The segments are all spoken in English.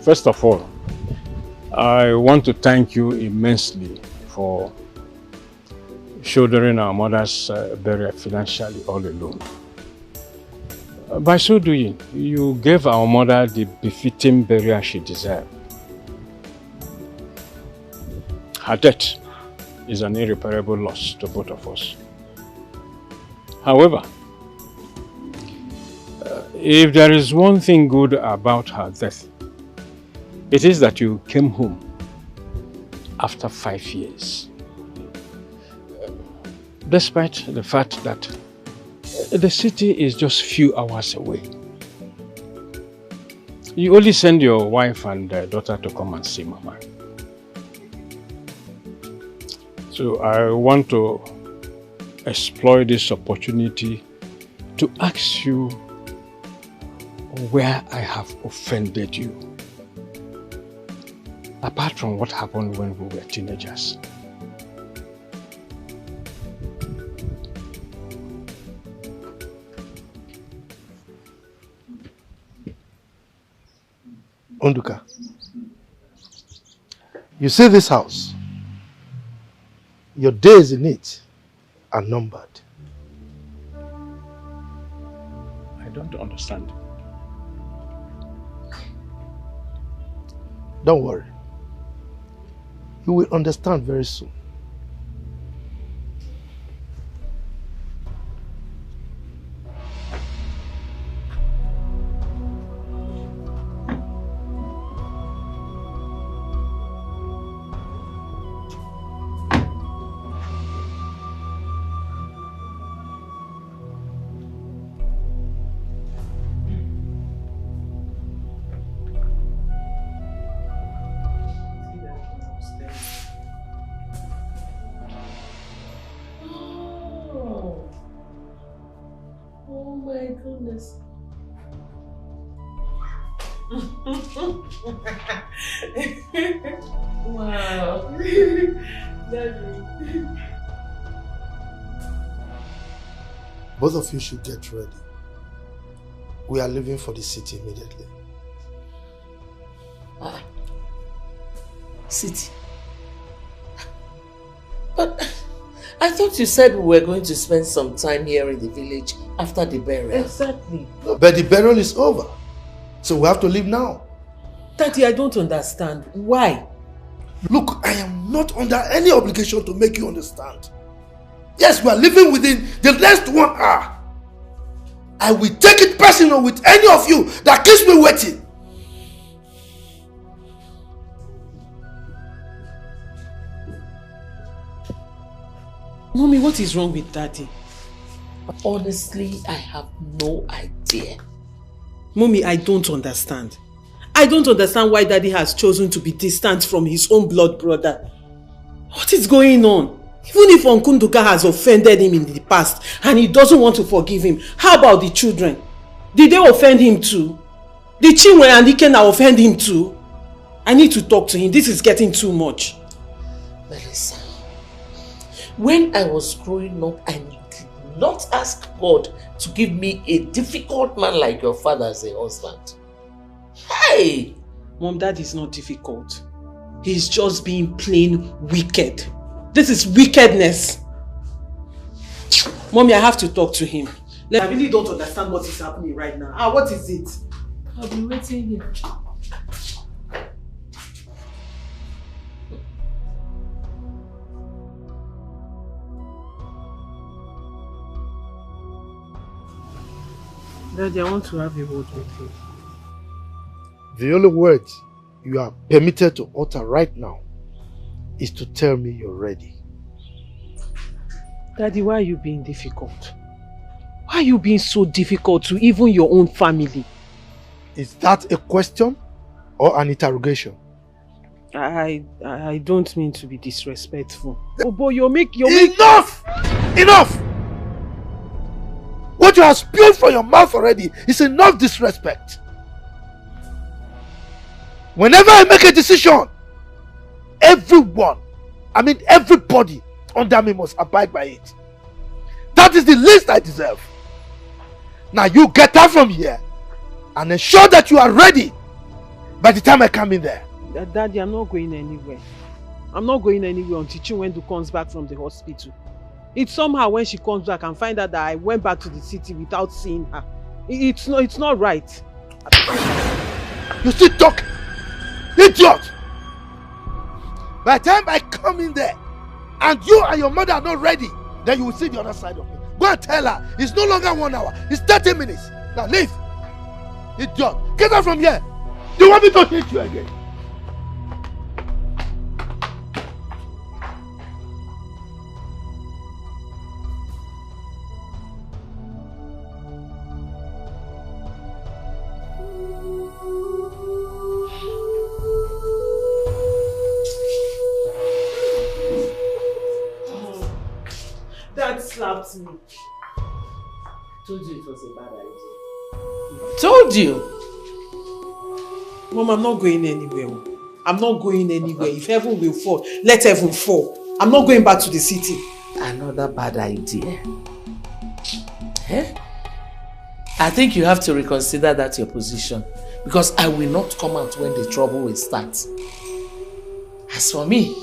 First of all, I want to thank you immensely for shouldering our mother's burial financially all alone. By so doing, you gave our mother the befitting burial she deserved. Her death is an irreparable loss to both of us. However, if there is one thing good about her death, it is that you came home after 5 years. Despite the fact that the city is just few hours away. You only send your wife and daughter to come and see Mama. So I want to exploit this opportunity to ask you where I have offended you, apart from what happened when we were teenagers. Onduka, you see this house? Your days in it are numbered. I don't understand. Don't worry. You will understand very soon. Wow. Both of you should get ready. We are leaving for the city immediately. City? But I thought you said we were going to spend some time here in the village after the burial. Exactly. But the burial is over. So we have to leave now. Daddy, I don't understand. Why? Look, I am not under any obligation to make you understand. Yes, we are living within the next 1 hour. I will take it personal with any of you that keeps me waiting. Mommy, what is wrong with Daddy? Honestly, I have no idea. Mommy, I don't understand. I don't understand why Daddy has chosen to be distant from his own blood brother. What is going on? Even if Uncle Nduka has offended him in the past and he doesn't want to forgive him, how about the children? Did they offend him too? Did Chinwe and Ikena offend him too? I need to talk to him. This is getting too much. Melissa, when I was growing up, I did not ask God to give me a difficult man like your father as a husband. Hey! Mom, that is not difficult. He's just being plain wicked. This is wickedness. Mommy, I have to talk to him. I really don't understand what is happening right now. What is it? I'll be waiting here. Daddy, I want to have a word with you. The only words you are permitted to utter right now is to tell me you're ready. Daddy, why are you being difficult? Why are you being so difficult to even your own family? Is that a question or an interrogation? I don't mean to be disrespectful. Oh boy, Enough! Enough! What you have spewed from your mouth already is enough disrespect. Whenever I make a decision, everybody under me must abide by it. That is the least I deserve. Now you get out from here and ensure that you are ready by the time I come in there? Daddy, I'm not going anywhere. I'm not going anywhere until Chinwendu comes back from the hospital. It's somehow when she comes back and find out that I went back to the city without seeing her. It's not right. You still talk? Idiot! By the time I come in there and you and your mother are not ready, then you will see the other side of me. Go and tell her it's no longer 1 hour, it's 30 minutes. Now leave. Idiot. Get out from here. Do you want me to hit you again? Dad slapped me. Told you it was a bad idea. Told you. Mom, I'm not going anywhere. I'm not going anywhere. If heaven will fall, let heaven fall. I'm not going back to the city. Another bad idea. Eh? I think you have to reconsider that your position, because I will not come out when the trouble will start. As for me,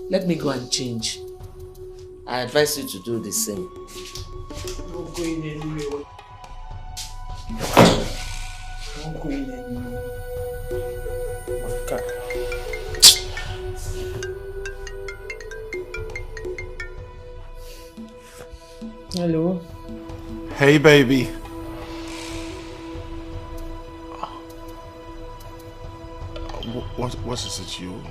let me go and change. I advise you to do the same. I'm not going anywhere. I'm not going anywhere. Okay. Hello. Hey, baby. What is it, you?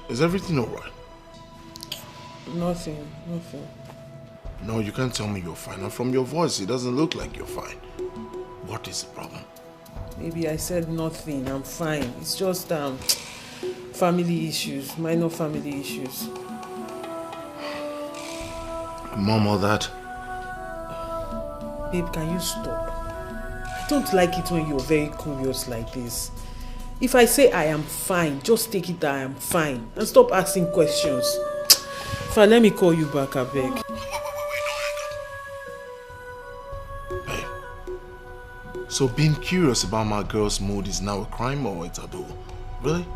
Is everything alright? Nothing. No, you can't tell me you're fine. And from your voice, it doesn't look like you're fine. What is the problem? Maybe I said nothing. I'm fine. It's just family issues, minor family issues. Mom or that? Babe, can you stop? I don't like it when you're very curious like this. If I say I am fine, just take it that I am fine and stop asking questions. Fine, let me call you back, I beg. Babe, so being curious about my girl's mood is now a crime or a taboo? Really?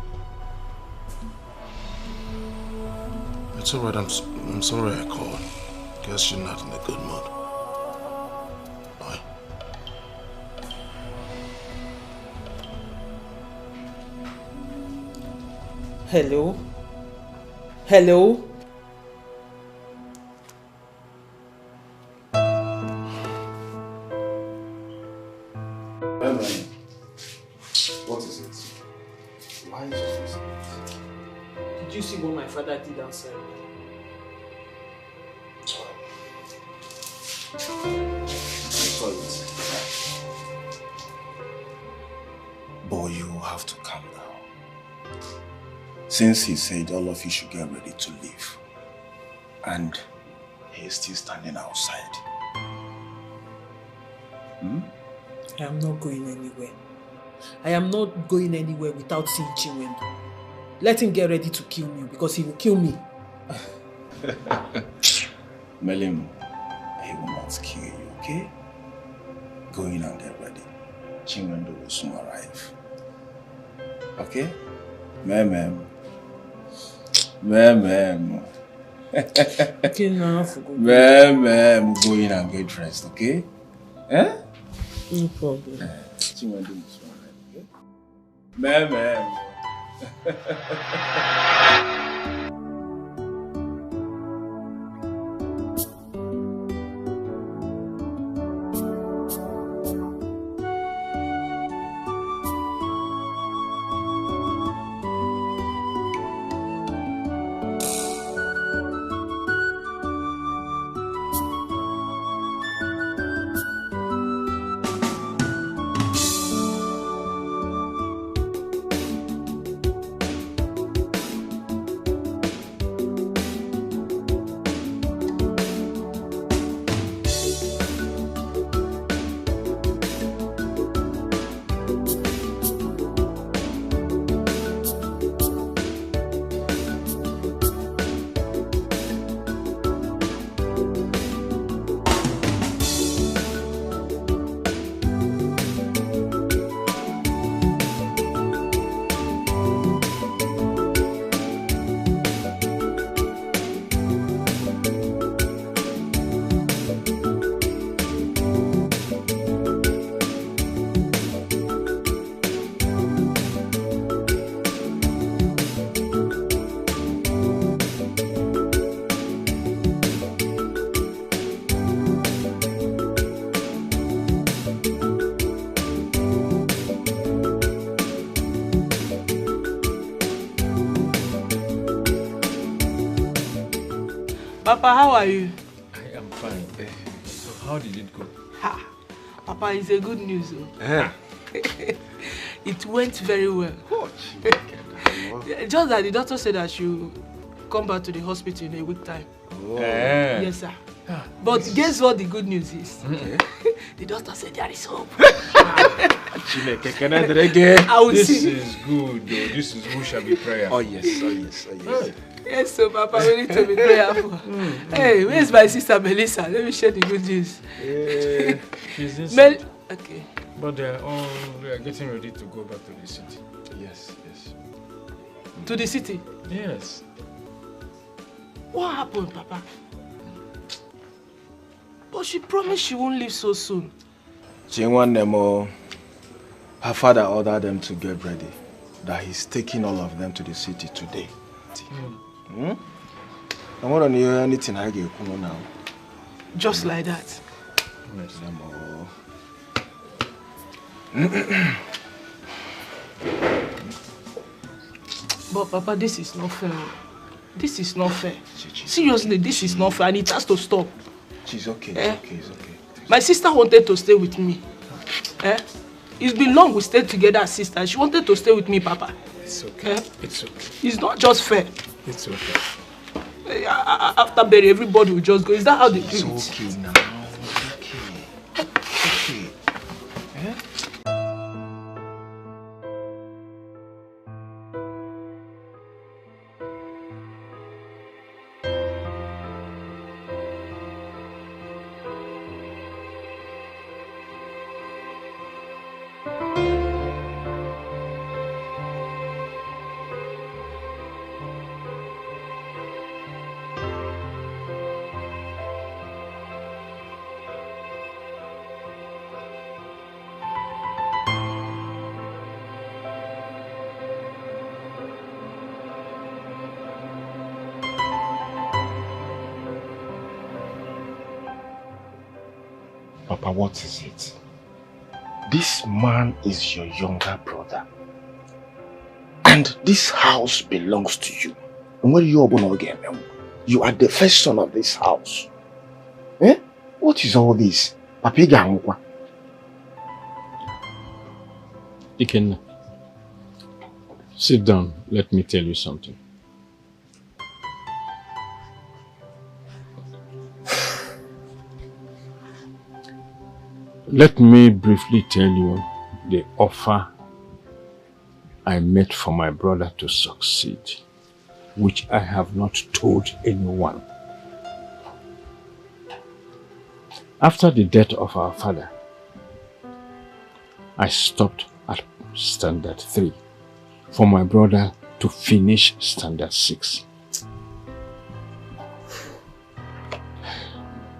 It's alright, I'm sorry I called. Guess you're not in a good mood. Bye. Hello? Hello? What is it? Why is it? Did you see what my father did outside? Boy, you have to calm down. Since he said all of you should get ready to leave, and he is still standing outside. I am not going anywhere. I am not going anywhere without seeing Chinwendu. Let him get ready to kill me because he will kill me. Melim, he will not kill you, okay? Go in and get ready. Chinwendu will soon arrive. Okay? Mem. Okay, now I forgot. Go in and get dressed, okay? Eh? No problem. Chinwendu will soon arrive, okay? Papa, how are you? I am fine. So how did it go? Ha. Papa, it's a good news. Yeah. It went very well. Just that the doctor said I should come back to the hospital in a week time. Oh. Yes, sir. But guess what the good news is? The doctor said there is hope. I will this see. Is good, though. This is who shall be prayer. Oh yes, oh yes, oh yes. Yes, so Papa, we need to be prayerful. Hey, where's my sister Melissa? Let me share the good news. She's inside. Okay. But they are getting ready to go back to the city. Yes, yes. To the city? Yes. What happened, Papa? But she promised she won't leave so soon. Nemo, her father ordered them to get ready. That he's taking all of them to the city today. I want to know anything I get now. Just like that. Yes. But Papa, this is not fair. This is not fair. Seriously, this is not fair and it has to stop. She's okay, it's okay. My sister wanted to stay with me. It's been long we stayed together as sisters. She wanted to stay with me, Papa. It's okay. It's okay. It's not just fair. It's okay. After bury, everybody will just go. Is that how they do it? It's okay now. It's okay. Papa, what is it? This man is your younger brother. And this house belongs to you. And where you are again? You are the first son of this house. Eh? What is all this? Papi, Dikeh, sit down. Let me tell you something. Let me briefly tell you the offer I made for my brother to succeed, which I have not told anyone. After the death of our father, I stopped at standard 3 for my brother to finish standard 6.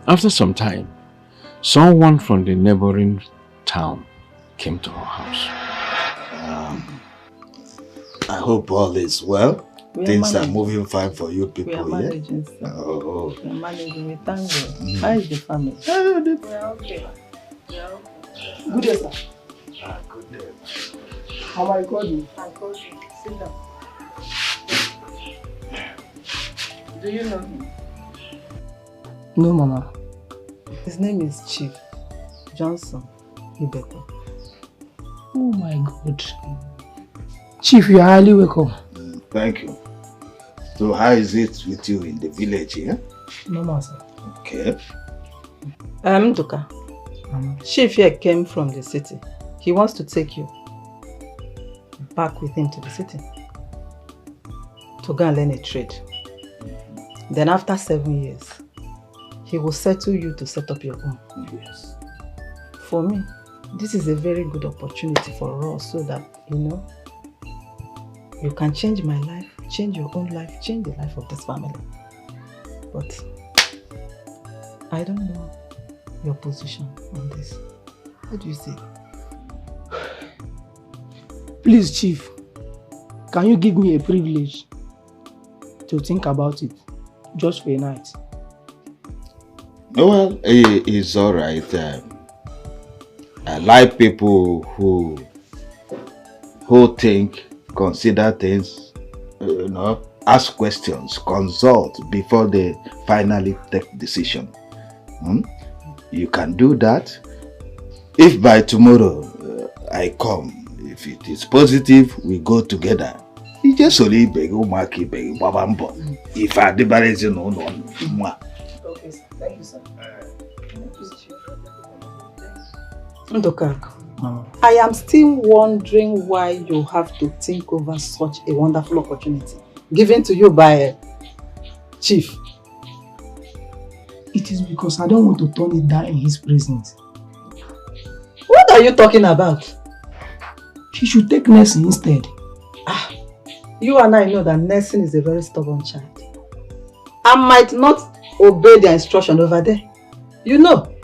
After some time, someone from the neighboring town came to our house. I hope all is well. Things are managing. moving fine for you people, We are managing, sir. Oh. We are managing. We thank God. How is the family? We are okay. Good day, sir. Good day. How am I calling? I called you. Sit down. Do you know him? No, Mama. His name is Chief Johnson Ibeto. Oh my God. Chief, you are highly welcome. Thank you. So how is it with you in the village here? Mama, sir. Okay. Duka. Chief here came from the city. He wants to take you back with him to the city to go and learn a trade. Then after 7 years, he will settle you to set up your own. Yes. For me, this is a very good opportunity for us so that, you can change my life, change your own life, change the life of this family. But I don't know your position on this. What do you say? Please, Chief, can you give me a privilege to think about it just for a night? No, well, it's all right. I like people who think, consider things, ask questions, consult before they finally take decision. You can do that. If by tomorrow I come, if it is positive, we go together. You just only beg Umaki beg Babambo. If I debarrass you, no. Okay, sir. Thank you, sir. Ndokak, I am still wondering why you have to think over such a wonderful opportunity given to you by Chief. It is because I don't want to turn it down in his presence. What are you talking about? He should take nursing instead. You and I know that nursing is a very stubborn child. I might not obey their instruction over there. You know.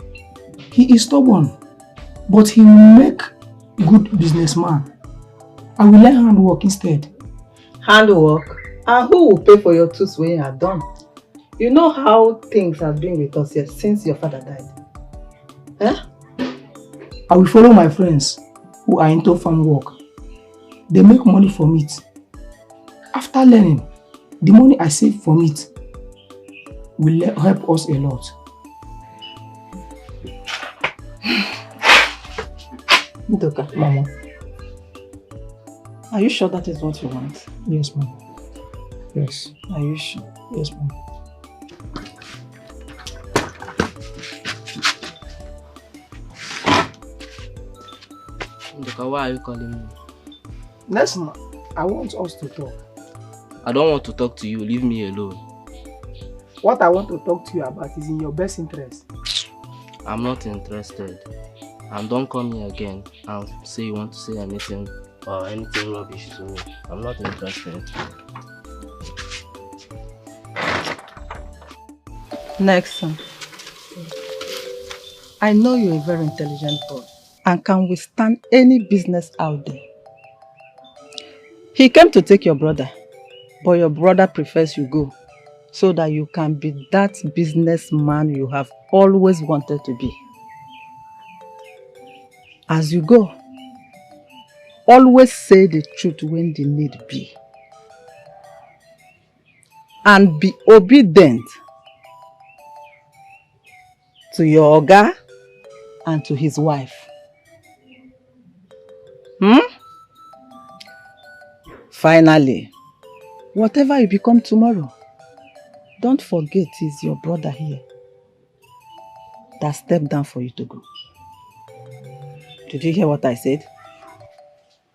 He is stubborn, but he will make good businessman. I will learn handwork instead. Handwork? And who will pay for your tools when you are done? You know how things have been with us here since your father died. Eh? I will follow my friends who are into farm work. They make money from it. After learning, the money I save from it will help us a lot. Ndoka, Mama. Are you sure that is what you want? Yes, Mama. Yes. Are you sure? Yes, Mama. Ndoka, why are you calling me? Listen, I want us to talk. I don't want to talk to you. Leave me alone. What I want to talk to you about is in your best interest. I'm not interested. And don't come here again and say you want to say anything or anything rubbish to me. I'm not interested. Next one. I know you're a very intelligent boy and can withstand any business out there. He came to take your brother, but your brother prefers you go so that you can be that businessman you have always wanted to be. As you go, always say the truth when the need be. And be obedient to your oga and to his wife. Finally, whatever you become tomorrow, don't forget it's your brother here that stepped down for you to go. Did you hear what I said?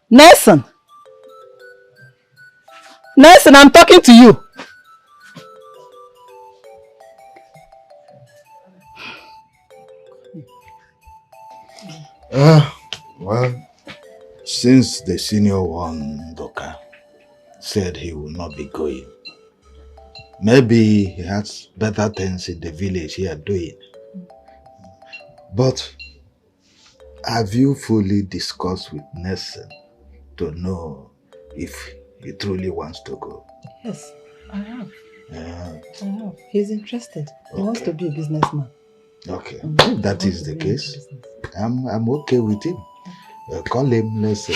Nelson! Nelson, I'm talking to you! Well, since the senior one, Doka, said he will not be going, maybe he has better things in the village here doing. But have you fully discussed with Nelson to know if he truly wants to go? Yes, I have. Yeah. I have. He's interested. He wants to be a businessman. Okay, if that is the case, I'm okay with him. Call him, let's say.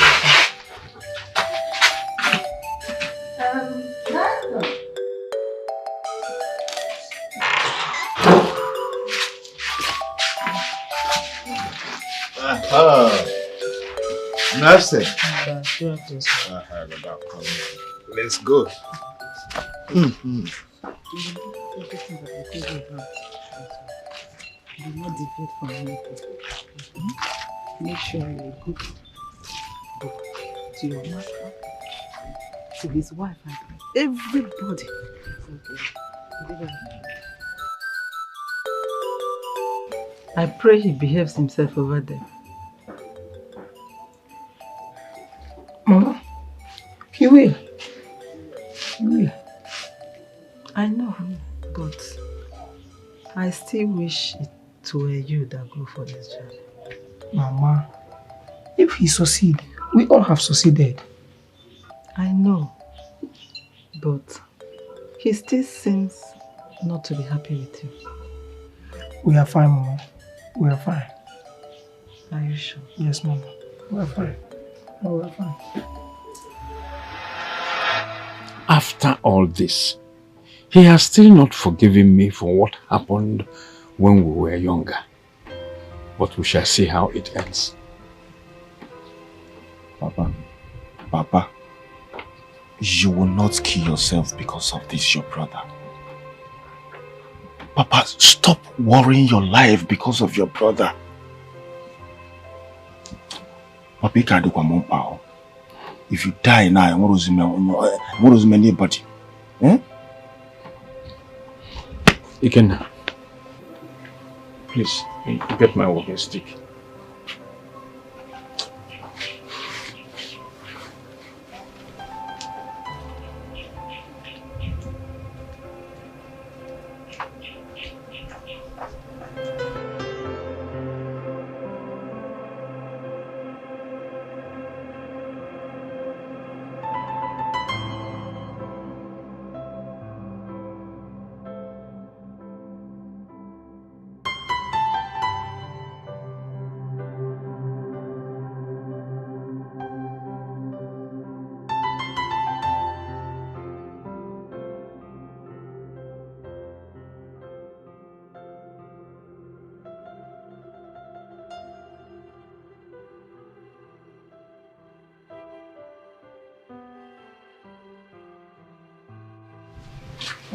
Nelson. Let's go. Do not deviate from anything. Make sure you're a good book to your master, to his wife, and everybody. Okay. I pray he behaves himself over there. Mama, he will. He will. I know, but I still wish it were you that go for this job. Mama, if he succeed, we all have succeeded. I know, but he still seems not to be happy with you. We are fine, Mama. We are fine. Are you sure? Yes, Mama. We are fine. No, we are fine. After all this, he has still not forgiven me for what happened when we were younger. But we shall see how it ends. Papa, you will not kill yourself because of this, your brother. Papa, stop worrying your life because of your brother. Papa, you can't do one more. If you die now, what does anybody? Eh? Ikenna, please, get my walking stick.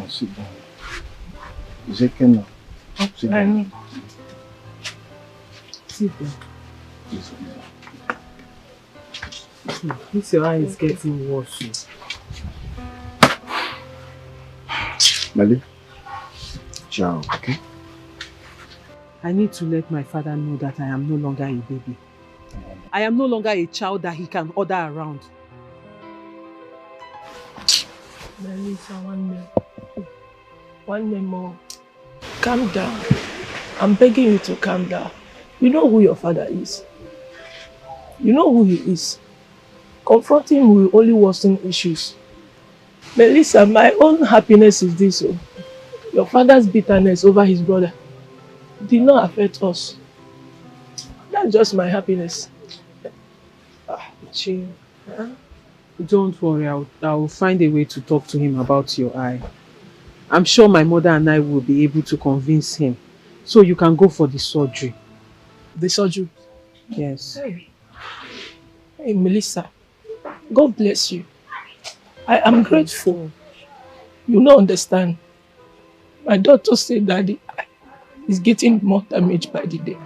Sit down. Is it Kenna? Sit down. Sit down. This your eye is getting worse. Mali, ciao, okay? I need to let my father know that I am no longer a baby. I am no longer a child that he can order around. Melissa, one minute more. Calm down. I'm begging you to calm down. You know who your father is. You know who he is. Confronting him will only worsen issues. Melissa, my own happiness is this. Oh. Your father's bitterness over his brother did not affect us. That's just my happiness. Chill. Don't worry, I'll find a way to talk to him about your eye. I'm sure my mother and I will be able to convince him. So you can go for the surgery. The surgery? Yes. Hey, Melissa, God bless you. I am grateful. You don't understand. My doctor said that the eye is getting more damaged by the day.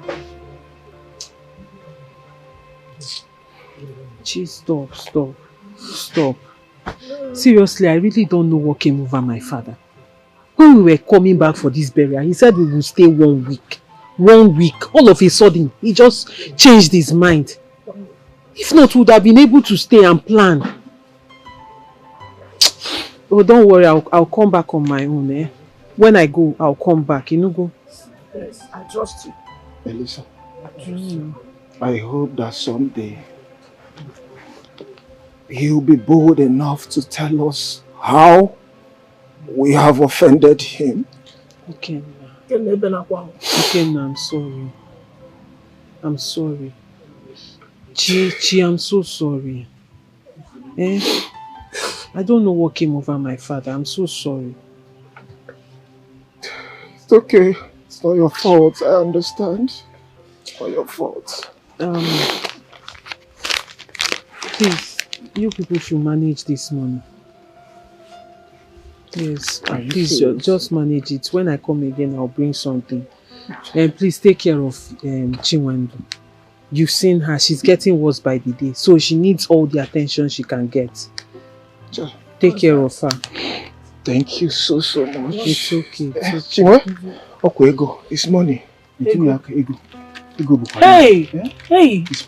Stop. Seriously, I really don't know what came over my father. When we were coming back for this burial, he said we would stay 1 week. 1 week. All of a sudden, he just changed his mind. If not, we would have been able to stay and plan. Oh, don't worry, I'll come back on my own. Eh? When I go, I'll come back. You know, go. Yes, I trust you. Melissa, I hope that someday he'll be bold enough to tell us how we have offended him. Okay. Okay, I'm sorry. Chi, I'm so sorry. I don't know what came over my father. I'm so sorry. It's okay. It's not your fault. I understand. It's not your fault. Please, you people should manage this money. Yes, please just manage it. When I come again, I'll bring something. And please take care of Chinwendu. You've seen her. She's getting worse by the day. So she needs all the attention she can get. Take care of her. Thank you so much. It's okay. Okay, ego. It's money. Hey!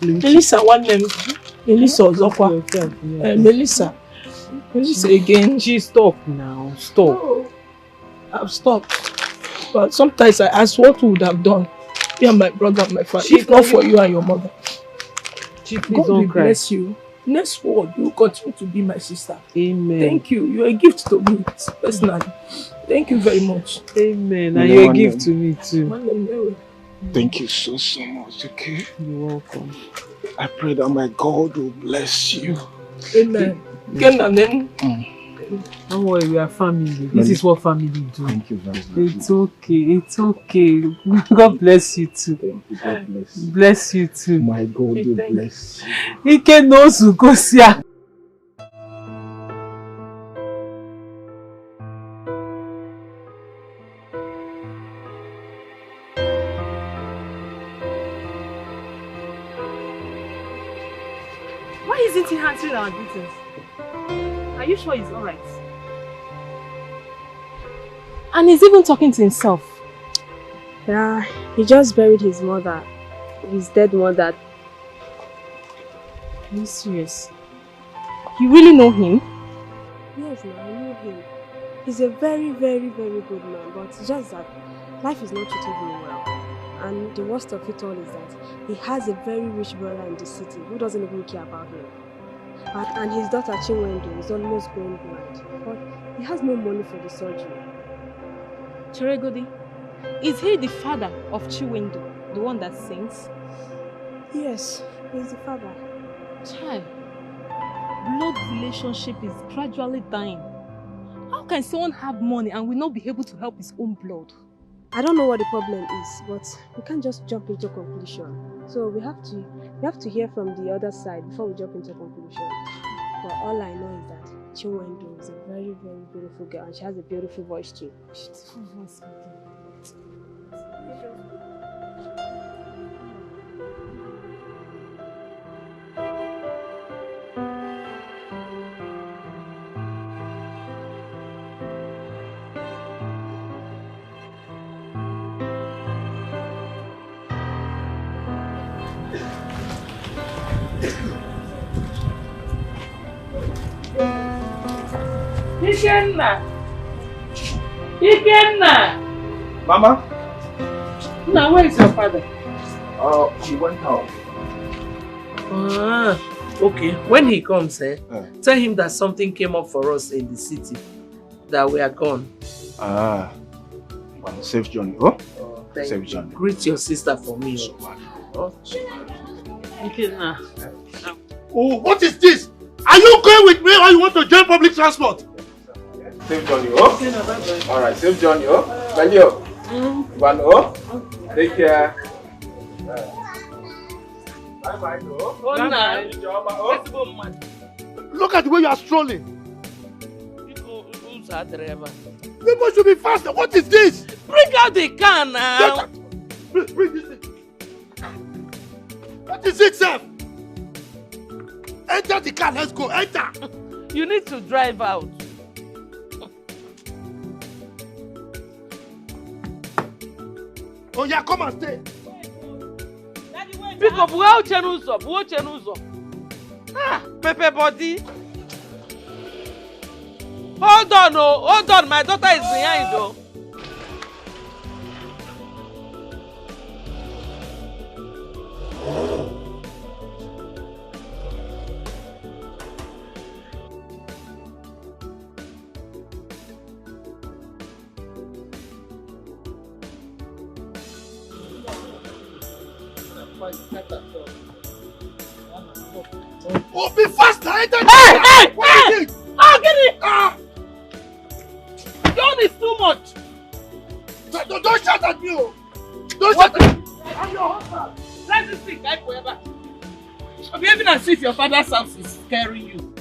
Melissa, one name. Melissa Ozokwa. Melissa again. Stop now. Stop. Oh, I've stopped. But sometimes I ask what we would have done. Me and my brother and my father. If not for you and your mother. Please God don't will cry. bless you. Next word, you will continue to be my sister. Amen. Thank you. You're a gift to me personally. Thank you very much. Amen. And you're a gift to me too. Thank you so much, okay? You're welcome. I pray that my God will bless you. Amen. Don't worry, we are family. This is what family do. Thank you very much. It's okay, it's okay. God bless you too. Thank you. God bless you. Bless you too. My God, you bless you. He can also go see her. Why isn't he answering our greetings? Are you sure he's alright? And he's even talking to himself. Yeah, he just buried his mother, his dead mother. Are you serious? You really know him? Yes, no, I know him. He's a very, very, very good man, but it's just that life is not treating him well. And the worst of it all is that he has a very rich brother in the city who doesn't even care about him. And his daughter Chinwendu is almost going blind, but he has no money for the surgery. Chiregodi, is he the father of Chinwendu, the one that sings? Yes, he's the father. Child, blood relationship is gradually dying. How can someone have money and will not be able to help his own blood? I don't know what the problem is, but we can't just jump into conclusion. So we have to hear from the other side before we jump into conclusion. But all I know is that Chinwendu is a very, very beautiful girl and she has a beautiful voice too. Beautiful voice. Ikenna! Mama? Now, where is your father? Oh, he went out. Ah, okay. When he comes, tell him that something came up for us in the city. That we are gone. Ah, well, safe journey. Oh, safe journey. Greet your sister for me. Oh. Ikenna. Oh, what is this? Are you going with me or you want to join public transport? Safe journey, oh. Alright, safe journey, oh. Valio. One, oh. Take care. Bye-bye, oh. Look at the way you are strolling. People should be faster. What is this? Bring out the car now. Bring this thing. What is it, sir? Enter the car, let's go, enter! You need to drive out. Oh yeah, come and stay. Pick up, watch up. Ah, Pepe body. Hold on, my daughter is behind though. Oh, be faster! Hey! Oh, get it! John is too much! Don't shout at me! Don't shout at me! I'm your husband! Let this thing die forever! I'm behaving as if your father's house is scaring you.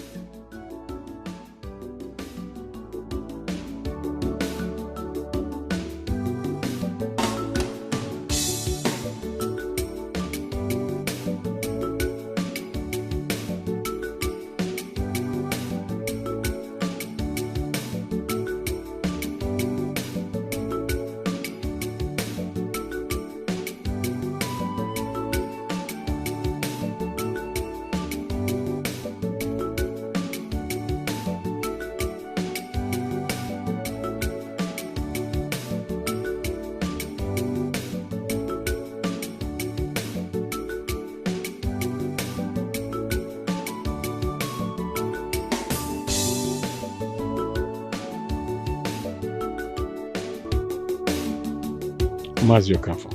Maziokafa.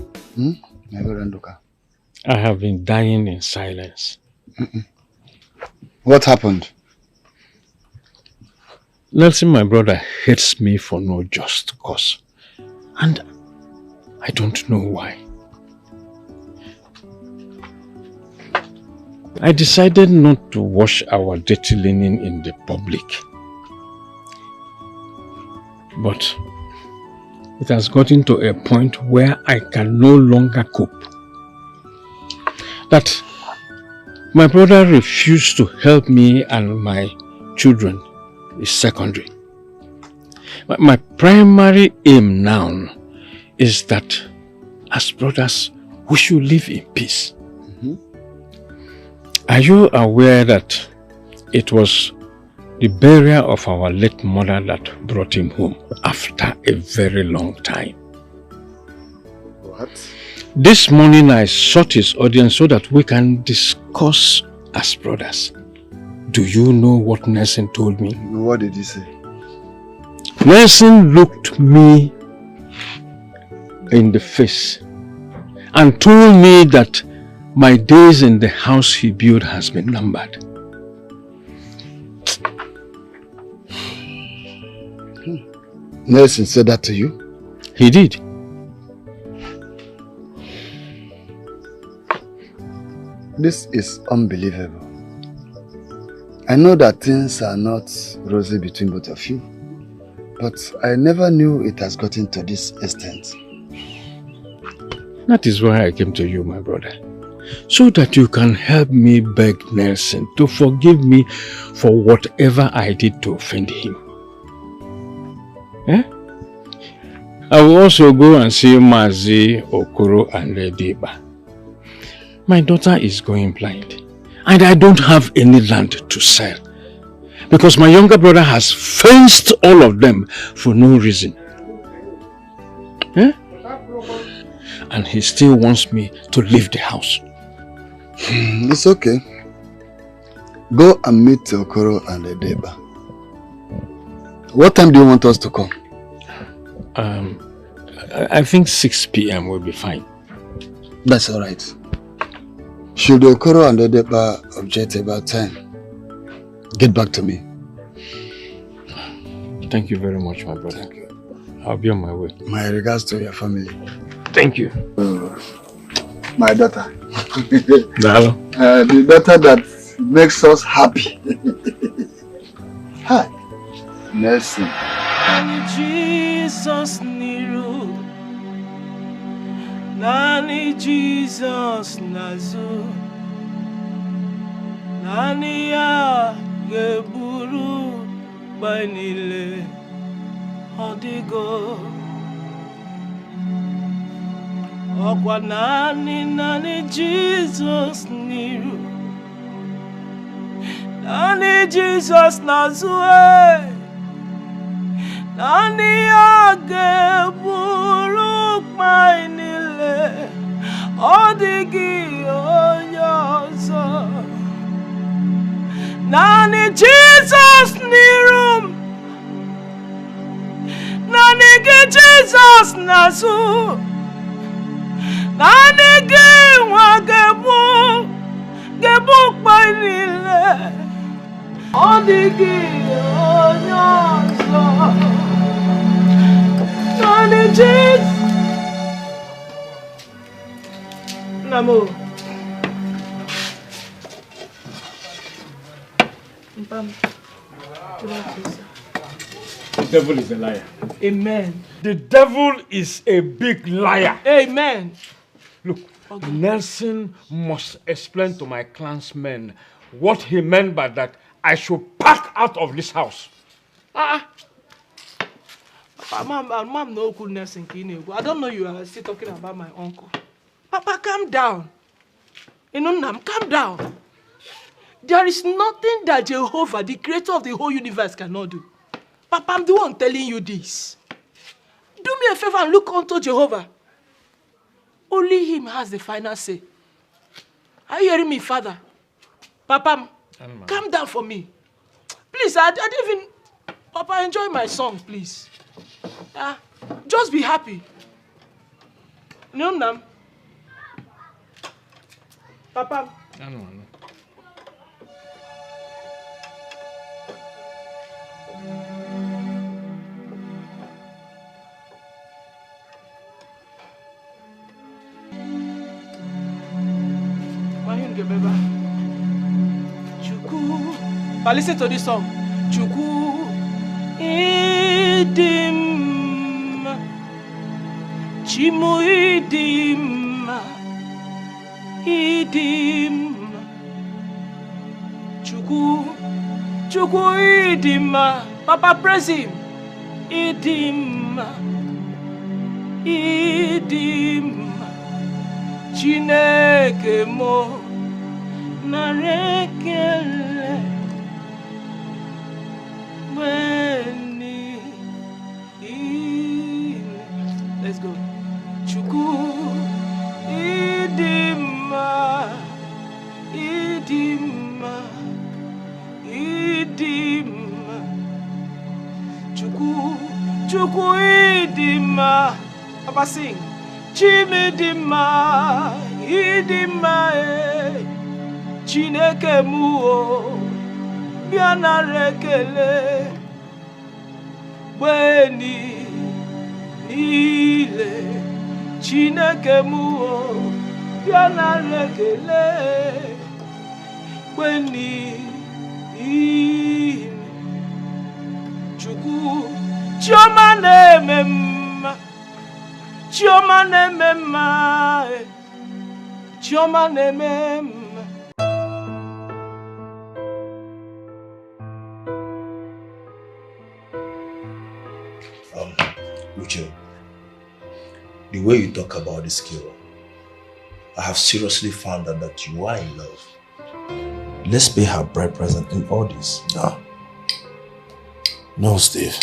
I have been dying in silence. What happened? Nelson, my brother, hates me for no just cause. And I don't know why. I decided not to wash our dirty linen in the public. But it has gotten to a point where I can no longer cope. That my brother refused to help me and my children is secondary. But my primary aim now is that as brothers, we should live in peace. Are you aware that it was the burial of our late mother that brought him home after a very long time? What? This morning I sought his audience so that we can discuss as brothers. Do you know what Nelson told me? What did he say? Nelson looked me in the face and told me that my days in the house he built has been numbered. Nelson said that to you? He did. This is unbelievable. I know that things are not rosy between both of you, but I never knew it has gotten to this extent. That is why I came to you, my brother, so that you can help me beg Nelson to forgive me for whatever I did to offend him. Eh? I will also go and see Mazi, Okoro and Deba. My daughter is going blind and I don't have any land to sell because my younger brother has fenced all of them for no reason. Eh? And he still wants me to leave the house. It's okay. Go and meet Okoro and Deba. What time do you want us to come? I think 6 p.m. will be fine. That's all right. Should Okoro and Deba object about time, get back to me. Thank you very much, my brother. I'll be on my way. My regards to your family. Thank you. My daughter. Hello. The daughter that makes us happy. Hi. Nelson. Jesus Niru Nani Jesus Nazu Nani ya Geburu Bainile Odigo Okwa Nani Jesus Niru Nani Jesus Nazu Nani age buruk mainile Odigi onyoso Nani Jesus nirum Nani ge Jesus nasu Nani ge wagebu Gebuk mainile Odigi onyoso Nani Jesus Namo The devil is a liar. Amen. The devil is a big liar. Amen. Look, Nelson must explain to my clansmen what he meant by that I should pack out of this house. Mom, no goodness in Kine. I don't know you are still talking about my uncle. Papa, calm down. Calm down. There is nothing that Jehovah, the creator of the whole universe, cannot do. Papa, I'm the one telling you this. Do me a favor and look unto Jehovah. Only him has the final say. Are you hearing me, Father? Papa, calm down for me. Please, I didn't even... Papa, enjoy my song, please. Just be happy. No. Papa. But listen to this song. Chukwu idim, Chimu idim, idim, Chukwu idim. Papa praise him. Idim, idim, Chineke mo narekele weni. Let's go. Chukwu idima, idima, idima, Chukwu idima. Papa sing. Chimidima, idima, Chineke muo, biana rekele, weni, nile, Chineke muo, biana rekele, weni, nile, Chukwu, Chioma nemema, Chioma nemema, Chioma nemema. Uche, the way you talk about this girl, I have seriously found out that you are in love. Let's pay her bride present in all this. No, Steve.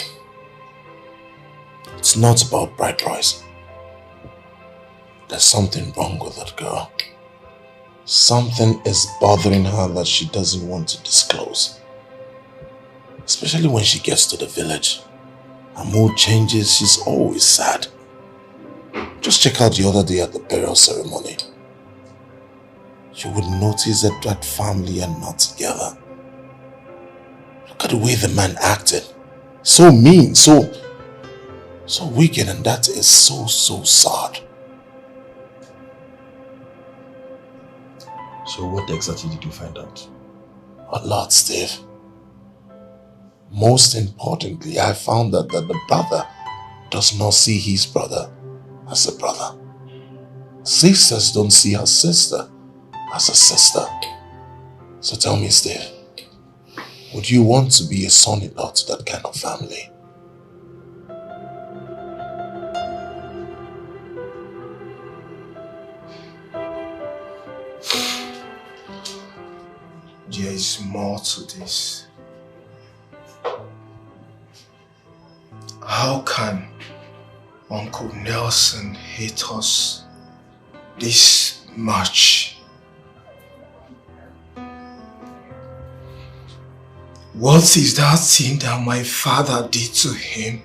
It's not about bride price. There's something wrong with that girl. Something is bothering her that she doesn't want to disclose. Especially when she gets to the village. Her mood changes, she's always sad. Just check out the other day at the burial ceremony. You would notice that that family are not together. Look at the way the man acted. So mean, so wicked, and that is so sad. So what exactly did you find out? A lot, Steve. Most importantly, I found out that the brother does not see his brother as a brother. Sisters don't see her sister as a sister. So tell me, Steve, would you want to be a son-in-law to that kind of family? There is more to this. How can Uncle Nelson hate us this much? What is that thing that my father did to him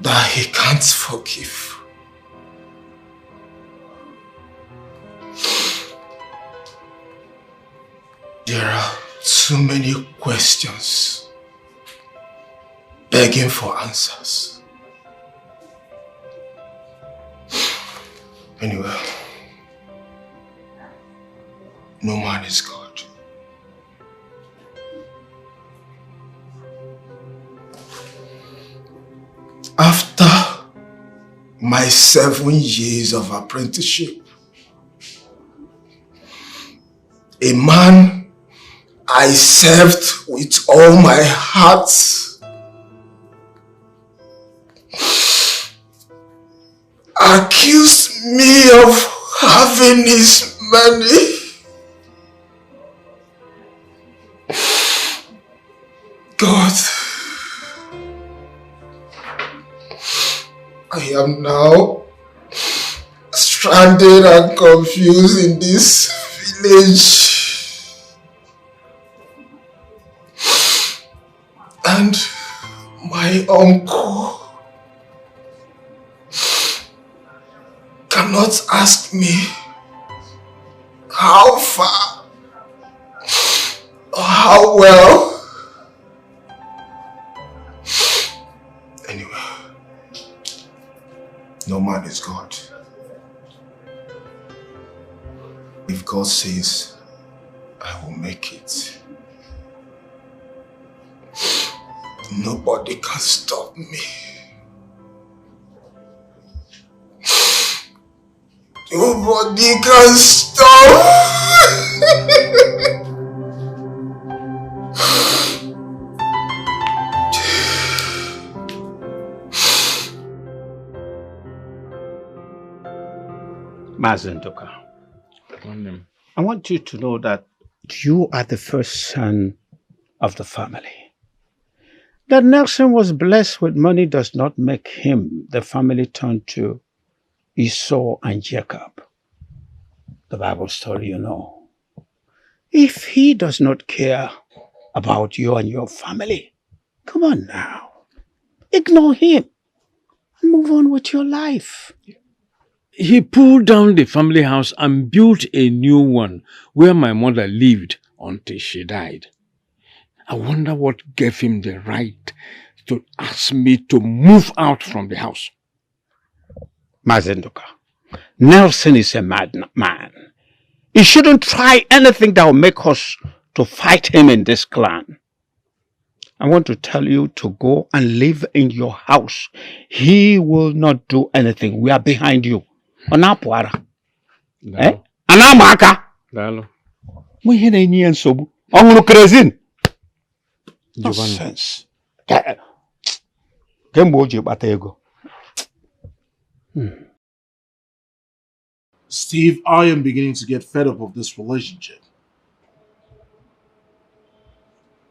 that he can't forgive? There are too many questions begging for answers. Anyway, no man is God. After my 7 years of apprenticeship, a man I served with all my heart accused me of having his money. God, I am now stranded and confused in this village. And my uncle cannot ask me how far or how well. Anyway, no man is God. If God says I will make it, Nobody can stop me. Nobody can stop. Mazendoka, I want you to know that you are the first son of the family. That Nelson was blessed with money does not make him the family turn to Esau and Jacob. The Bible story, you know. If he does not care about you and your family, come on now. Ignore him. Move on with your life. He pulled down the family house and built a new one where my mother lived until she died. I wonder what gave him the right to ask me to move out from the house. Mazendoka, Nelson is a madman. He shouldn't try anything that will make us to fight him in this clan. I want to tell you to go and live in your house. He will not do anything. We are behind you. Onapuara. Eh? Anamaka. Dalo. We had a new sobu. Ongulu krezin. Nonsense. Kemboji batego. Steve, I am beginning to get fed up of this relationship.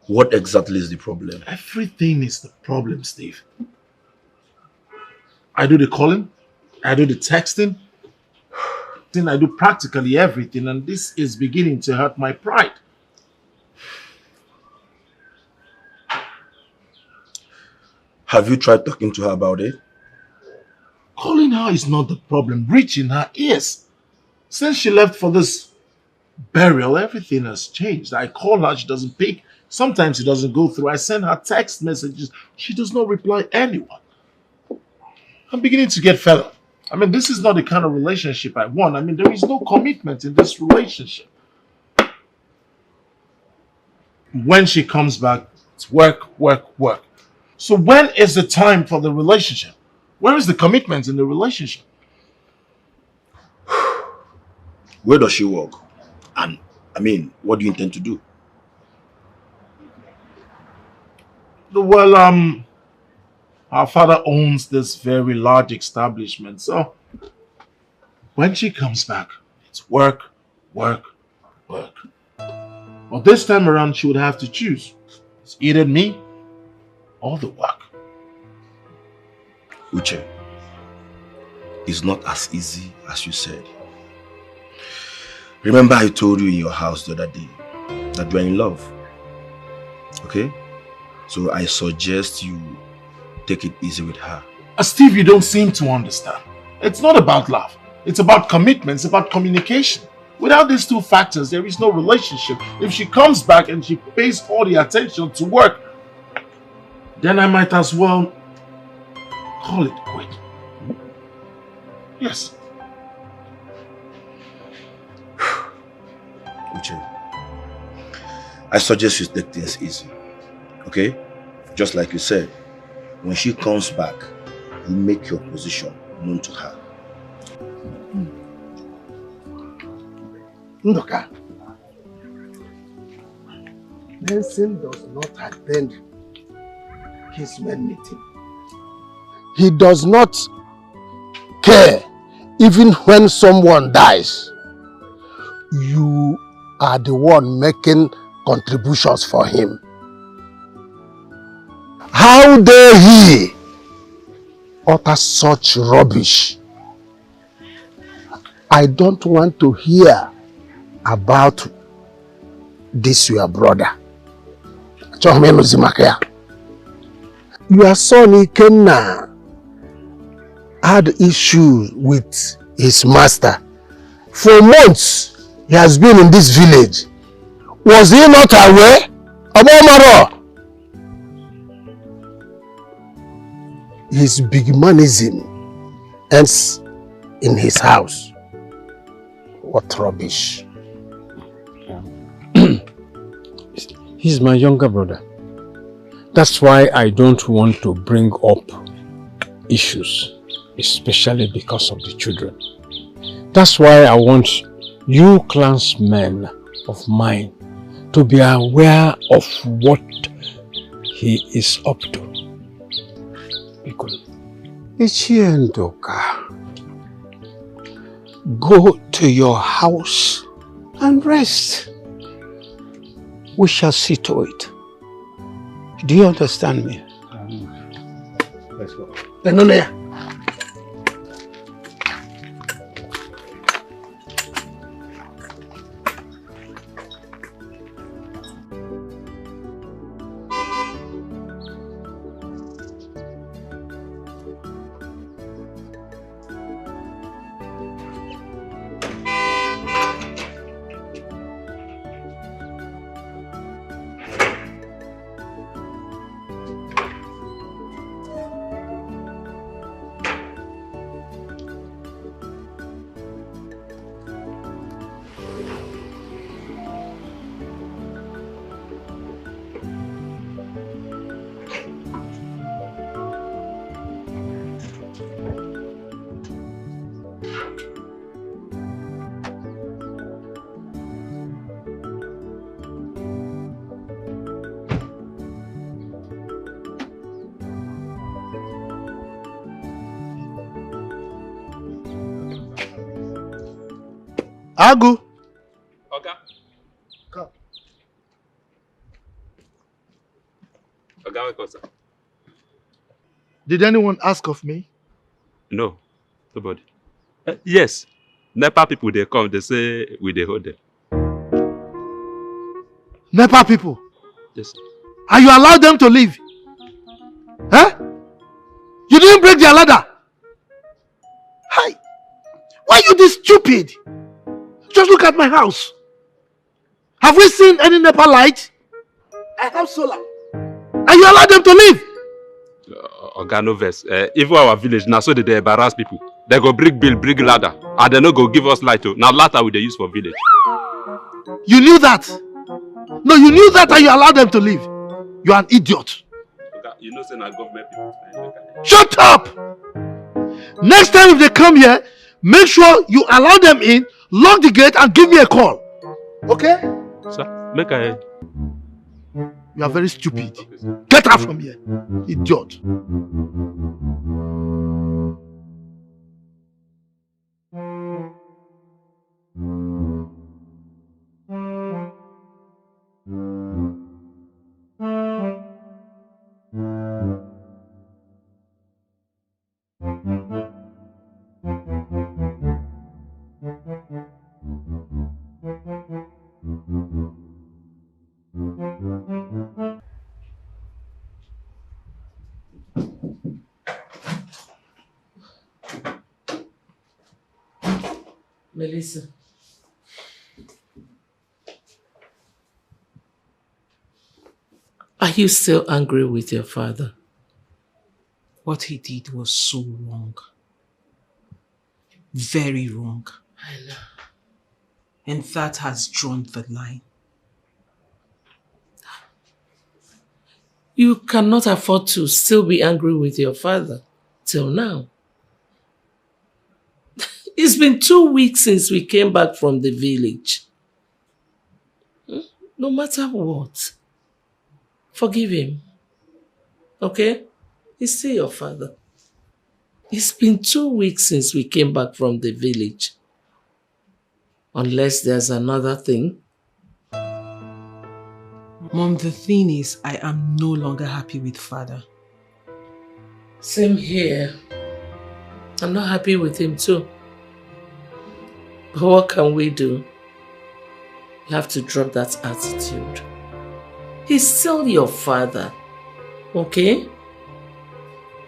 What exactly is the problem? Everything is the problem, Steve. I do the calling, I do the texting, then I do practically everything, and this is beginning to hurt my pride. Have you tried talking to her about it? Calling her is not the problem. Reaching her is. Since she left for this burial, everything has changed. I call her, she doesn't pick. Sometimes it doesn't go through. I send her text messages. She does not reply anyone. I'm beginning to get fed up. I mean, this is not the kind of relationship I want. I mean, there is no commitment in this relationship. When she comes back, it's work, work, work. So when is the time for the relationship? Where is the commitment in the relationship? Where does she work? And, I mean, what do you intend to do? Well, our father owns this very large establishment. So when she comes back, it's work, work, work. Well, this time around, she would have to choose. It's either me or the work. Uche, it's not as easy as you said. Remember I told you in your house the other day that you are in love. Okay? So I suggest you take it easy with her. Steve, you don't seem to understand. It's not about love. It's about commitment. It's about communication. Without these two factors, there is no relationship. If she comes back and she pays all the attention to work, then I might as well call it quit. Yes. Uche, I suggest you take things easy. Okay? Just like you said, when she comes back, you make your position known to her. Ndoka, Nelson does not attend his men meeting. He does not care even when someone dies. You are the one making contributions for him. How dare he utter such rubbish? I don't want to hear about this your brother. Your son Ikenna had issues with his master. For months he has been in this village. Was he not aware? Abomaro, his big manism ends in his house. What rubbish. He's my younger brother. That's why I don't want to bring up issues, especially because of the children. That's why I want you clansmen of mine to be aware of what he is up to. Ichiendoka, go to your house and rest. We shall see to it. Do you understand me? Let's go. Agu. Okay. Come. Okay, welcome, sir. Did anyone ask of me? No, nobody. Yes, NEPA people, they come, they say we they hold them. NEPA people? Yes, sir. And you allowed them to leave? Huh? You didn't break their ladder? Hi. Why are you this stupid? Just look at my house. Have we seen any NEPA light? I have solar. And you allow them to leave? Oga no vex. Even our village now, so they embarrass people. They go bring bill, bring ladder, and they no go give us light. Now ladder we they use for village. You knew that? No, you knew that and you allowed them to leave. You are an idiot. Oga, you know, say na government people. Shut up! Next time if they come here, make sure you allow them in, lock the gate and give me a call. Okay? Sir, make I... You are very stupid. Okay, get out from here, idiot. Melissa. Are you still angry with your father? What he did was so wrong. Very wrong. I know. And that has drawn the line. You cannot afford to still be angry with your father till now. It's been 2 weeks since we came back from the village. No matter what, forgive him. Okay? He's still your father. It's been 2 weeks since we came back from the village. Unless there's another thing. Mom, the thing is, I am no longer happy with father. Same here. I'm not happy with him too. But what can we do? You have to drop that attitude. He's still your father. Okay?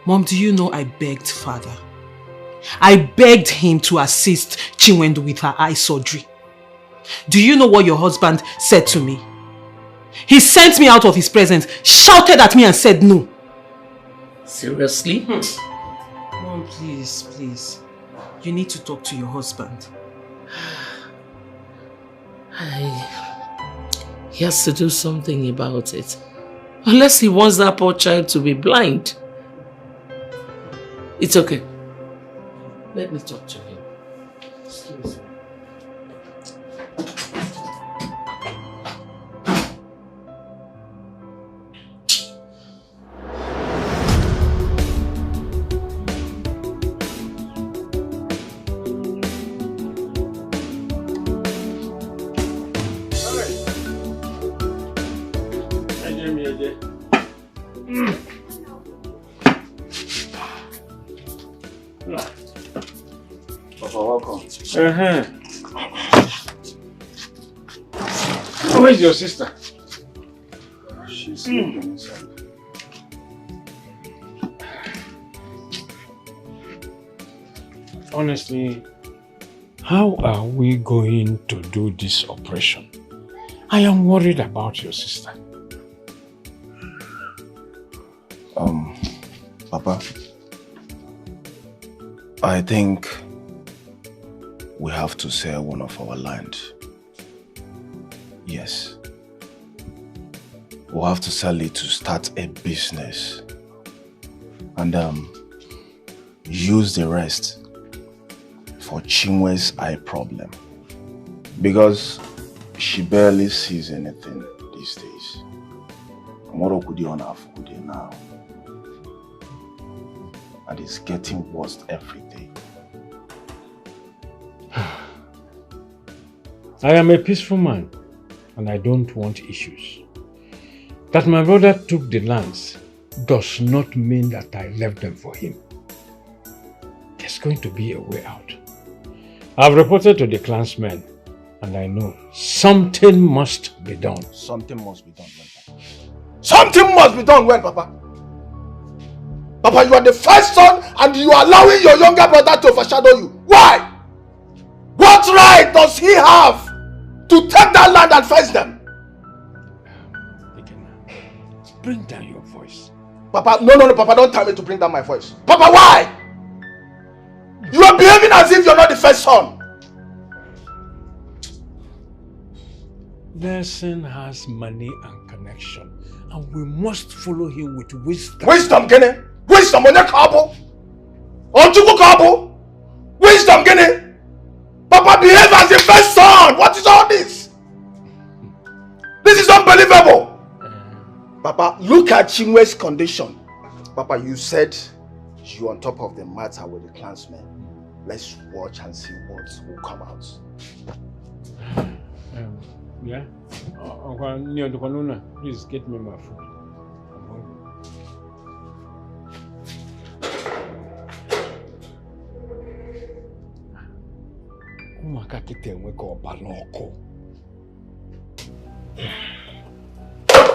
Mom, do you know I begged father? I begged him to assist Chinwendu with her eye surgery. Do you know what your husband said to me? He sent me out of his presence, shouted at me and said no. Seriously? Mom, please, please. You need to talk to your husband. He has to do something about it. Unless he wants that poor child to be blind. It's okay. Let me talk to him. Excuse me. Where's your sister? She's sleeping inside. Honestly, how are we going to do this operation? I am worried about your sister. Papa, I think we have to sell one of our land. Yes. We'll have to sell it to start a business. And use the rest for Chinwe's eye problem. Because she barely sees anything these days. Tomorrow could on half good now. And it's getting worse every day. I am a peaceful man and I don't want issues. That my brother took the lands does not mean that I left them for him. There's going to be a way out. I've reported to the clansmen and I know something must be done. Something must be done when, Papa? Something must be done when, Papa? Papa, you are the first son and you are allowing your younger brother to overshadow you. Why? What right does he have to take that land and fence them? Bring down your voice. Papa, no, Papa, don't tell me to bring down my voice. Papa, why? You are behaving as if you're not the first son. Nelson has money and connection, and we must follow him with wisdom. Wisdom, Kenny? Wisdom on your cabo? On Chuku cabo? Wisdom, Kenny? Papa, behave as the first son. What is all this? This is unbelievable. Papa, look at Chinwe's condition. Papa, you said you're on top of the matter with the clansmen. Let's watch and see what will come out. Yeah? Please get me my food. I'm hungry.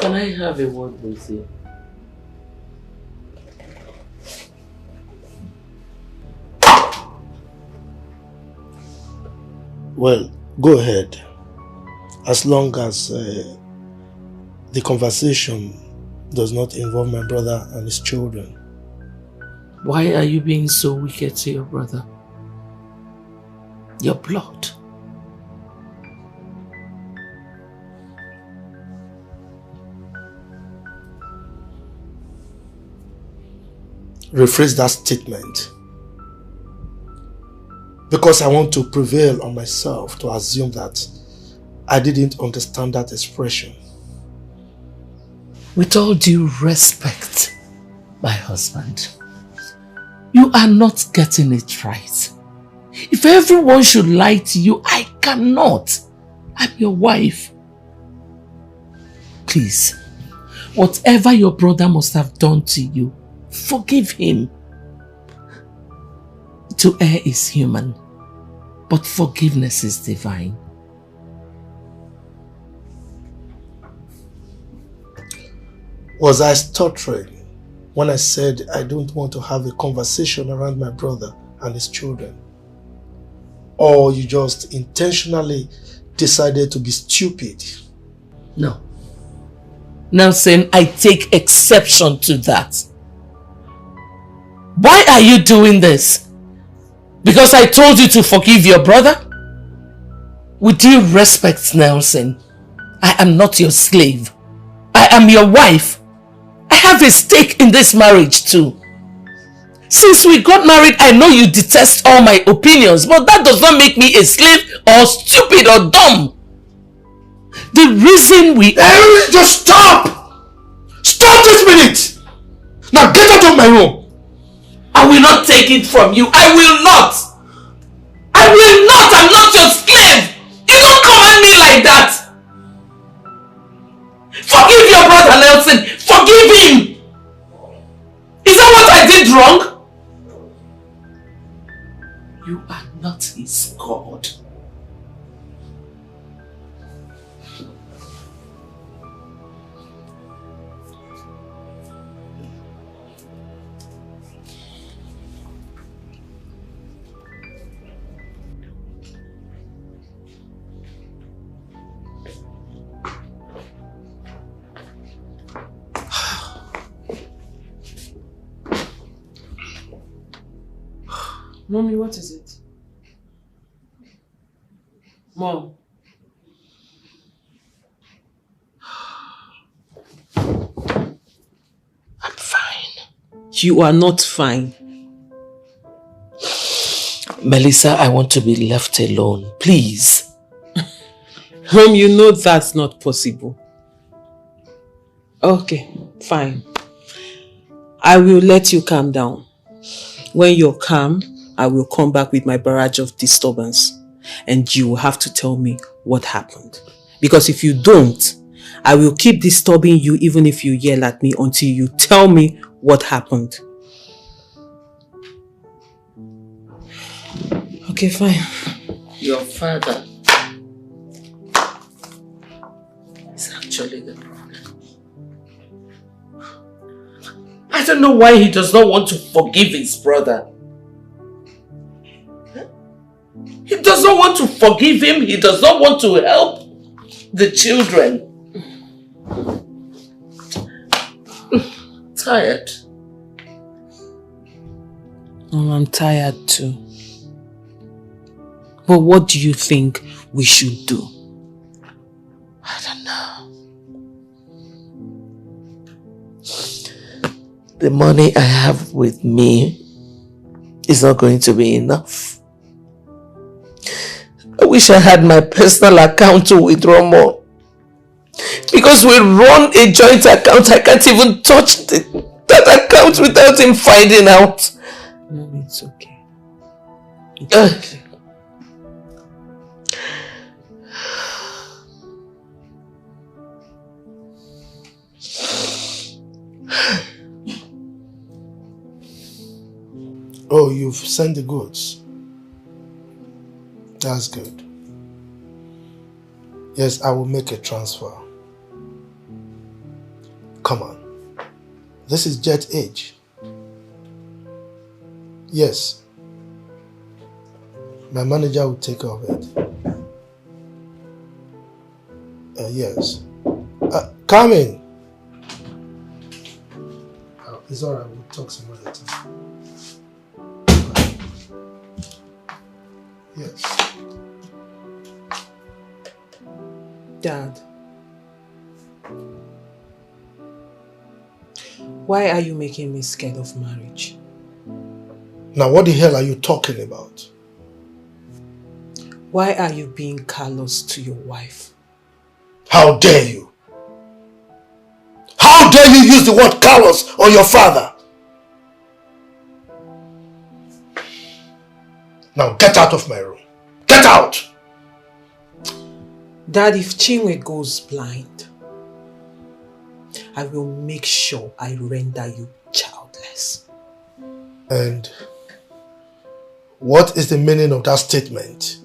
Can I have a word with you? Well, go ahead. As long as the conversation does not involve my brother and his children. Why are you being so wicked to your brother? Your blood. Rephrase that statement. Because I want to prevail on myself to assume that I didn't understand that expression. With all due respect, my husband, you are not getting it right. If everyone should lie to you, I cannot. I'm your wife. Please, whatever your brother must have done to you, forgive him. To err is human, but forgiveness is divine. Was I stuttering when I said I don't want to have a conversation around my brother and his children? Or you just intentionally decided to be stupid? No. Nelson, I take exception to that. Why are you doing this? Because I told you to forgive your brother? With due respect, Nelson, I am not your slave. I am your wife. I have a stake in this marriage too. Since we got married, I know you detest all my opinions, but that does not make me a slave or stupid or dumb. The reason we... Just stop! Stop this minute! Now get out of my room! I will not take it from you. I will not! I will not! I'm not your slave! You don't command me like that! Forgive your brother Nelson! Forgive him! Is that what I did wrong? You are not his God. Mommy, what is it? Mom. I'm fine. You are not fine. Melissa, I want to be left alone, please. Mom, you know that's not possible. Okay, fine. I will let you calm down. When you're calm, I will come back with my barrage of disturbance. And you will have to tell me what happened. Because if you don't, I will keep disturbing you even if you yell at me until you tell me what happened. Okay, fine. Your father is actually the problem. I don't know why he does not want to forgive his brother. He does not want to forgive him. He does not want to help the children. Tired. Oh, I'm tired too. But what do you think we should do? I don't know. The money I have with me is not going to be enough. I wish I had my personal account to withdraw more. Because we run a joint account, I can't even touch that account without him finding out. No, it's okay. It's okay. Oh, you've sent the goods. That's good. Yes, I will make a transfer. Come on. This is Jet Age. Yes. My manager will take care of it. Yes. Come in. It's alright, we'll talk some other time. Yes. Dad, why are you making me scared of marriage? Now what the hell are you talking about? Why are you being callous to your wife? How dare you? How dare you use the word callous on your father? Now get out of my room. Get out! Dad, if Chinwe goes blind, I will make sure I render you childless. And what is the meaning of that statement?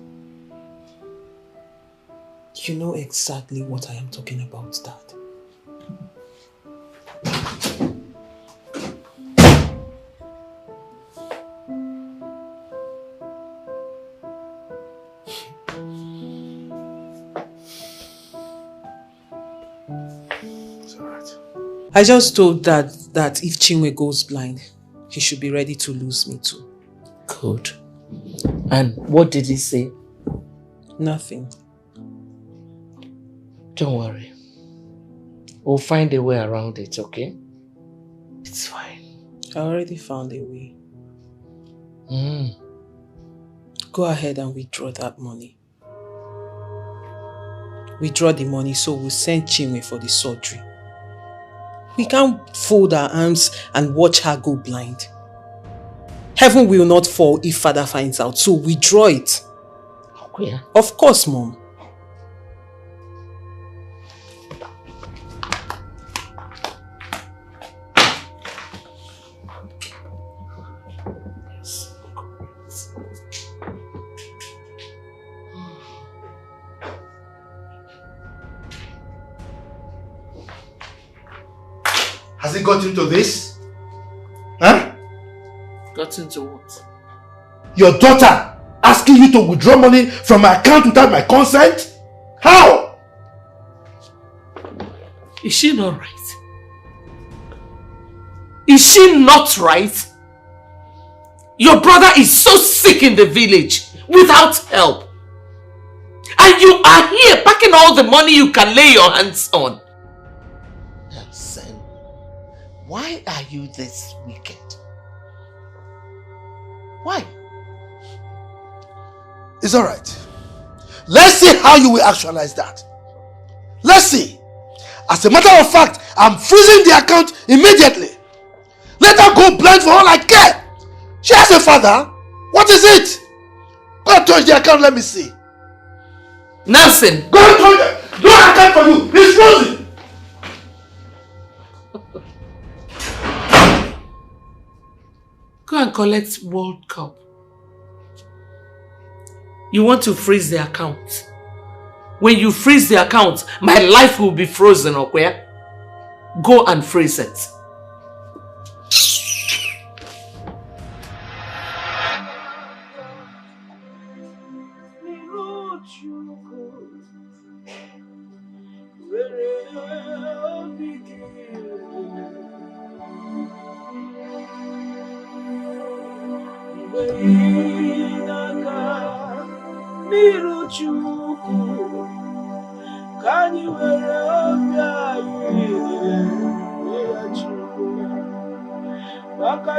You know exactly what I am talking about, Dad. I just told Dad that if Chinwe goes blind, he should be ready to lose me too. Good. And what did he say? Nothing. Don't worry. We'll find a way around it, okay? It's fine. I already found a way. Mm. Go ahead and withdraw that money. Withdraw the money so we'll send Chinwe for the surgery. We can't fold our arms and watch her go blind. Heaven will not fall if father finds out, so withdraw it. Okay. Of course, Mom. Has it got into this? Huh? Got into what? Your daughter asking you to withdraw money from my account without my consent? How? Is she not right? Is she not right? Your brother is so sick in the village without help. And you are here packing all the money you can lay your hands on. Nelson, why are you this wicked? Why? It's alright. Let's see how you will actualize that. Let's see. As a matter of fact, I'm freezing the account immediately. Let her go blind for all I care. She has a father. What is it? Go and touch the account, let me see. Nelson! Go and touch it. No account for you. It's frozen. Go and collect World Cup. You want to freeze the account. When you freeze the account, my life will be frozen, okay? Go and freeze it.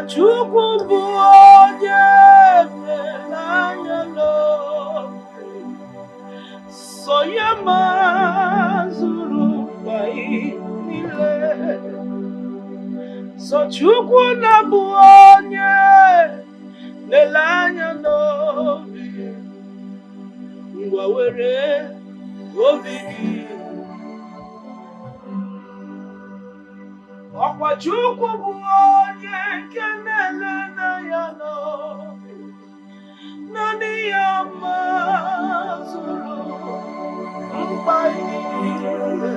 Chukwu bụ onye n'anya n'obi, so ya mazuru mkpa niile. So Chukwu na bụ onye n'anya n'obi, ngwa were obi gị. Ọkwa Chukwu bụ onye nke na-elena n'obi, naanị ya mazuru mkpa niile.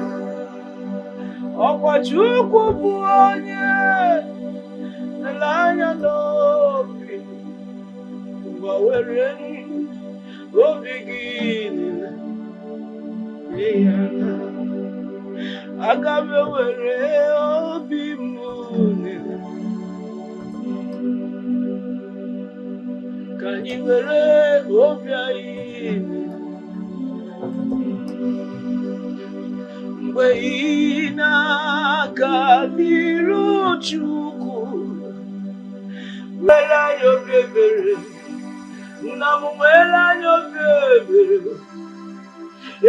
Ọkwa Chukwu bụ onye na-elena n'obi, ngwa were obi gị niile ya na. Aga m ewere obi m niile ka anyị were obi anyị mgbe ị na-aga n'iru Chukwu, nwere anyị obi ebere, nna m nwere anyị obi ebere,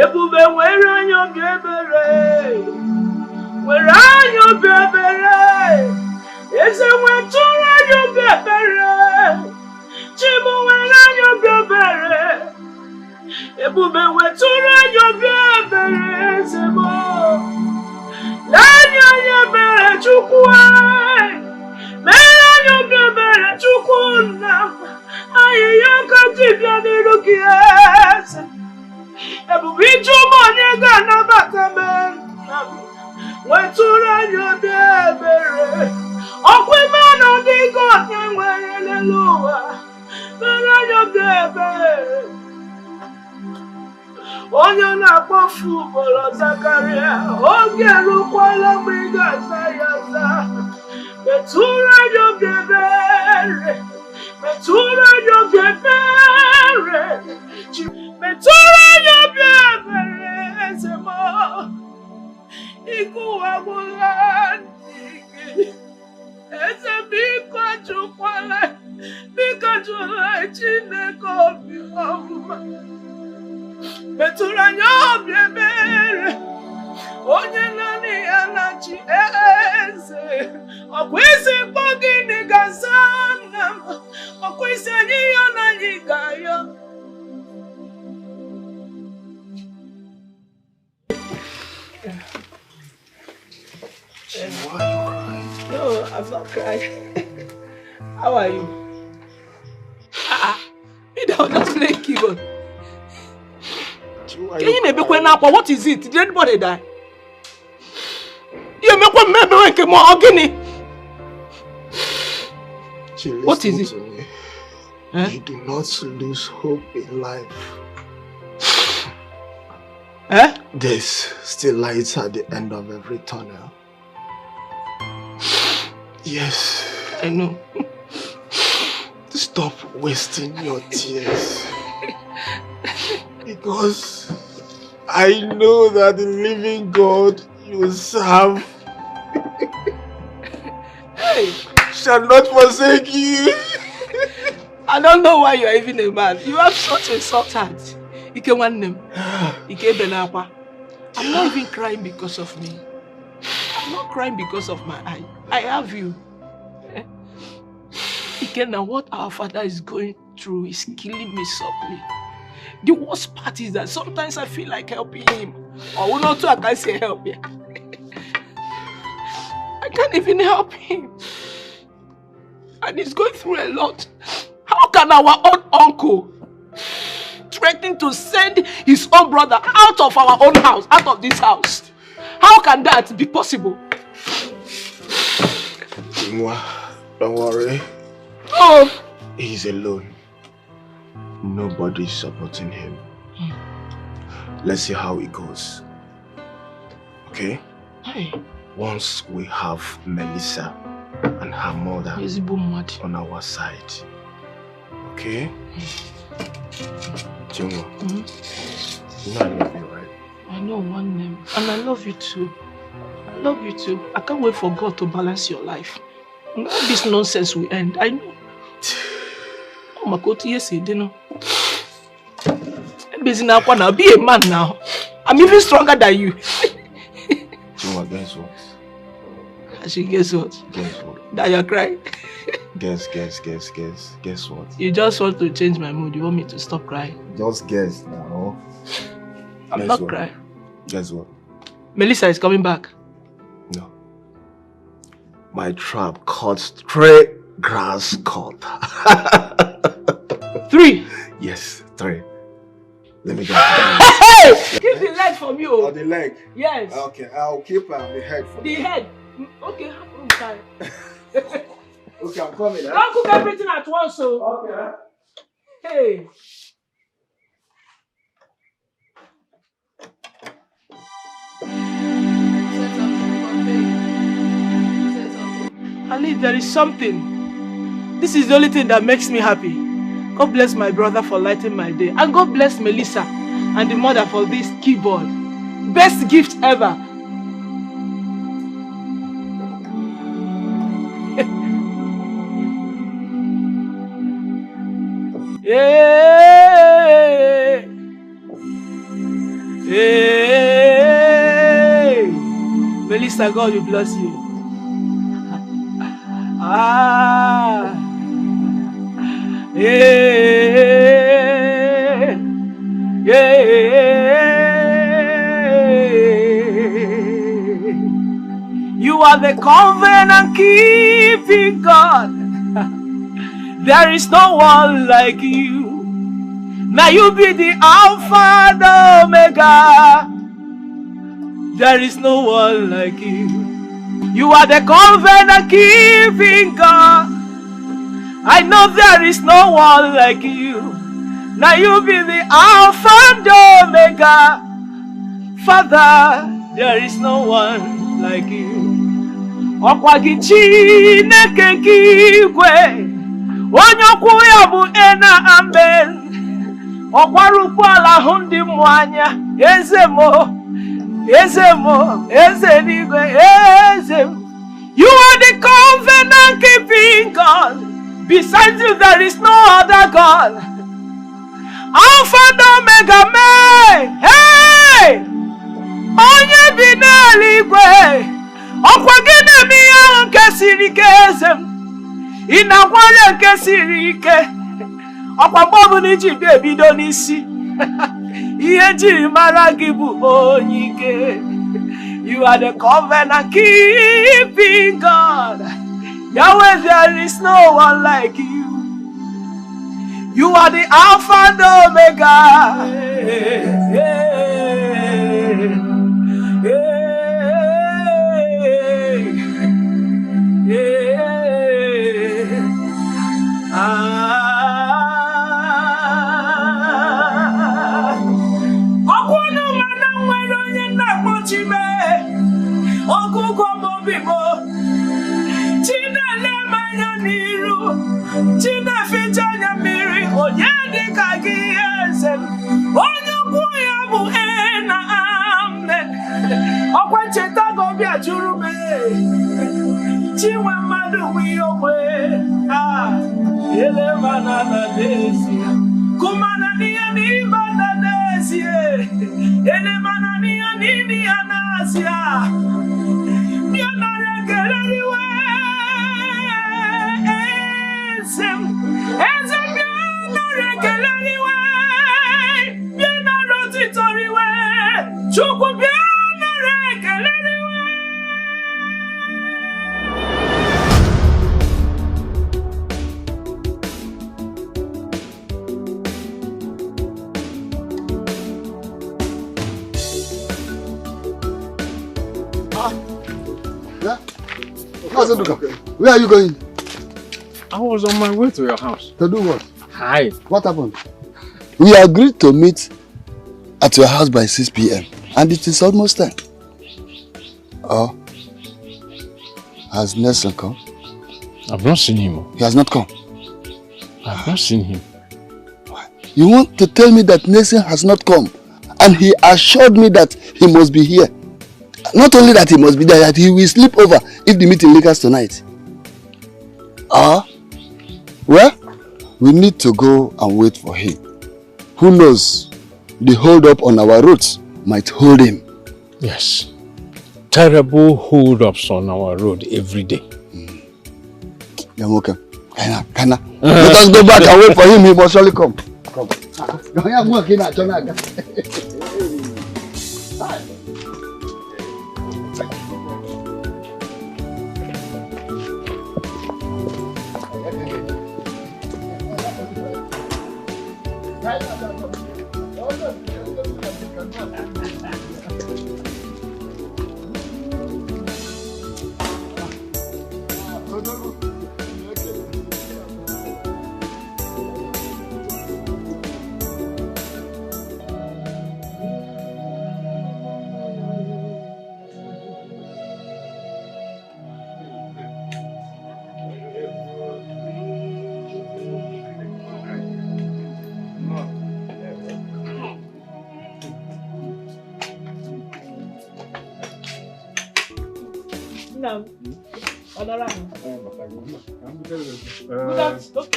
Ebube nwere anyị obi ebere, nwere anyị obi ebere, Eze nwetụrụ anyị obi ebere, Chibu nwere anyị obi ebere, Ebube nwetụrụ anyị obi ebere, Eze m lee anyị ebere Chukwu anyị, mere anyị obi ebere Chukwu nna m, anyị ya ka dibịa n'iru gị Eze. Ebube ichuma onye ga-anabata m, nwetụrụ anyị obi ebere, ọkwa ime ọnọdụ ike onye nwere n'elu ụwa, mere anyị obi ebere. Onye na-akpọfu ugboro zakarịa, oge erukwala mgbe ị ga-aza ya aza. Metụrụ anyị obi ebere, metụrụ anyị obi ebere, metụrụ anyị obi ebere, Eze m ike ụwa gwụla ndị gị. Nganyo biebere. Onye nani anachi eze. Okwisi pogini gazana. Okwisi anyiyo na nyigayo. Why are you crying? No, I'm not crying. How are you? You don't just play keyboard. Can you maybe what is it? Did anybody die? You make one member when came on What is it? You do not lose hope in life. There's still lights at the end of every tunnel. Yes. I know. Stop wasting your tears. Because I know that the living God you serve shall not forsake you. I don't know why you are even a man. You have such a soft heart. I'm not even crying because of me. I'm not crying because of my eye. I have you. Now what our father is going through is killing me softly. The worst part is that sometimes I feel like helping him. Or not I can't say help him. I can't even help him. And he's going through a lot. How can our own uncle threaten to send his own brother out of our own house, out of this house? How can that be possible? Don't worry. Oh! He's alone. Nobody's supporting him. Let's see how it goes. Okay? Hey. Once we have Melissa and her mother on our side. Okay? Jungo, you know I love you, right? I know one name. And I love you too. I love you too. I can't wait for God to balance your life. All this nonsense will end. I know. Oh my God, yes, you know. I'm busy now. I'll be a man now. I'm even stronger than you. Jungo, guess what? Guess what? Guess what? That you're crying. Guess what? You just want to change my mood. You want me to stop crying? Just guess now. I'm not crying. Guess what? Melissa is coming back. No. My trap caught 3 grass cut. 3? Yes, 3. Let me go. Hey! Keep the leg from you. Oh, the leg? Yes. Okay, I'll keep the head for you. The head? Okay, I'm tired. Okay, I'm coming. Don't cook everything at once, so. Okay. Hey. Ali, there is something. This is the only thing that makes me happy. God bless my brother for lighting my day. And God bless Melissa and the mother for this keyboard. Best gift ever. Yeah. Hey. Melissa, God will bless you. Yeah. You are the covenant keeping God. There is no one like you. Now you be the Alpha, the Omega. There is no one like you. You are the covenant keeping God. I know there is no one like you. Now you be the Alpha and Omega. Father, there is no one like you. Okwagichi nekekigwe. Onyokwu ya bu ena amen. Okwarukwa la hundi mwanya. Ezemo. Ezemo. Ezenigwe. Ezemo. You are the covenant keeping God. Besides you, there is no other God. Alpha and Omega me. Hey! Onye bi n'eluigwe. Ọkwa gị na-eme ihe ahụ nke siri ike eze m. Ị na-agwara nke siri ike. Ọkwa mgbe ọbụla iji bịa ebido n'isi. Ihe jiri mara gị bụ onye ike. You are the covenant keeping God. Yahweh, there is no one like you. You are the Alpha and Omega. Where are you going? I was on my way to your house. To do what? Hi. What happened? We agreed to meet at your house by 6 p.m. and it is almost time. Oh. Has Nelson come? I've not seen him. He has not come? I've not seen him. You want to tell me that Nelson has not come? And he assured me that he must be here. Not only that he must be there, that he will sleep over if the meeting lingers tonight. Well, we need to go and wait for him. Who knows? The hold up on our roads might hold him. Yes. Terrible hold-ups on our road every day. Yamoka, Kana. Let us go back and wait for him. He must surely come. Come.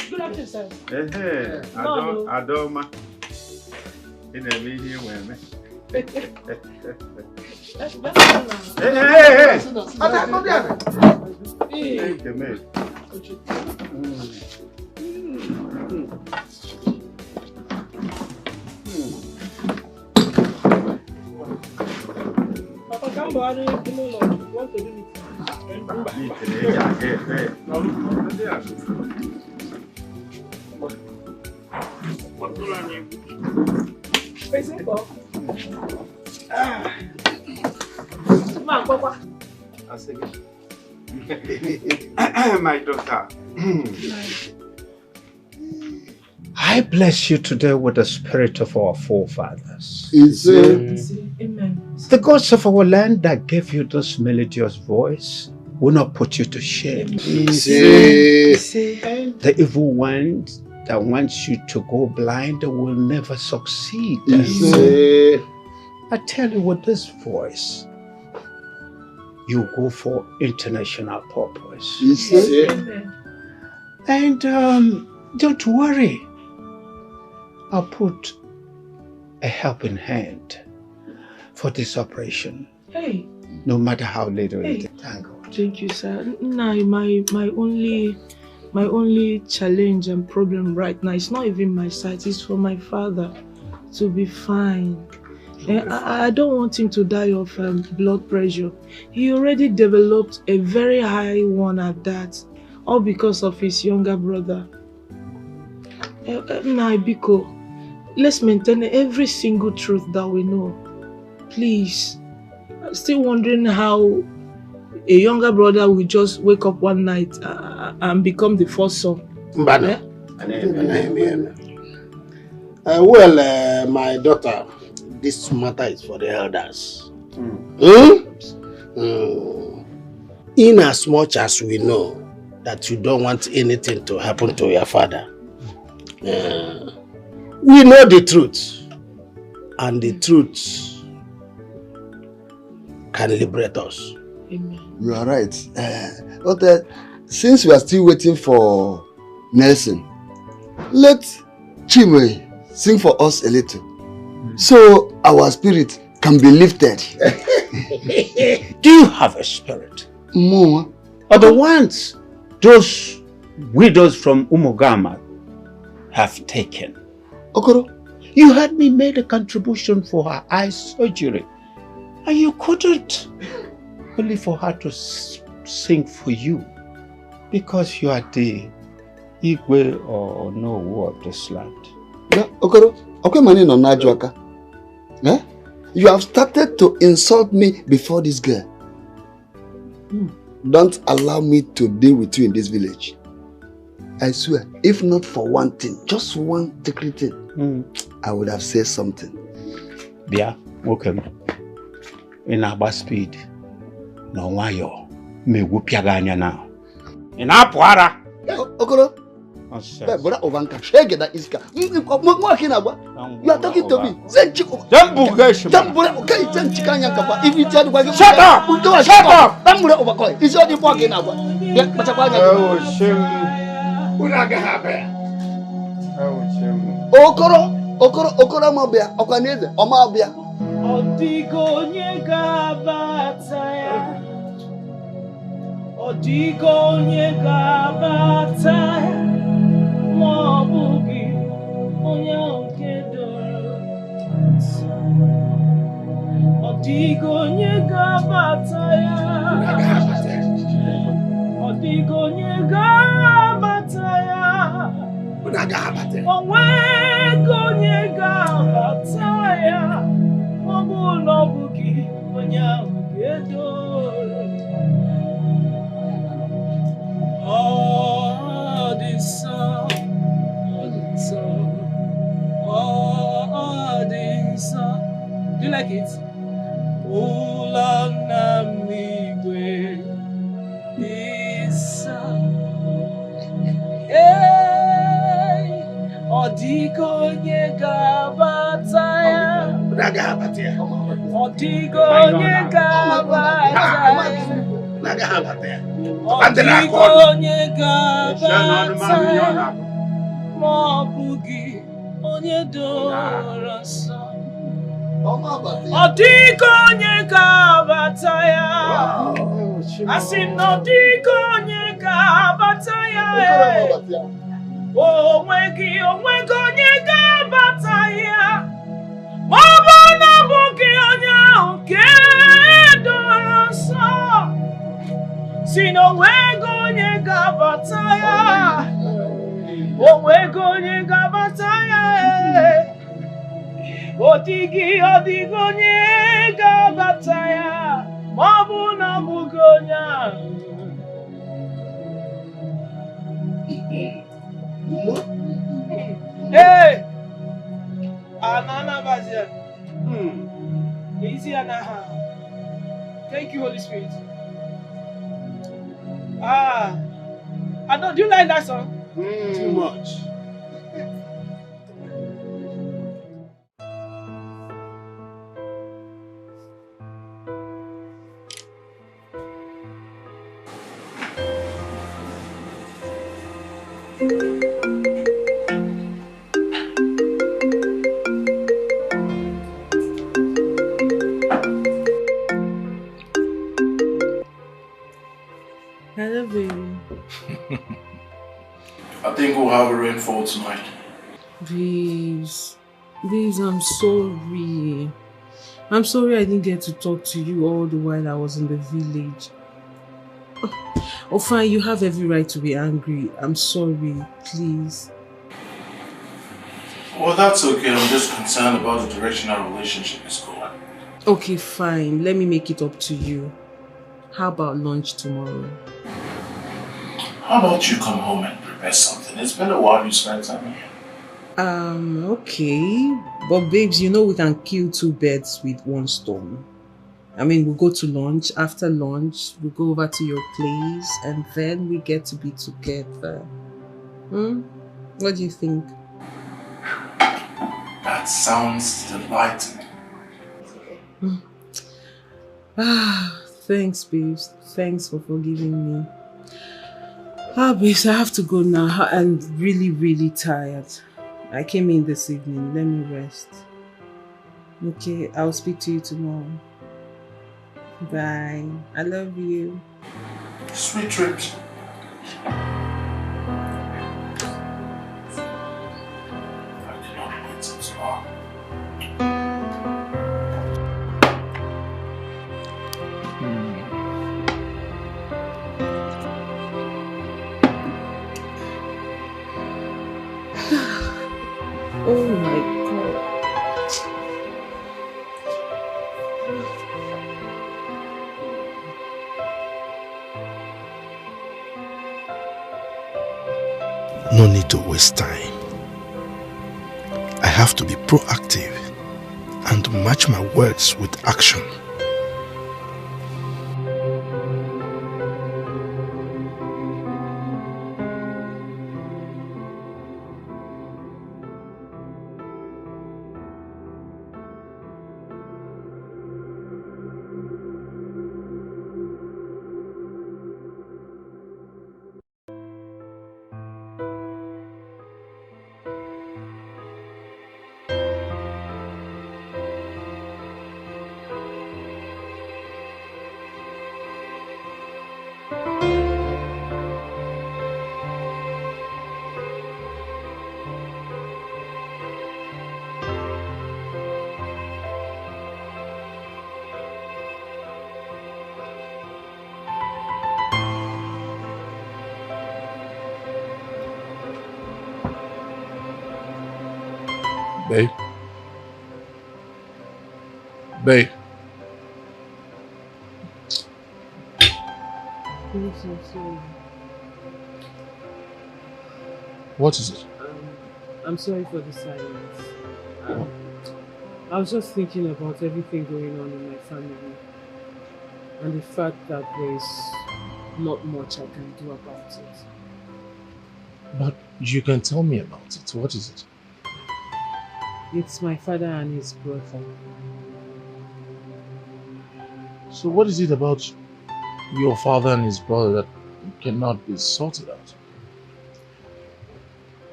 Good afternoon, sir. Adoma. In a meeting where me. Hey. Thank you, mate. Papa, come on, want to do it. My daughter, I bless you today with the spirit of our forefathers. Amen. The gods of our land that gave you this melodious voice will not put you to shame. The evil ones that wants you to go blind will never succeed. I tell you, with this voice, you go for international purpose. And don't worry. I'll put a helping hand for this operation. Hey. No matter how little Hey. it is. Thank God. Thank you, sir. Nah, my only challenge and problem right now is not even my sight, it's for my father to be fine. I don't want him to die of blood pressure. He already developed a very high one at that, all because of his younger brother. Nah, Biko, let's maintain every single truth that we know. Please. I'm still wondering how a younger brother will just wake up one night and become the first son. Mbana. My daughter, this matter is for the elders. In as much as we know that you don't want anything to happen to your father, we know the truth, and the truth can liberate us. Amen. You are right. But since we are still waiting for Nelson, let Chime sing for us a little, so our spirit can be lifted. Do you have a spirit? More. Or the ones those widows from Umugama have taken? Okoro, you had me made a contribution for her eye surgery, and you couldn't. Only for her to sing for you, because you are the Igwe or Nowo of this land. Okoro, okay, money no najuaka. You have started to insult me before this girl. Don't allow me to deal with you in this village. I swear, if not for one thing, just one secret thing, I would have said something. Bia, welcome. In our speed. No wayo, me wupiaga anya now. Ina puara. Okoro. Bora Ovanka, shege da iska. You are talking to me. If you tell me, shut up! Shut up! It's only walking now. Okoro mobia, Okanese, Omabia. Odigo nyega bataya. Odigo nyega bataya. Mobugi onyankedoro. Odigo nyega bataya. Odigo nyega bataya. Onwego nyega bataya. Mobugi onyankedoro. Oh, this song, oh, this song. Do you like it? Ulanamigwe, this song. Hey, Odigo nyega bataya. Odigo nyega bataya. Odigo nyega bataya. Mobugi onyedoro so. Odigo nyega bataya. Asim odigo nyega bataya. Oh, mwegi nyega bataya. Mobana bugi onyankedoro so. Sino wego nyega bataya. Wego nyega bataya. Odigo nyega bataya. Mabuna bugonya. Hey! Anana Bazia. Easy Anaha. Thank you, Holy Spirit. Do you like that song? Too much. Hello, baby. I think we'll have a rainfall tonight. Babes, I'm sorry. I'm sorry I didn't get to talk to you all the while I was in the village. Oh, fine, you have every right to be angry. I'm sorry, please. Well, that's okay. I'm just concerned about the direction our relationship is going. Okay, fine. Let me make it up to you. How about lunch tomorrow? How about you come home and prepare something? It's been a while you spent time here. Okay. But babes, you know we can kill two birds with one stone. I mean, we'll go to lunch. After lunch, we'll go over to your place and then we get to be together. What do you think? That sounds delightful. Thanks, babes. Thanks for forgiving me. Babes, I have to go now. I'm really, really tired. I came in this evening. Let me rest. Okay, I'll speak to you tomorrow. Bye. I love you. Sweet dreams. Oh my God. No need to waste time. I have to be proactive and match my words with action. Babe. Babe. I'm so sorry. What is it? I'm sorry for the silence. I was just thinking about everything going on in my family and the fact that there's not much I can do about it. But you can tell me about it. What is it? It's my father and his brother. So what is it about your father and his brother that cannot be sorted out?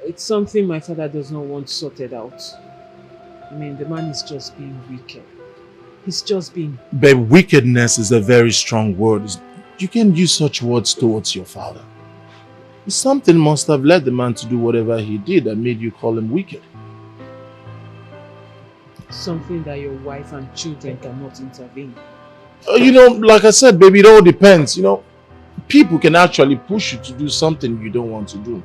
It's something my father does not want sorted out. I mean, the man is just being wicked. He's just being... Babe, wickedness is a very strong word. You can't use such words towards your father. Something must have led the man to do whatever he did that made you call him wicked. Something that your wife and children cannot intervene. You know, like I said, baby, it all depends. You know, people can actually push you to do something you don't want to do.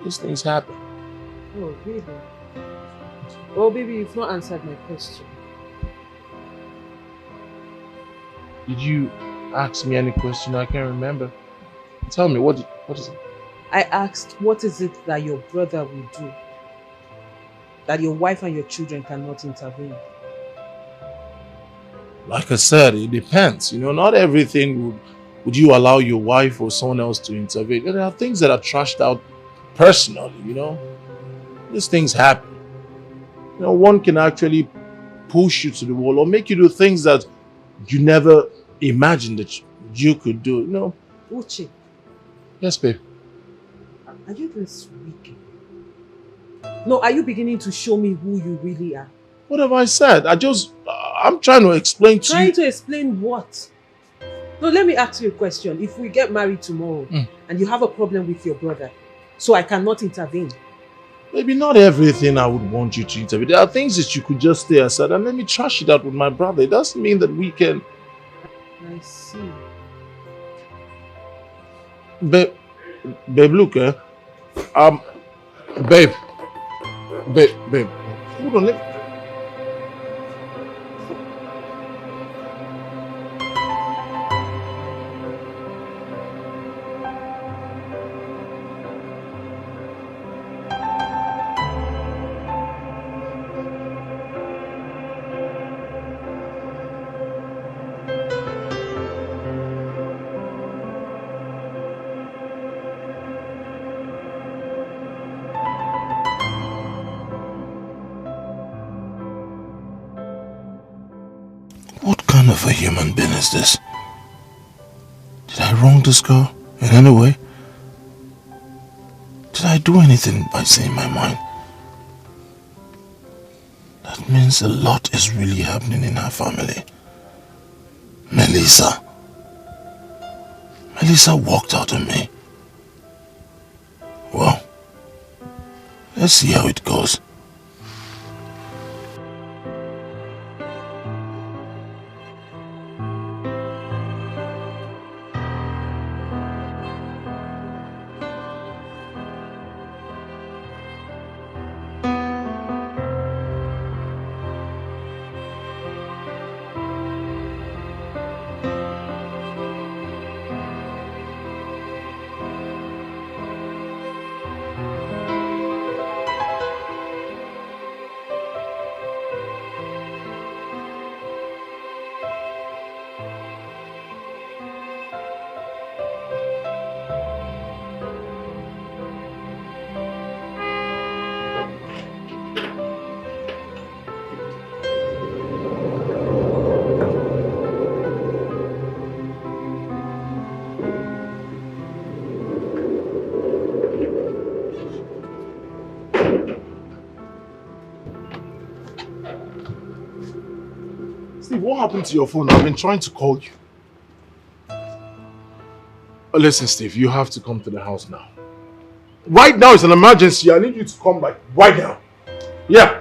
These things happen. Oh, baby. Oh, baby, you've not answered my question. Did you ask me any question? I can't remember. Tell me, what is it? I asked, what is it that your brother will do that your wife and your children cannot intervene? Like I said, it depends. You know, not everything would you allow your wife or someone else to intervene. There are things that are trashed out personally, you know. These things happen. You know, one can actually push you to the wall or make you do things that you never imagined that you could do. You know. Uche. Yes, babe. Are you this wicked? No, are you beginning to show me who you really are? What have I said? I'm trying to explain to you. Trying to explain what? No, let me ask you a question. If we get married tomorrow and you have a problem with your brother, so I cannot intervene. Maybe not everything I would want you to intervene. There are things that you could just stay aside and let me trash it out with my brother. It doesn't mean that we can... I see. Babe, look, babe, hold on, What kind of a human being is this? Did I wrong this girl in any way? Did I do anything by saying my mind? That means a lot is really happening in her family. Melissa walked out on me. Well, let's see how it goes. What happened to your phone? I've been trying to call you. Listen, Steve, you have to come to the house now. Right now, it's an emergency. I need you to come like right now. Yeah.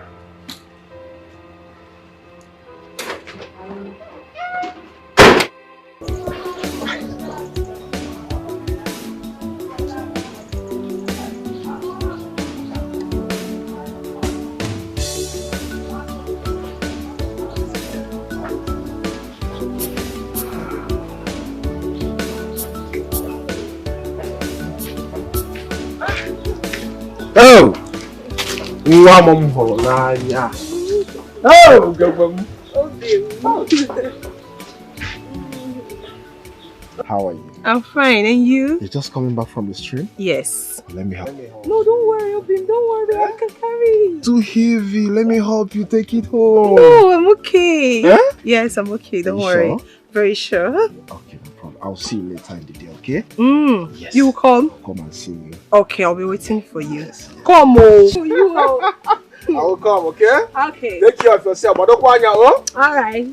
Oh! Nwa mom horo n'anya. Oh, gabam. How are you? I'm fine, and you? You're just coming back from the stream? Yes. Let me help. No, don't worry, Obim, don't worry, I can carry. Too heavy. Let me help you take it home. No, I'm okay. Eh? Yes, I'm okay, don't you worry. Sure? Very sure. Okay, no problem. I'll see you later in the day, okay? Yes. You will come? I'll come and see you. Okay, I'll be waiting for you. Come on. You I will come, okay? Okay. Take care of yourself. But don't go on your own. All right.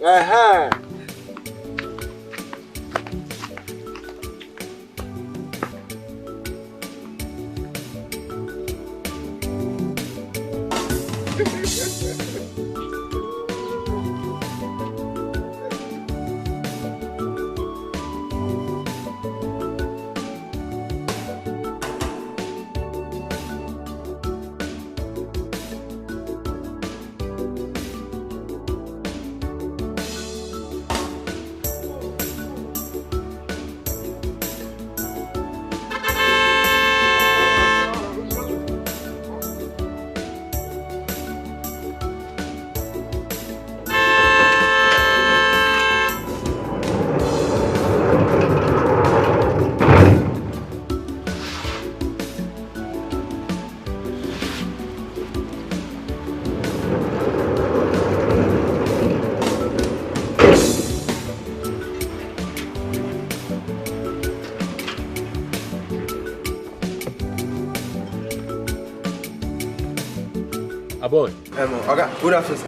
Boy. Okay, good afternoon.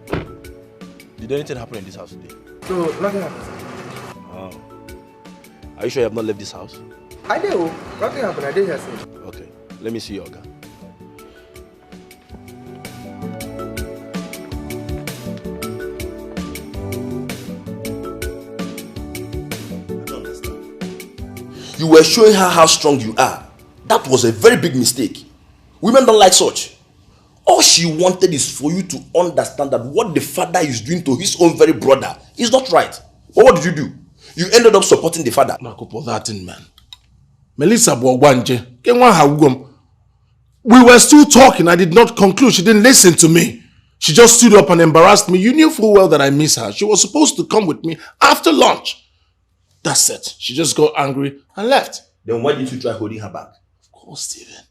Did anything happen in this house today? So, nothing happened. Oh. Are you sure you have not left this house? I do. Nothing happened. I didn't hear something. Okay, let me see your gun. You were showing her how strong you are. That was a very big mistake. Women don't like such. All she wanted is for you to understand that what the father is doing to his own very brother is not right. But what did you do? You ended up supporting the father. Makopo, that thing, man. Melissa Bwagwanje. We were still talking. I did not conclude. She didn't listen to me. She just stood up and embarrassed me. You knew full well that I miss her. She was supposed to come with me after lunch. That's it. She just got angry and left. Then why didn't you try holding her back? Of course, Stephen.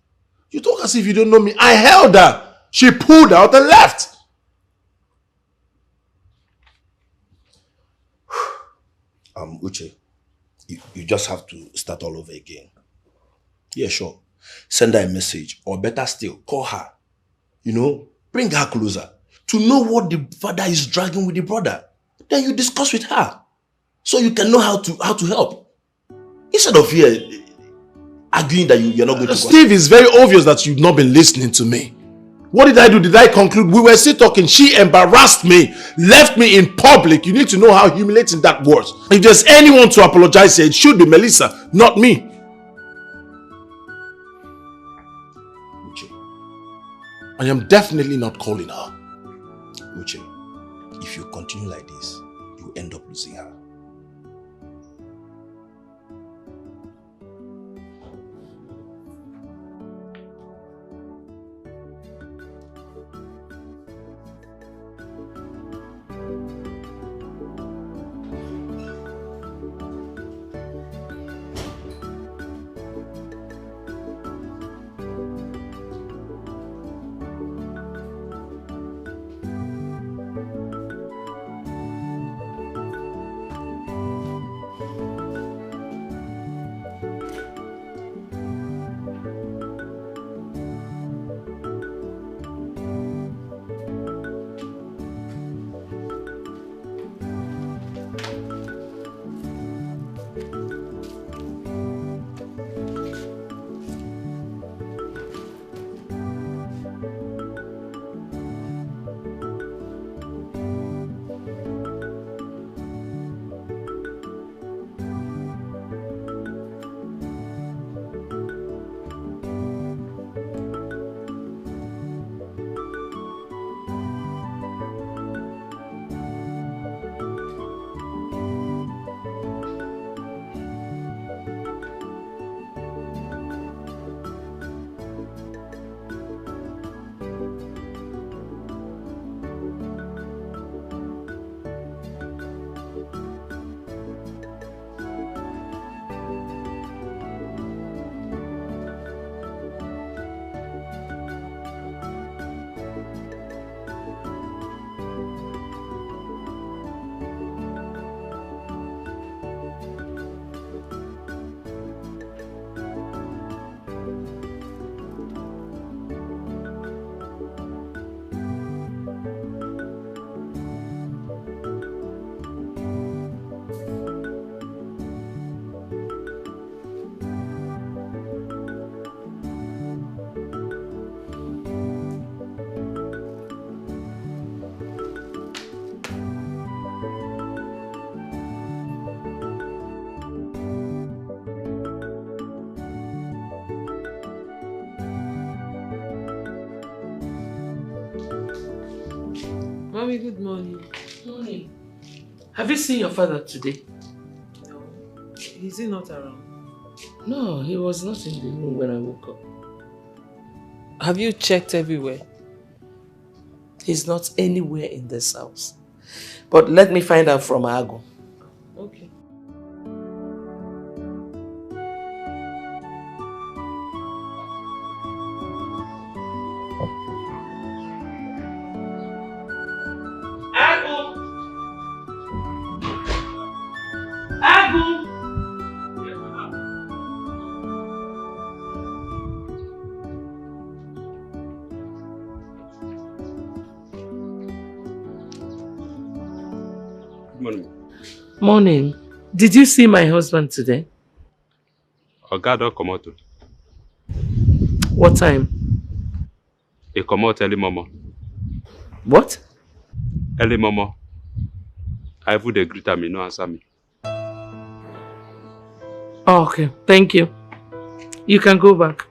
You talk as if you don't know me. I held her. She pulled out and left. Uche, you just have to start all over again. Yeah, sure. Send her a message, or better still, call her. You know, bring her closer to know what the father is dragging with the brother. Then you discuss with her, so you can know how to help. Instead of here arguing that you're not going to. Steve, it's very obvious that you've not been listening to me. What did I do? Did I conclude? We were still talking. She embarrassed me, left me in public. You need to know how humiliating that was. If there's anyone to apologize, it should be Melissa, not me. Uche. I am definitely not calling her. Uche, if you continue like this, you end up losing her. Mommy, good morning. Morning. Have you seen your father today? No. Is he not around? No, he was not in the room when I woke up. Have you checked everywhere? He's not anywhere in this house. But let me find out from Agu. Okay. Morning. Did you see my husband today? Oga don comot o. What time? He comot early momo. What? Early momo. I even dey greet am, he no answer me. Oh, okay. Thank you. You can go back.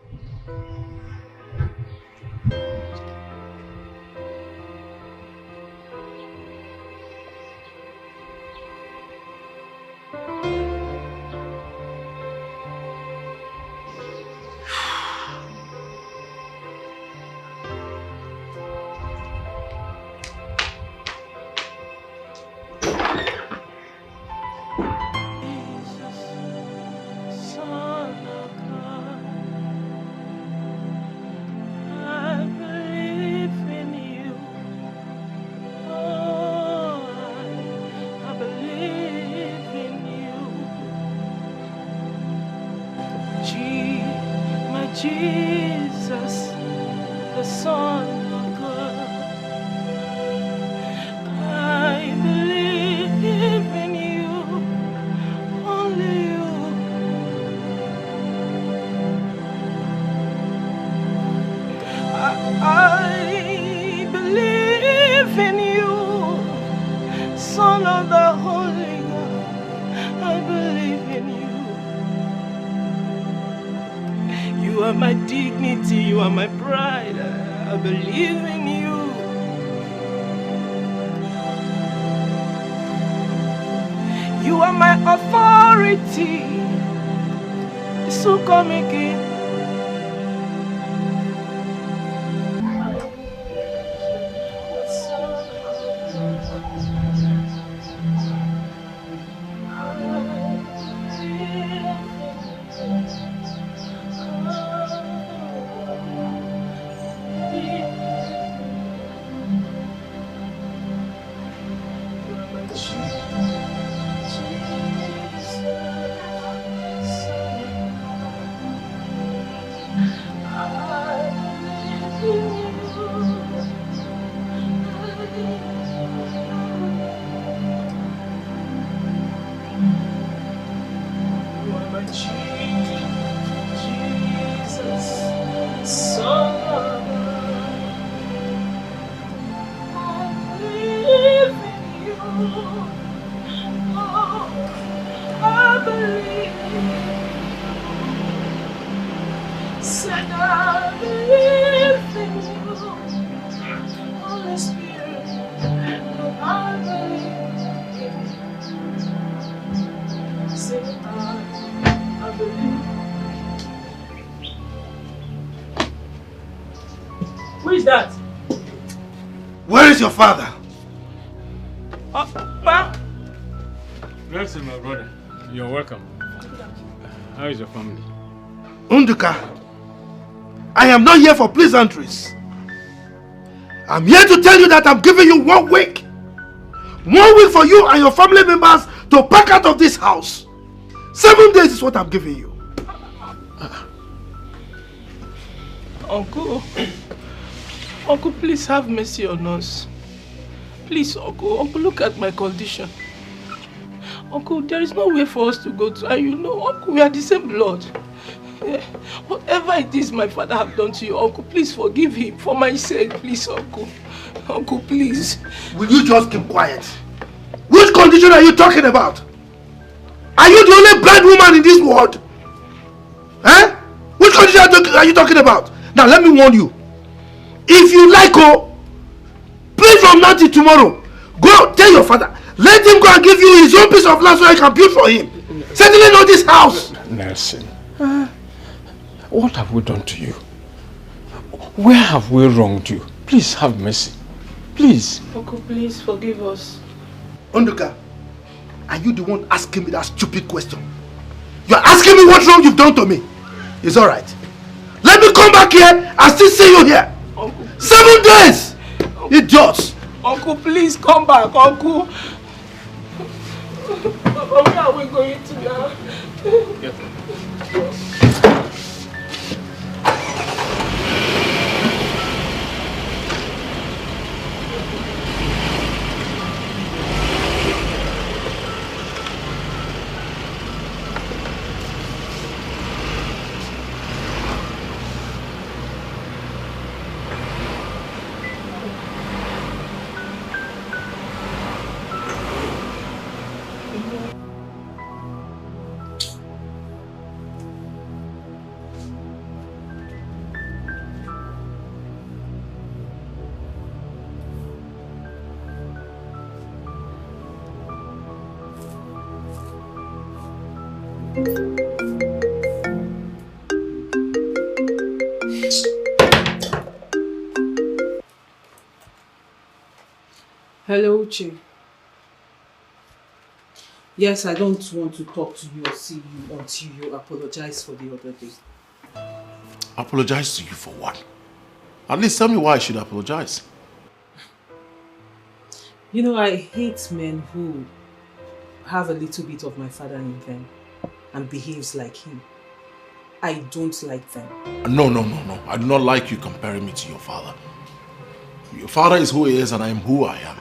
Jesus, the Son of God. I believe in you, only you. I believe in you, Son of the Holy God. I believe in you. You are my dignity, you are my pride. I believe in you. You are my authority. So come again. Who is that? Where is your father? Pa? Nelson, my brother. You're welcome. How is your family? Unduka, I am not here for pleasantries. I'm here to tell you that I'm giving you 1 week. 1 week for you and your family members to pack out of this house. 7 days is what I'm giving you. Uncle, please have mercy on us. Please, Uncle, look at my condition. Uncle, there is no way for us to go to, and you know, Uncle, we are the same blood. Whatever it is my father have done to you, Uncle, please forgive him for my sake, please, Uncle. Uncle, please. Will you just keep quiet? Which condition are you talking about? Are you the only blind woman in this world? Eh? Which condition are you talking about? Now let me warn you. If you like, please from now till tomorrow, go tell your father. Let him go and give you his own piece of land so I can build for him. Certainly not this house. Nelson, what have we done to you? Where have we wronged you? Please have mercy. Please. Uncle, please forgive us. Unduka, are you the one asking me that stupid question? You're asking me what wrong you've done to me. It's alright. Let me come back here and still see you here. Uncle, 7 days! Idiots! Uncle, please come back, Uncle. Where are we going to now? Hello, Uche. Yes, I don't want to talk to you or see you until you apologize for the other day. Apologize to you for what? At least tell me why I should apologize. You know, I hate men who have a little bit of my father in them and behaves like him. I don't like them. No. I do not like you comparing me to your father. Your father is who he is and I am who I am.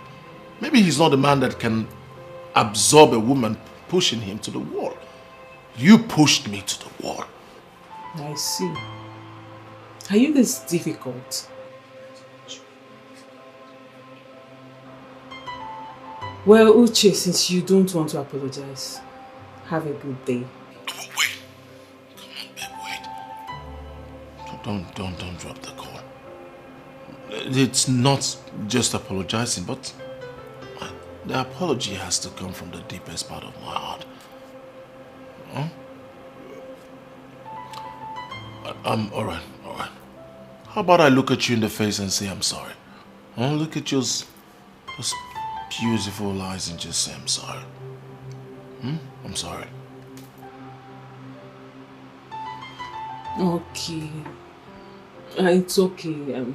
Maybe he's not a man that can absorb a woman pushing him to the wall. You pushed me to the wall. I see. Are you this difficult? Well, Uche, since you don't want to apologize, have a good day. Wait. Come on, babe, wait. Don't drop the call. It's not just apologizing, but the apology has to come from the deepest part of my heart. Huh? Alright. How about I look at you in the face and say I'm sorry? Huh? Look at those beautiful eyes and just say I'm sorry. I'm sorry. Okay. It's okay.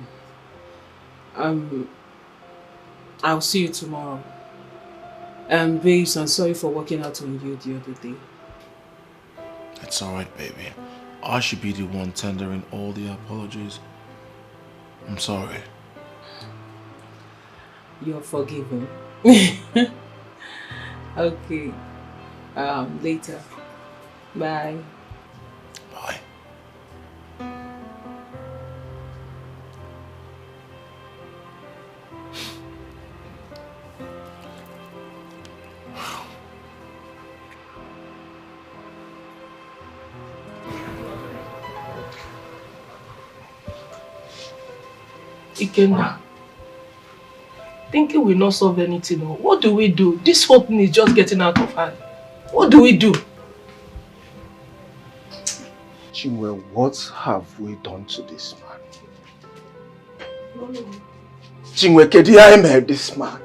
I'll see you tomorrow. Babes, I'm sorry for working out on you the other day. It's alright, baby. I should be the one tendering all the apologies. I'm sorry. You're forgiven. Okay. Later. Bye. Bye. Ikenna, thinking will not solve anything. What do we do? This whole thing is just getting out of hand. What do we do? Chinwe, what have we done to this man? Chinwe, Kediaime, this man.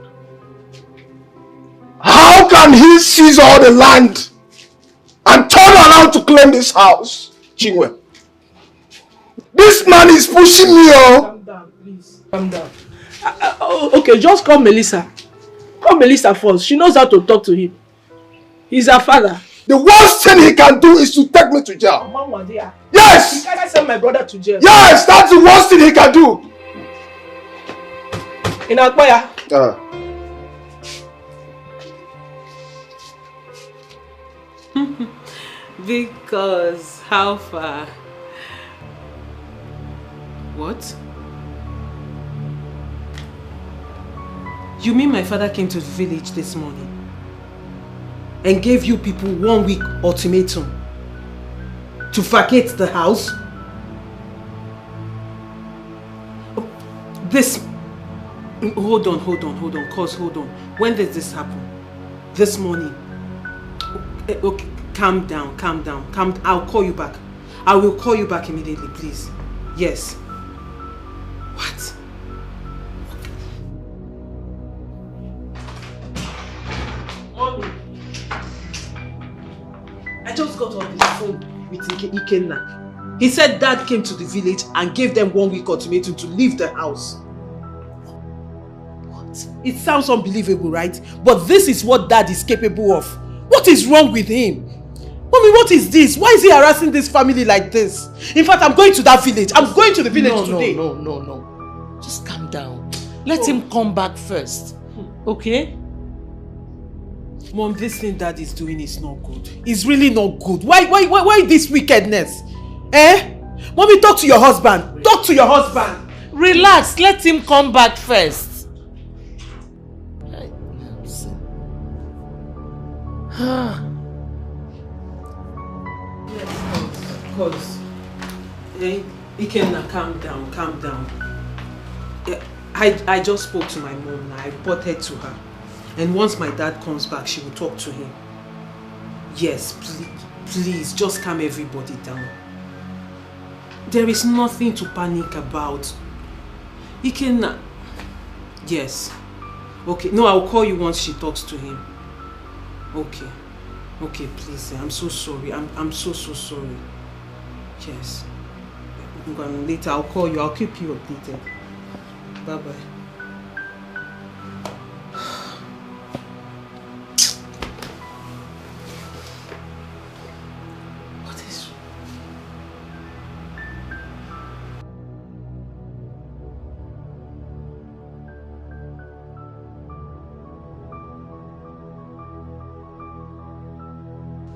How can he seize all the land and turn around to claim this house? Chinwe, this man is pushing me. Calm down, please. Calm down. Okay, just call Melissa. Call Melissa first. She knows how to talk to him. He's her father. The worst thing he can do is to take me to jail. Yes! He can't send my brother to jail. Yes, that's the worst thing he can do. In Akwaya. Because how far? What? You mean my father came to the village this morning and gave you people 1 week ultimatum to vacate the house? This... Hold on. Cause hold on. When did this happen? This morning? Okay, calm down. I'll call you back. I will call you back immediately, please. Yes. What? Mommy. I just got on the phone with Ikenna. He said Dad came to the village and gave them 1 week ultimatum to leave the house. What? It sounds unbelievable, right? But this is what Dad is capable of. What is wrong with him? Mommy, what is this? Why is he harassing this family like this? In fact, I'm going to that village. I'm going to the village today. No. Just calm down. Let him come back first. Okay? Mom, this thing Dad is doing is not good. It's really not good. Why this wickedness? Mommy, talk to your husband. Talk to your husband. Relax. Let him come back first. Because Ikenna, calm down. I just spoke to my mom now. I reported to her. And once my dad comes back, she will talk to him. Yes, Please, just calm everybody down. There is nothing to panic about. You can... Yes. Okay, no, I'll call you once she talks to him. Okay. Okay, please, I'm so sorry. I'm so sorry. Yes. Later, I'll call you. I'll keep you updated. Bye-bye.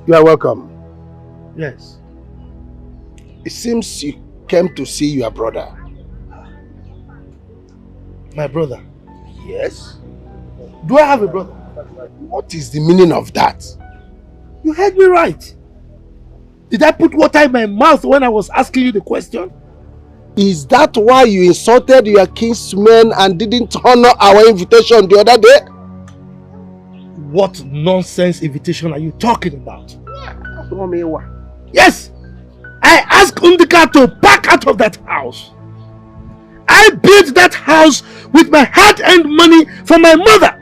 You are welcome. Yes. It seems you came to see your brother. My brother? Yes. Do I have a brother? What is the meaning of that? You heard me right. Did I put water in my mouth when I was asking you the question? Is that why you insulted your kinsmen and didn't honor our invitation the other day? What nonsense invitation are you talking about? Yes! I asked Undika to pack out of that house. I built that house with my hard-earned money for my mother.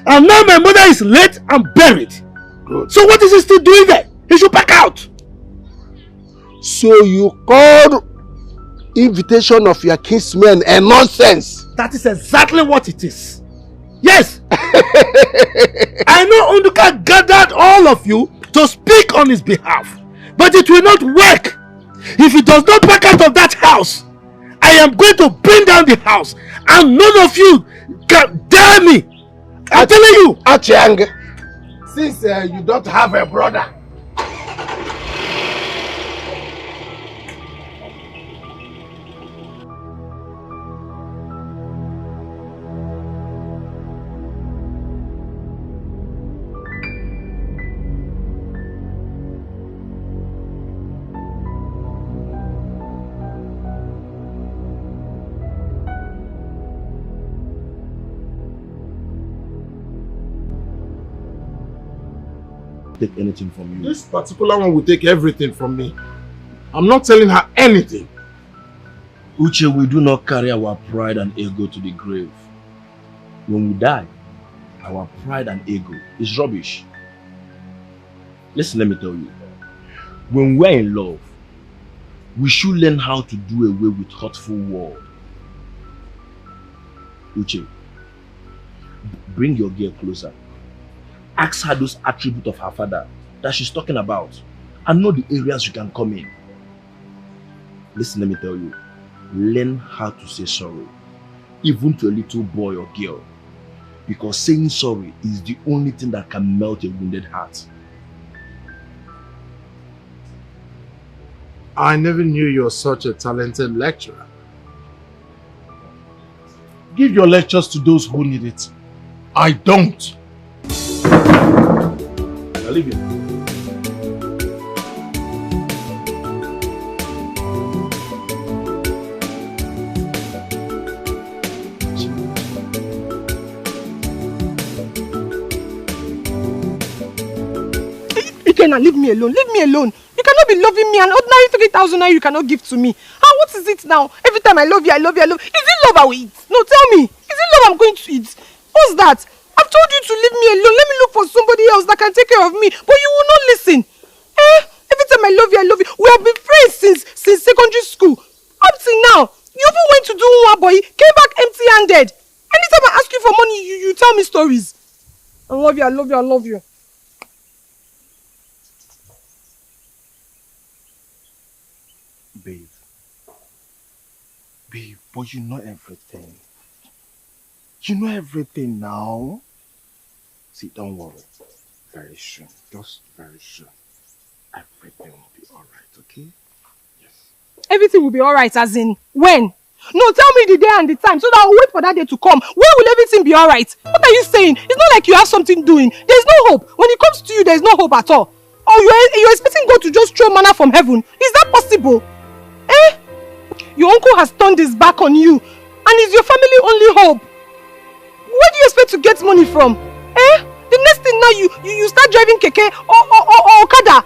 And now my mother is late and buried. Good. So what is he still doing there? He should pack out. So you called invitation of your kinsmen a nonsense? That is exactly what it is. Yes! I know Unduka gathered all of you to speak on his behalf, but it will not work. If he does not back out of that house, I am going to bring down the house, and none of you can dare me. I'm telling you. Achiang, since you don't have a brother, take anything from you. This particular one will take everything from me. I'm not telling her anything. Uche, we do not carry our pride and ego to the grave. When we die, our pride and ego is rubbish. Listen, let me tell you. When we're in love, we should learn how to do away with hurtful words. Uche, bring your girl closer. Ask her those attributes of her father that she's talking about and know the areas you can come in. Listen, let me tell you. Learn how to say sorry, even to a little boy or girl, because saying sorry is the only thing that can melt a wounded heart. I never knew you were such a talented lecturer. Give your lectures to those who need it. I don't. Now leave it. Ikena, leave me alone. Leave me alone. You cannot be loving me, and ordinary 3,000 naira you cannot give to me. What is it now? Every time I love you, I love you, I love you. Is it love I will eat? No, tell me. Is it love I'm going to eat? What's that? I've told you to leave me alone. Let me look for somebody else that can take care of me. But you will not listen. Every time I love you, I love you. We have been friends since secondary school. Up till now. You even went to do one boy, came back empty-handed. Anytime I ask you for money, you tell me stories. I love you, I love you, I love you. Babe, but you know everything. You know everything now. See, don't worry. Very soon, just very soon, everything will be alright, okay? Yes. Everything will be alright, as in, when? No, tell me the day and the time so that I'll wait for that day to come. When will everything be alright? What are you saying? It's not like you have something doing. There's no hope. When it comes to you, there's no hope at all. Or you're expecting God to just throw manna from heaven. Is that possible? Your uncle has turned his back on you, and is your family only hope. Where do you expect to get money from? The next thing now you start driving keke or Okada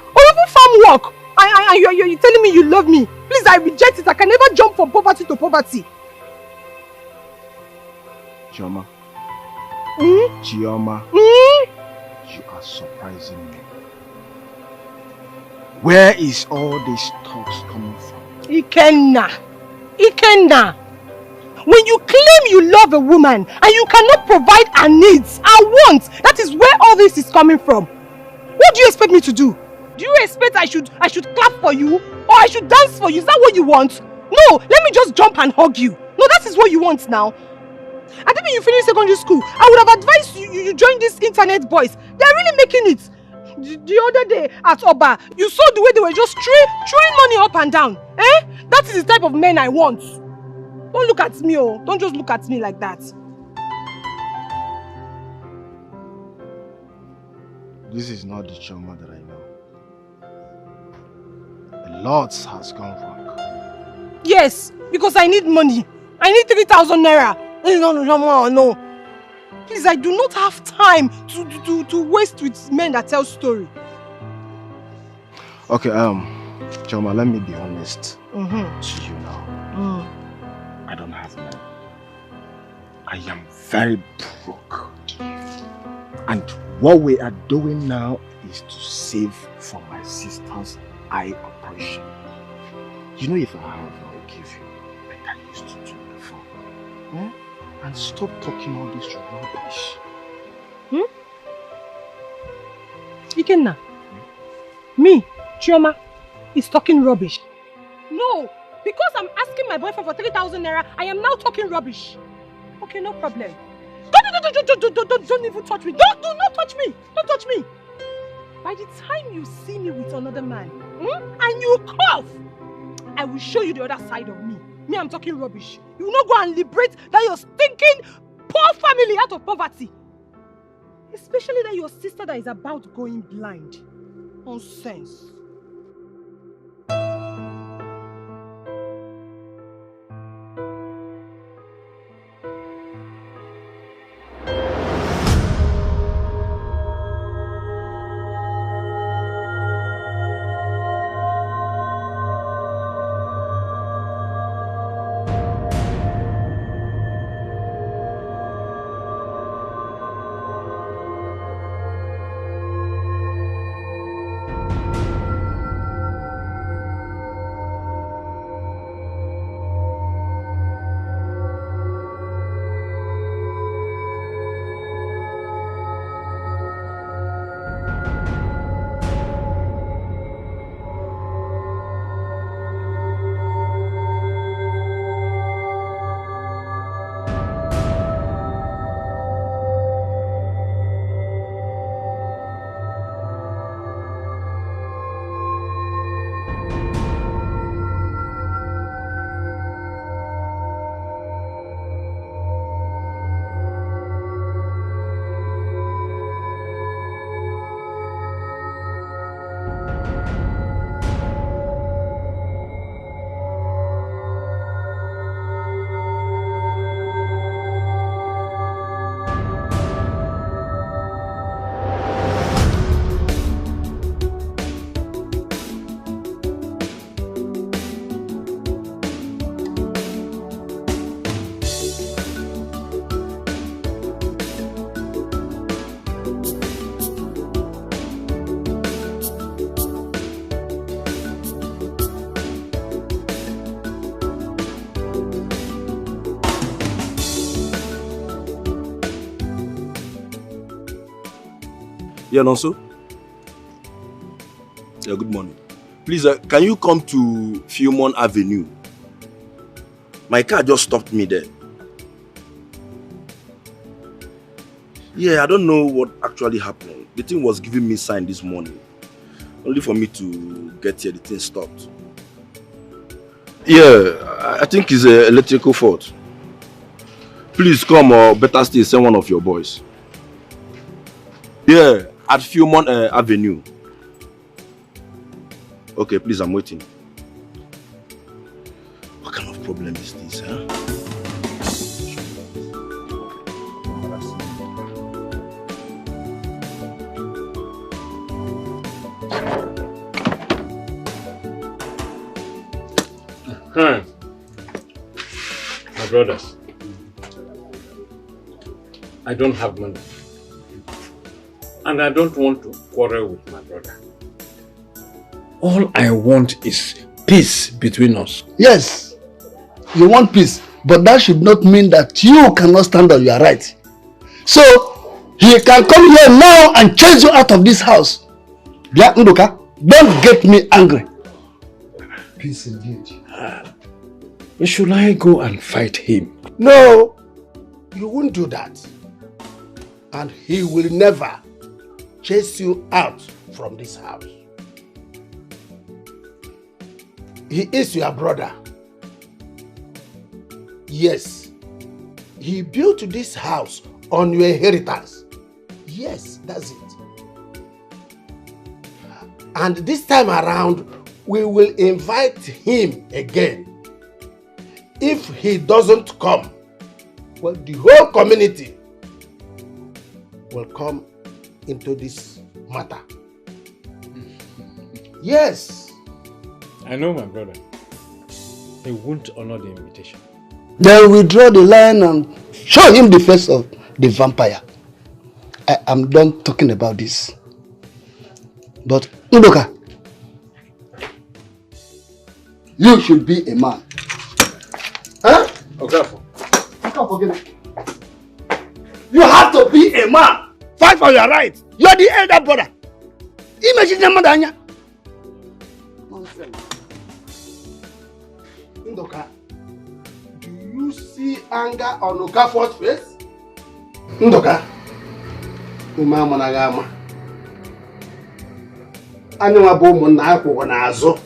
I reject it, I can never jump from poverty to poverty. Chioma. Mm? Chioma. Mm? You are surprising me. Where is all these talks coming from? Ikenna. Ikenna. When you claim you love a woman and you cannot provide her needs, her wants, that is where all this is coming from. What do you expect me to do? Do you expect I should clap for you? Or I should dance for you? Is that what you want? No, let me just jump and hug you. No, that is what you want now. I think when you finish secondary school, I would have advised you join these internet boys. They are really making it. The other day at Oba, you saw the way they were just throwing money up and down. Eh? That is the type of men I want. Don't look at me, oh. Don't just look at me like that. This is not the Chioma that I know. A lot has gone wrong. Yes, because I need money. I need 3,000 naira. No. Please, I do not have time to waste with men that tell story. Okay, Chioma, let me be honest to you now. I don't have money. I am very broke. And what we are doing now is to save for my sister's eye operation. You know, if I have, I will give you like I used to do before. Eh? And stop talking all this rubbish. Ikenna, me, Chioma, is talking rubbish. No, because I'm asking my boyfriend for 3,000 naira, I am now talking rubbish. Okay, no problem. Don't even touch me. Do not touch me. Don't touch me. By the time you see me with another man, and you cough, I will show you the other side of me. Me, I'm talking rubbish. You will not go and liberate that your stinking poor family out of poverty. Especially that your sister that is about going blind. Nonsense. Yeah, Nonso? Yeah, good morning. Please, can you come to Philmond Avenue? My car just stopped me there. Yeah, I don't know what actually happened. The thing was giving me sign this morning. Only for me to get here, the thing stopped. Yeah, I think it's an electrical fault. Please come, or better still, send one of your boys. Yeah, at Philmond Avenue. Okay, please, I'm waiting. What kind of problem is this, huh? My brothers, I don't have money. And I don't want to quarrel with my brother. All I want is peace between us. Yes, you want peace, but that should not mean that you cannot stand on your right. So, he can come here now and chase you out of this house. Bia Nduka, don't get me angry. Peace indeed. Should I go and fight him? No, you won't do that. And he will never chase you out from this house. He is your brother. Yes, he built this house on your inheritance. Yes, that's it. And this time around, we will invite him again. If he doesn't come, well, the whole community will come into this matter. Yes. I know my brother. He won't honor the invitation. Then we draw the line and show him the face of the vampire. I am done talking about this. But Ndoka, you should be a man. Huh? Okay. You have to be a man. Fight for your rights. You are the elder brother. Imagine the madanya. Nonsense. Ndoka, do you see anger on Okafor's face? Ndoka, umama nagama. Anywa bomo na akwụkwọ n'azụ.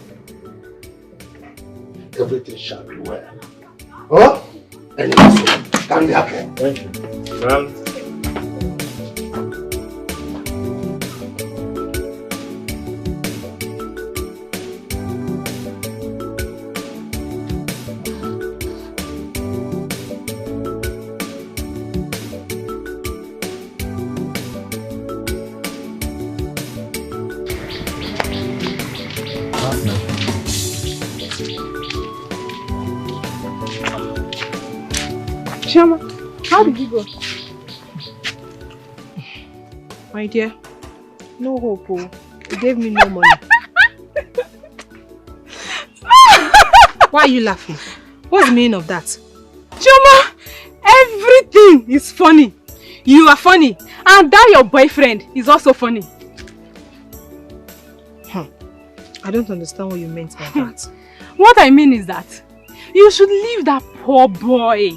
Everything shall be well. Oh? Anyway, so can be happy. Thank you. Well. Shama, how did you go? My dear, no hope. Oh. You gave me no money. Why are you laughing? What's the meaning of that? Choma, everything is funny. You are funny. And that your boyfriend is also funny. I don't understand what you meant by that. What I mean is that you should leave that poor boy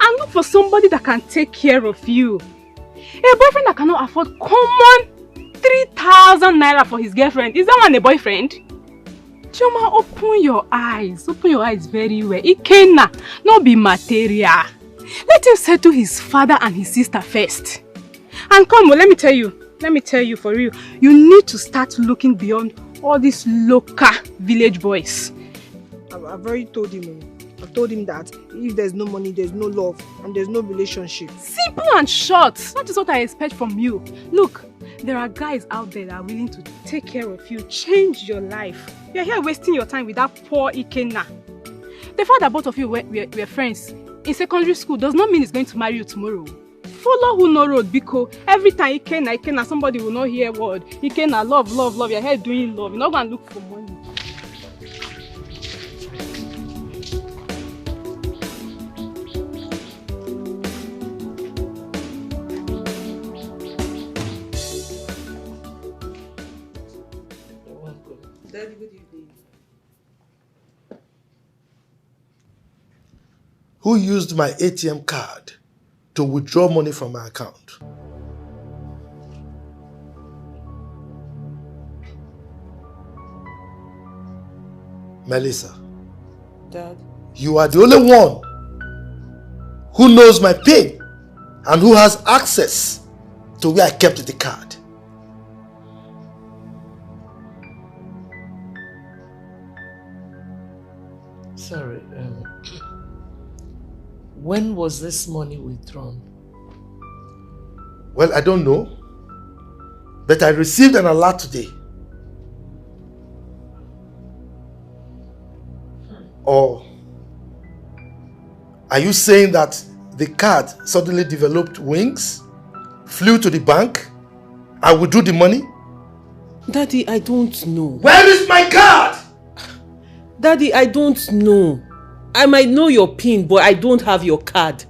and look for somebody that can take care of you. A boyfriend that cannot afford common 3,000 naira for his girlfriend. Is that one a boyfriend? Choma, open your eyes. Open your eyes very well. Ikenna, not be material. Let him settle his father and his sister first. And come, well, let me tell you for real. You need to start looking beyond all these local village boys. I've already told him. I've told him that if there's no money, there's no love, and there's no relationship. Simple and short. That is what I expect from you. Look, there are guys out there that are willing to take care of you, change your life. You're here wasting your time with that poor Ikenna. The fact that both of you were friends in secondary school does not mean he's going to marry you tomorrow. Follow who no road, because every time Ikenna, somebody will not hear word. Ikenna, love. You're here doing love. You're not going to look for money. Daddy, good evening. Who used my ATM card to withdraw money from my account? Melissa. Dad. You are the only one who knows my pain and who has access to where I kept the card. Sorry, when was this money withdrawn? Well, I don't know, but I received an alert today. Or Are you saying that the card suddenly developed wings, flew to the bank, and withdrew the money? Daddy, I don't know. Where is my card? Daddy, I don't know. I might know your PIN, but I don't have your card.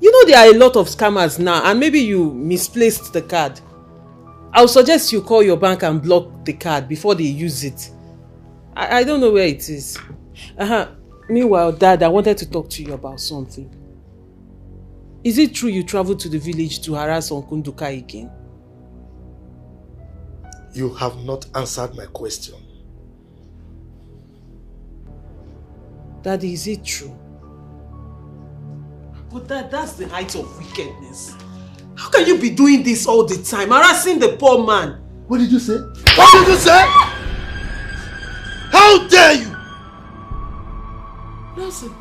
You know there are a lot of scammers now, and maybe you misplaced the card. I'll suggest you call your bank and block the card before they use it. I don't know where it is. Meanwhile, Dad, I wanted to talk to you about something. Is it true you traveled to the village to harass Uncle Dikeh again? You have not answered my question. Daddy, is it true? But that's the height of wickedness. How can you be doing this all the time, harassing the poor man? What did you say? What did you say? How dare you? Nelson.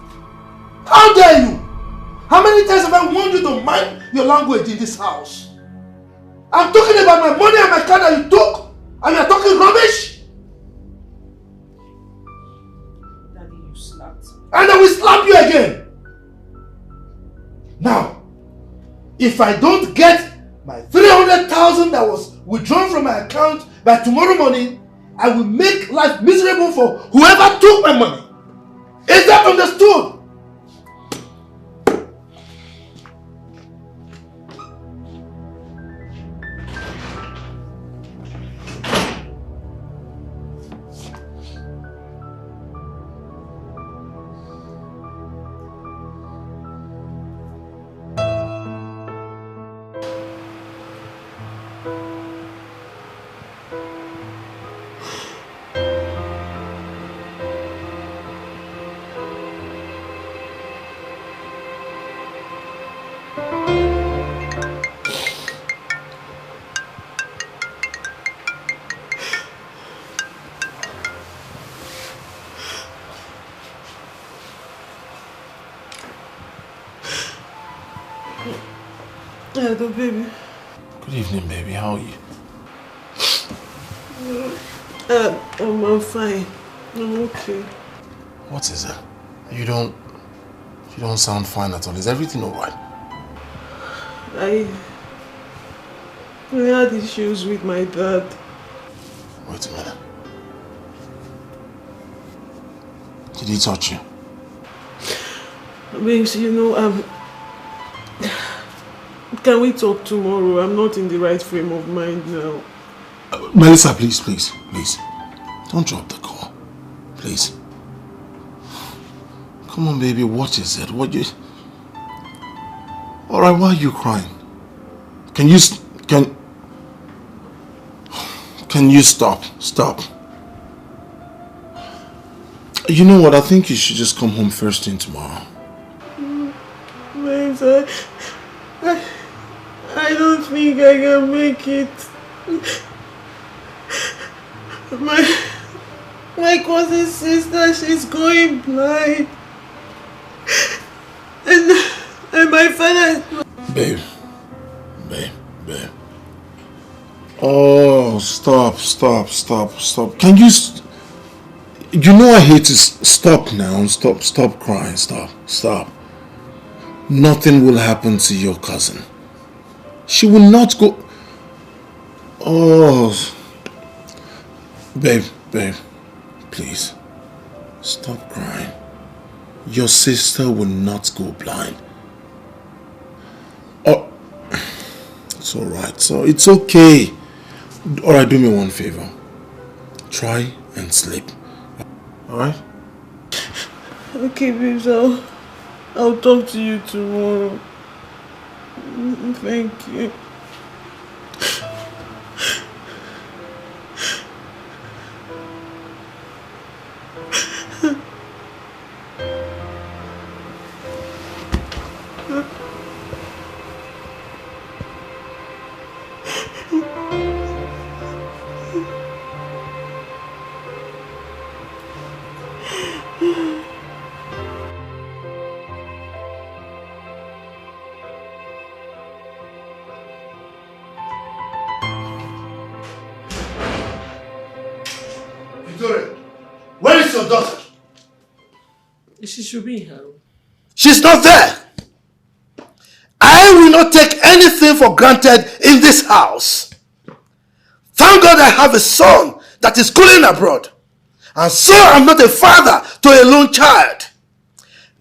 How dare you? How many times have I warned you to mind your language in this house? I'm talking about my money and my car that you took, and you're talking rubbish? Daddy, you slapped me. And I will slap you again. Now, if I don't get my 300,000 that was withdrawn from my account by tomorrow morning, I will make life miserable for whoever took my money. Is that understood? Hello, baby. Good evening, baby. How are you? I'm fine. I'm okay. What is it? You don't sound fine at all. Is everything alright? I had issues with my dad. Wait a minute. Did he touch you? Babes, you know, can we talk tomorrow? I'm not in the right frame of mind now. Melissa, please. Don't drop the call. Please. Come on, baby. What is it? Alright, why are you crying? Can you stop? Stop. You know what? I think you should just come home first thing tomorrow. Babes, I don't think I can make it. My cousin's sister, she's going blind. And my father... Babe. Oh, stop. Can you... You know I hate to... Stop now. Stop crying. Stop. Nothing will happen to your cousin. She will not go... Oh... Babe. Please. Stop crying. Your sister will not go blind. Oh... It's alright. So it's okay. Alright, do me one favor. Try and sleep. Alright? Okay, babes, I'll talk to you tomorrow. Thank you. Victoria, where is your daughter? She should be in her room. She's not there. I will not take anything for granted in this house. Thank God I have a son that is schooling abroad. And so I'm not a father to a lone child.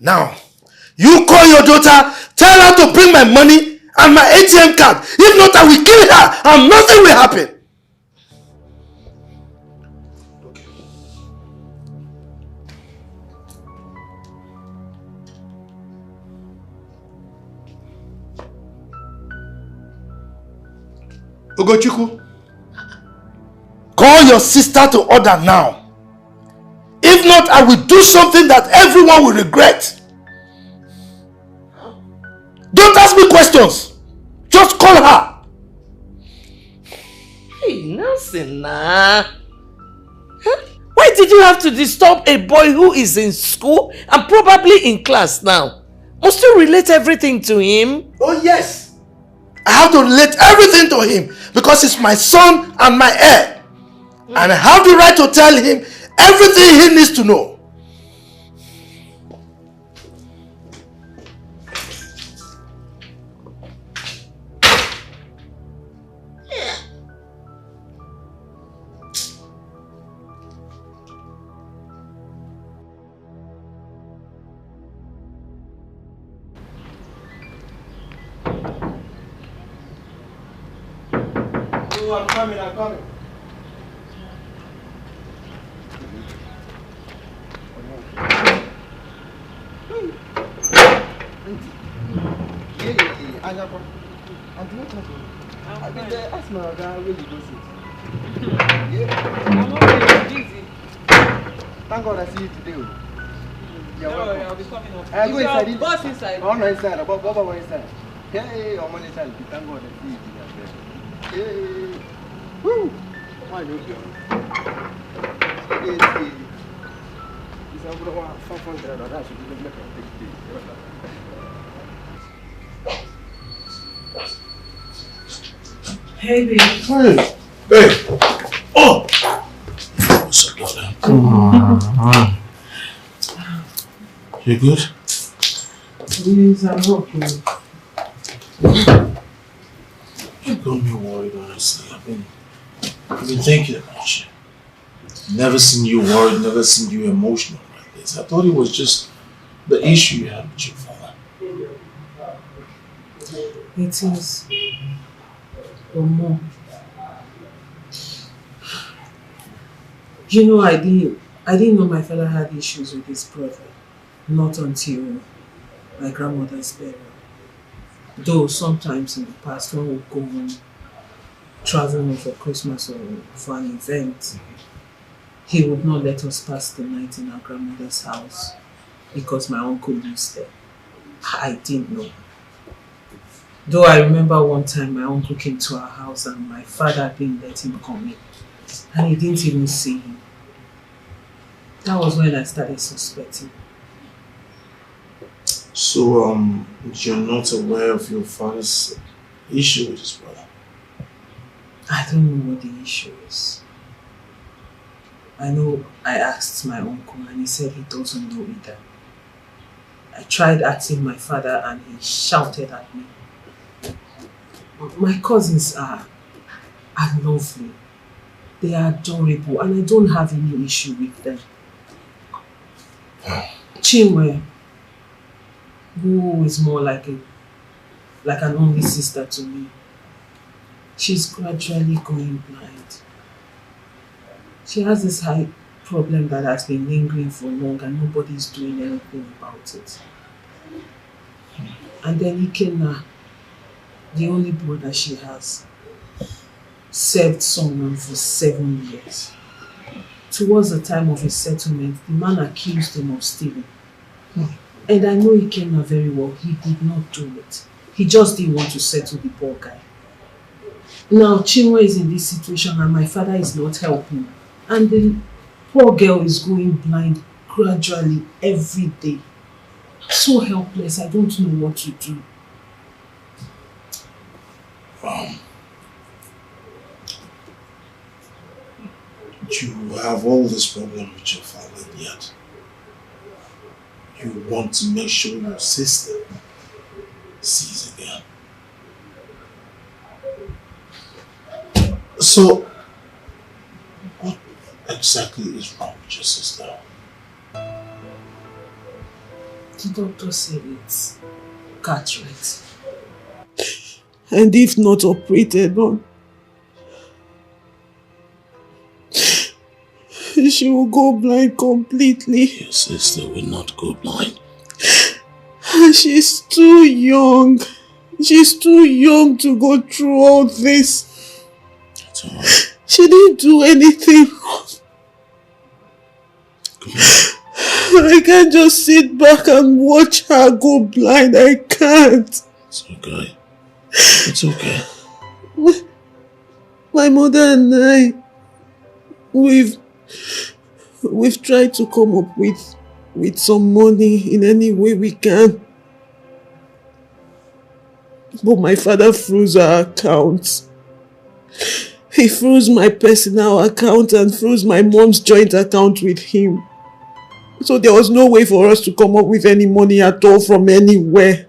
Now, you call your daughter, tell her to bring my money and my ATM card. If not, I will kill her and nothing will happen. Ugochukwu, call your sister to order now. If not, I will do something that everyone will regret. Don't ask me questions. Just call her. Hey, Nelson, nah. Why did you have to disturb a boy who is in school and probably in class now? Must you relate everything to him? Oh yes. I have to relate everything to him because he's my son and my heir. And I have the right to tell him everything he needs to know. Oh, I'm coming, I'm coming. Ask my guy where you go sit. I'm already busy. Thank God I see you today. You're welcome. I'll be coming up. I go inside. Your boss inside. Oh, no, inside. Baba inside. Hey, your money inside. Thank God I see you today. Hey. Woo. Why you go? Hey. This is over 500. That's what you make Hey, babe. Hey, babe. Oh! What's up, darling? Come on. You good? Yes, I'm okay. You got me worried, honestly. I've been thinking about you. Never seen you worried, never seen you emotional like this. I thought it was just the issue you had with your father. It is. Or more. You know, I didn't know my father had issues with his brother. Not until my grandmother's burial. Though sometimes in the past when we go home, traveling for Christmas or for an event, he would not let us pass the night in our grandmother's house because my uncle lives there. I didn't know. Though I remember one time my uncle came to our house and my father didn't let him come in. And he didn't even see him. That was when I started suspecting. So, you're not aware of your father's issue with his brother? I don't know what the issue is. I know I asked my uncle and he said he doesn't know either. I tried asking my father and he shouted at me. My cousins are lovely. They are adorable and I don't have any issue with them. Chinwe, who is more like an only sister to me, she's gradually going blind. She has this high problem that has been lingering for long and nobody's doing anything about it. And then Ikenna, the only brother she has, served someone for 7 years. Towards the time of his settlement, the man accused him of stealing. And I know Ikenna very well. He did not do it. He just didn't want to settle the poor guy. Now Chinwe is in this situation and my father is not helping. And the poor girl is going blind gradually every day. So helpless, I don't know what to do. You have all this problem with your father, and yet You want to make sure your sister sees again. So, what exactly is wrong with your sister? The doctor said it's cataract. And if not operated on, she will go blind completely. Your sister will not go blind. She's too young. She's too young to go through all this. It's alright. She didn't do anything wrong. I can't just sit back and watch her go blind. I can't. It's okay. It's okay. My mother and I, we've tried to come up with some money in any way we can. But my father froze our accounts. He froze my personal account and froze my mom's joint account with him. So there was no way for us to come up with any money at all from anywhere.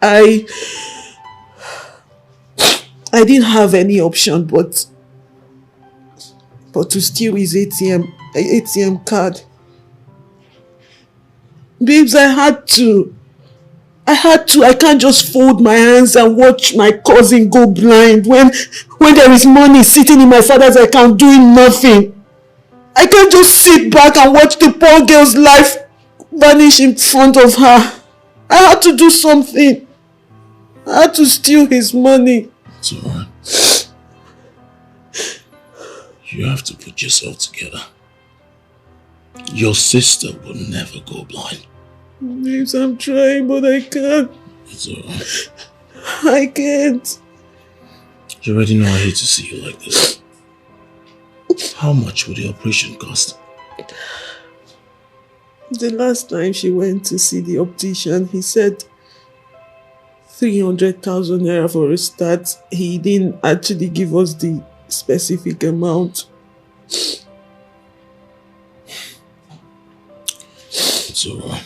I didn't have any option but to steal his ATM card. Babes, I had to. I can't just fold my hands and watch my cousin go blind when there is money sitting in my father's account doing nothing. I can't just sit back and watch the poor girl's life vanish in front of her. I had to do something. I had to steal his money. It's alright. You have to put yourself together. Your sister will never go blind. Babes, I'm trying, but I can't. It's alright. I can't. You already know I hate to see you like this. How much would the operation cost? The last time she went to see the optician, he said 300,000 naira for a start. He didn't actually give us the specific amount. It's alright.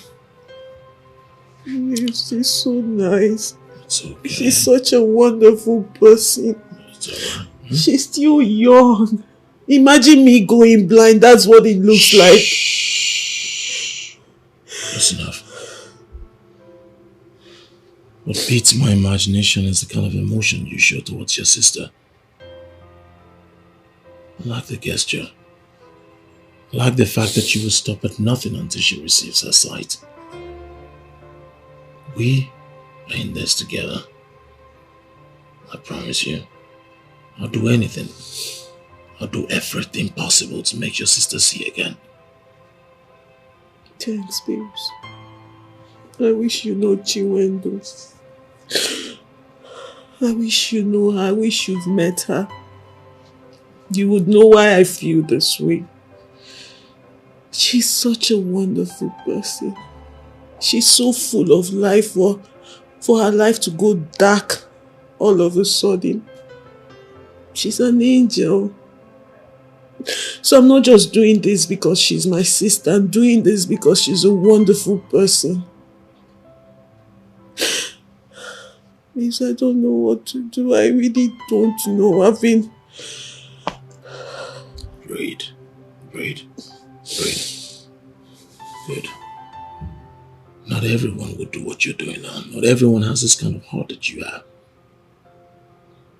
She's so nice. It's okay. She's such a wonderful person. It's alright. She's still young. Imagine me going blind. That's what it looks like. That's enough. What beats my imagination is the kind of emotion you show towards your sister. I like the gesture. I like the fact that you will stop at nothing until she receives her sight. We are in this together. I promise you, I'll do anything. I'll do everything possible to make your sister see again. Thanks, babes. I wish you know Chiwendo. I wish you know her. I wish you've met her. You would know why I feel this way. She's such a wonderful person. She's so full of life for her life to go dark all of a sudden. She's an angel. So I'm not just doing this because she's my sister. I'm doing this because she's a wonderful person. Please, I don't know what to do. I really don't know. I've been... Breathe. Breathe. Breathe. Good. Not everyone would do what you're doing now. Not everyone has this kind of heart that you have.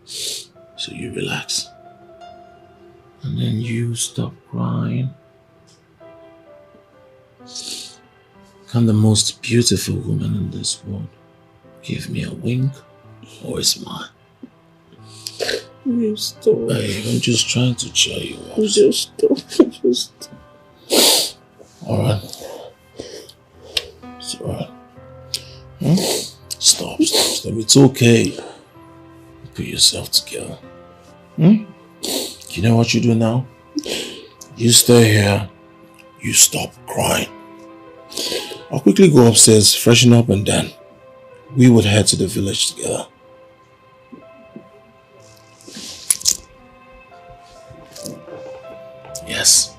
So you relax. And then you stop crying. Can the most beautiful woman in this world give me a wink or a smile? You stop. Babe, I'm just trying to cheer you up. Just stop. Just Alright. It's alright. Stop. It's okay. Put yourself together. You know what you do now? You stay here. You stop crying. I'll quickly go upstairs, freshen up, and then we would head to the village together. Yes.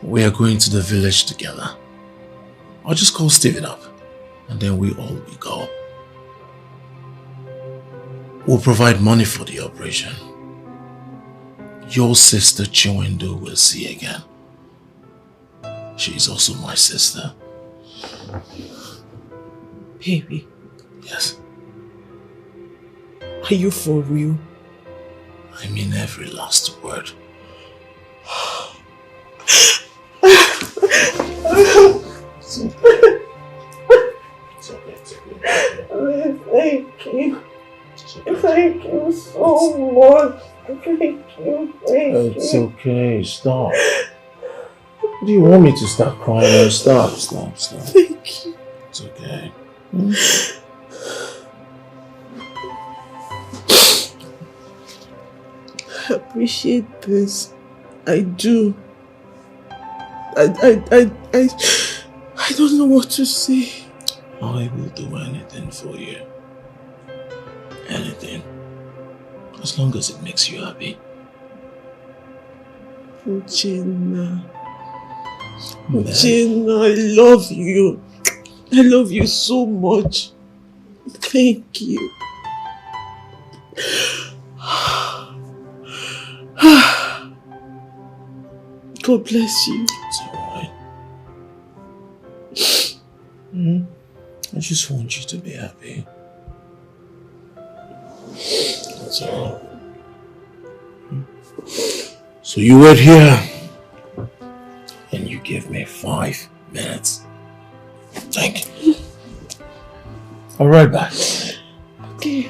We are going to the village together. I'll just call Steven up and then we all will go. We'll provide money for the operation. Your sister Chiwendo will see again. She is also my sister. Baby. Yes. Are you for real? I mean every last word. Thank you. Thank you so much. Thank you. It's okay, stop. Do you want me to start crying? Stop. Thank you. It's okay. I appreciate this. I do. I don't know what to say. I will do anything for you. Anything. As long as it makes you happy. Uchenna, I love you. I love you so much. Thank you. God bless you. It's alright. I just want you to be happy. That's all. So you wait here and you give me 5 minutes. Thank you. I'll right back. Okay.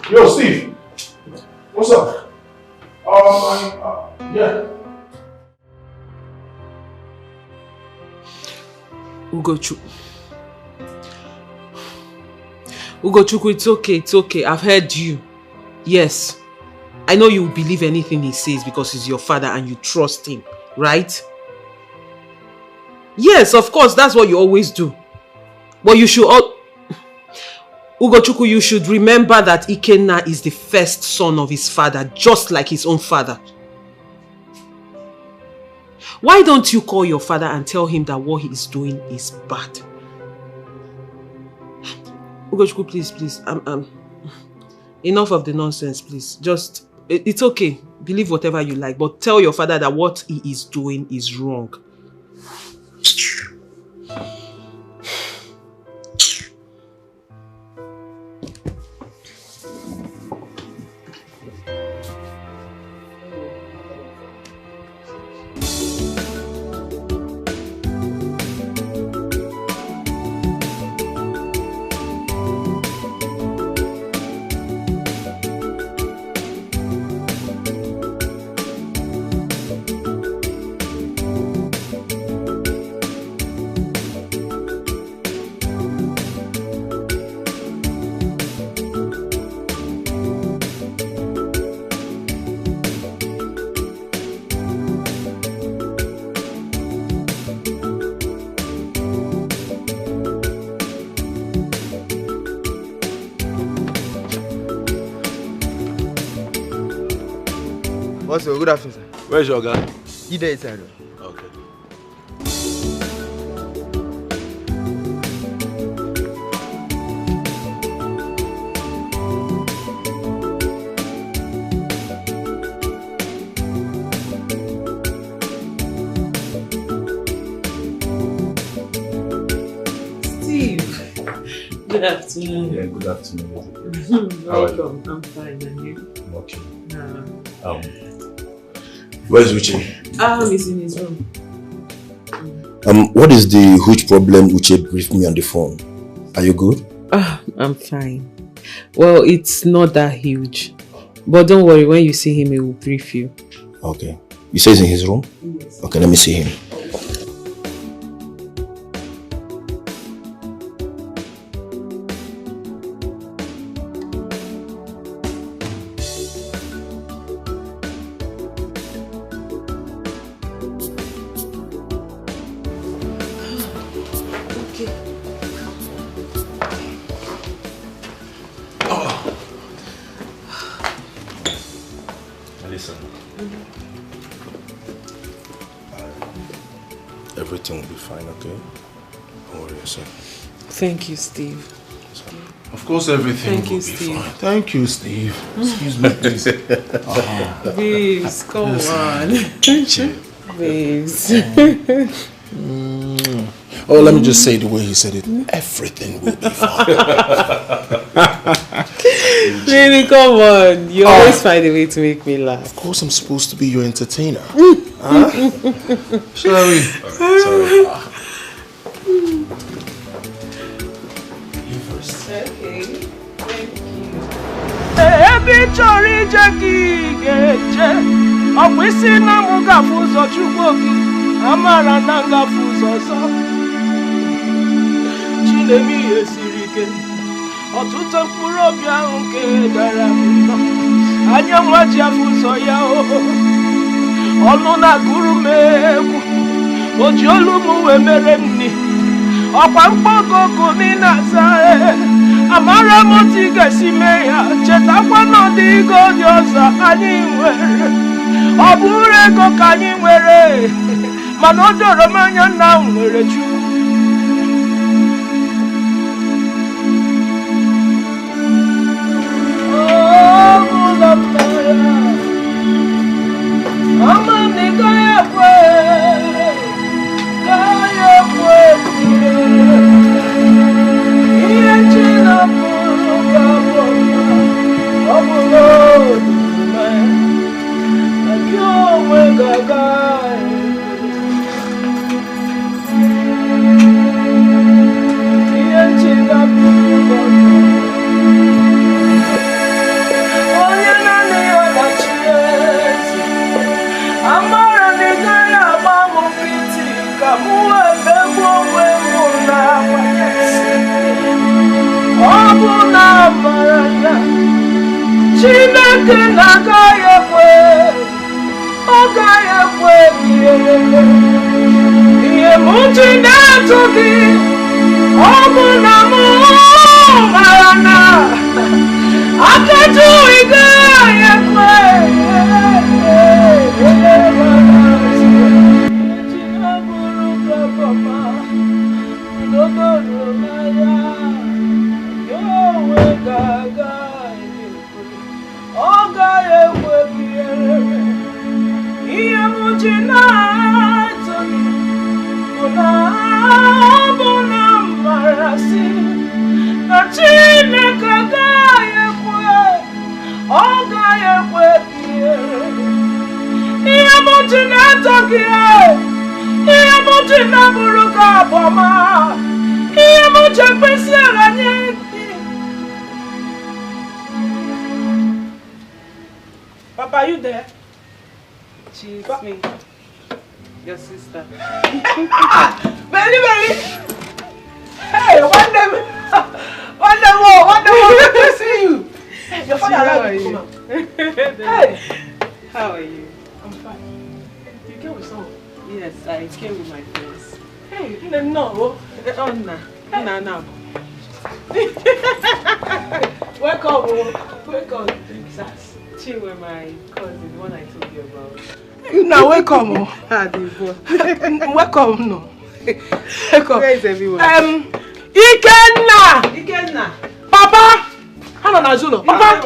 Yo, Steve. What's up? Yeah. Ugochukwu, it's okay. I've heard you. Yes. I know you believe anything he says because he's your father and you trust him, right? Yes, of course, that's what you always do. But you should Ugochukwu, you should remember that Ikenna is the first son of his father, just like his own father. Why don't you call your father and tell him that what he is doing is bad? Ugochukwu, please. Enough of the nonsense, please. Just, it's okay. Believe whatever you like, but tell your father that what he is doing is wrong. Also, good afternoon, sir. Where's your guy? He there inside. Okay. Steve, good afternoon. Yeah, good afternoon. Welcome. I'm fine, and you? I'm okay. Uh, Where's Uche? He's in his room. What is the huge problem Uche briefed me on the phone? Are you good? I'm fine. Well, it's not that huge. But don't worry, when you see him, he will brief you. Okay. You say he's in his room? Yes. Okay, let me see him. listen. Everything will be fine, okay? Don't worry yourself. Thank you, Steve. Of course, everything will be fine. Thank you, Steve. Excuse me, please. Babes, come on. Babes. Oh, let me just say the way he said it. Everything will be fine. Really, come on. You always find a way to make me laugh. Of course, I'm supposed to be your entertainer. Huh? Shall we? Sorry. You first. Okay. Thank you. Ebe chori jeki geje. Okwisi na mu gafuzo chukwoki. Amara na gafuzo so. Chinemi esirike. Ọtụtụ mkpụrụ obi ahụ nke dara mba. Anya nwaji afụzọ ya ọnụ na-agụrụ m egwu. O ji olu m wee mere nni. Ọkwa mkpọkọkọ n'ịna-aza amara m otu ị ga-esi mee ya. Chetakwa n'ọdịgo dị ọzọ anyị nwere. Ọ bụrụ ego ka anyị nwere, mana o doro m anya na m nwere Chukwu. Chineke na-agaghị ekwe, ọ gaghị ekwe ihe m ji na-atụ gị, ọ bụ na m mara na akajụ ị gaghị ekwe. Papa, are you there? She's me. Your sister. Very, very. Hey, one day more, let me see you. Your father allowed you to come out. Hey. How are you? I'm fine. You came with someone? Yes, I came with my friends. Hey, no. No. Welcome. She were my cousin, the one I told you about. Now welcome. Welcome, no. Welcome. Where is everyone? Ikenna. Papa. Hana na Zulu. Papa.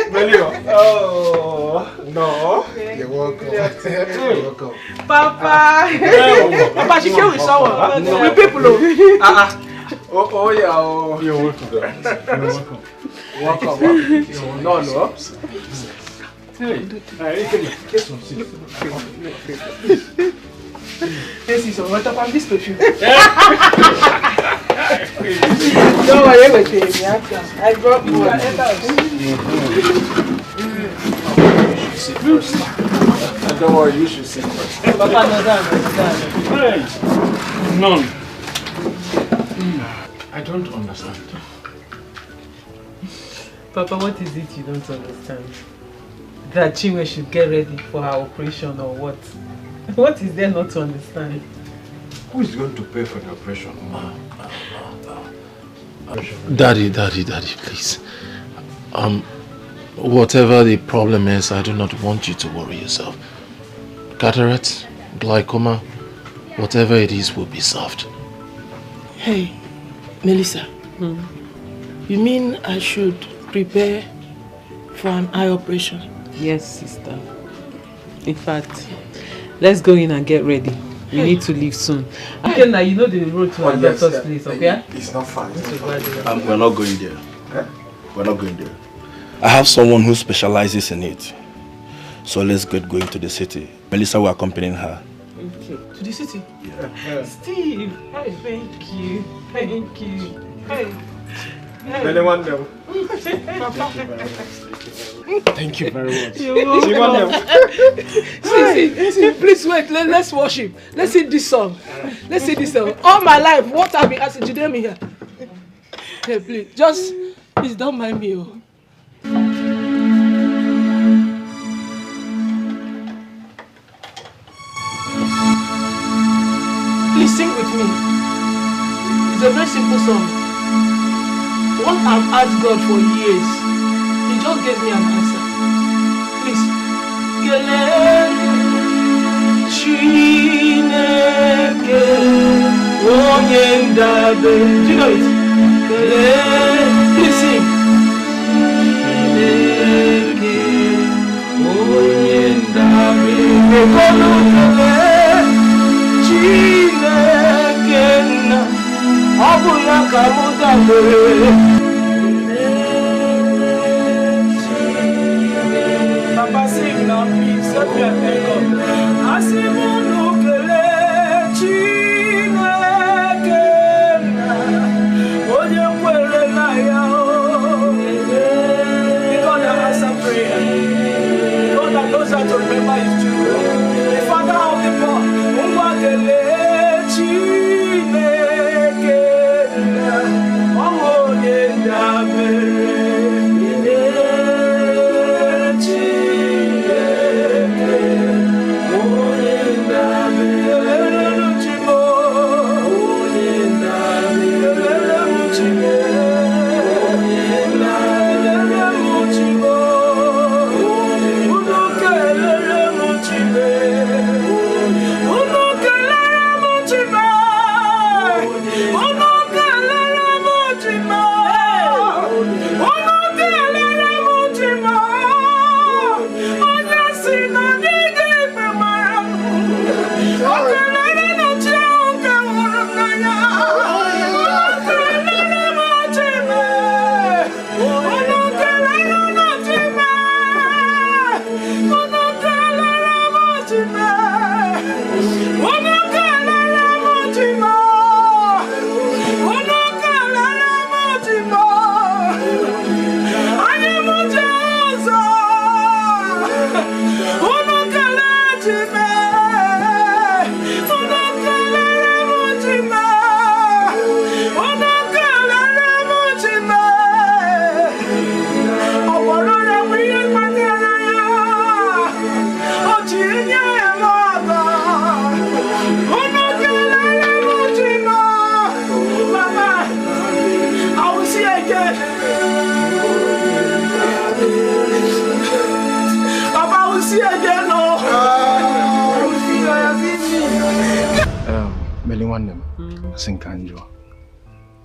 Melio. Oh no. You're welcome. Papa. Papa, she came with someone. With people. Oh yeah. Oh. You're welcome. Welcome. No. This is what about this perfume. Don't worry, everything. I brought more. Don't worry, you should sit first. Papa, None. I don't understand. Papa, what is it you don't understand? That Chinwe should get ready for her operation or what? What is there not to understand? Who is going to pay for the operation? Daddy, please. Whatever the problem is, I do not want you to worry yourself. Cataract, glaucoma, whatever it is will be solved. Hey, Melissa. You mean I should prepare for an eye operation? Yes, sister. In fact, let's go in and get ready. We need to leave soon. Okay, now you know the road to our doctor's place, okay? It's not far. We're not going there. We're not going there. I have someone who specializes in it. So let's get going to the city. Melissa will accompany her. Okay. To the city? Yeah. Steve, hey, thank you. Thank you. Hey. Thank you very much. You're welcome. See, please wait. Let's worship. Let's sing this song. Let's sing this song. All my life, what I've been asking, you me here. Hey, please don't mind me. Please sing with me. It's a very simple song. What I've asked God for years, He just gave me an answer. Please. Do you know it? Please sing. Papa, sing now, please. Set me and thank God. God that answers prayer. God that knows how to remember His children. The Father of the poor.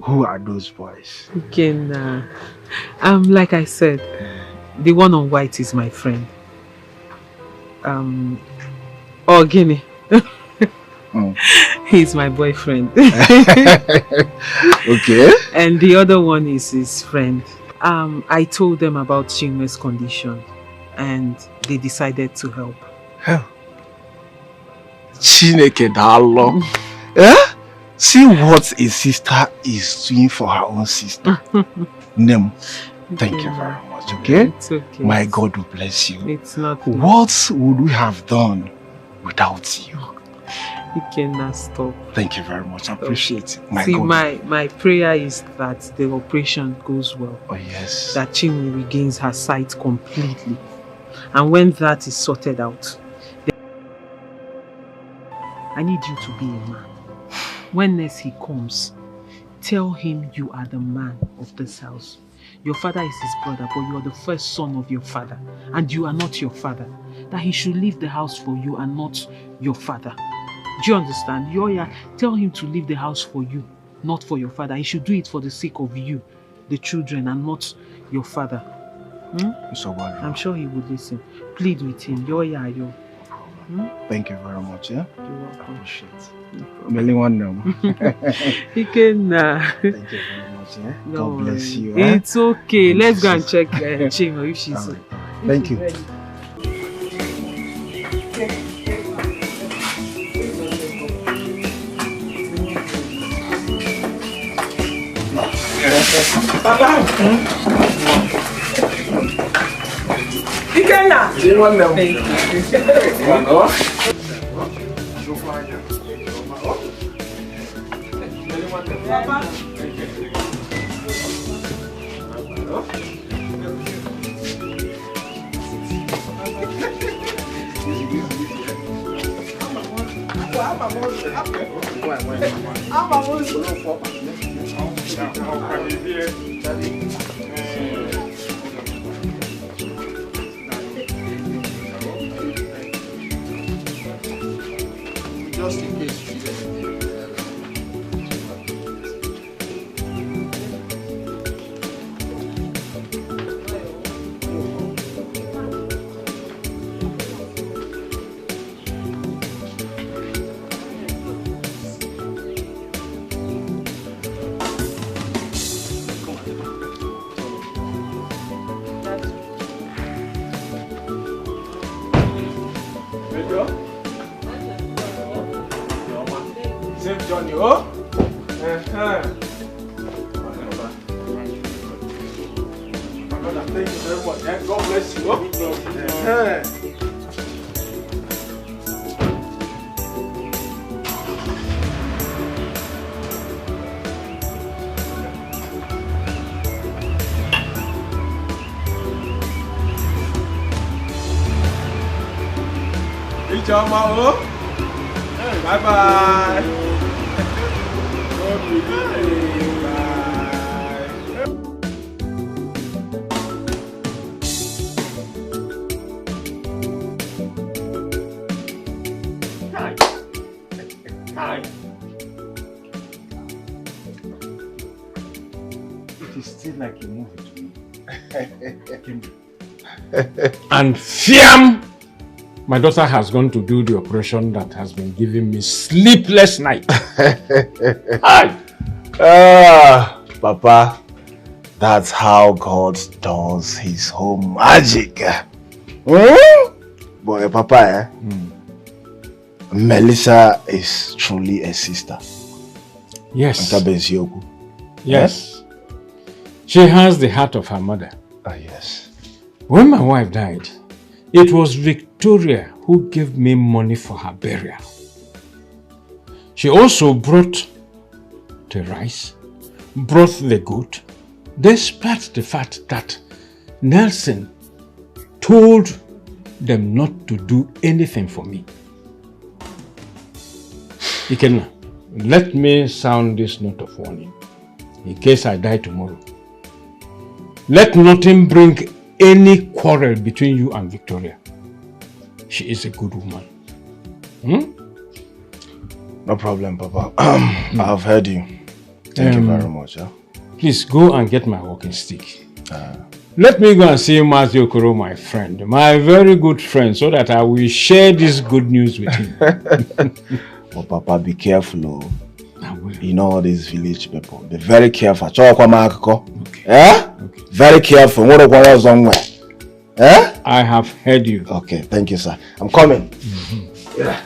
Who are those boys? Okay, like I said, the one on white is my friend. Guinea. He's my boyfriend. Okay. And the other one is his friend. I told them about Chinwe's condition and they decided to help. Hell. Chineke dalo. See what a sister is doing for her own sister. Nem, thank you very much, okay? It's okay. My God will bless you. It's not. What would we have done without you? You cannot stop. Thank you very much. I appreciate it. My prayer is that the operation goes well. Oh yes. That Chinwe regains her sight completely. And when that is sorted out, I need you to be a man. When next he comes, tell him you are the man of this house. your father is his brother, but you are the first son of your father, and you are not your father. That he should leave the house for you and not your father. Do you understand? Yoya, tell him to leave the house for you, not for your father. He should do it for the sake of you, the children, and not your father. I'm sure he would listen. Plead with him. Yoya, yo. Thank you very much, yeah? You're welcome. Appreciate it. Really want them. He can. Thank you very much, yeah? No God bless you. It's okay. Let's go and check Chingo if she's right. Thank you. ready. Papa. Ikenna. You want them? Papa. Just in case you Save Johnny, oh? Thank you very much. God bless you. Ichoma, oh? Bye bye. It is still like a movie to me. And fiam! My daughter has gone to do the operation that has been giving me sleepless night. Papa, that's how God does his own magic. Boy, Papa, Melissa is truly a sister. Yes. Yes. She has the heart of her mother. Yes. When my wife died, it was Victoria who gave me money for her burial. She also brought the rice, brought the goat, despite the fact that Nelson told them not to do anything for me. Ikenna, let me sound this note of warning in case I die tomorrow. Let nothing bring any quarrel between you and Victoria. She is a good woman. No problem, Papa. I've heard you. Thank you very much. Please go and get my walking stick. Let me go and see Mazi Okoro, my friend, my very good friend, so that I will share this good news with him. Oh, Papa, be careful. I will. You know all these village people. Be very careful. Okay. Eh? Okay. Very careful. Eh? I have heard you. Okay, thank you, sir. I'm coming. Yeah.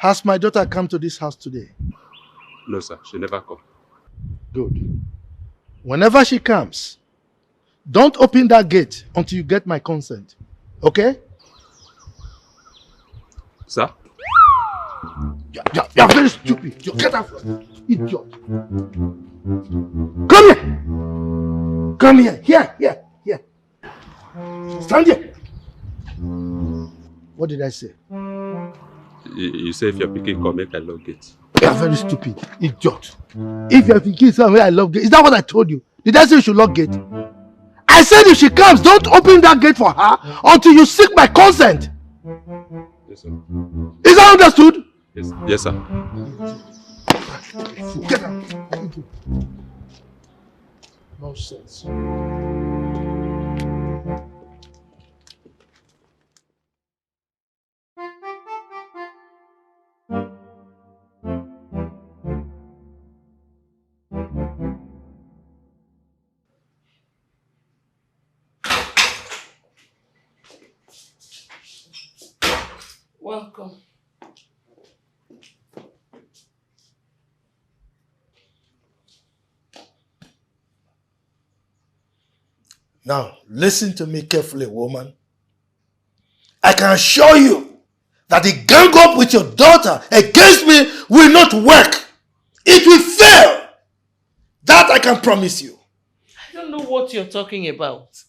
Has my daughter come to this house today? No, sir. She never come. Good. Whenever she comes, don't open that gate until you get my consent. Okay? Sir? You're very stupid. You get out from here. Idiot. Come here. Come here. Here. Stand here. What did I say? You say if your picking come, make I lock it. You're very stupid. Idiot. If your picking somewhere I love gate. Is that what I told you? Did I say you should lock gate? I said if she comes, don't open that gate for her until you seek my consent. Yes, sir. Is that understood? Yes, sir. Get out. Nonsense. Welcome. Now, listen to me carefully, woman. I can assure you that the gang up with your daughter against me will not work. It will fail. That I can promise you. I don't know what you're talking about.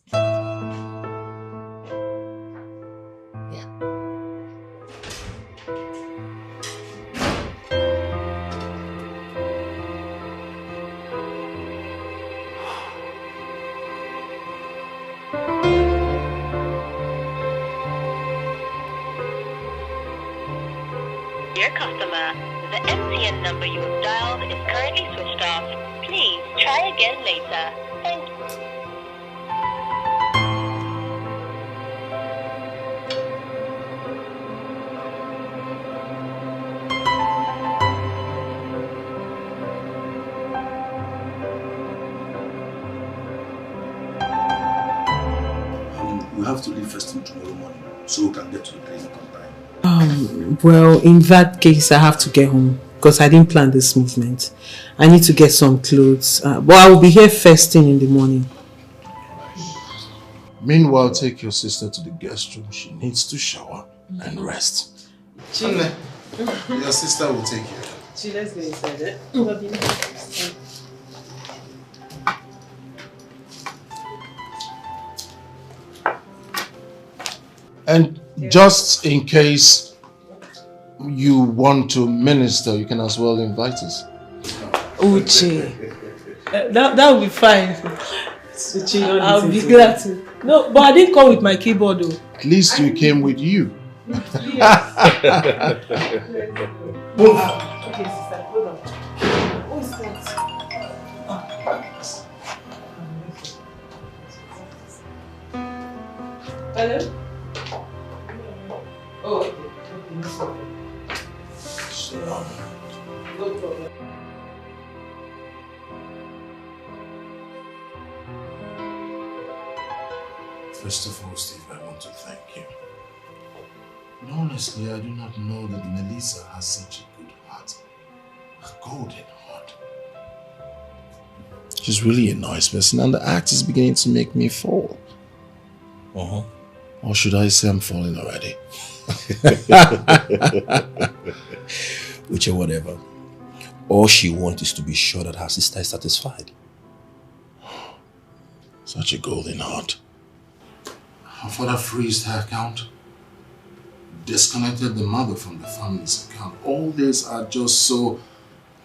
Dear customer, the MTN number you have dialed is currently switched off. Please try again later. Thank you. We have to leave first thing tomorrow morning so we can get to the clinic on time. Well, in that case, I have to get home because I didn't plan this movement. I need to get some clothes. But I will be here first thing in the morning. Meanwhile, take your sister to the guest room. She needs to shower and rest. Chile. Your sister will take care. Let's go inside it. And just in case you want to minister, you can as well invite us. Uche. That will be fine. I'll be glad to. No, but I didn't come with my keyboard though. At least you came with you. Okay, sister, hold on. Who is that? Hello? Oh, okay. No problem. First of all, Steve, I want to thank you. And honestly, I do not know that Melissa has such a good heart. A golden heart. She's really a nice person, and the act is beginning to make me fall. Or should I say I'm falling already? Which whatever. All she wants is to be sure that her sister is satisfied. Such a golden heart. Her father freezed her account, disconnected the mother from the family's account. All these are just so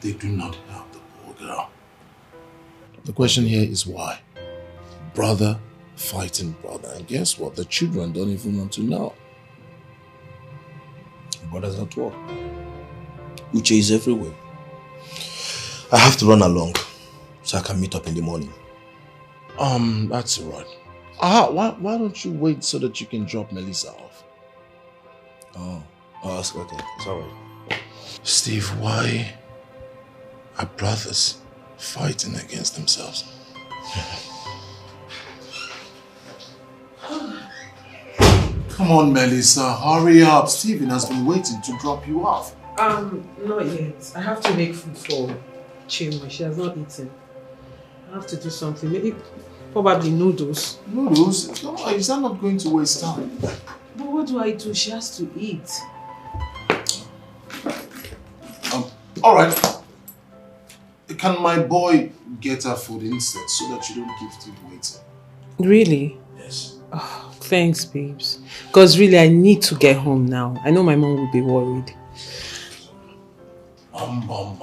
they do not help the poor girl. The question here is why? Brother fighting brother. And guess what? The children don't even want to know. Brothers at war. Uche is everywhere. I have to run along so I can meet up in the morning. That's alright. Why don't you wait so that you can drop Melissa off? Oh, okay. It's alright. Steve, why are brothers fighting against themselves? Come on, Melissa, hurry up. Steven has been waiting to drop you off. Not yet. I have to make food for Chinwe. She has not eaten. I have to do something. Maybe, probably noodles. Noodles? No, is that not going to waste time? But what do I do? She has to eat. Alright. Can my boy get her food instead so that you don't keep still waiting? Really? Yes. Oh, thanks, babes. Because really, I need to get home now. I know my mom will be worried. Mom.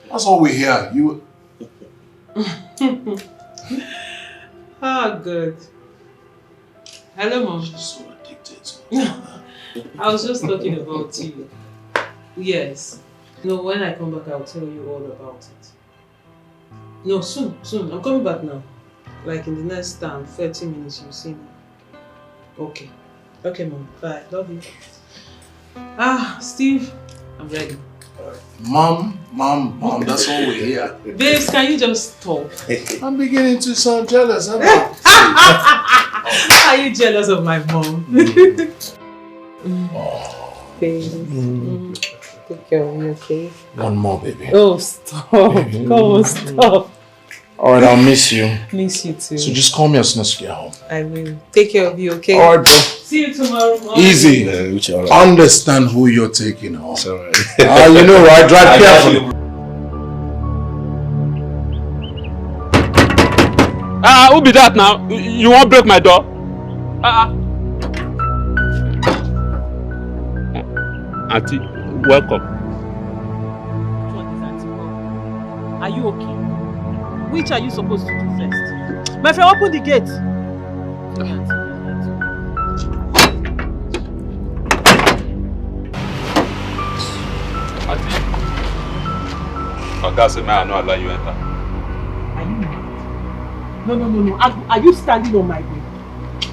That's all we hear. You. Good. Hello, Mom. She's so addicted. I was just talking about you. Yes. No, when I come back, I'll tell you all about it. No, soon. I'm coming back now. Like in the next 30 minutes, you'll see me. Okay. Okay, Mom. Bye. Love you. Steve, I'm ready. Mom, that's all we hear. Babes, can you just stop? I'm beginning to sound jealous. Are you jealous of my mom? Baby. Take care of me, okay? One more, baby. Oh, stop. Baby. Come on, stop. Alright, I'll miss you. Miss you too. So just call me as soon as you get home. I will. Take care of you, okay? Alright, bro. See you tomorrow morning. Easy. Right. Understand who you're taking home. It's alright. You know, right? Drive carefully. Who be that now? You won't break my door? Auntie, welcome. Are you okay? Which are you supposed to do first? My friend, open the gate. Auntie, Oga said, may I not allow you enter? Are you mad? No. Are you standing on my way?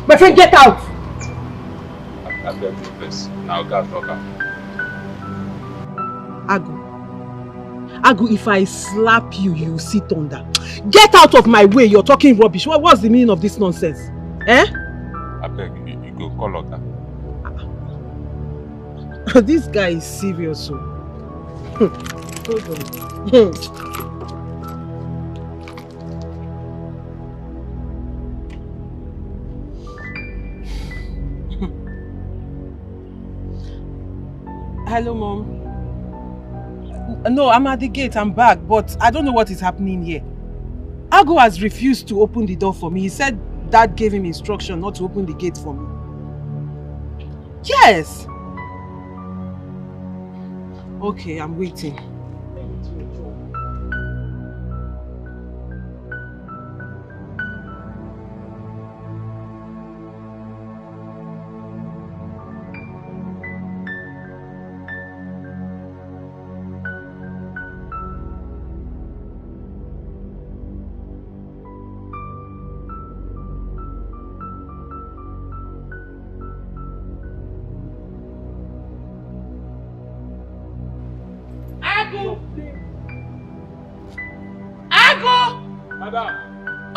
My friend, get out! I beg you, please. Now, God, talk out. Agu, if I slap you, you will see thunder. Get out of my way, you're talking rubbish. What's the meaning of this nonsense? Eh? I beg you, you go call Oga. This guy is serious. So. Hold on. Hello, Mom. No, I'm at the gate. I'm back, but I don't know what is happening here. Agu has refused to open the door for me. He said Dad gave him instruction not to open the gate for me. Yes. Okay, I'm waiting.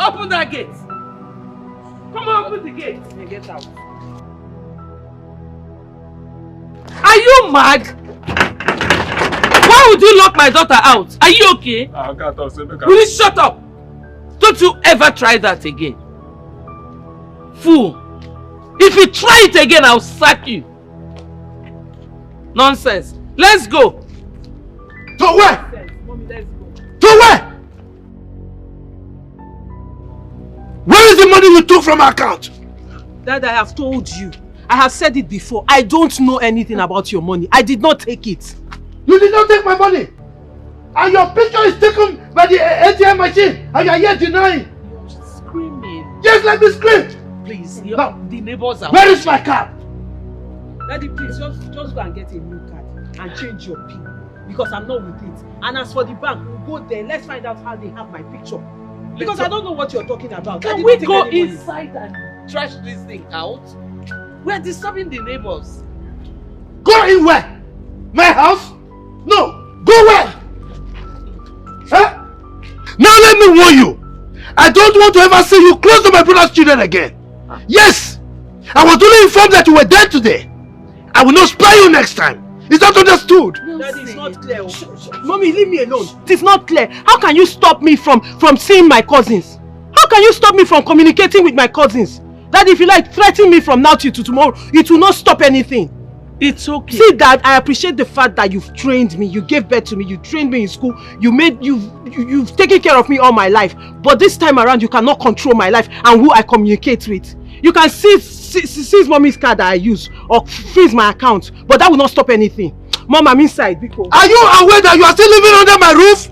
Open that gate! Come on, open the gate and get out. Are you mad? Why would you lock my daughter out? Are you okay? Will you shut up? Don't you ever try that again. Fool! If you try it again, I'll sack you. Nonsense. Let's go. To where? Mommy, let's go. To where? Where is the money you took from my account? Dad, I have told you. I have said it before. I don't know anything about your money. I did not take it. You did not take my money. And your picture is taken by the ATM machine. And you are here denying. You're screaming. Just let me scream. Please, now, the neighbors are... Where is my card? Daddy, please, just go and get a new card and change your PIN. Because I'm not with it. And as for the bank, we'll go there. Let's find out how they have my picture. Because I don't know what you're talking about. Can we go inside and trash this thing out? We're disturbing the neighbors. Go in where? My house? No. Go where? Huh? Now let me warn you. I don't want to ever see you close to my brother's children again. Yes. I was only informed that you were dead today. I will not spare you next time. Is that understood? Daddy, it's not clear. Mommy, leave me alone. It is not clear. How can you stop me from seeing my cousins? How can you stop me from communicating with my cousins? Daddy, if you like, threaten me from now till tomorrow. It will not stop anything. It's okay. See, Dad, I appreciate the fact that you've trained me. You gave birth to me. You trained me in school. You've taken care of me all my life. But this time around, you cannot control my life and who I communicate with. You can seize mommy's card that I use or freeze my account, but that will not stop anything. Mom, I'm inside. Because... Are you aware that you are still living under my roof?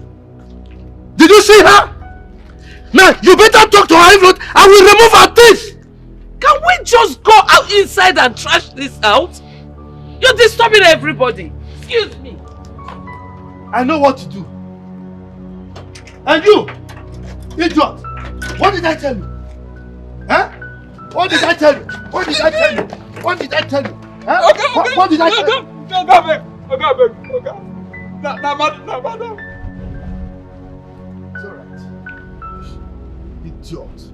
Did you see her? Now, you better talk to her. If not, I will remove her teeth. Can we just go out inside and trash this out? You're disturbing everybody. Excuse me. I know what to do. And you, idiot, what did I tell you? Huh? What did I tell you? What did I tell you? What did I tell you? Huh? Okay. What did I tell you? Okay. Madam. It's alright. Idiot.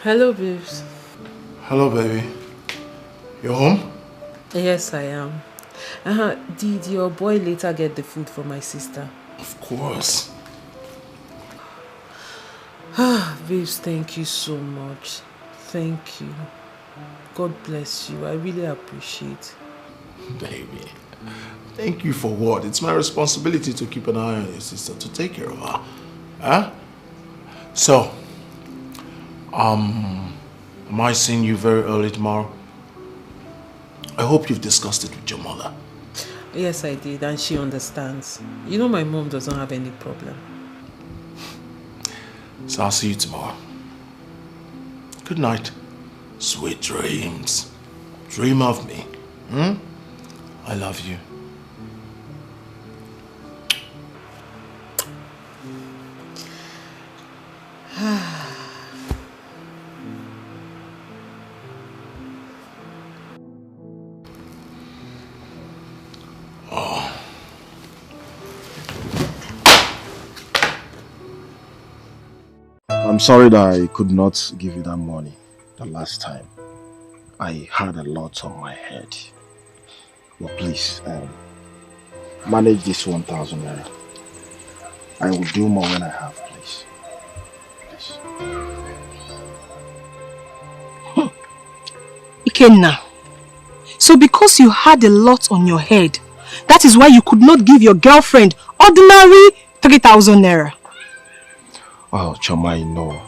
Hello, babes. Hello, baby. You're home? Yes, I am. Did your boy later get the food for my sister? Of course. Babes, thank you so much. Thank you. God bless you. I really appreciate. Baby, thank you for what? It's my responsibility to keep an eye on your sister, to take care of her. Huh? So, am I seeing you very early tomorrow? I hope you've discussed it with your mother. Yes, I did, and she understands. You know my mom doesn't have any problem. So I'll see you tomorrow. Good night. Sweet dreams. Dream of me. I love you. I'm sorry that I could not give you that money the last time. I had a lot on my head. But please, manage this 1,000 naira. I will do more when I have, please. Ikenna, so because you had a lot on your head, that is why you could not give your girlfriend ordinary 3,000 naira. Oh, Choma, no.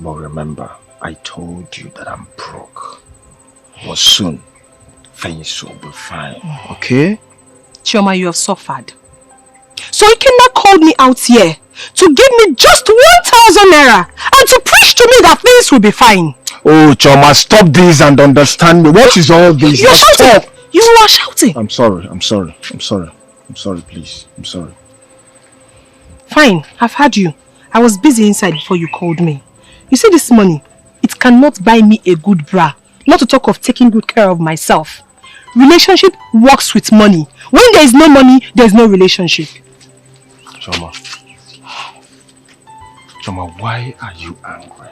But remember, I told you that I'm broke. But soon, things will be fine, okay? Chioma, you have suffered. So Ikenna called me out here to give me just 1,000 naira and to preach to me that things will be fine. Oh, Choma, stop this and understand me. What is all this? You're shouting! Stop. You are shouting! I'm sorry, please. I'm sorry. Fine, I've heard you. I was busy inside before you called me. You see this money, it cannot buy me a good bra. Not to talk of taking good care of myself. Relationship works with money. When there is no money, there is no relationship. Choma, why are you angry?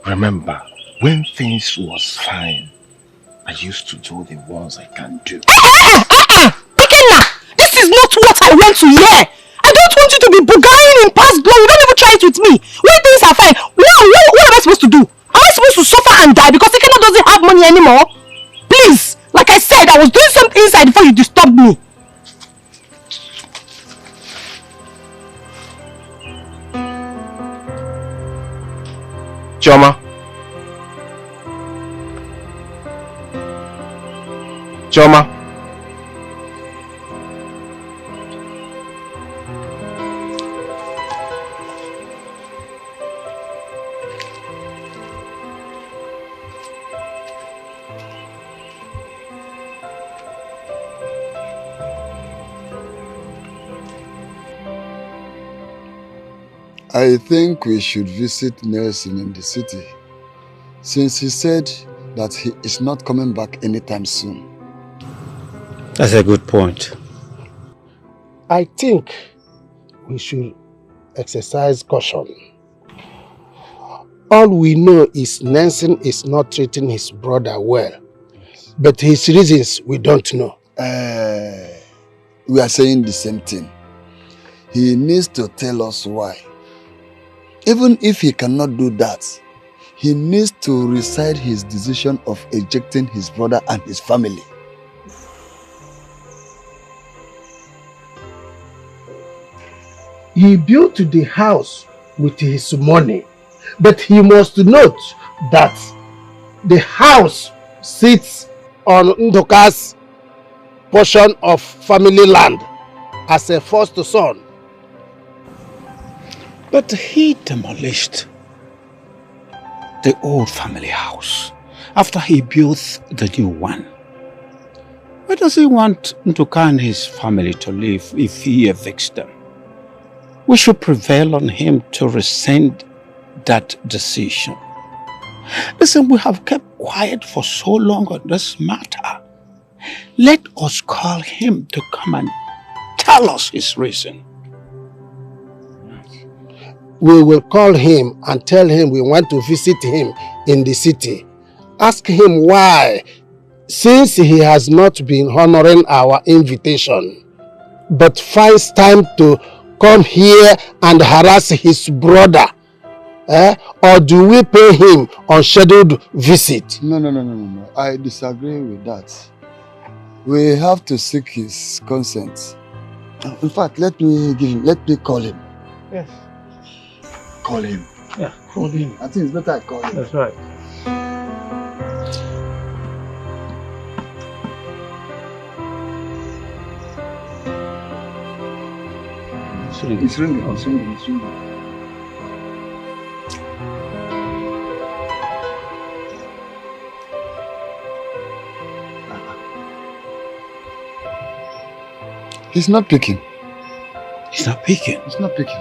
Remember, when things was fine, I used to do the ones I can do. Ikenna, this is not what I want to hear. I don't want you to be bugaring in past glory. Don't even try it with me. When things are fine, what am I supposed to do? Am I supposed to suffer and die because Ikenna doesn't have money anymore? Please, like I said, I was doing something inside before you disturbed me. Choma. I think we should visit Nelson in the city since he said that he is not coming back anytime soon. That's a good point. I think we should exercise caution. All we know is Nelson is not treating his brother well. But his reasons we don't know. We are saying the same thing. He needs to tell us why. Even if he cannot do that, he needs to rescind his decision of ejecting his brother and his family. He built the house with his money, but he must note that the house sits on Ndoka's portion of family land as a first son. But he demolished the old family house after he built the new one. Where does he want Ndoka and his family to live if he evicts them? We should prevail on him to rescind that decision. Listen, we have kept quiet for so long on this matter. Let us call him to come and tell us his reason. We will call him and tell him we want to visit him in the city. Ask him why, since he has not been honoring our invitation, but finds time to come here and harass his brother. Or do we pay him unscheduled visit? No. I disagree with that. We have to seek his consent. In fact, let me call him. Yes. Call him. Yeah, call him. I think it's better I call him. That's right. It's ringing. He's not picking. He's not picking? He's not picking.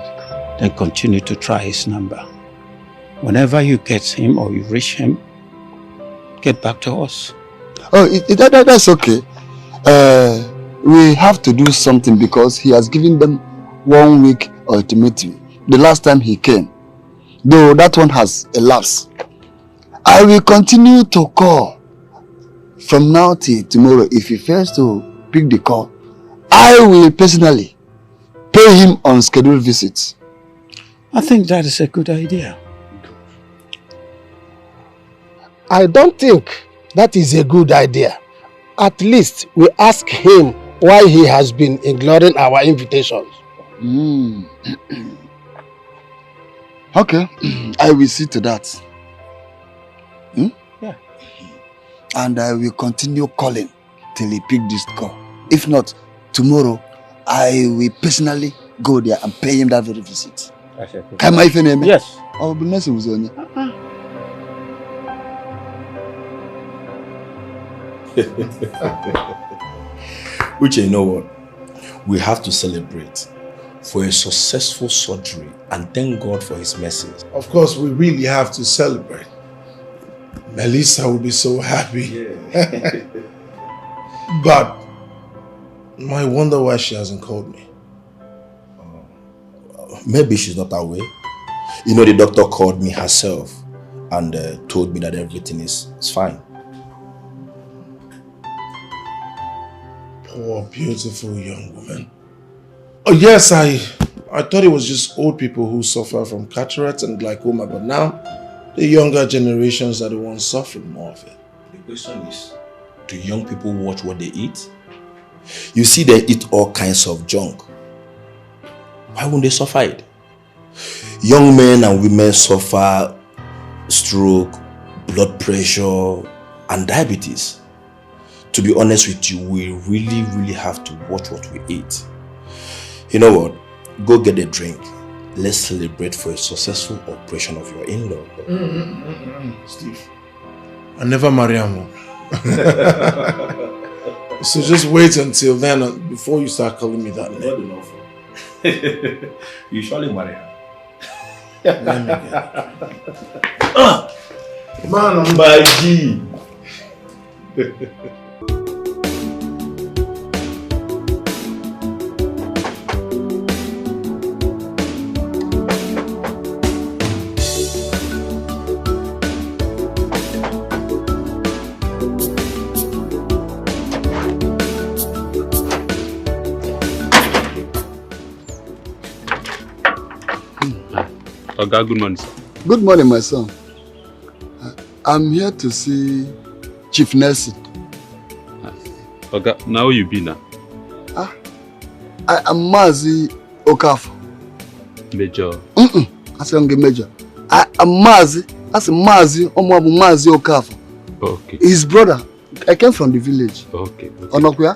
Then continue to try his number. Whenever you get him or you reach him, get back to us. Oh, that's okay. We have to do something because he has given them 1 week ultimatum. The last time he came, though that one has elapsed. I will continue to call from now till tomorrow. If he fails to pick the call, I will personally pay him on scheduled visits. I think that is a good idea. I don't think that is a good idea. At least we ask him why he has been ignoring our invitations. Okay, I will see to that. Yeah. And I will continue calling till he pick this call. If not, tomorrow I will personally go there and pay him that very visit. Can I even name? Yes. I will be nice with you. Which, you know what? We have to celebrate for a successful surgery and thank God for his mercies. Of course, we really have to celebrate. Melissa will be so happy. Yeah. But I wonder why she hasn't called me. Maybe she's not away. You know, the doctor called me herself and told me that everything is fine. Poor, beautiful young woman. Oh yes, I thought it was just old people who suffer from cataracts and glaucoma, but now the younger generations are the ones suffering more of it. The question is, do young people watch what they eat? You see, they eat all kinds of junk. Why won't they suffer it? Young men and women suffer stroke, blood pressure, and diabetes. To be honest with you, we really have to watch what we eat. You know what? Go get a drink. Let's celebrate for a successful operation of your in-law. Steve, I never marry a woman. So just wait until then before you start calling me that name. You surely marry her. Let me get it. Man, my G. Oga, good morning, sir. Good morning, my son. I'm here to see Chief Nelson. Oga, now you be now? I am Mazi Okafor. Major. I say Major. I am Mazi. I say Mazi Omobu Mazi Okafor. Okay. His brother. I came from the village. Okay. Onokuya?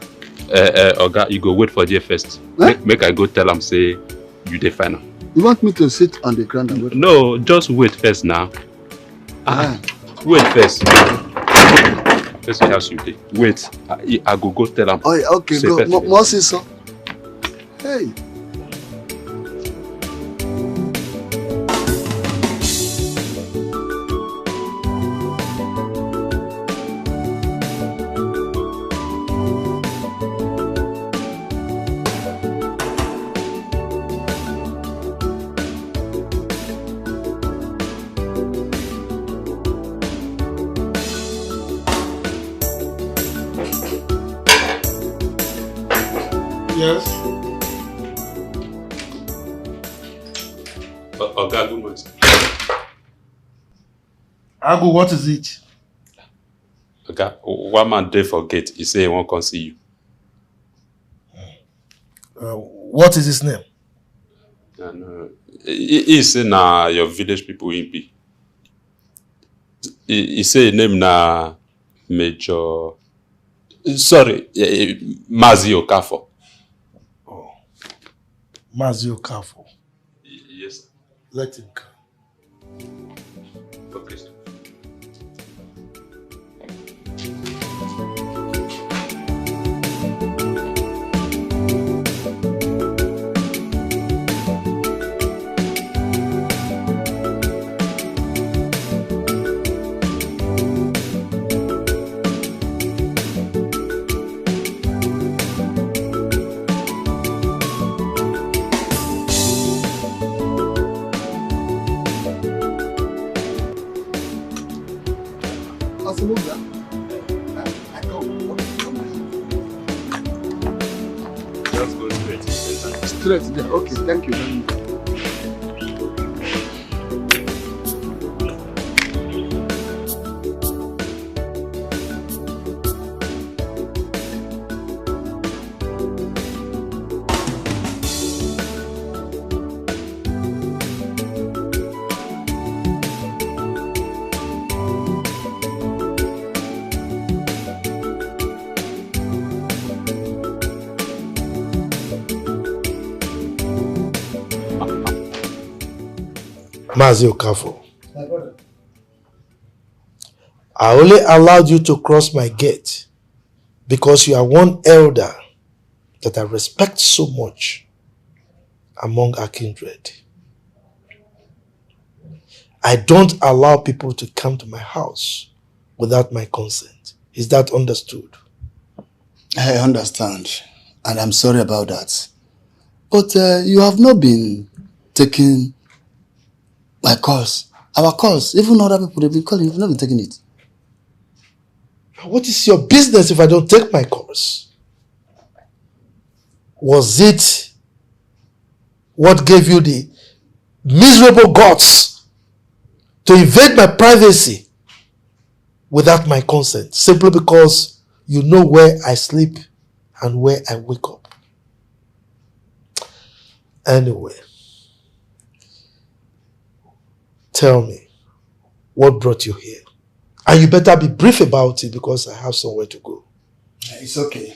Oga, you go wait for there first. Make I go tell him say you dey final. You want me to sit on the ground and wait? No, just wait first now. Wait first. Let's see how you dey. Wait. I go tell him. Oh, okay, go. More see so. Hey. Yes. Oga, good morning. Agu, what is it? Oga, one man dey for gate. He say he won't come see you. What is his name? No. He say na your village people in be. He say his name na Major. Sorry, Mazi Okafor. Mazi Okafor. Yes. Let him come. Okay, sir. Just go straight. Straight there. Okay, thank you very much. Mazi Okafor. I only allowed you to cross my gate because you are one elder that I respect so much among our kindred. I don't allow people to come to my house without my consent. Is that understood? I understand, and I'm sorry about that. But you have not been taking my calls. Our calls, even other people they've been calling, you've not been taking it. What is your business if I don't take my calls? Was it what gave you the miserable guts to invade my privacy without my consent, simply because you know where I sleep and where I wake up? Anyway, tell me, what brought you here? And you better be brief about it because I have somewhere to go. It's okay.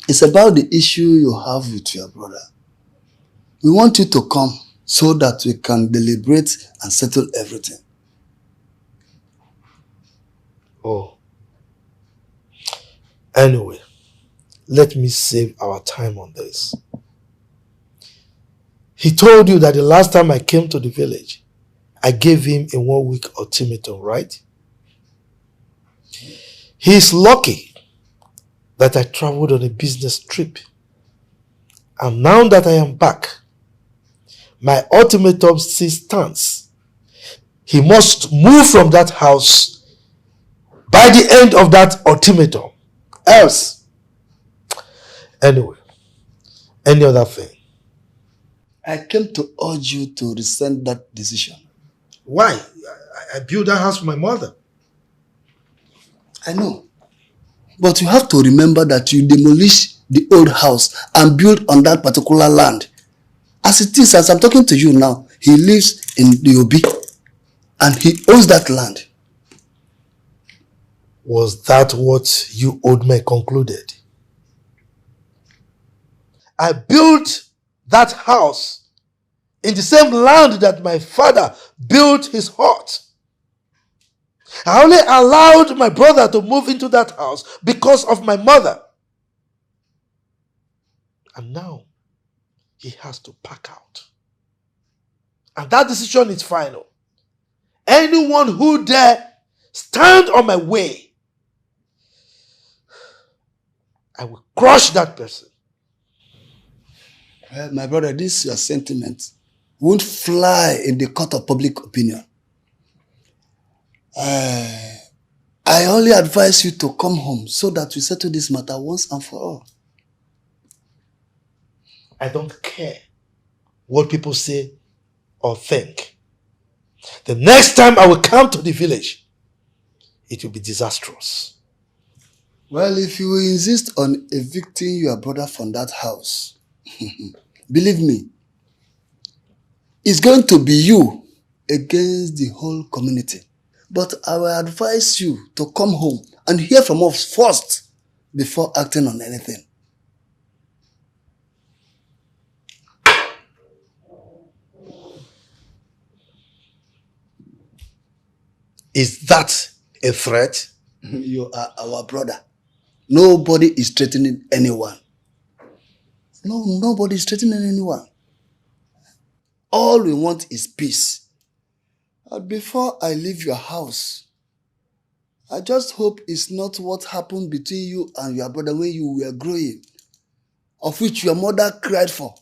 It's about the issue you have with your brother. We want you to come so that we can deliberate and settle everything. Oh. Anyway, let me save our time on this. He told you that the last time I came to the village, I gave him a 1-week ultimatum, right? He's lucky that I traveled on a business trip. And now that I am back, my ultimatum still stands. He must move from that house by the end of that ultimatum. Else, anyway, any other thing? I came to urge you to rescind that decision. Why? I built that house for my mother. I know. But you have to remember that you demolished the old house and built on that particular land. As it is, as I'm talking to you now, he lives in the Obi and he owns that land. Was that what you old men concluded? I built that house in the same land that my father built his hut. I only allowed my brother to move into that house because of my mother. And now he has to pack out. And that decision is final. Anyone who dare stand on my way, I will crush that person. Well, my brother, this your sentiment won't fly in the court of public opinion. I only advise you to come home so that we settle this matter once and for all. I don't care what people say or think. The next time I will come to the village, it will be disastrous. Well, if you insist on evicting your brother from that house, believe me, it's going to be you against the whole community. But I will advise you to come home and hear from us first before acting on anything. Is that a threat? You are our brother. Nobody is threatening anyone. No, nobody is threatening anyone. All we want is peace. And before I leave your house, I just hope it's not what happened between you and your brother when you were growing, of which your mother cried for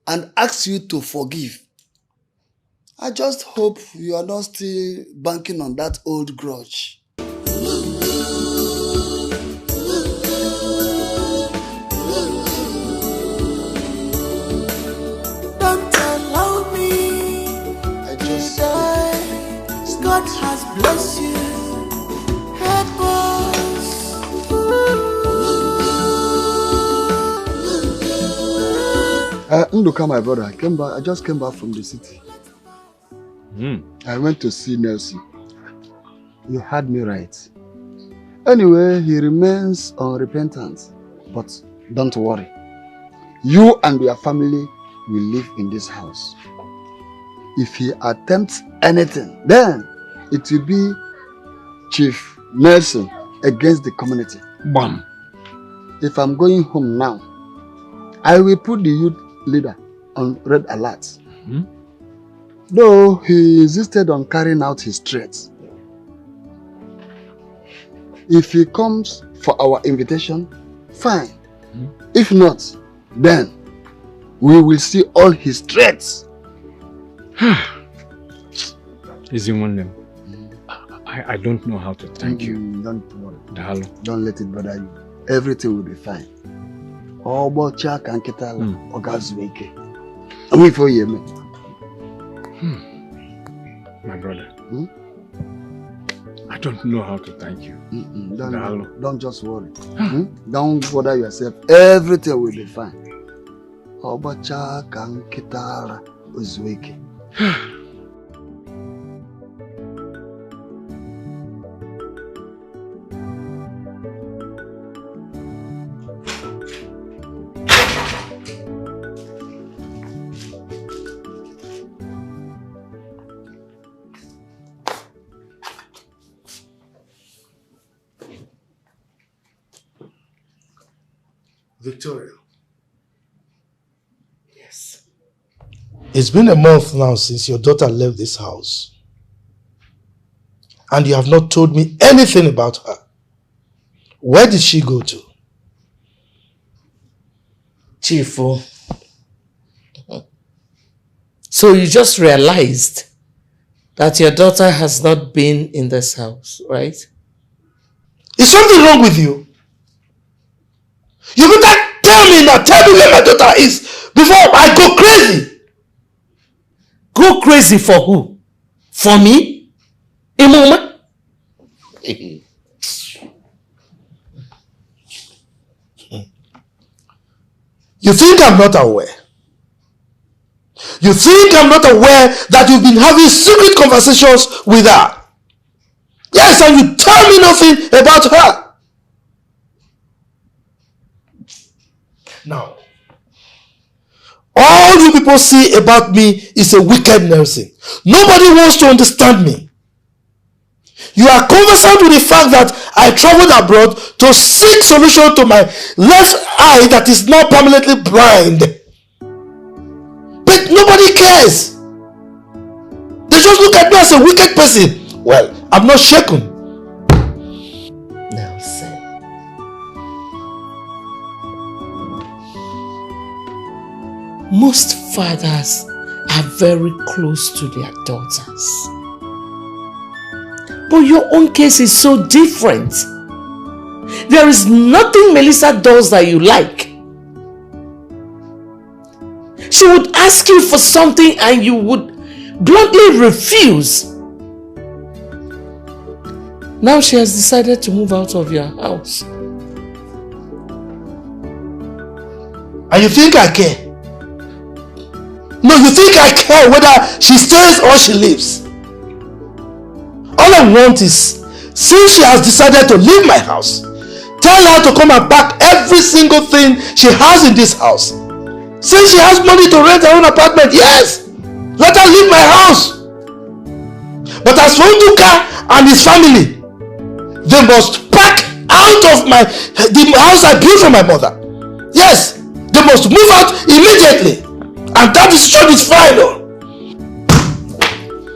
and asked you to forgive. I just hope you are not still banking on that old grudge. Don't allow me. I just die. God has blessed you. Help us. Nduka, my brother, I just came back from the city. I went to see Nelson. You had me right. Anyway, he remains unrepentant. But don't worry. You and your family will live in this house. If he attempts anything, then it will be Chief Nelson against the community. Bam. If I'm going home now, I will put the youth leader on red alert. Though he insisted on carrying out his threats. If he comes for our invitation, fine. If not, then we will see all his threats. Easy one name. I don't know how to thank you. Don't worry. Dahalo. Don't let it bother you. Everything will be fine. Obocha kankitala ogazueke. Ami for you, man. My brother. I don't know how to thank you. Don't just worry. Don't bother yourself. Everything will be fine. Obocha kankitala ozueke. Victoria. Yes. It's been a month now since your daughter left this house. And you have not told me anything about her. Where did she go to? Chifu. So you just realized that your daughter has not been in this house, right? Is something wrong with you? You better tell me now. Tell me where my daughter is before I go crazy. Go crazy for who? For me? Imoma? You think I'm not aware? You think I'm not aware that you've been having secret conversations with her? Yes, and you tell me nothing about her. Now, all you people see about me is a wicked Nelson. Nobody wants to understand me. You are conversant with the fact that I traveled abroad to seek solution to my left eye that is now permanently blind. But nobody cares. They just look at me as a wicked person. Well, I'm not shaken. Nelson. Most fathers are very close to their daughters. But your own case is so different. There is nothing Melissa does that you like. She would ask you for something and you would bluntly refuse. Now she has decided to move out of your house. And you think I care? No, you think I care whether she stays or she leaves? All I want is, since she has decided to leave my house, tell her to come and pack every single thing she has in this house. Since she has money to rent her own apartment, yes, let her leave my house. But as for Nduka and his family, they must pack out of the house I built for my mother. Yes, they must move out immediately. And that decision is final.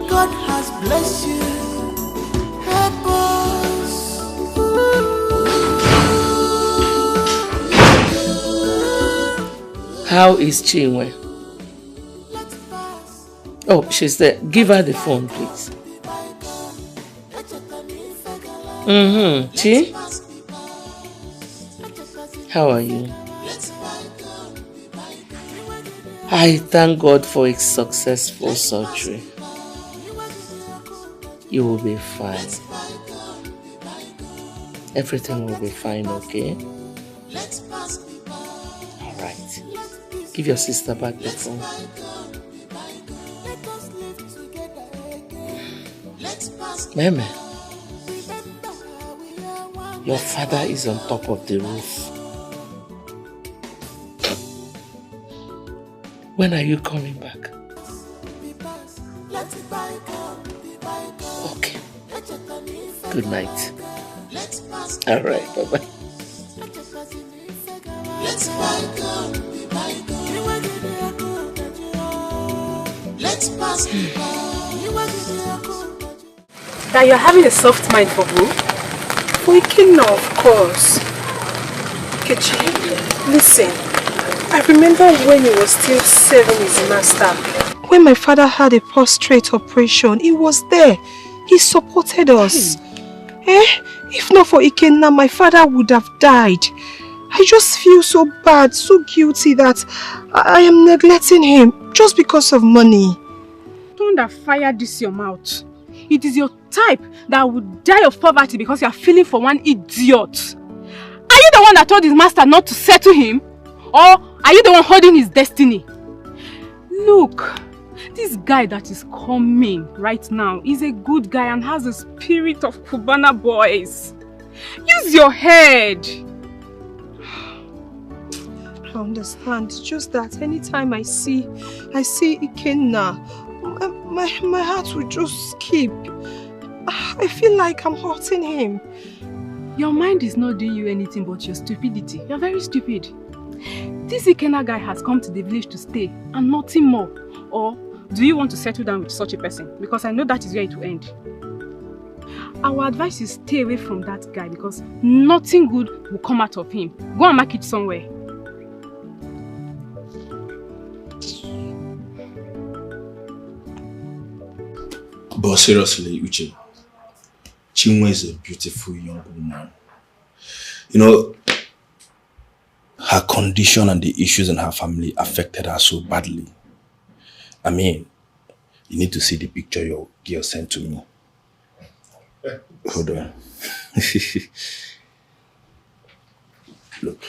God has blessed you. Help us. How is Chinwe? Oh, she's there. Give her the phone, please. Chi? How are you? I thank God for a successful surgery. You will be fine. Everything will be fine, okay? Alright. Give your sister back the phone. Meme, your father is on top of the roof. When are you coming back? Okay. Good night. Alright, bye-bye. That you're having a soft mind for who? For Ikenna, of course. Kechi, listen. I remember when he was still serving his master. When my father had a prostate operation, he was there. He supported us. If not for Ikenna, my father would have died. I just feel so bad, so guilty that I am neglecting him just because of money. Don't fire this your mouth. It is your type that would die of poverty because you are feeling for one idiot. Are you the one that told his master not to settle him? Or are you the one holding his destiny? Look, this guy that is coming right now is a good guy and has the spirit of Cubana boys. Use your head. I understand. It's just that anytime I see Ikenna, my heart will just skip. I feel like I'm hurting him. Your mind is not doing you anything but your stupidity. You're very stupid. This Ikenna guy has come to the village to stay and nothing more. Or do you want to settle down with such a person? Because I know that is where it will end. Our advice is stay away from that guy because nothing good will come out of him. Go and mark it somewhere. But seriously, Uche, Chinwe is a beautiful young woman. You know, her condition and the issues in her family affected her so badly. I mean, you need to see the picture your girl sent to me. Hold on. Look.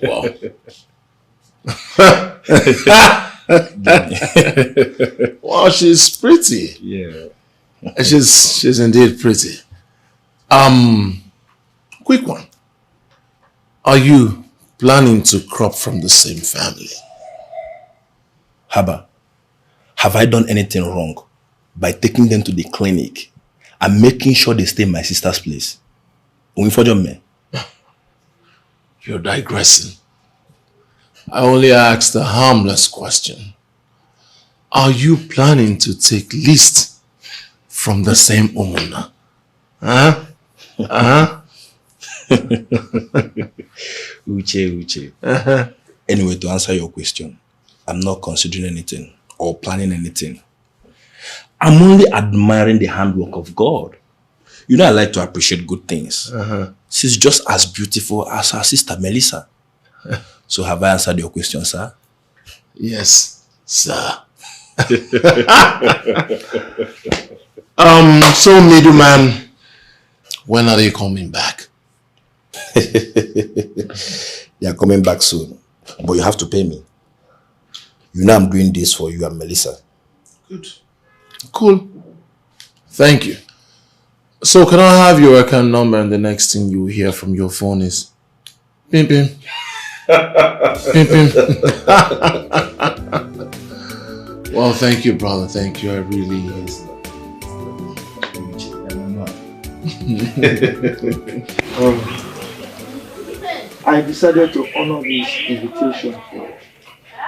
Wow. Wow, she's pretty. Yeah. She's indeed pretty. Quick one. Are you planning to crop from the same family? Haba, have I done anything wrong by taking them to the clinic and making sure they stay in my sister's place? You're digressing. I only asked a harmless question. Are you planning to take least from the same Omuna? Huh? Uche. Anyway, to answer your question, I'm not considering anything or planning anything. I'm only admiring the handwork of God. You know, I like to appreciate good things. She's just as beautiful as her sister Melissa. So have I answered your question, sir? Yes, sir. So middleman, when are they coming back? They are coming back soon, but you have to pay me. You know I'm doing this for you and Melissa. Good. Cool. Thank you. So can I have your account number, and the next thing you hear from your phone is pim pim. Pim pim. Well, thank you, brother. Thank you. I really I decided to honor this invitation for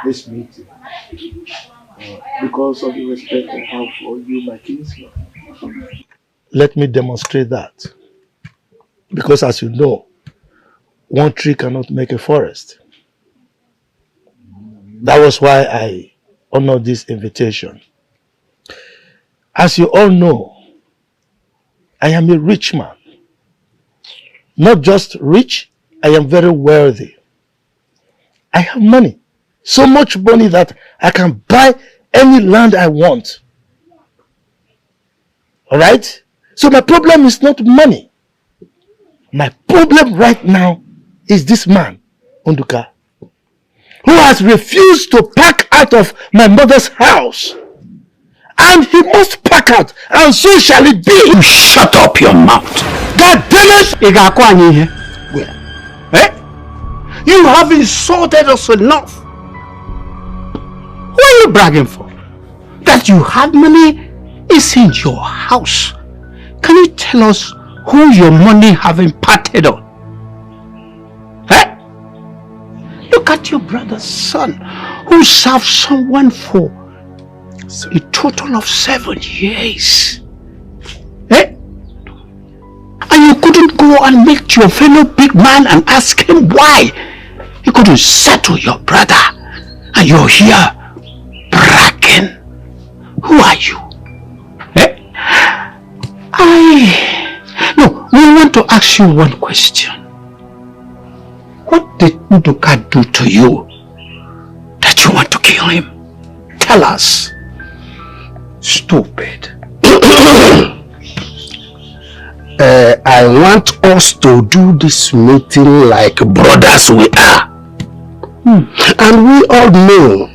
this meeting because of the respect I have for you, my kinsman. Let me demonstrate that. Because as you know, one tree cannot make a forest. That was why I honored this invitation. As you all know, I am a rich man. Not just rich, I am very wealthy. I have money. So much money that I can buy any land I want. Alright? So my problem is not money. My problem right now is this man, Onduka, who has refused to pack out of my mother's house. And he must pack out, and so shall it be. You shut up your mouth. God damn it! Where? Eh? You have insulted us enough. What are you bragging for? That you have money is in your house. Can you tell us who your money have imparted on? Eh? Look at your brother's son who served someone for a total of 7 years. Eh? And you couldn't go and meet your fellow big man and ask him why he couldn't settle your brother. And you're here bragging. Who are you? Eh? No, we want to ask you one question. What did Udoka do to you that you want to kill him? Tell us. Stupid. I want us to do this meeting like brothers we are. And we all know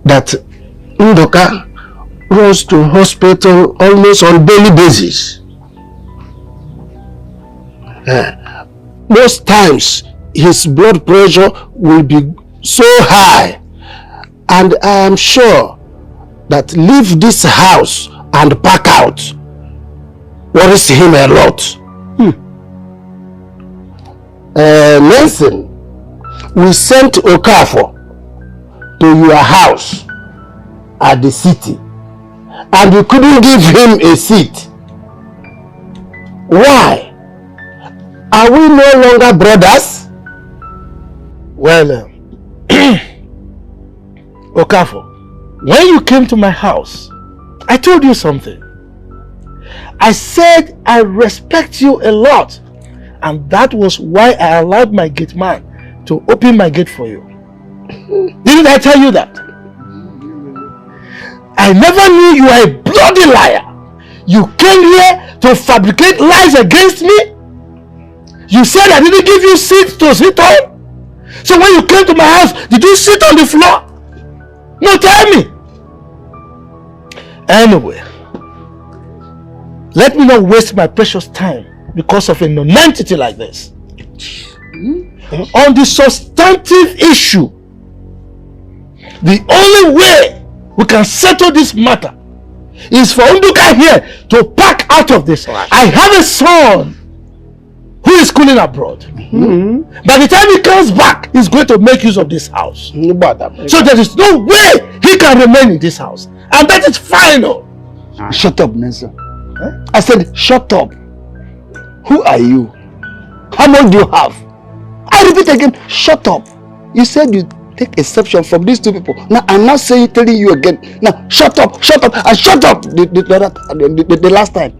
that Udoka runs to hospital almost on daily basis. Most times his blood pressure will be so high, and I am sure that leave this house and pack out worries him a lot. Nelson, we sent Okafor to your house at the city and you couldn't give him a seat. Why? Are we no longer brothers? Well, Okafor, when you came to my house, I told you something. I said I respect you a lot, and that was why I allowed my gate man to open my gate for you. Didn't I tell you that? I never knew you were a bloody liar. You came here to fabricate lies against me. You said I didn't give you seats to sit on. So when you came to my house, did you sit on the floor? No, tell me. Anyway, let me not waste my precious time because of a nonentity like this. On the substantive issue, the only way we can settle this matter is for Nduka here to pack out of this. I have a son who is schooling abroad. By the time he comes back, he's going to make use of this house. So there is no way he can remain in this house. And that is final. Shut up, Nelson. I said, shut up. Who are you? How much do you have? I repeat again, shut up. You said you take exception from these two people. Now I'm not telling you again. Now shut up, and shut up the last time.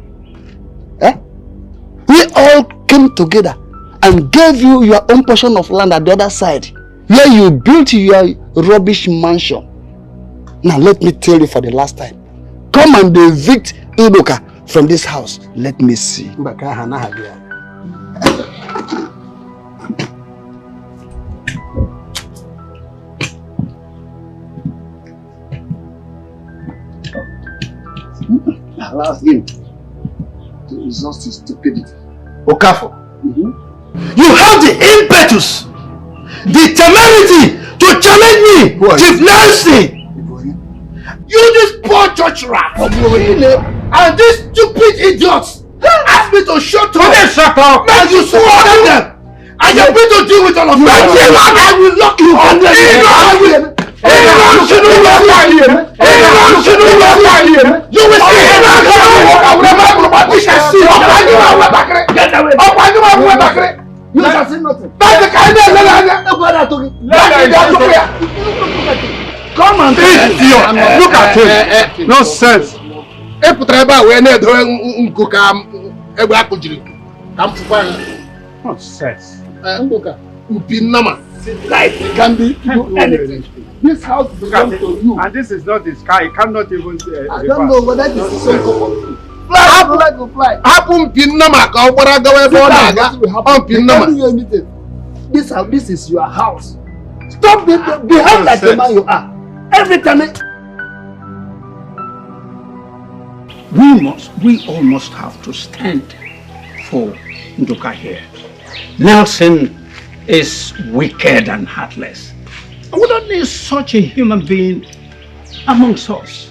We all came together and gave you your own portion of land at the other side, where you built your rubbish mansion. Now let me tell you for the last time. Come and evict Idoka from this house. Let me see. Allow him to exhaust his stupidity. Okafor, you have the impetus, the temerity to challenge me, Chief Nancy. You this poor church rat, and these stupid idiots asked me to shut up. And you swore them. I am going to deal with all of you. I will lock you up. You will see. You shall see nothing. Come and idiot. Look at him. No sense. Nonsense. Like it can be do anything. This house belongs to you. And this is not the sky. It cannot even. I don't know whether this is so common. Fly, go fly. Happen pinama ka obara gawe do anything. This house, this is your house. Stop behave like the man you are. Every time. We all must have to stand for Nduka here. Nelson is wicked and heartless. We don't need such a human being amongst us.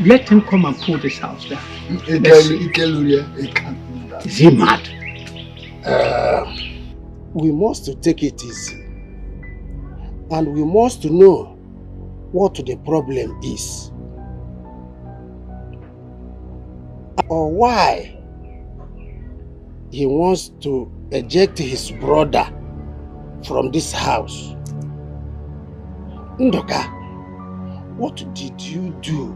Let him come and pull this house down. Is he mad? We must take it easy. And we must know what the problem is. Or why he wants to eject his brother from this house. Ndoka, what did you do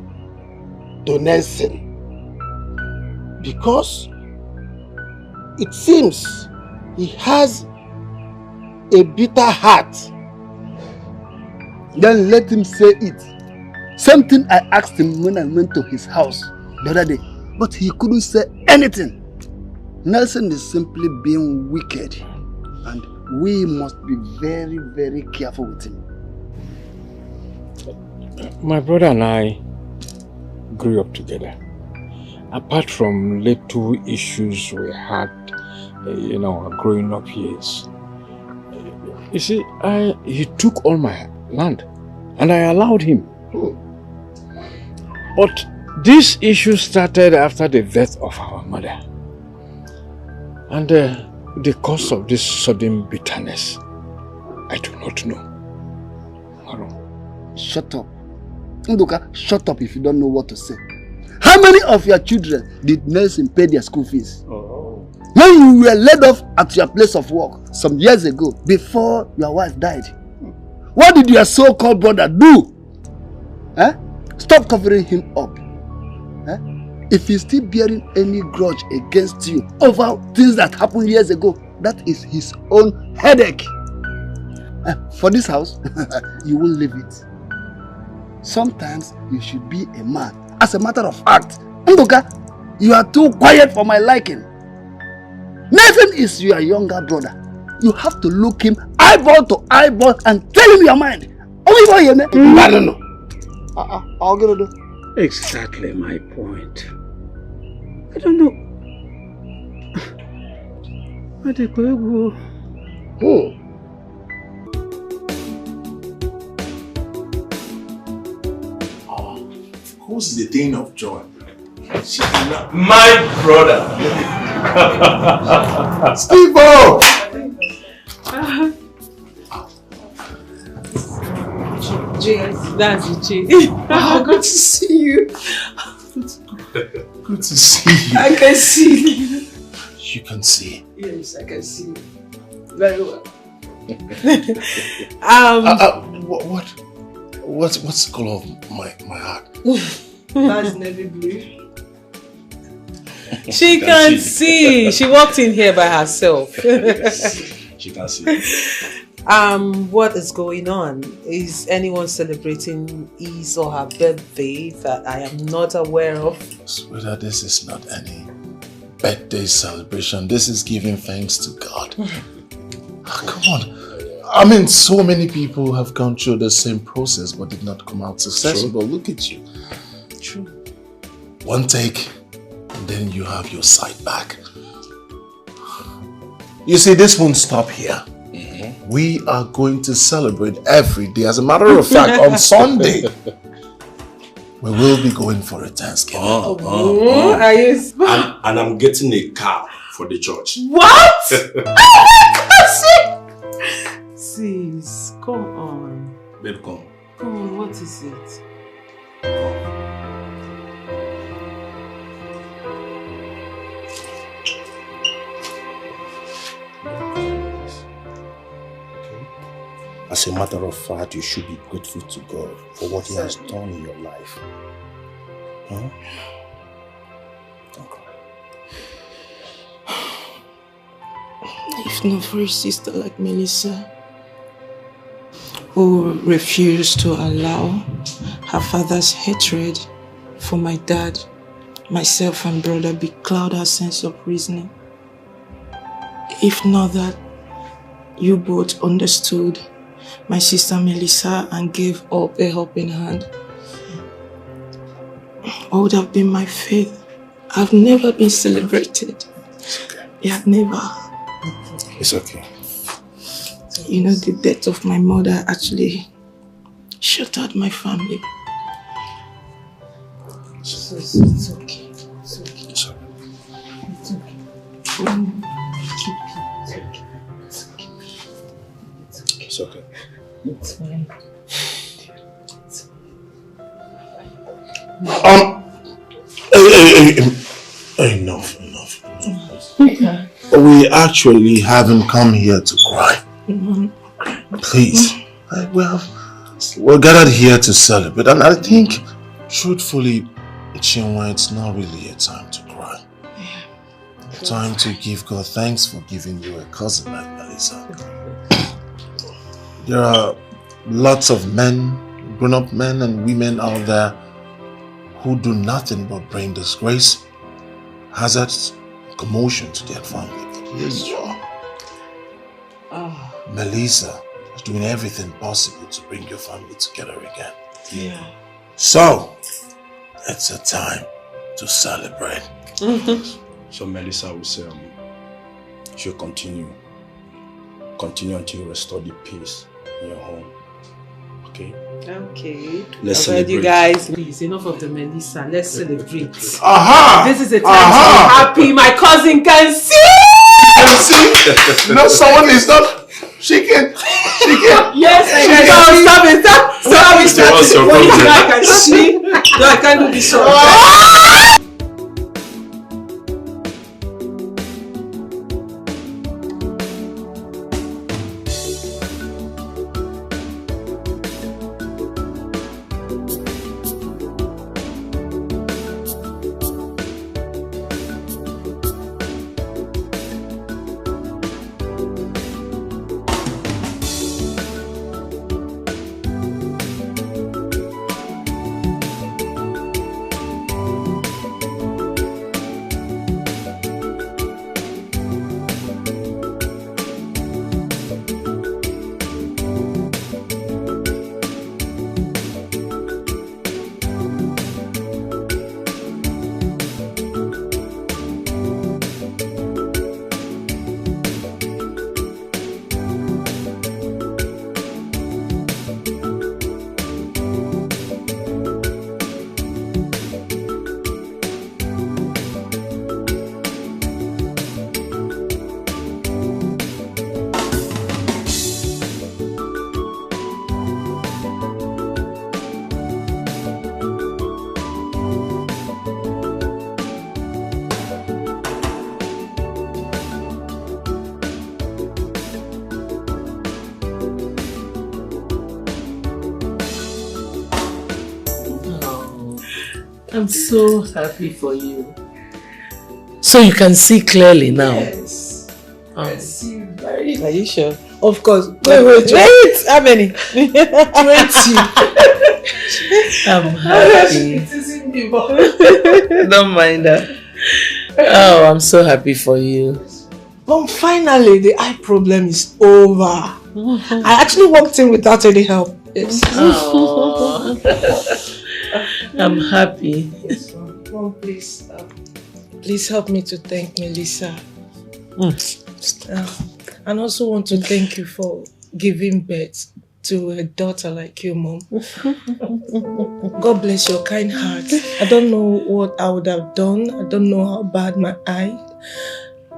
to Nelson? Because it seems he has a bitter heart. Then let him say it. Something I asked him when I went to his house the other day, but he couldn't say anything. Nelson is simply being wicked, and we must be very, very careful with him. My brother and I grew up together. Apart from little issues we had, in our growing up years. You see, he took all my land, and I allowed him. But this issue started after the death of our mother. And the cause of this sudden bitterness, I do not know. Shut up. Nduka, shut up if you don't know what to say. How many of your children did Nelson pay their school fees? Oh. When you were laid off at your place of work some years ago, before your wife died, what did your so-called brother do? Eh? Stop covering him up. Eh? If he's still bearing any grudge against you over things that happened years ago, that is his own headache. For this house, you won't leave it. Sometimes you should be a man. As a matter of fact, Nduka, you are too quiet for my liking. Nathan is your younger brother. You have to look him eyeball to eyeball and tell him your mind. No. I'll get it. Exactly my point. I don't know. Oh. Who's the thing of joy? My brother. Steve-O! That's Uche. Wow, good to see you. Good to see you. I can see you. You can see. Yes, I can see you. Very well. What's the color of my heart? That's navy blue. She can see. She walked in here by herself. She can see. What is going on? Is anyone celebrating his or her birthday that I am not aware of? Sweetheart, this is not any birthday celebration. This is giving thanks to God. Come on. I mean, so many people have gone through the same process but did not come out successful. But look at you. True. One take, and then you have your sight back. You see, this won't stop here. We are going to celebrate every day. As a matter of fact, on Sunday, we will be going for a Thanksgiving. Are you? And I'm getting a car for the church. What? Sis, come on. Babe, come. Come on, what is it? As a matter of fact, you should be grateful to God for what He has done in your life. Huh? If not for a sister like Melissa, who refused to allow her father's hatred for my dad, myself and brother becloud her sense of reasoning. If not that you both understood my sister Melissa and gave up a helping hand, what would have been my fate? I've never been celebrated. Yeah, never. It's okay. You know, the death of my mother actually shattered my family. So it's okay. It's okay. It's okay. It's okay. It's okay. It's fine. Enough. We actually haven't come here to cry. Please. We're gathered here to celebrate, and I think, truthfully, Chinwe, it's not really a time to cry. A time to give God thanks for giving you a cousin like Melissa. There are lots of men, grown-up men and women out there who do nothing but bring disgrace, hazards, commotion to their family. But here you are. Melissa is doing everything possible to bring your family together again. Yeah. So, it's a time to celebrate. So Melissa will say, she'll continue until you restore the peace in your home. Okay? Okay. Let's I've heard celebrate. you guys. Please, enough of the Melissa. Let's celebrate. Aha! This is a time to be happy. My cousin can see! Can see? No, someone is not. She can. Yes, I can. Stop it. Stop it. I can see. No, I can't do this song. I'm so happy for you. So you can see clearly now. Yes. I see very. Are you sure? Of course. Wait. How many? 20. I'm happy. Don't mind that. Oh, I'm so happy for you. Mom, finally the eye problem is over. I actually walked in without any help. Yes. Oh. I'm happy. Yes, Mom, please help me to thank Melissa. And also want to thank you for giving birth to a daughter like you, Mom. God bless your kind heart. I don't know what I would have done. I don't know how bad my eye.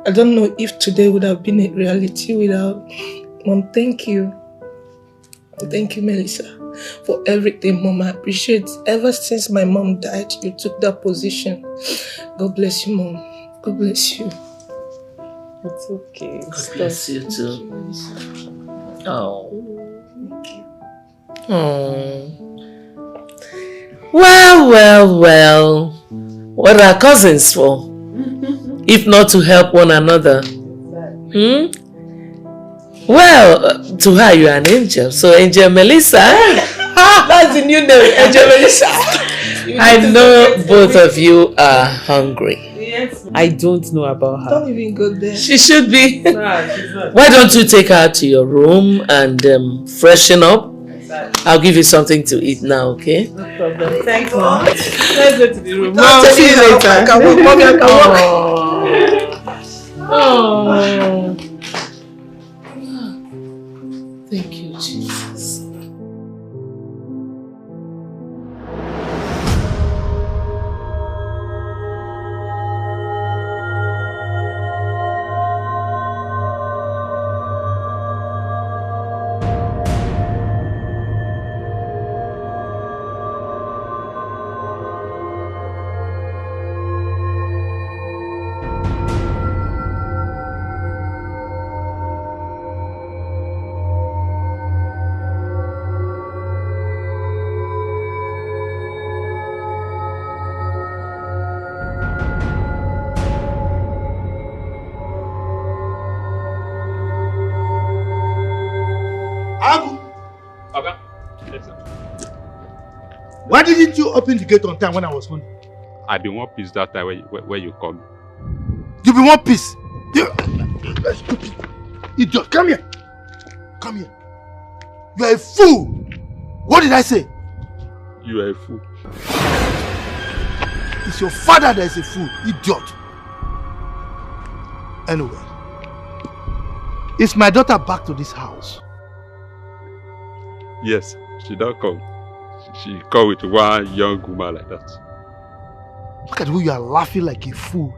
I don't know if today would have been a reality without. Mom, thank you. Thank you, Melissa, for everything, Mom. I appreciate it. Ever since my mom died, you took that position. God bless you, Mom. God bless you. It's okay. God bless you too. Oh. Thank you. Oh. Well. What are cousins for? If not to help one another? Well, to her you are an angel. So Angel Melissa. That's the new name, Angel Melissa. I know both of you are hungry. Yes. I don't know about her. Don't even go there. She should be. Nah, she's not. Why don't you take her to your room and freshen up? I'll give you something to eat now, okay? No problem. Thanks, Mom. Let's go to the room. Mom, see you later. I can walk. Mommy, I can walk. Oh. Thank you, Jesus. Why didn't you open the gate on time when I was home? I been one piece that time when you come. You be one piece. Stupid idiot. Come here. Come here. You are a fool. What did I say? You are a fool. It's your father that is a fool, idiot. Anyway, is my daughter back to this house? Yes, she don't come. She come with one young woman like that. Look at the way you are laughing like a fool.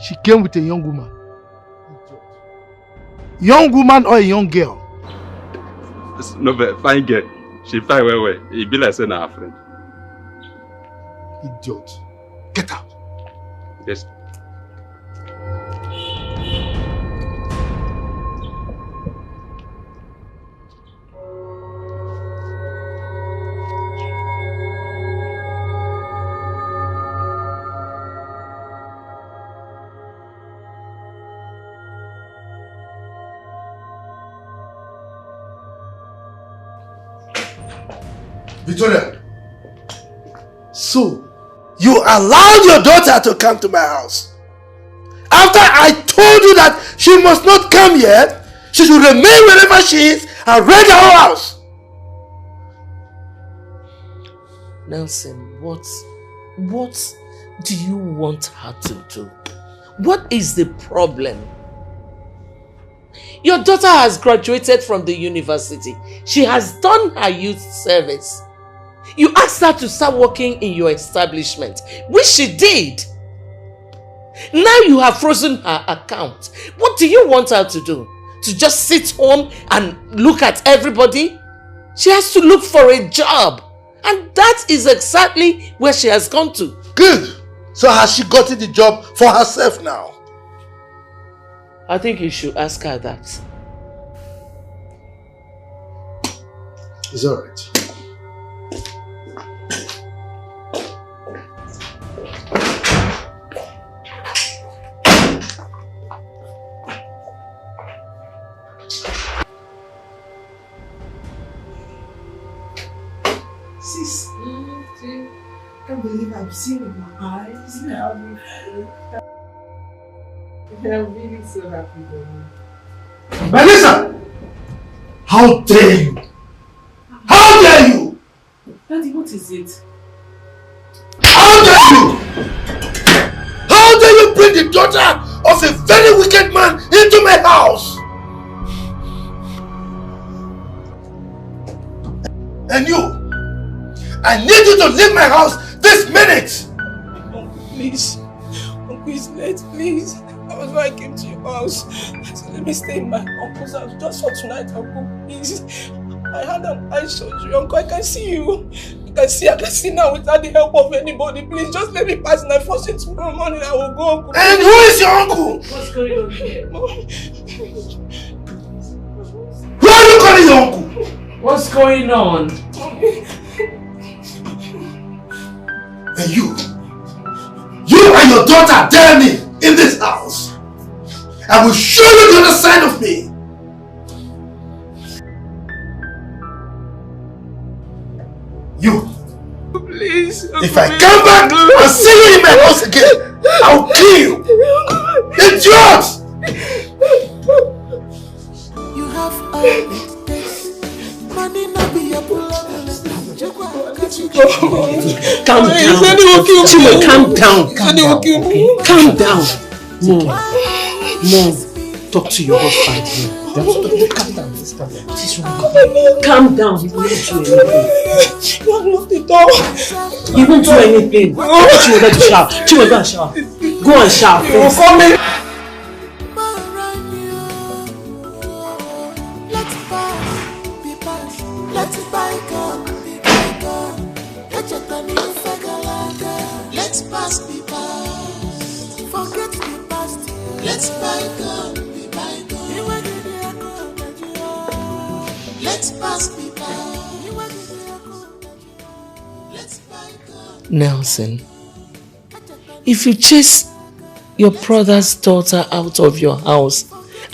She came with a young woman. Young woman or a young girl? No, but fine girl. She fine well. It be like saying her friend. Idiot. Get out. Yes. Victoria. So, you allowed your daughter to come to my house. After I told you that she must not come here, she should remain wherever she is and rent her whole house. Nelson, what do you want her to do? What is the problem? Your daughter has graduated from the university. She has done her youth service. You asked her to start working in your establishment, which she did. Now you have frozen her account. What do you want her to do? To just sit home and look at everybody? She has to look for a job. And that is exactly where she has gone to. Good. So has she gotten the job for herself now? I think you should ask her that. It's alright. Sis, I can't believe I've seen with my eyes. I'm really so happy for you. Melissa! How dare you? How dare you? Daddy, what is it? How dare you? How dare you bring the daughter of a very wicked man into my house? And you, I need you to leave my house this minute! Uncle, please. Uncle, please. That was why I came to your house. So let me stay in my uncle's house just for tonight, Uncle, please. I had an eye surgery, Uncle. I can see you. I can see now without the help of anybody. Please, just let me pass and I force it tomorrow morning. I will go, Uncle. And who is your uncle? What's going on here? Who are you calling your uncle? What's going on? And you and your daughter dare me in this house. I will show you the other side of me. You. Please. If I come back and see you in my house again, I'll kill you. Idiot! You have all it takes. Money not be a problem. Calm down. Chimo, calm down. Calm down. Mom, talk to your husband. Calm down. Calm down. He won't do anything. You have locked the door. He won't do anything. Chimo, go to shower. Chimo, go and shower. Go and shower. You will call me. Let's pass the past. Forget the past. Let's bygone be bygone. Let's pass the past. Let's bygone. Nelson, if you chase your brother's daughter out of your house,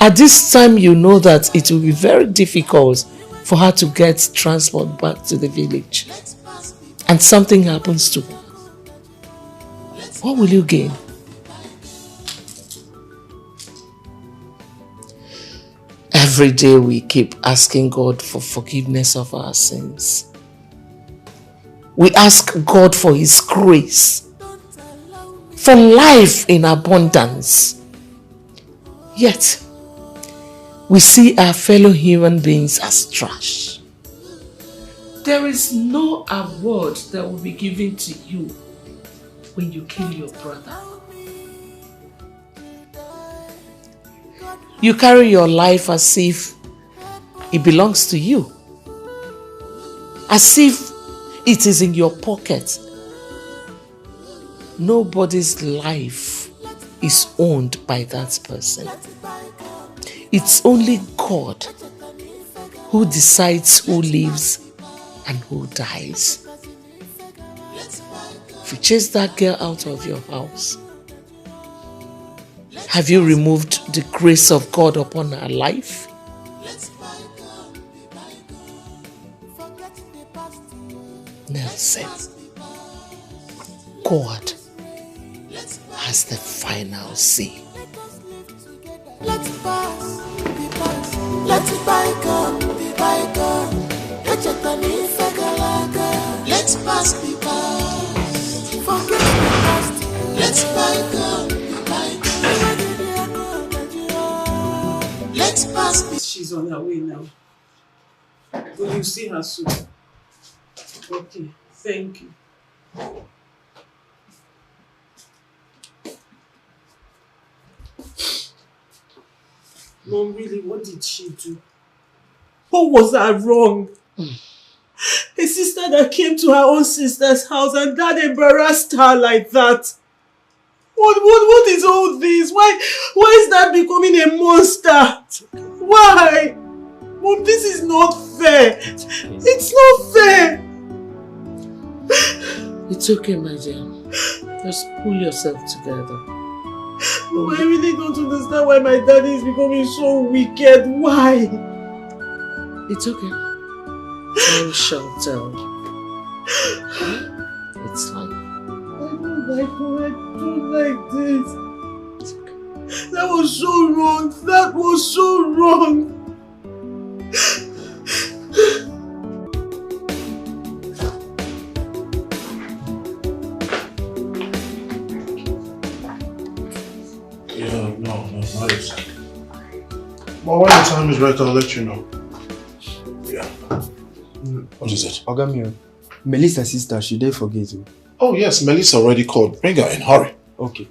at this time you know that it will be very difficult for her to get transport back to the village, and something happens to her. What will you gain? Every day we keep asking God for forgiveness of our sins. We ask God for His grace, for life in abundance. Yet, we see our fellow human beings as trash. There is no award that will be given to you when you kill your brother. You carry your life as if it belongs to you. As if it is in your pocket. Nobody's life is owned by that person. It's only God who decides who lives and who dies. If you chase that girl out of your house, have you removed the grace of God upon her life? Nelson, God has the final say. Let's pass, be pass. Let's bygone, be bygone. Let's pass, be pass. Forget the past. Let's bygone, be bygone. Let's pass, be. She's on her way now. Will you see her soon? Okay, thank you. Mom, really, what did she do? What was her wrong? A sister that came to her own sister's house and that embarrassed her like that. What is all this? Why is that becoming a monster? Why? Mom, this is not fair. It's not fair. It's okay, my dear. Just pull yourself together. Mom, I really don't understand why my daddy is becoming so wicked. Why? It's okay. Time shall tell. It's fine. I don't like this. It's okay. That was so wrong. That was so wrong. No, not exactly. But when the time is right, I'll let you know. Yeah. What is it? Ogamio, Melissa's sister, she did forget you. Oh yes, Melissa already called. Bring her in, hurry. Okay.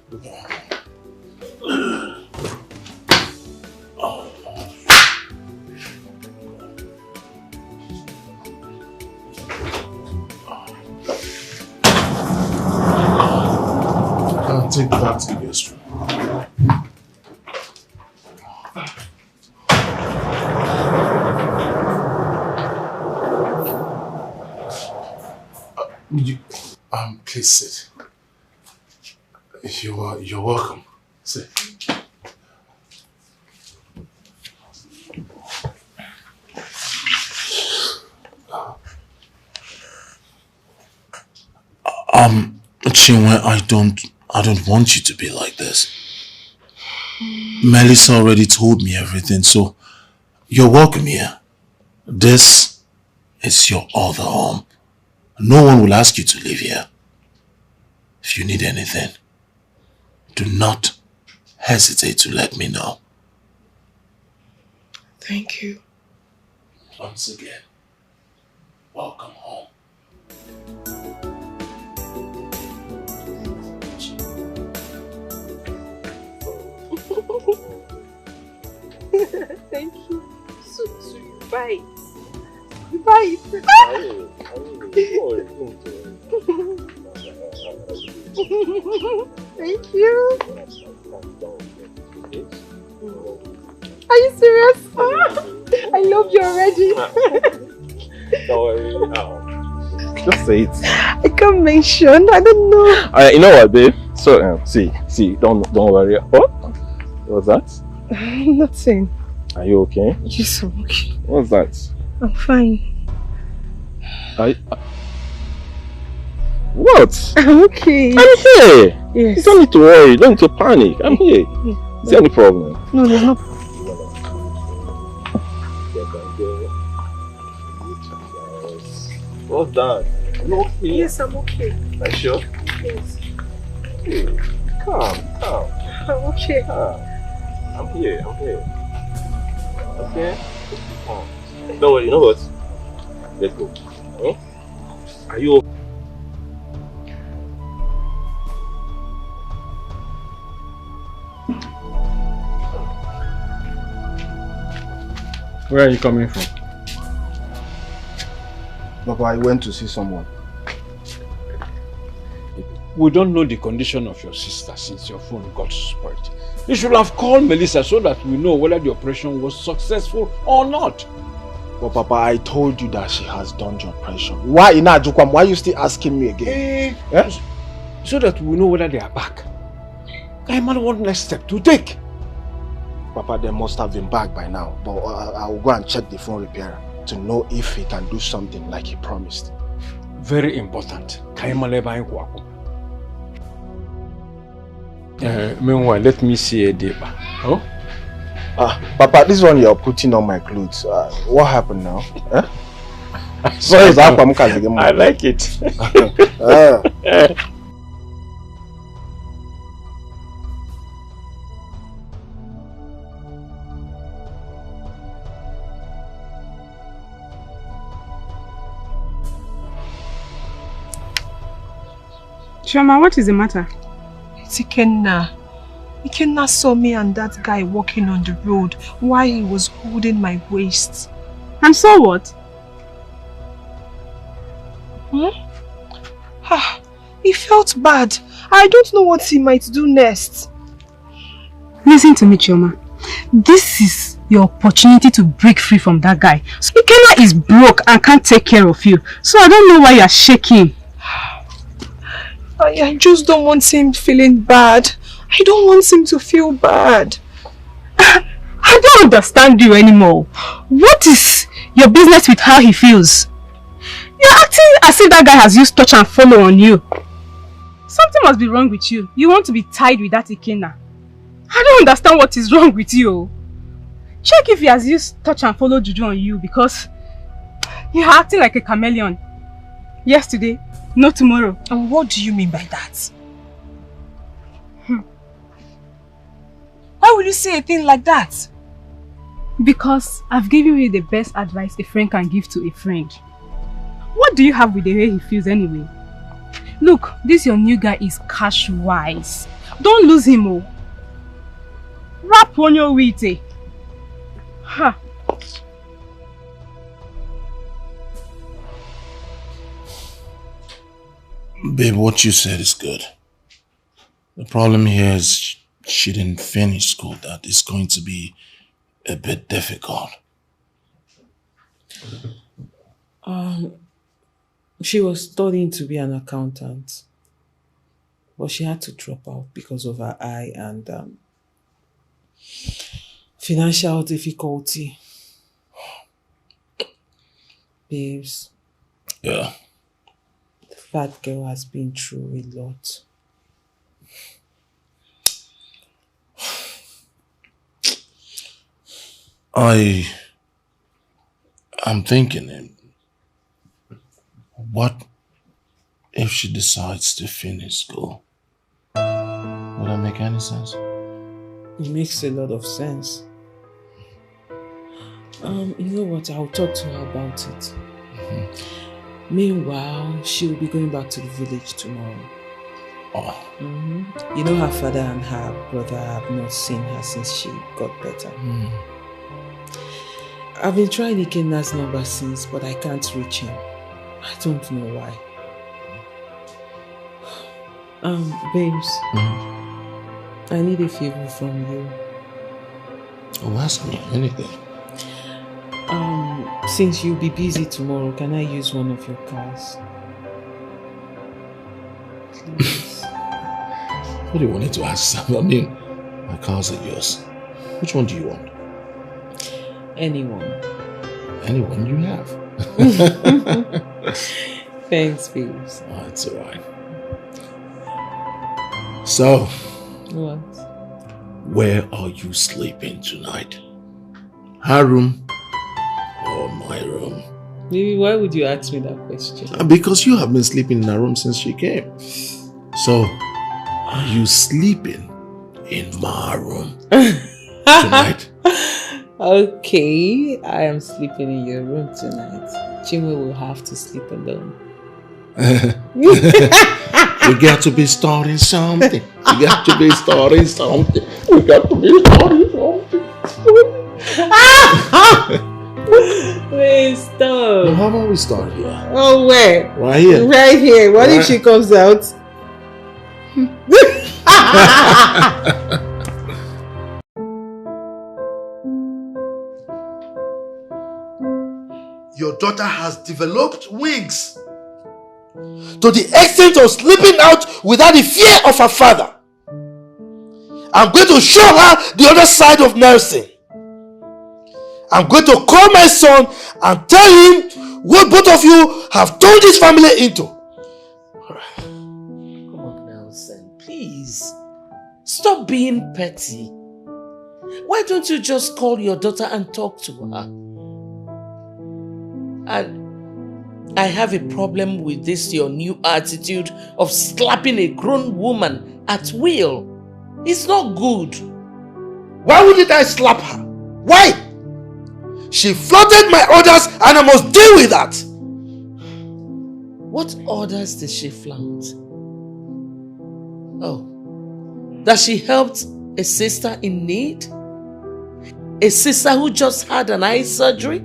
I'll take that to the guest room. Please sit. You're welcome. Sit. Chinwe, I don't want you to be like this. Melissa already told me everything, so you're welcome here. This is your other home. No one will ask you to live here. If you need anything, do not hesitate to let me know. Thank you. Once again, welcome home. Thank you. So sweet. Bye. Bye. Thank you. Are you serious? I love you already. Don't worry. Just say it. I can't mention. I don't know. You know what, babe? So, see. Don't worry. What? What's that? Nothing. Are you okay? Yes, I'm okay. What's that? I'm fine. What? I'm okay. I'm here. Yes. You don't need to worry. You don't need to panic. I'm here. Is there any problem? No, there's no. What's that? You okay? Yes, I'm okay. Are you sure? Yes. Hey, calm. I'm okay. I'm here. Okay? Don't worry, you know what? Let's go. Huh? Are you okay? Where are you coming from? Papa, I went to see someone. We don't know the condition of your sister since your phone got spoiled. You should have called Melissa so that we know whether the operation was successful or not. But Papa, I told you that she has done the operation. Why Ina Ajukwam? Why are you still asking me again? Yes? So that we know whether they are back. I might want next step to take. Papa, they must have been back by now. But I will go and check the phone repairer to know if he can do something like he promised. Very important. Meanwhile, let me see a deba. Oh? Papa, this one you're putting on my clothes. What happened now? Sorry, I like it. Shoma, what is the matter? It's Ikenna. Ikenna saw me and that guy walking on the road while he was holding my waist. And so what? He felt bad. I don't know what he might do next. Listen to me, Chioma. This is your opportunity to break free from that guy. So Ikenna is broke and can't take care of you. So I don't know why you are shaking. I just don't want him feeling bad. I don't want him to feel bad. I don't understand you anymore. What is your business with how he feels? You're acting as if that guy has used touch and follow on you. Something must be wrong with you. You want to be tied with that Ikenna. I don't understand what is wrong with you. Check if he has used touch and follow juju on you, because you're acting like a chameleon. Yesterday, no tomorrow. And what do you mean by that? Why would you say a thing like that? Because I've given you the best advice a friend can give to a friend. What do you have with the way he feels anyway? Look, this your new guy is cash wise. Don't lose him, oh. Rap on your wheat, eh? Ha. Babe, what you said is good. The problem here is she didn't finish school. That is going to be a bit difficult. She was studying to be an accountant, but she had to drop out because of her eye and financial difficulty. Babes. Yeah. That girl has been through a lot. I'm thinking, what if she decides to finish school? Would that make any sense? It makes a lot of sense. You know what? I'll talk to her about it. Meanwhile, she will be going back to the village tomorrow. Oh. You know, her father and her brother have not seen her since she got better. I've been trying Ikenna's number since, but I can't reach him. I don't know why. Babes, I need a favor from you. Oh, ask me anything. Since you'll be busy tomorrow, can I use one of your cars? Please. What do you want to ask? I mean, my cars are yours. Which one do you want? Anyone. Anyone you have. Thanks, babes. Oh, it's alright. So, what? Where are you sleeping tonight? Her room or my room? Baby, why would you ask me that question? Because you have been sleeping in her room since she came. So, are you sleeping in my room tonight? Okay, I am sleeping in your room tonight. Chinwe will have to sleep alone. We got to be starting something. We got to be starting something. We got to be starting something. Mama, we start here. Oh, where? Right here. Right here. What if she comes out? Your daughter has developed wings to the extent of sleeping out without the fear of her father. I'm going to show her the other side of nursing. I'm going to call my son and tell him what both of you have turned this family into. Come on, Nelson, please. Stop being petty. Why don't you just call your daughter and talk to her? And I have a problem with this, your new attitude of slapping a grown woman at will. It's not good. Why wouldn't I slap her? Why? She flouted my orders and I must deal with that. What orders did she flout? Oh, that she helped a sister in need? A sister who just had an eye surgery?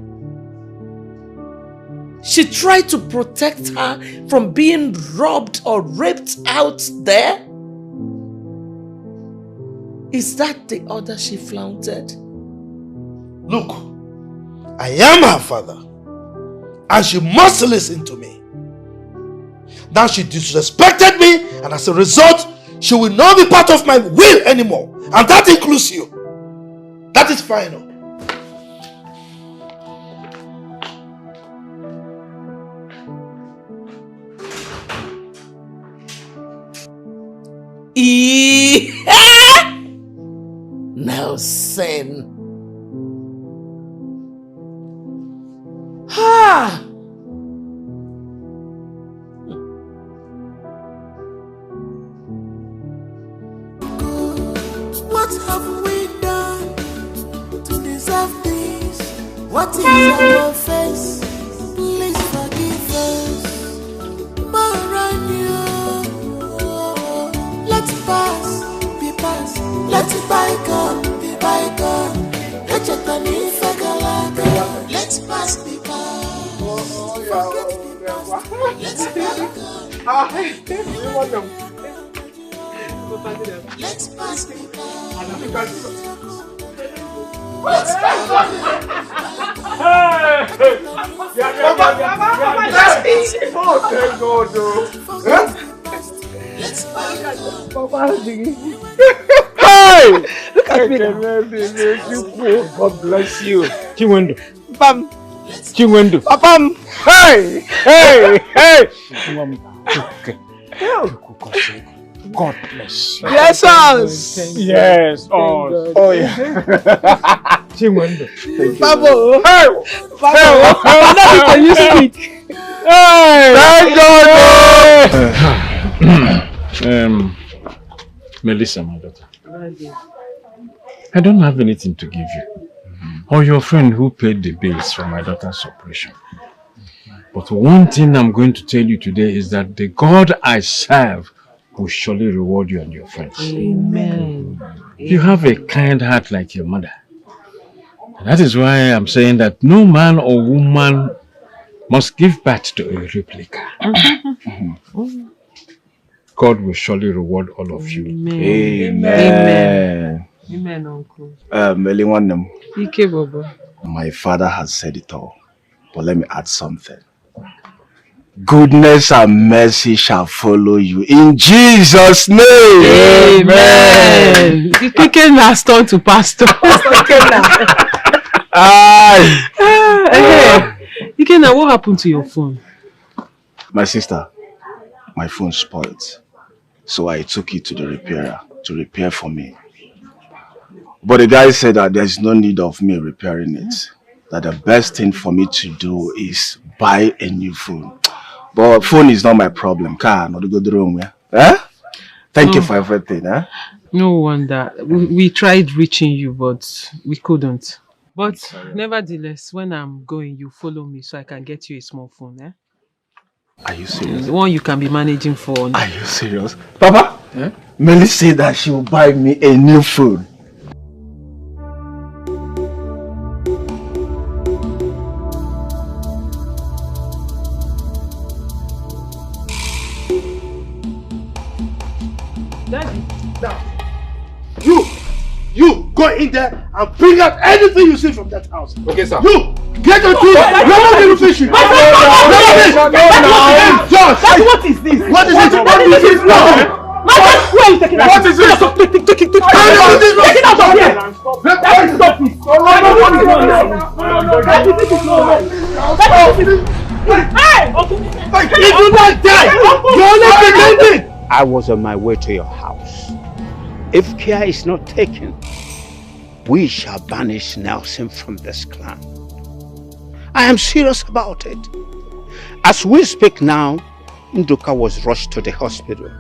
She tried to protect her from being robbed or raped out there? Is that the order she flaunted? Look, I am her father, and she must listen to me. Now she disrespected me, and as a result, she will not be part of my will anymore, and that includes you. That is final. Nelson. Ha! What have we done to deserve this? What is our offense? Please forgive us. Maranya, let's pass, be past. Let's bygone, be bygone. Let's pass, be past. Forget the past. Let's bygone. Let's pass, be past. Let's Hey! Look at me. God bless you. Chiwendo. Pam. Chiwendo. Pam. Hey! Hey! Hey! God bless you. Bless us. Yes. Oh yeah. Chiwendo. Pabo. Hey! Pabo. Now can you speak? Hey! Thank God. Melissa, my daughter. I don't have anything to give you. Or your friend who paid the bills for my daughter's operation. But one thing I'm going to tell you today is that the God I serve will surely reward you and your friends. Amen. You have a kind heart like your mother. That is why I'm saying that no man or woman must give birth to a replica. God will surely reward all of you. Amen. Amen. Amen, Uncle. Ike Bobo. My father has said it all. But let me add something. Goodness and mercy shall follow you in Jesus' name. Amen. The Dikeh has turned to pastor. Dikeh, what happened to your phone? My sister, my phone spoiled. So I took it to the repairer to repair for me. But the guy said that there's no need of me repairing it. That the best thing for me to do is buy a new phone. But phone is not my problem. Not go the wrong way. Thank you for everything. No wonder. We tried reaching you, but we couldn't. But nevertheless, when I'm going, you follow me so I can get you a small phone. Are you serious? The one you can be managing for. Are you serious? Papa, Melly said that she will buy me a new phone. go in there and bring out anything you see from that house. Okay, sir. You, get your tools. Remember the fishing. What is this? What is it? What is this now? Where are you taking out? What is this? Take it out of here! Let me stop this! If you not die, you're not pretending! I was on my way to your house. If care is not taken, we shall banish Nelson from this clan. I am serious about it. As we speak now, Nduka was rushed to the hospital.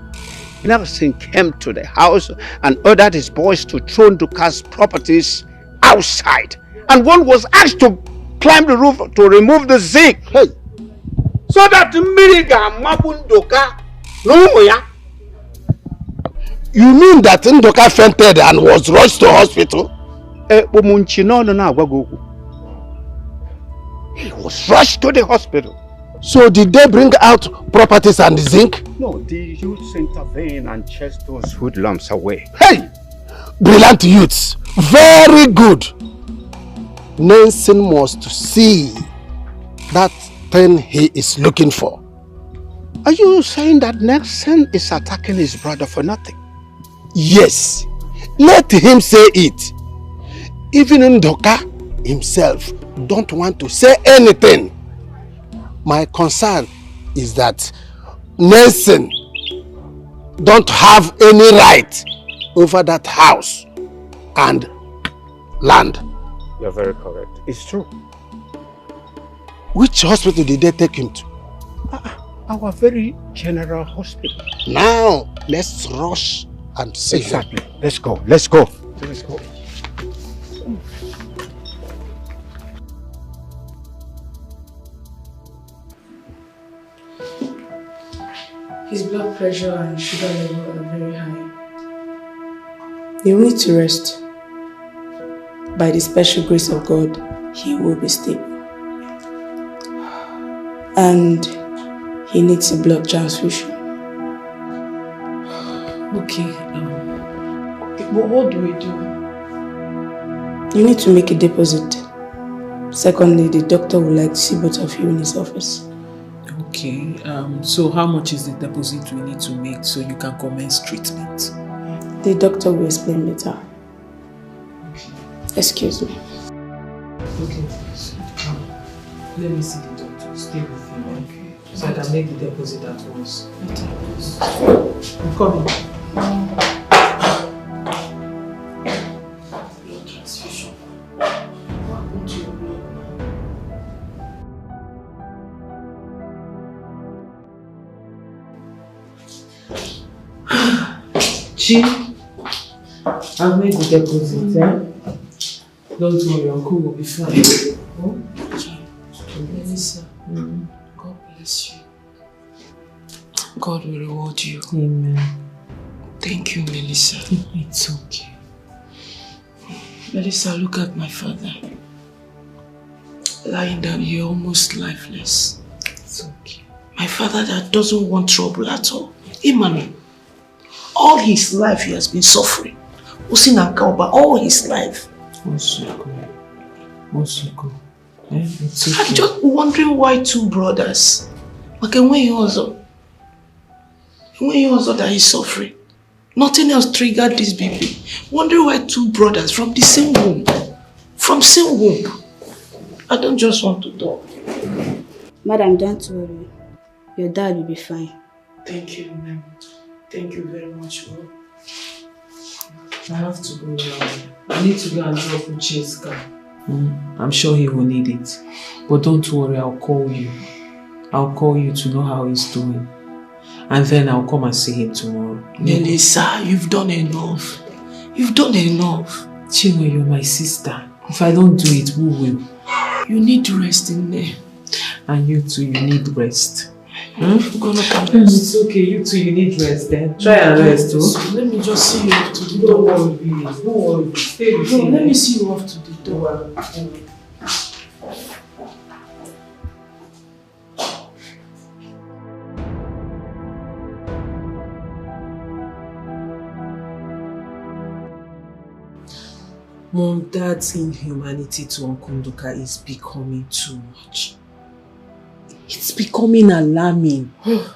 Nelson came to the house and ordered his boys to throw Nduka's properties outside. And one was asked to climb the roof to remove the zinc. Hey. So that Miriga Mabunduka no ya. You mean that Nduka fainted and was rushed to hospital? He was rushed to the hospital. So did they bring out properties and the zinc? No, the youths intervened and chased those hoodlums away. Hey! Brilliant youths. Very good. Nelson must see that thing he is looking for. Are you saying that Nelson is attacking his brother for nothing? Yes. Let him say it. Even Nduka himself don't want to say anything. My concern is that Nelson don't have any right over that house and land. You're very correct. It's true. Which hospital did they take him to? Our very general hospital. Now, let's rush and see. Exactly. Let's go. Let's go. Let's go. His blood pressure and sugar level are very high. You need to rest. By the special grace of God, he will be stable. And he needs a blood transfusion. Okay, but what do we do? You need to make a deposit. Secondly, the doctor would like to see both of you in his office. Okay, so how much is the deposit we need to make so you can commence treatment? The doctor will explain later. Okay. Excuse me. Okay, so, let me see the doctor. Stay with him, okay? So I can make the deposit at once. I'm coming. Blood transfusion. What happened to your blood? Chi, I've made the deposit, eh? Don't worry, Uncle will be fine. Oh? Melissa, God bless you. God will reward you. Amen. Thank you, Melissa. It's okay. Melissa, look at my father. Lying down here, almost lifeless. It's okay. My father that doesn't want trouble at all. Imani. All his life he has been suffering. Usinakaoba, all his life. Osuko. It's okay. I'm just wondering why two brothers. Okay, when you also that he's suffering. Nothing else triggered this baby. Wondering why two brothers from the same womb. From same womb. I don't just want to talk. Madam, don't worry. Your dad will be fine. Thank you, ma'am. Thank you very much, Lord. I have to go now. I need to go and drop Uche's car. I'm sure he will need it. But don't worry, I'll call you. I'll call you to know how he's doing. And then I'll come and see him tomorrow. Melissa, you've done enough. You've done enough. Chinwe, you're my sister. If I don't do it, who will? You need rest in there. And you too, you need rest. I'm gonna come rest. It's okay, you too, you need rest then. Try and rest too. So let me just see you off to the door. Don't worry, stay with me. Let me see you off to the door. Mom, Dad's inhumanity to Uncle Nduka is becoming too much. It's becoming alarming. I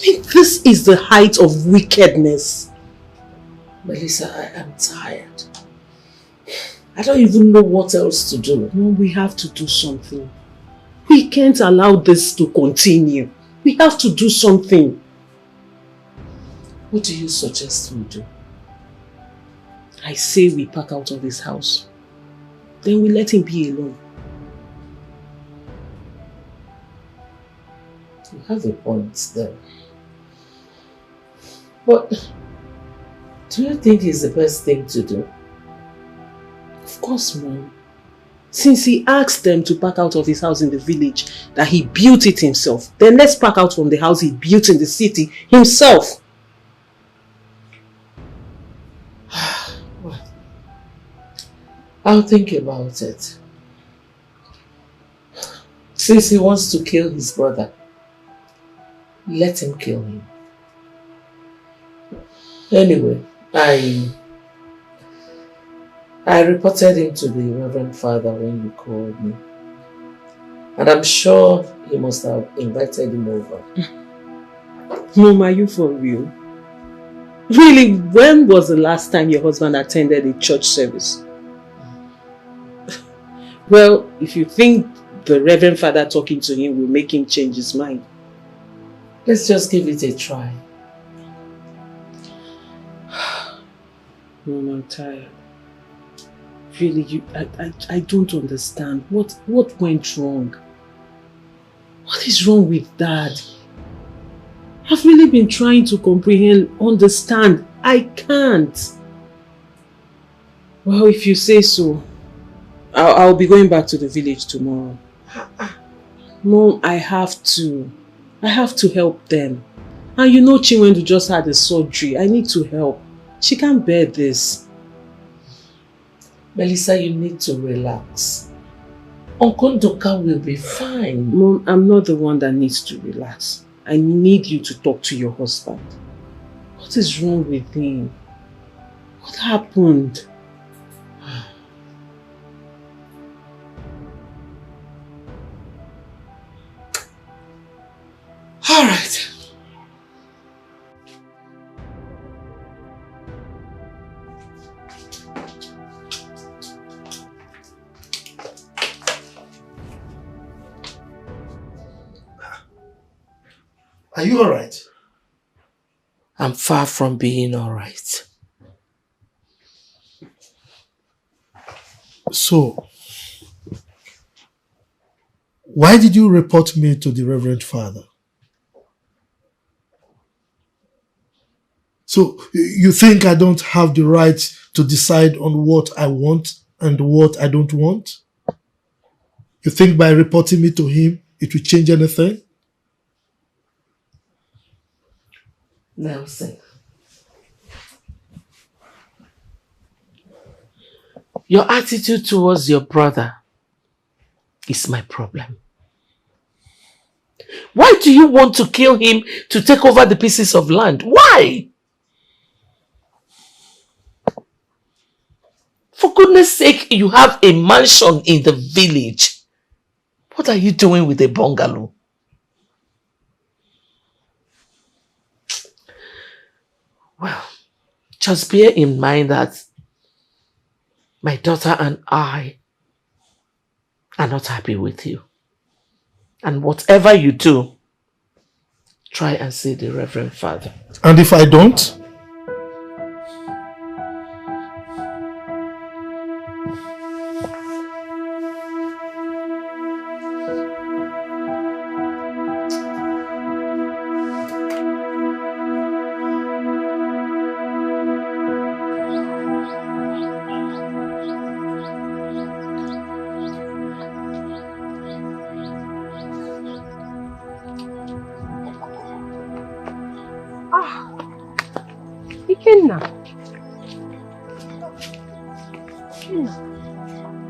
mean, this is the height of wickedness. Melissa, I am tired. I don't even know what else to do. Mom, we have to do something. We can't allow this to continue. We have to do something. What do you suggest we do? I say we pack out of his house. Then we let him be alone. You have a point there. But do you think it's the best thing to do? Of course, Mom. Since he asked them to pack out of his house in the village, that he built it himself, then let's pack out from the house he built in the city himself. Well, I'll think about it. Since he wants to kill his brother, let him kill him. Anyway, I reported him to the Reverend Father when you called me. And I'm sure he must have invited him over. Mom, are you for real? Really, when was the last time your husband attended a church service? Well, if you think the Reverend Father talking to him will make him change his mind, let's just give it a try. Mom, I'm tired. Really, I don't understand. What went wrong? What is wrong with Dad? I've really been trying to comprehend, understand. I can't. Well, if you say so, I'll be going back to the village tomorrow. Mom, I have to help them. And you know Chinwendu just had a surgery. I need to help. She can't bear this. Melissa, you need to relax. Uncle Nduka will be fine. Mom, I'm not the one that needs to relax. I need you to talk to your husband. What is wrong with him? What happened? All right. Are you all right? I'm far from being all right. So, why did you report me to the Reverend Father? So, you think I don't have the right to decide on what I want and what I don't want? You think by reporting me to him, it will change anything? Nelson, your attitude towards your brother is my problem. Why do you want to kill him to take over the pieces of land? Why? For goodness sake, you have a mansion in the village. What are you doing with a bungalow? Well, just bear in mind that my daughter and I are not happy with you. And whatever you do, try and see the Reverend Father. And if I don't?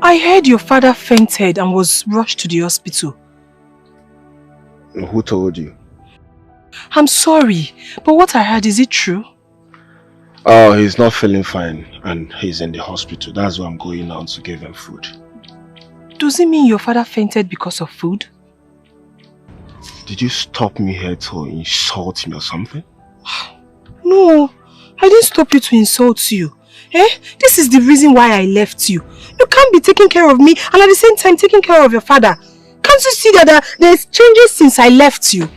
I heard your father fainted and was rushed to the hospital. Who told you? I'm sorry, but what I heard, is it true? Oh, he's not feeling fine and he's in the hospital. That's why I'm going now to give him food. Does it mean your father fainted because of food? Did you stop me here to insult me or something? No, I didn't stop you to insult you. This is the reason why I left you. You can't be taking care of me and at the same time taking care of your father. Can't you see that there's changes since I left you?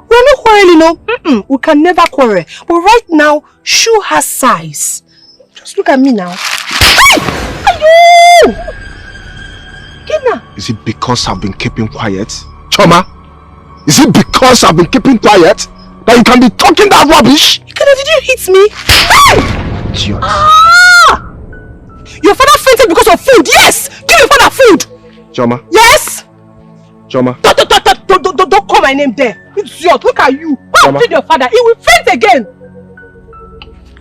We're not quarreling, no. We can never quarrel. But right now, shoe has size. Just look at me now. Hey! Is it because I've been keeping quiet? Choma? Is it because I've been keeping quiet that you can be talking that rubbish? Did you hit me? Idiot. Your father fainted because of food. Yes! Give your father food. Choma? Yes! Choma? Don't call my name there. Idiot, look at you. Go and feed your father. He will faint again.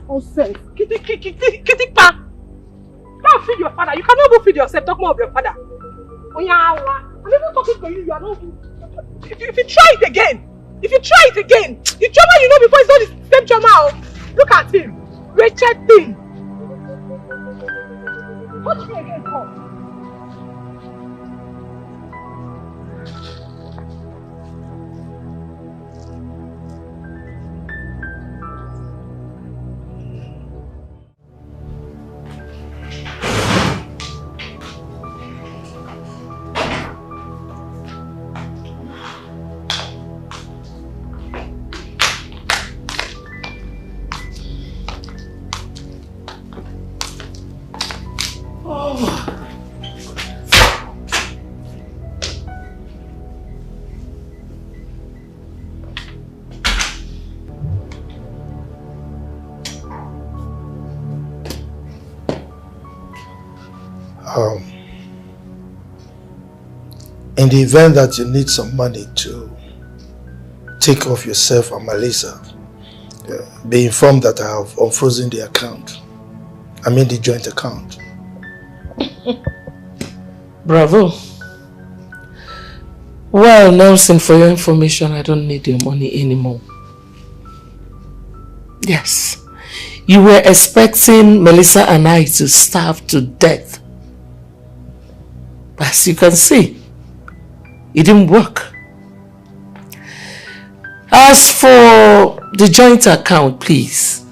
Nonsense. Kitty pa. Go and feed your father. You cannot go feed yourself. Talk more of your father. I'm even talking to you. You are not. If you try it again, the trauma you know before is not the same trauma. Look at him. Wretched thing. Touch me again, come. In the event that you need some money to take off yourself and Melissa, be informed that I have unfrozen the account. I mean the joint account. Bravo. Well, Nelson, for your information, I don't need your money anymore. Yes. You were expecting Melissa and I to starve to death. As you can see, it didn't work. As for the joint account, please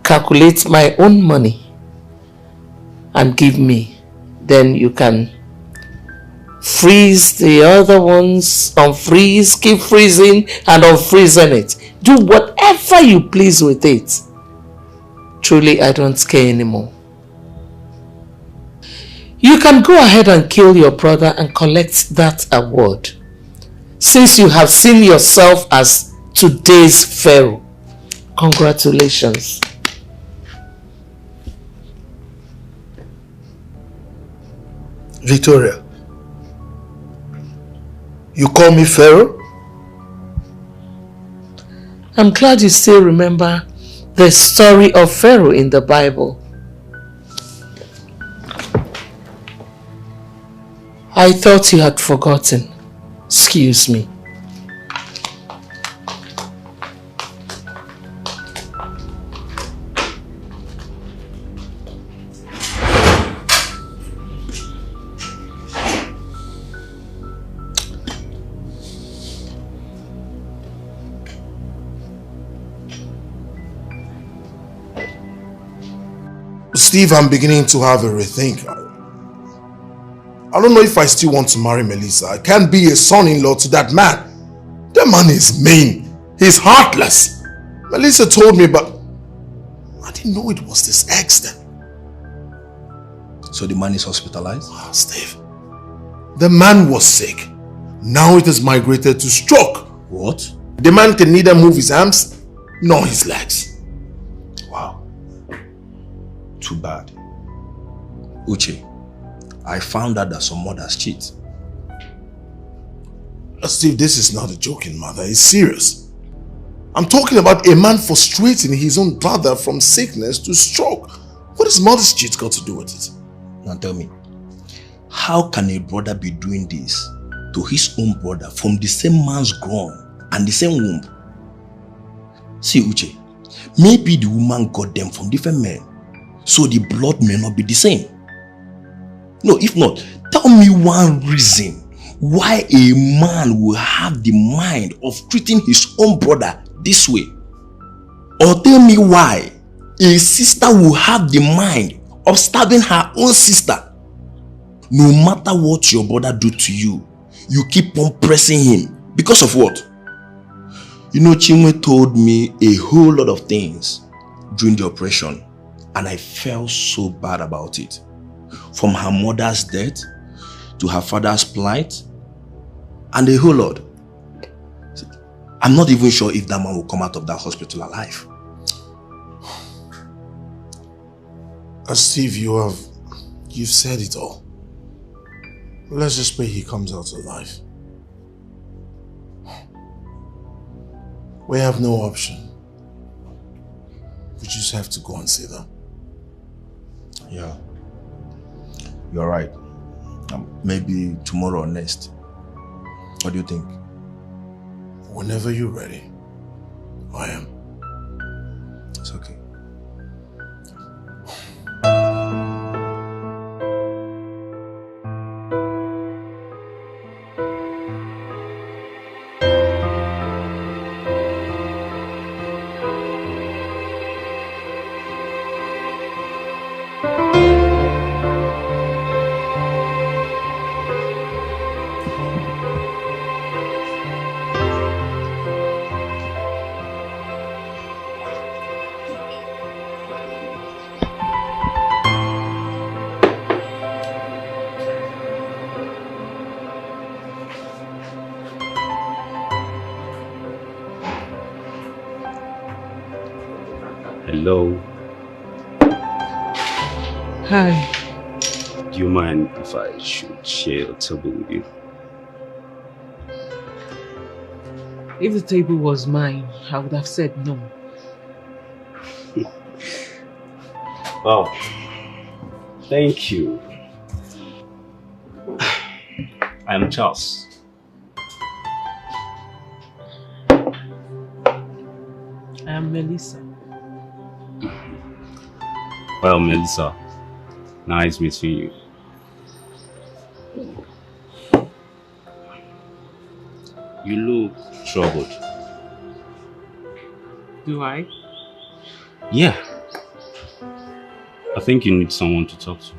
calculate my own money and give me. Then you can freeze the other ones, unfreeze, keep freezing and unfreezing it. Do whatever you please with it. Truly, I don't care anymore. You can go ahead and kill your brother and collect that award, since you have seen yourself as today's Pharaoh. Congratulations. Victoria, you call me Pharaoh? I'm glad you still remember the story of Pharaoh in the Bible. I thought you had forgotten. Excuse me. Steve, I'm beginning to have a rethink. I don't know if I still want to marry Melissa. I can't be a son-in-law to that man. That man is mean. He's heartless. Melissa told me, but I didn't know it was this extent. So the man is hospitalized? Oh, Steve. The man was sick. Now it has migrated to stroke. What? The man can neither move his arms nor his legs. Wow. Too bad. Uche, I found out that some mothers cheat. Steve, this is not a joking matter. It's serious. I'm talking about a man frustrating his own brother from sickness to stroke. What has mother's cheat got to do with it? Now tell me, how can a brother be doing this to his own brother from the same man's groin and the same womb? See, Uche, Maybe the woman got them from different men, so the blood may not be the same. No, if not, tell me one reason why a man will have the mind of treating his own brother this way. Or tell me why a sister will have the mind of stabbing her own sister. No matter what your brother do to you, you keep on pressing him. Because of what? You know, Chinwe told me a whole lot of things during the operation, and I felt so bad about it. From her mother's death to her father's plight, and a whole lot. I'm not even sure if that man will come out of that hospital alive. Steve, you've said it all. Let's just pray he comes out alive. We have no option. We just have to go and see them. Yeah. You're right. Maybe tomorrow or next. What do you think? Whenever you're ready, I am. It's okay. Hello. Hi. Do you mind if I should share a table with you? If the table was mine, I would have said no. Wow. Thank you. I am Charles. I am Melissa. Well, Melissa, nice meeting you. You look troubled. Do I? Yeah. I think you need someone to talk to.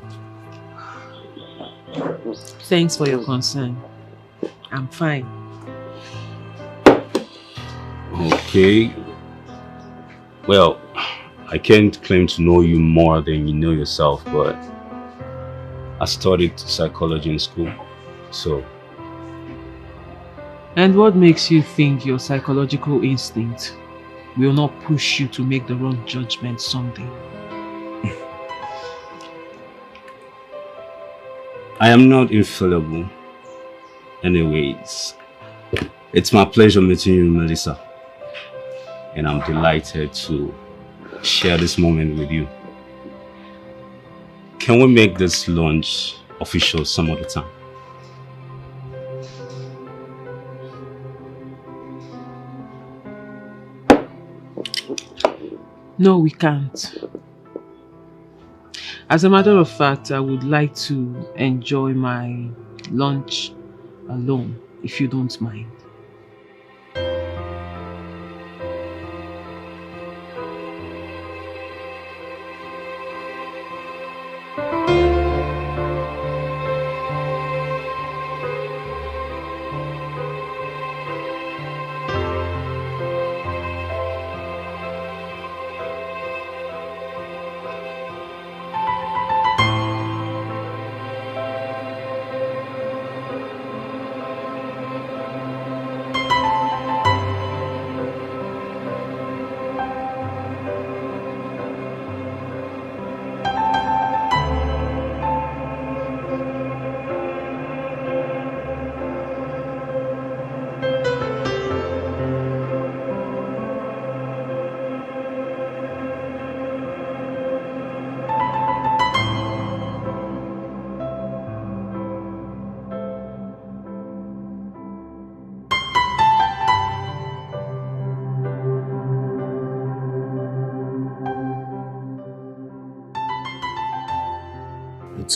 Thanks for your concern. I'm fine. Okay. Well, I can't claim to know you more than you know yourself, but I studied psychology in school, so. And what makes you think your psychological instinct will not push you to make the wrong judgment someday? I am not infallible. Anyways, it's my pleasure meeting you, Melissa. And I'm delighted to share this moment with you. Can we make this launch official some other time? No, we can't. As a matter of fact, I would like to enjoy my lunch alone, if you don't mind.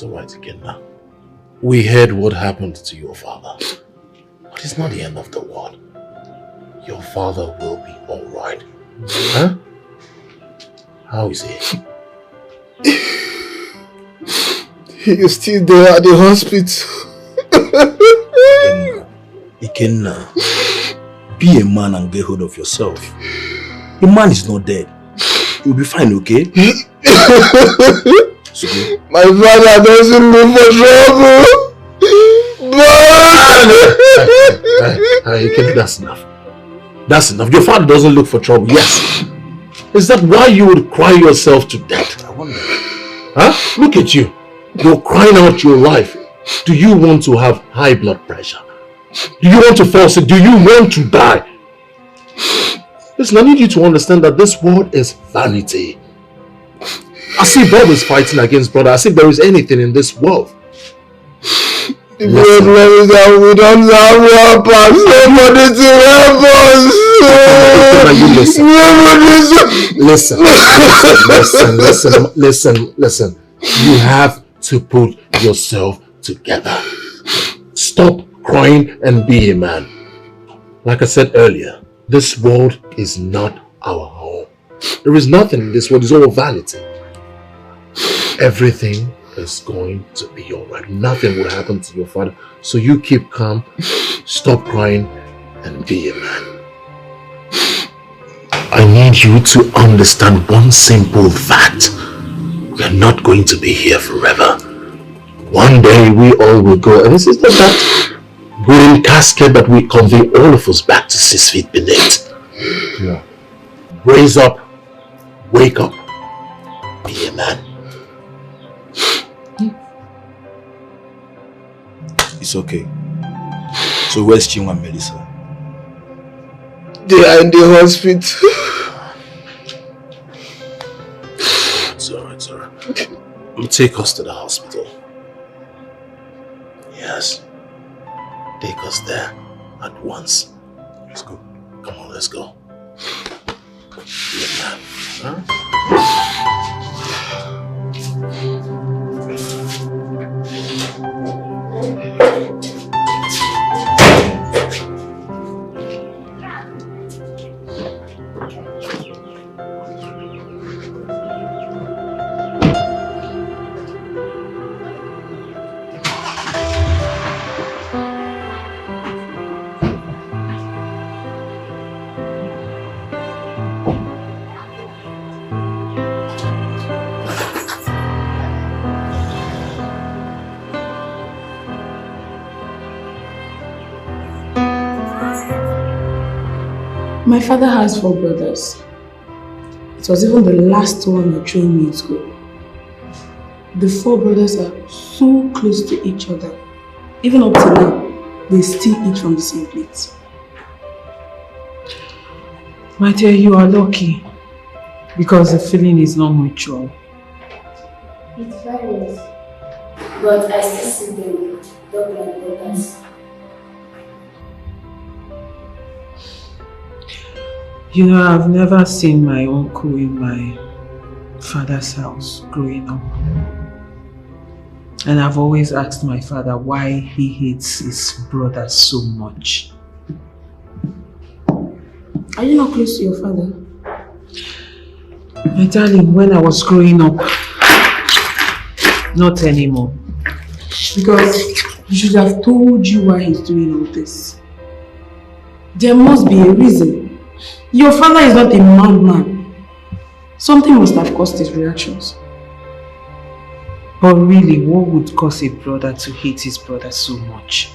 It's alright again now. We heard what happened to your father. But it's not the end of the world. Your father will be alright. Huh? How is he? He is still there at the hospital. Ikenna, be a man and get hold of yourself. The man is not dead. You'll be fine, okay? My father doesn't look for trouble. Ikenna, that's enough. That's enough. Your father doesn't look for trouble, yes. Is that why you would cry yourself to death? I wonder. Huh? Look at you. You're crying out your life. Do you want to have high blood pressure? Do you want to fall sick? Do you want to die? Listen, I need you to understand that this world is vanity. I see brothers fighting against brothers. I see there is anything in this world. The problem is that we don't have weapons. Somebody to help us. Listen. You have to put yourself together. Stop crying and be a man. Like I said earlier, this world is not our home. There is nothing in this world. It's all vanity. Everything is going to be alright. Nothing will happen to your father. So you keep calm, stop crying, and be a man. I need you to understand one simple fact. We are not going to be here forever. One day we all will go, and this is not that wooden casket that we convey all of us back to 6 feet beneath. Yeah. Raise up, wake up, be a man. It's okay. So where's Chinwa and Melissa? They are in the hospital. It's alright. Take us to the hospital. Yes. Take us there at once. Let's go. Come on, let's go. Be a man. Huh? My father has 4 brothers. It was even the last one that trained me in school. The 4 brothers are so close to each other. Even up to now, they still eat from the same plate. My dear, you are lucky because the feeling is not mutual. It's various, but I still see them dog like brothers. You know, I've never seen my uncle in my father's house growing up. And I've always asked my father why he hates his brother so much. Are you not close to your father? My darling, when I was growing up, not anymore. Because he should have told you why he's doing all this. There must be a reason. Your father is not a madman. Something must have caused his reactions. But really, what would cause a brother to hate his brother so much?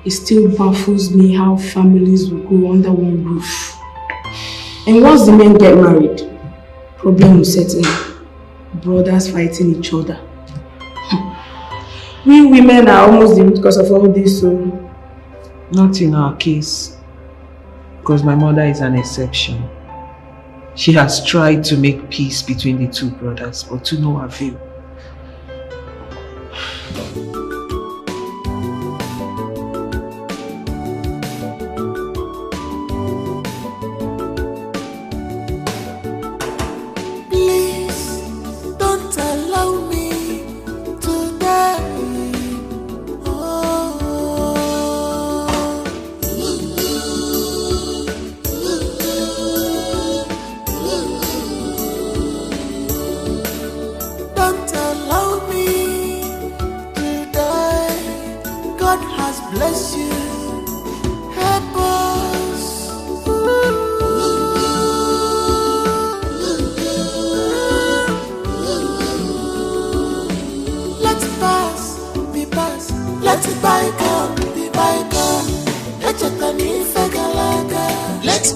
It still baffles me how families will go under one roof. And once the men get married, problem will set in. Brothers fighting each other. We women are almost the root cause of all this, so... Not in our case, because my mother is an exception. She has tried to make peace between the 2 brothers, but to no avail. Please bless you. Help us. Let past be past. Let bygone be bygone. Let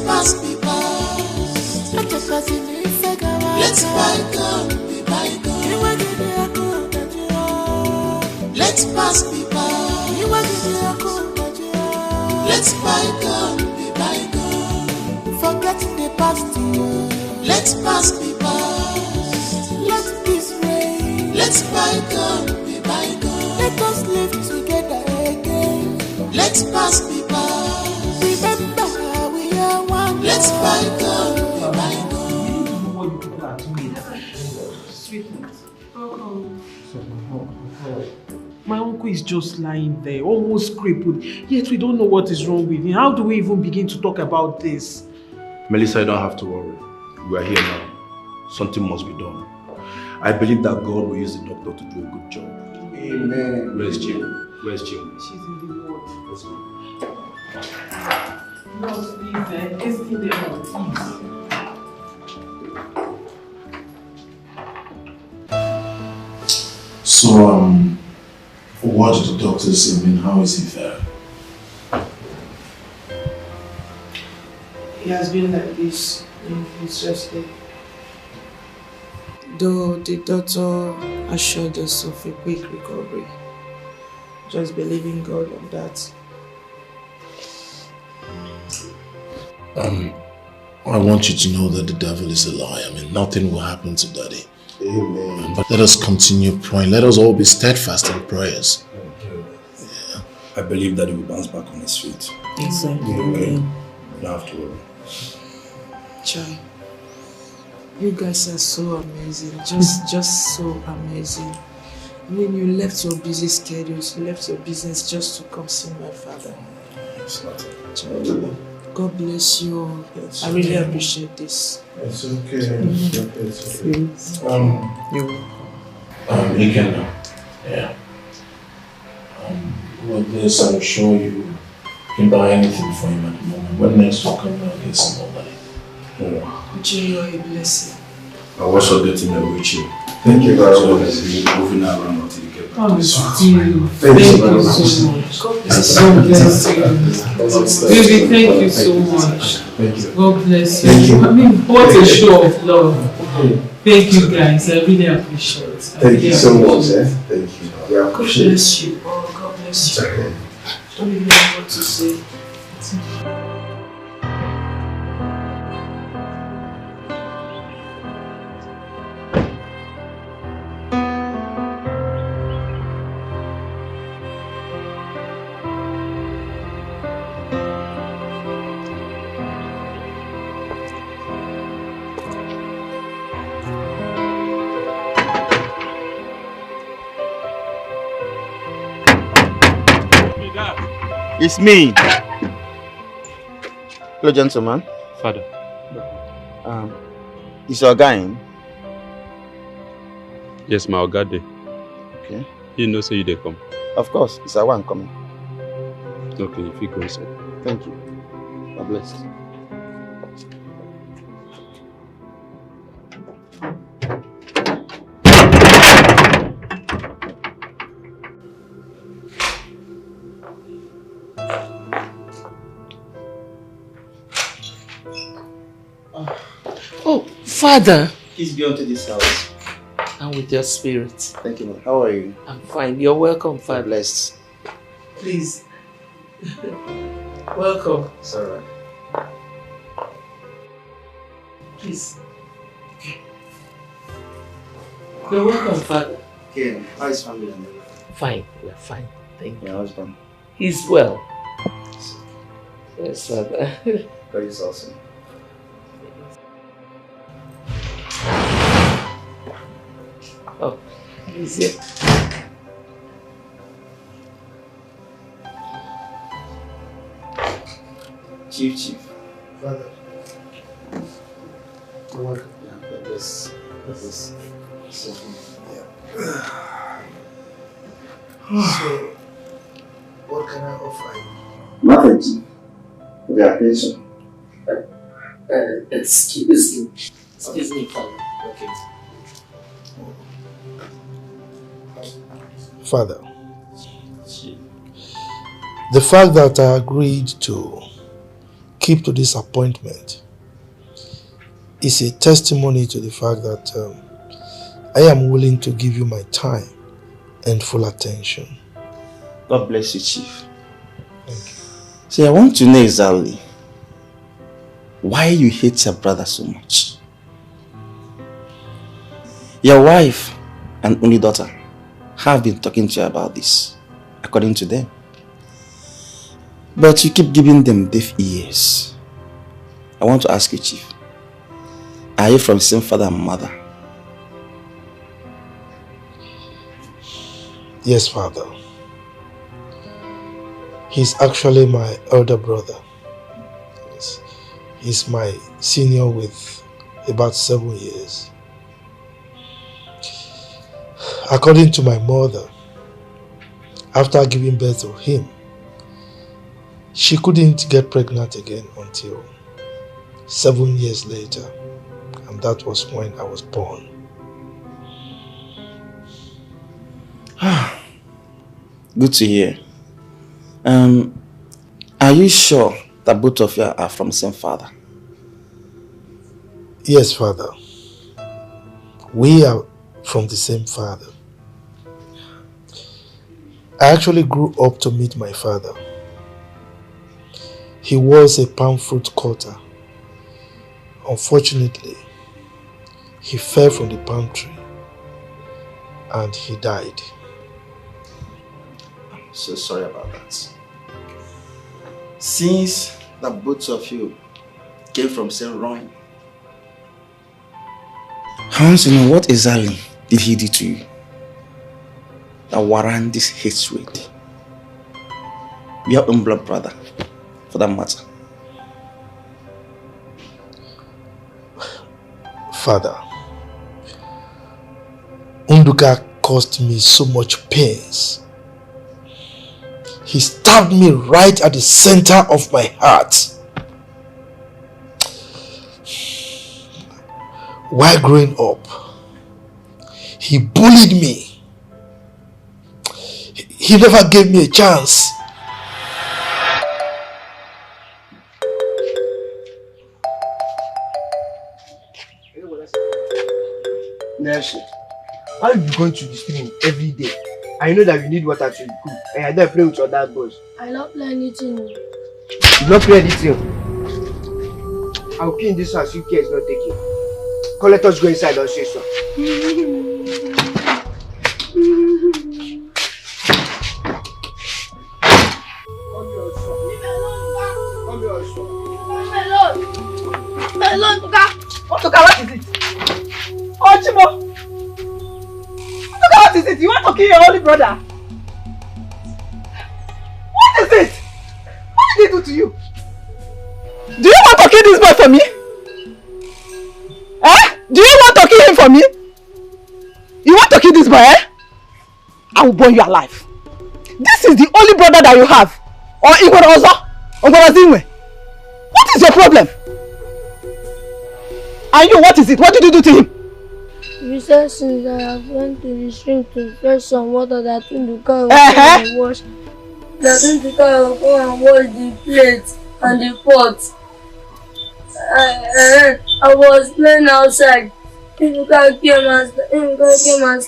past be past. Let bygone be bygone. Let past be past. Let bygone be bygone. Forget the past. Let past be past. Let this rain. Let bygone be bygone. Let us live together again. Let past be past. Remember we are one. Let bygone be bygone. Sweetness. My uncle is just lying there, almost crippled. Yet we don't know what is wrong with him. How do we even begin to talk about this? Melissa, you don't have to worry. We are here now. Something must be done. I believe that God will use the doctor to do a good job. Amen. Where's Jim? Where's Jim? She's in the ward. Let's go. No, please, let's get them on, please. So, what did the doctor say? I mean, how is he faring? He has been like this in his resting. Though the doctor assured us of a quick recovery. Just believing God on that. I want you to know that the devil is a lie. I mean, nothing will happen to Daddy. Amen. But let us continue praying. Let us all be steadfast in prayers. Yeah. I believe that he will bounce back on his feet. Exactly. Okay. You don't have to worry. Chai, you guys are so amazing. Just so amazing. When you left your busy schedules, you left your business just to come see my father. It's not Chai, God bless you all. I really appreciate this. It's okay. It's okay. You're welcome. He can, yeah. With this, I'm sure you can buy anything for him at the moment. When next will come and get some more money. You are a blessing. I will also get him a wheelchair. Thank you very much. Moving around until you get back. Oh, Thank you so much. God bless you. Baby, thank you so much. Thank you. God bless you. Thank you. I mean, what a show of love. Thank you guys. I really appreciate it. Thank you so much. Thank you. God bless you. Oh, God bless you. Don't even know what to say. It's me. Hello, gentlemen. Father. Is your guy in? Yes, my Ogade. Okay. You know, so you they come. Of course, it's our one coming. Okay, if you go inside. Thank you. God bless. Oh, Father. Please be unto this house. And with your spirit. Thank you, Lord. How are you? I'm fine. You're welcome, Father. Blessed. Please. Welcome. It's alright. Please. You're welcome, Father. Okay, how is family and everything? Fine. We're fine. Thank you. Your husband? He's well. Yes, Father. God is awesome. Oh, he's here. Chief. Father. You're welcome. Yeah, God bless. God bless. So, what What can I offer you? Nothing. For the attention. Excuse me. Excuse me, Father. Okay. Father, the fact that I agreed to keep to this appointment is a testimony to the fact that I am willing to give you my time and full attention. God bless you, Chief. Thank you. See, I want to know exactly why you hate your brother so much. Your wife and only daughter have been talking to you about this, according to them. But you keep giving them deaf ears. I want to ask you, Chief, are you from the same father and mother? Yes, Father. He's actually my elder brother. He's my senior with about 7 years. According to my mother, after giving birth to him, she couldn't get pregnant again until 7 years later, and that was when I was born. Good to hear. Are you sure that both of you are from the same father? Yes, Father. We are from the same father. I actually grew up to meet my father. He was a palm fruit cutter. Unfortunately, he fell from the palm tree and he died. I'm so sorry about that. Since that both of you came from same run, I want to know what exactly did he do to you that warrant this hatred? Your own blood brother, for that matter. Father, Unduka caused me so much pains. He stabbed me right at the center of my heart. While growing up, he bullied me. He never gave me a chance. Nelson, why are you going to the stream every day? I know that you need water to cook, and I don't play with your dad boys. I don't play anything. You don't play anything. I'll clean this house, you care is not taking. Come, let us go inside and say so. What is it? Oh, Chimo! What is it? You want to kill your only brother? What is it? What did he do to you? Do you want to kill this boy for me? Eh? Do you want to kill him for me? You want to kill this boy, eh? I will burn you alive. This is the only brother that you have. Or Igor Ozo? What is your problem? And you, what is it? What did you do to him? You said since I have went to the stream to fetch some water that Tunduka will come and wash. That Tunduka will come and wash the plates and the pots. I was playing outside. Tunduka came and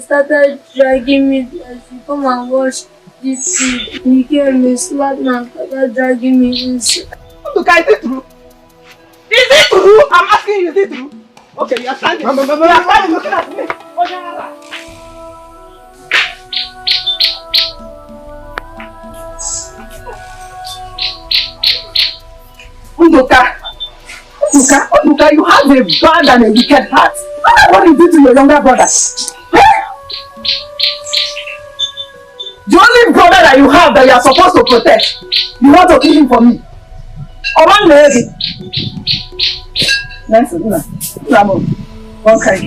started dragging me to come and wash this food. He came and slapped me and started dragging me inside. Tunduka, is it true? Is it true? I'm asking you, is it true? Okay, you are standing. You are standing looking at me. Unduka, you have a bad and a wicked heart. What did you do to your younger brother? The only brother that you have that you are supposed to protect, you want to kill him for me. One lady. Let's don't cry,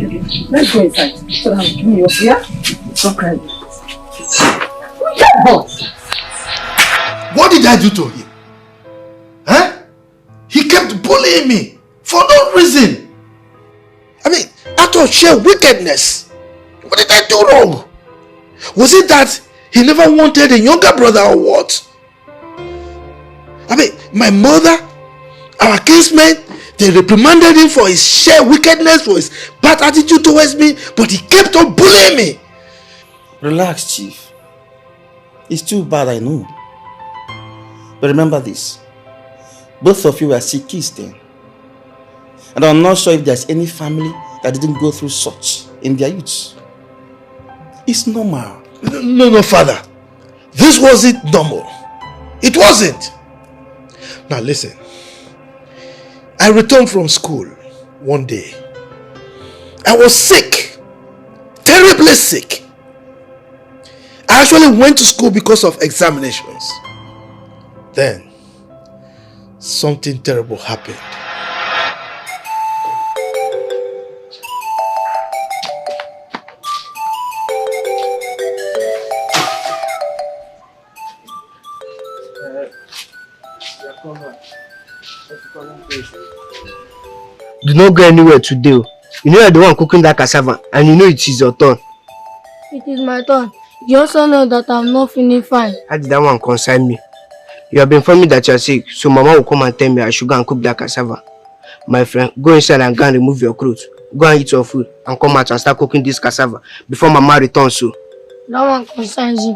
Let's go inside so that I'll give me your fear. Don't cry. What did I do to him? Huh? He kept bullying me for no reason. I mean, out of sheer wickedness. What did I do wrong? Was it that he never wanted a younger brother or what? I mean, my mother, our kinsmen, they reprimanded him for his sheer wickedness, for his bad attitude towards me, but he kept on bullying me. Relax, Chief. It's too bad, I know. But remember this. Both of you were sick kids then. And I'm not sure if there's any family that didn't go through such in their youth. It's normal. No, father. This wasn't normal. It wasn't. Now listen. I returned from school one day. I was sick. Terribly sick. I actually went to school because of examinations. Then, something terrible happened. Do not go anywhere today. You know you're the one cooking that cassava and you know it is your turn. It is my turn. You also know that I'm not feeling fine. How did that one concern me? You have been informing me that you are sick, so Mama will come and tell me I should go and cook that cassava. My friend, go inside and go and remove your clothes. Go and eat your food and come out and start cooking this cassava before Mama returns. So that one concerns you.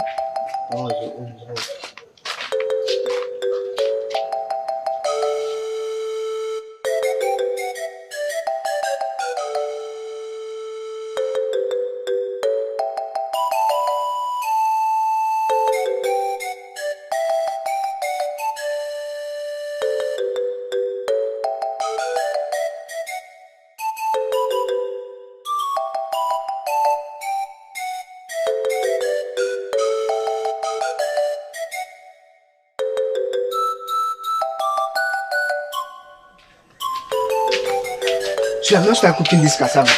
you have not started cooking this cassava.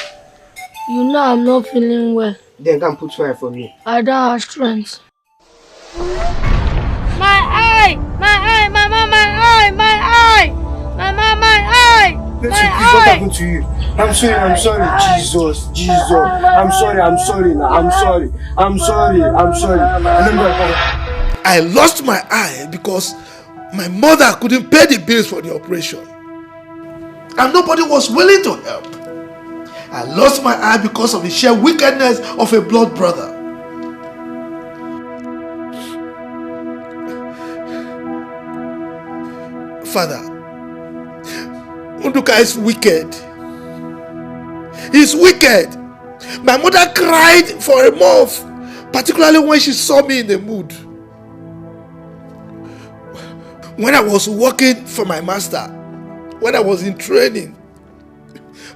You know I'm not feeling well. Then come put fire for me. I don't have strength. My eye! My eye! Mama, my eye! My eye! Mama, my eye! Listen, please, what happened to you? I'm sorry, Jesus. I'm sorry now. I'm sorry. I lost my eye because my mother couldn't pay the bills for the operation. And nobody was willing to help. I lost my eye because of the sheer wickedness of a blood brother. Father, Unduka is wicked. He's wicked. My mother cried for a month, particularly when she saw me in the mood. When I was working for my master, when I was in training,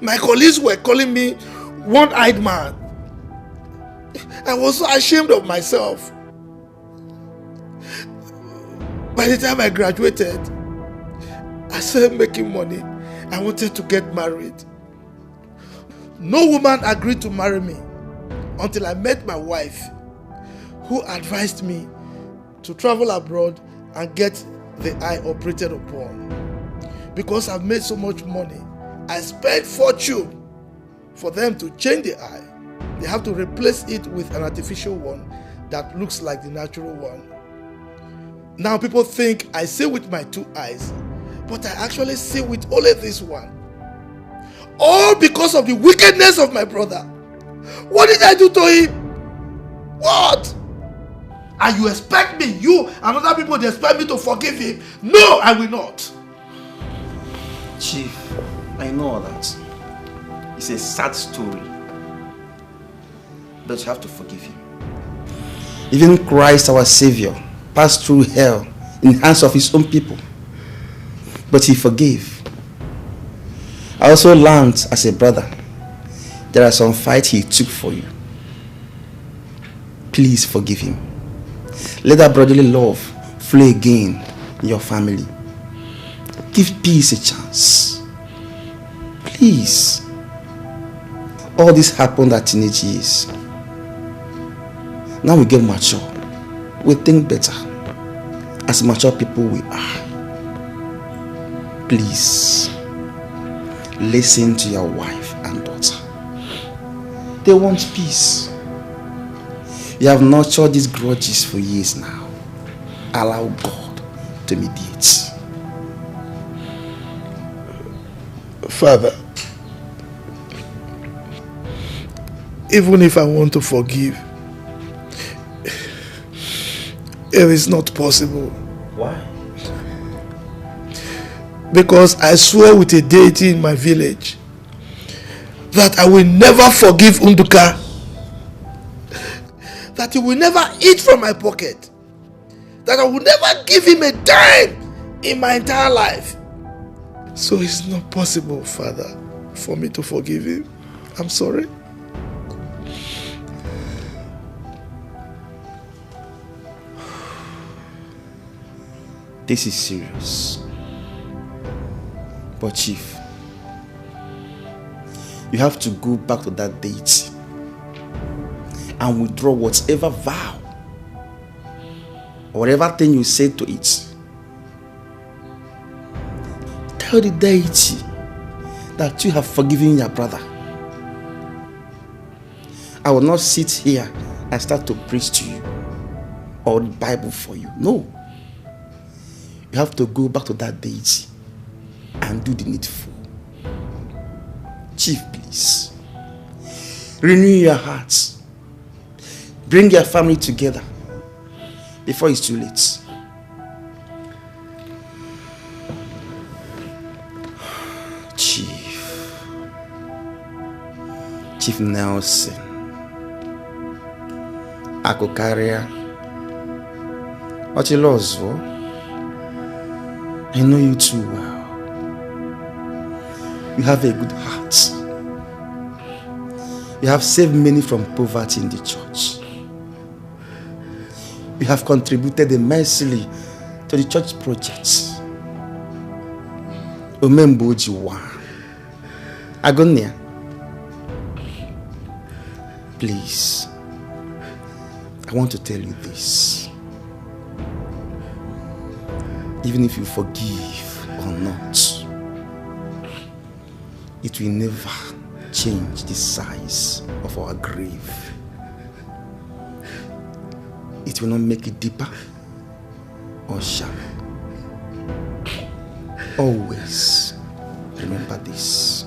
my colleagues were calling me one-eyed man. I was so ashamed of myself. By the time I graduated, I started making money. I wanted to get married. No woman agreed to marry me until I met my wife, who advised me to travel abroad and get the eye operated upon. Because I've made so much money, I spent fortune for them to change the eye. They have to replace it with an artificial one that looks like the natural one. Now people think I see with my two eyes, but I actually see with only this one. All because of the wickedness of my brother. What did I do to him? What? And you expect me, you and other people, they expect me to forgive him? No, I will not. Chief, I know all that. It's a sad story. But you have to forgive him. Even Christ, our Savior, passed through hell in the hands of his own people. But he forgave. I also learned as a brother, there are some fights he took for you. Please forgive him. Let that brotherly love flow again in your family. Give peace a chance. Please. All this happened at teenage years. Now we get mature. we think better. As mature people we are. Please, listen to your wife and daughter. They want peace. You have nurtured these grudges for years now. Allow God to mediate. Father, even if I want to forgive, it is not possible. Why? Because I swear with a deity in my village that I will never forgive Unduka, that he will never eat from my pocket, that I will never give him a dime in my entire life. So it's not possible, Father, for me to forgive him. I'm sorry. This is serious. But Chief, you have to go back to that deity and withdraw whatever vow or whatever thing you said to it. Tell the deity that you have forgiven your brother. I will not sit here and start to preach to you or the Bible for you. No. You have to go back to that deity and do the needful. Chief, please. Renew your hearts. Bring your family together before it's too late. Chief Nelson, Akokaria, Ochilozo, I know you too well. You have a good heart. You have saved many from poverty in the church. You have contributed immensely to the church projects. Omembojiwa, Agonia. Please, I want to tell you this. Even if you forgive or not, it will never change the size of our grave. It will not make it deeper or shallow. Always remember this,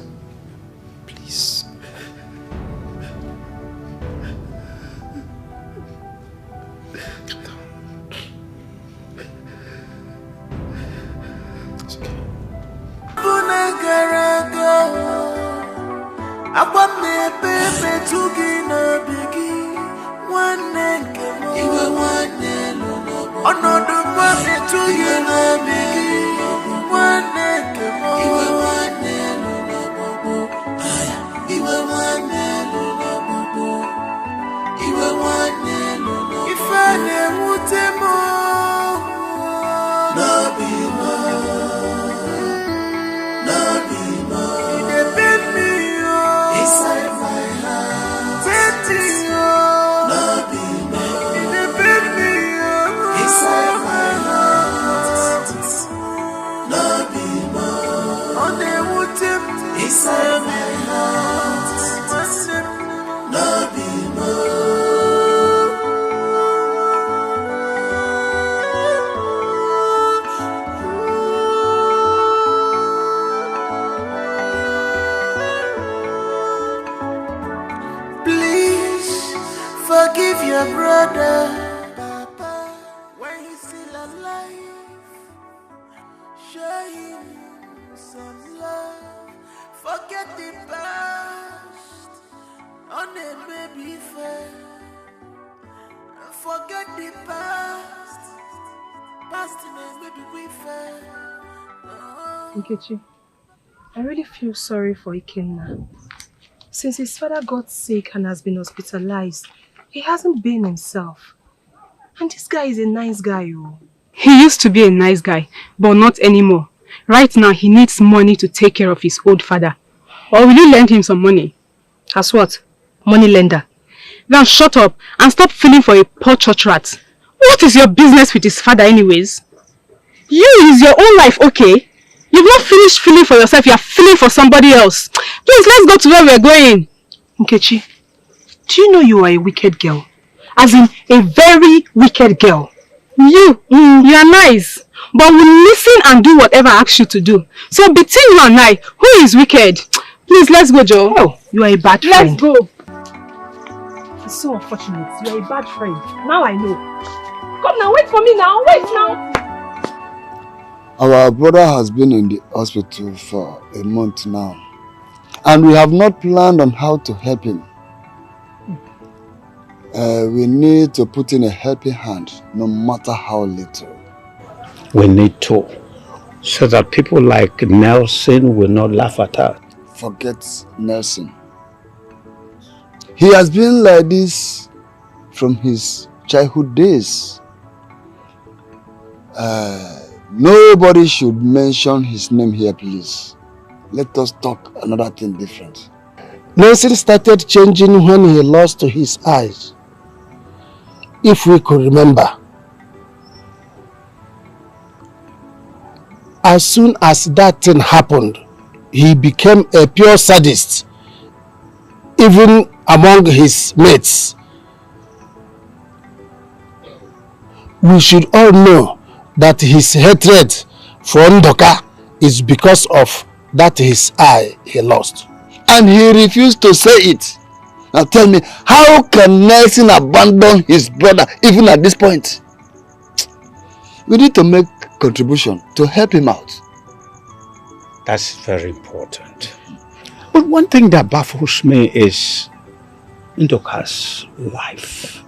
please. Nkechi, I really feel sorry for Ikenna. Since his father got sick and has been hospitalized, he hasn't been himself. And this guy is a nice guy, oh. He used to be a nice guy, but not anymore. Right now, he needs money to take care of his old father. Or will you lend him some money? As what? Money lender? Then shut up and stop feeling for a poor church rat. What is your business with his father anyways? You, is your own life okay? You've not finished feeling for yourself, you are feeling for somebody else. Please, let's go to where we're going. Nkechi, do you know you are a wicked girl? As in, a very wicked girl. You are nice. But we listen and do whatever I ask you to do. So between you and I, who is wicked? Please, let's go, Joe. Oh, you are a bad friend. Let's go. It's so unfortunate. You are a bad friend. Now I know. Come now, wait for me now. Wait now. Our brother has been in the hospital for a month now. And we have not planned on how to help him. We need to put in a helping hand, no matter how little. We need to, so that people like Nelson will not laugh at us. Forget Nelson. He has been like this from his childhood days. Nobody should mention his name here, please. Let us talk another thing different. Nelson started changing when he lost his eyes. If we could remember. As soon as that thing happened, he became a pure sadist, even among his mates. We should all know that his hatred for Ndoka is because of that his eye he lost. And he refused to say it. Now tell me, how can Nelson abandon his brother even at this point? We need to make contribution to help him out. That's very important. But one thing that baffles me is Ndoka's life.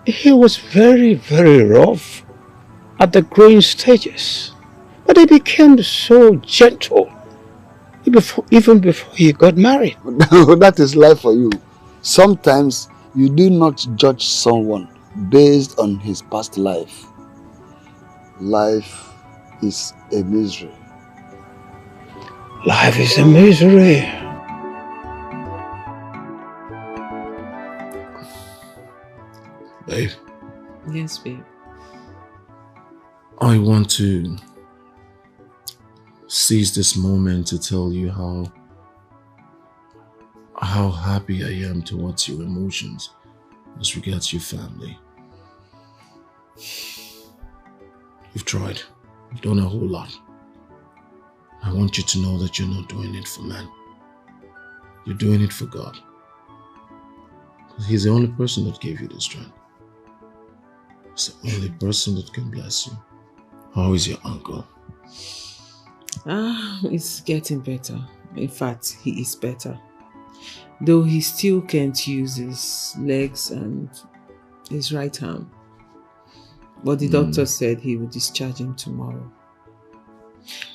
He was very, very rough at the growing stages, but he became so gentle even before he got married. That is life for you. Sometimes you do not judge someone based on his past life. Life is a misery. Life is a misery. Babe. Yes, babe. I want to seize this moment to tell you how happy I am towards your emotions as regards your family. You've tried. You've done a whole lot. I want you to know that you're not doing it for man. You're doing it for God. He's the only person that gave you the strength. He's the only person that can bless you. How is your uncle? It's getting better. In fact, he is better. Though he still can't use his legs and his right arm. But the doctor said he will discharge him tomorrow.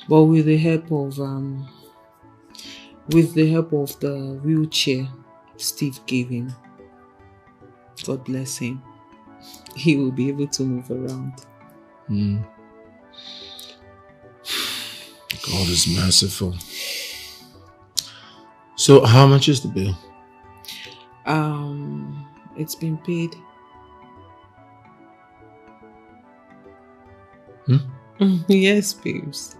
But with the help of the wheelchair Steve gave him, God bless him, he will be able to move around. God is merciful. So how much is the bill? It's been paid. Yes, babes.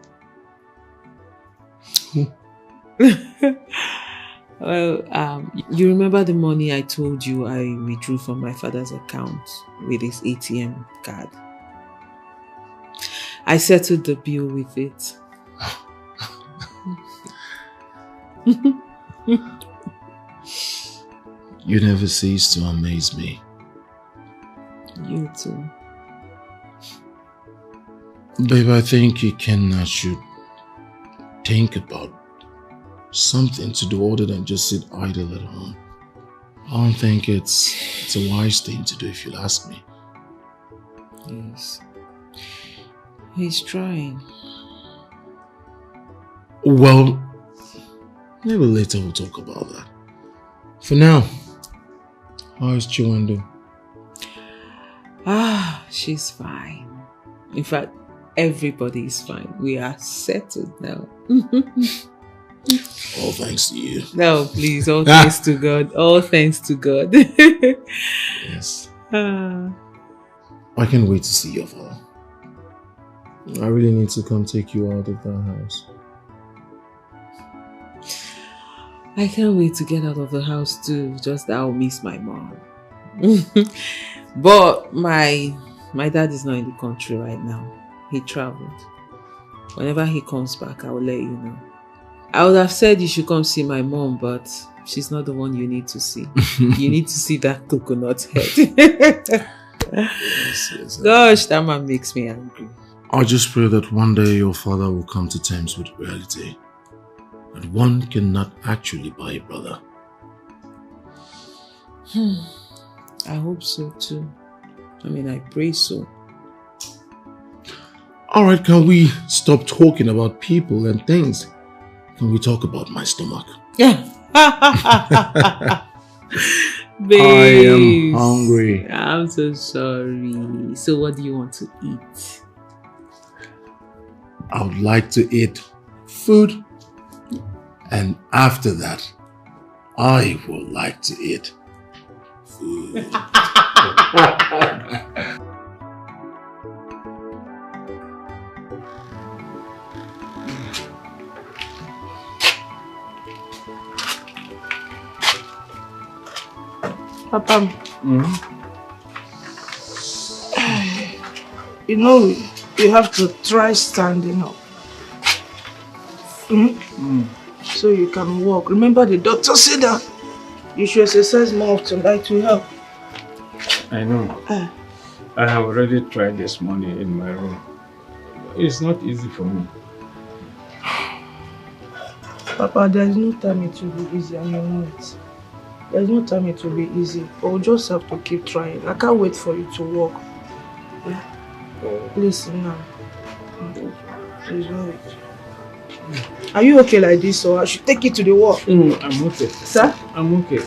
Well, you remember the money I told you I withdrew from my father's account with his ATM card? I settled the bill with it. You never cease to amaze me. You too. Babe, I think you should think about something to do other than just sit idle at home. I don't think it's a wise thing to do, if you'll ask me. Yes. He's trying. Well, maybe later we'll talk about that. For now, how is Chiwando? She's fine. In fact, everybody is fine. We are settled now. All thanks to you. No, please, all thanks to God. All thanks to God. Yes. I can't wait to see your father. I really need to come take you out of that house. I can't wait to get out of the house too. Just that I'll miss my mom. But my dad is not in the country right now. He traveled. Whenever he comes back, I will let you know. I would have said you should come see my mom, but she's not the one you need to see. You need to see that coconut head. Yes. Gosh, that man makes me angry. I just pray that one day your father will come to terms with reality. That one cannot actually buy a brother. I hope so too. I mean, I pray so. Alright, can we stop talking about people and things? Can we talk about my stomach? Yeah. Babe, I am hungry. I'm so sorry. So what do you want to eat? I would like to eat food. And after that, I would like to eat food. Papa, you know, you have to try standing up. So you can walk. Remember the doctor said that you should exercise more often, that will help. I know. I have already tried this morning in my room. It's not easy for me. Papa, there is no time it will be easy, and you know it. There is no time it will be easy, but we'll just have to keep trying. I can't wait for you to walk. Listen now. Please wait. Are you okay like this, or I should take you to the wall? I'm okay. Sir? I'm okay.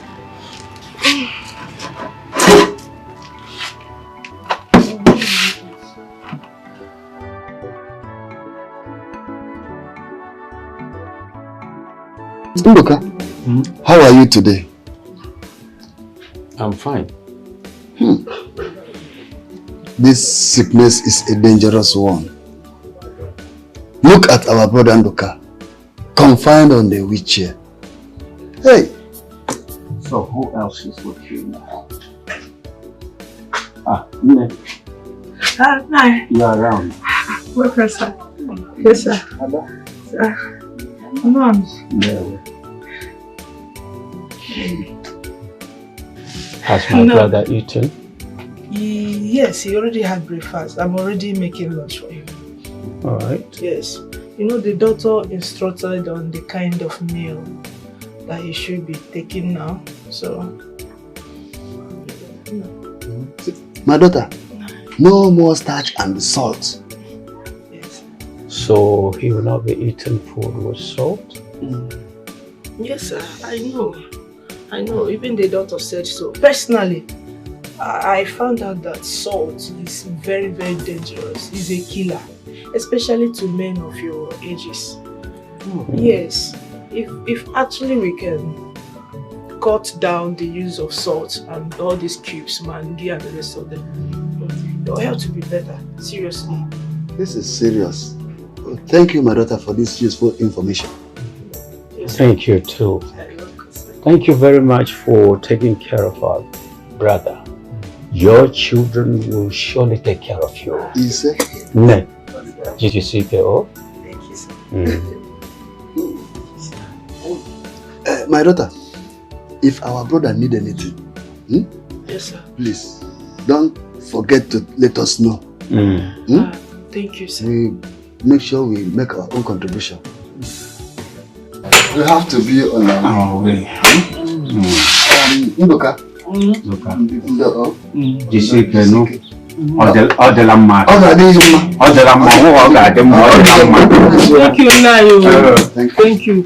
Ndoka, how are you today? I'm fine. This sickness is a dangerous one. Look at our brother Ndoka, confined on the wheelchair. Hey! So who else is with you now? Ini. Hi. You are around. Welcome, sir. Yes, sir. Mom. Has my brother eaten? Yes, he already had breakfast. I'm already making lunch for him. Alright. Yes. You know, the doctor instructed on the kind of meal that he should be taking now. So, My daughter, no more starch and salt. So he will not be eating food with salt? yes, sir. I know. Even the doctor said so. Personally, I found out that salt is very, very dangerous. It's a killer, especially to men of your ages. Yes. If actually we can cut down the use of salt and all these cubes, mangi and the rest of them, your health will be better. Seriously. This is serious. Thank you, my daughter, for this useful information. Thank you too. Thank you very much for taking care of our brother. Your children will surely take care of you. Is it? Ne. Did you see K.O.? Thank you, sir. My daughter, if our brother need anything, Yes, sir. please don't forget to let us know. Thank you, sir. We make sure we make our own contribution. We have to be on our way. Ndoka. Jisike no. Odelamma. Odelamma. Thank you, Nayo. Thank you.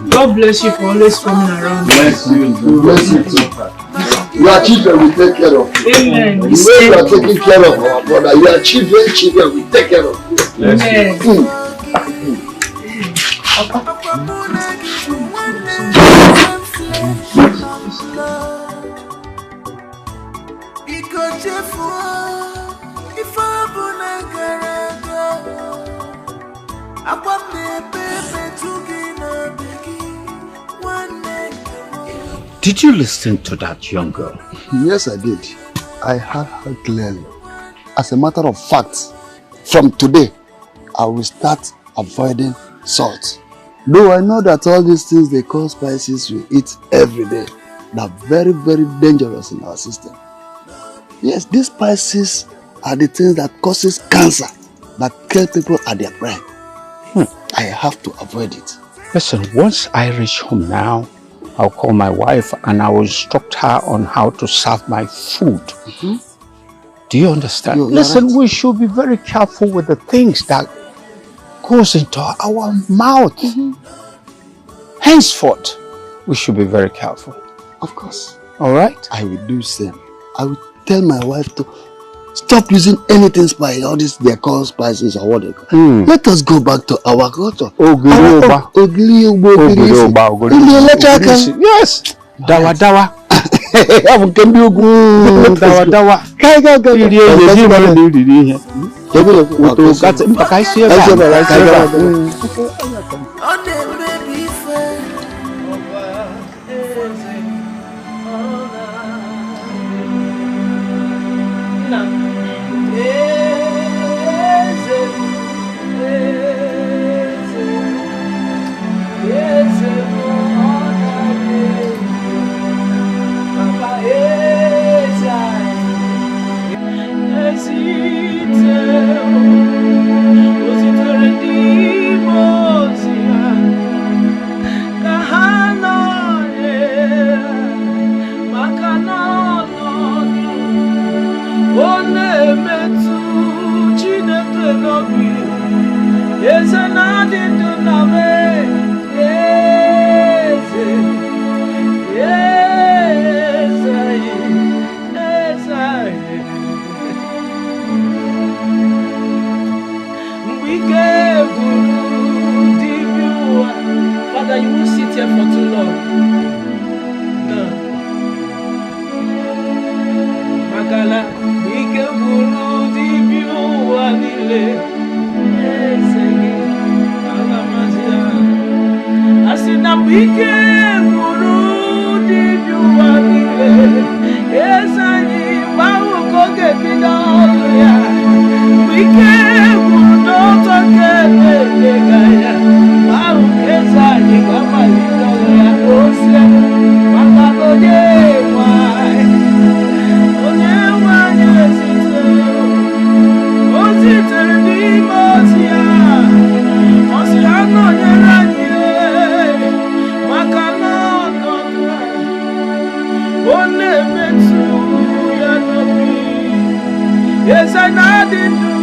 God bless you for always coming around. Bless you. Bless you too. Your children will take care of you. Amen. The way you are taking care of our brother, your children will take care of you. Amen. Because Did you listen to that young girl? Yes, I did. I heard her clearly. As a matter of fact, from today, I will start avoiding salt. Though I know that all these things they call spices we eat every day, they're very, very dangerous in our system. Yes, these spices are the things that causes cancer, that kill people at their prime. I have to avoid it. Listen, once I reach home now, I'll call my wife and I will instruct her on how to serve my food. Do you understand? Listen, right. We should be very careful with the things that goes into our mouth. Henceforth, we should be very careful. Of course. All right? I will do same. I will tell my wife to stop using anything spicy, all this they call spices or what they call. Let us go back to our culture. Yes. Dawa dawa. Dawa dawa. Father, you won't sit here for too long. No. Magala, we can buru di biu anile. Asina we can buru di biu anile. Esani bawo ko ke bidaya. We can buru to ke gaya. Bawo kesani kama litoya ose. Makalo ye wai. Yes, I didn't do.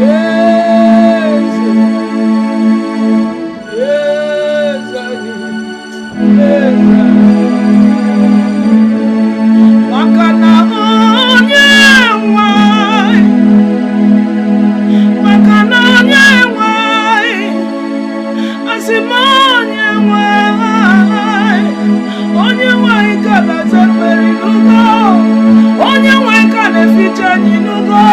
Yes, yes, I did. Yes, Makana onye nwai, makana onye nwai, asima onye nwai kana zeperi nugo, onye nwai kana ficha ni nugo.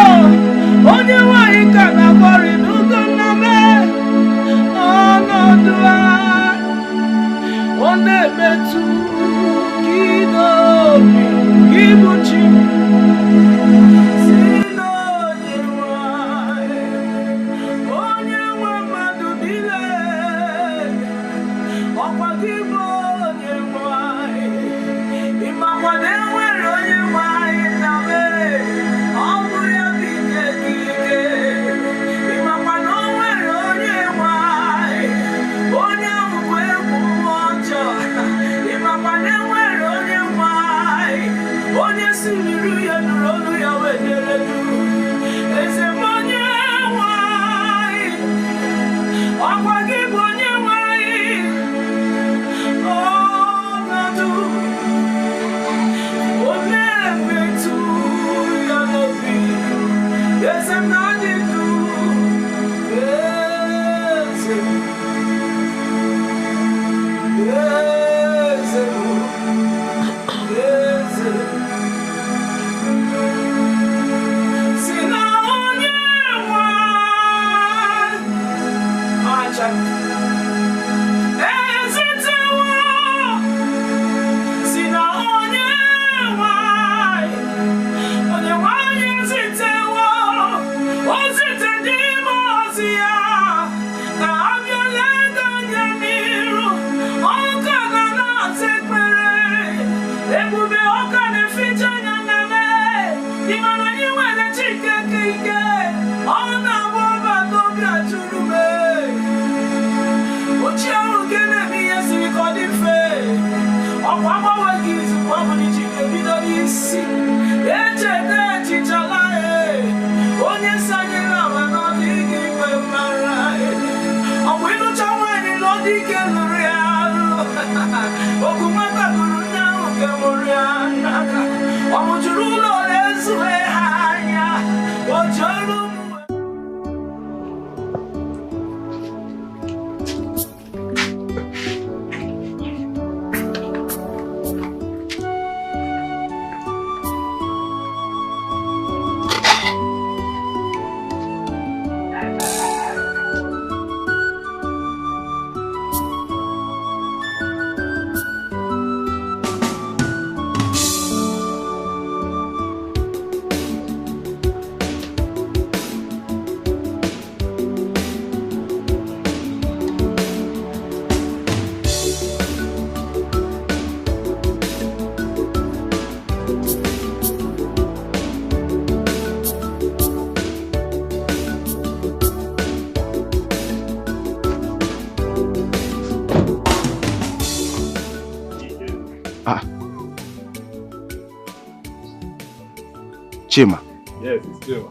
Chima. Yes, it's Chima.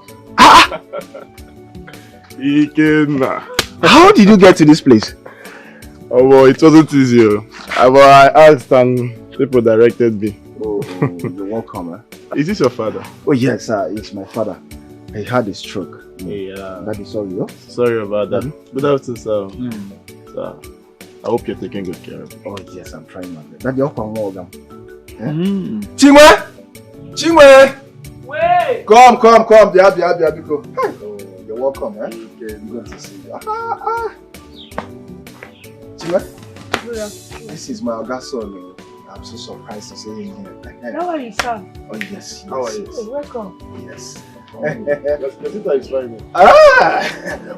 Ikenna. How did you get to this place? Oh, well, it wasn't easy. I asked and people directed me. Oh, you're welcome. Is this your father? Oh, yes, it's my father. He had a stroke. Yeah. Daddy, sorry. Oh? Sorry about that. Good afternoon, sir. Sir, I hope you're taking good care of him. Oh, yes, I'm trying my best. Daddy, you're welcome. Chingwe! Chingwe! Wait! Come. Go. Oh, you're welcome, eh? Okay, good to see you. Chingwe? This is my Oga son. I'm so surprised to see him here. How are you, sir? Oh, yes. How are you? Welcome. Yes. Your sister is fine.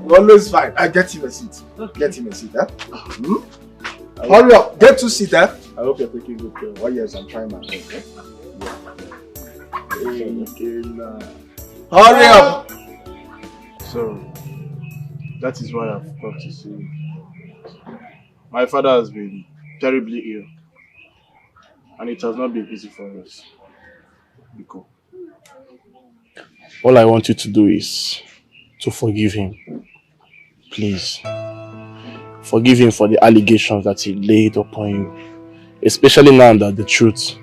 Always fine. Get him a seat. Okay. Get him a seat, eh? Hurry up. Get 2 seats, eh? I hope you're taking good care. Oh, yes, I'm trying my best. Hurry up! So, that is why I've come to see you. My father has been terribly ill, and it has not been easy for us. Biko. All I want you to do is to forgive him. Please. Forgive him for the allegations that he laid upon you, especially now that the truth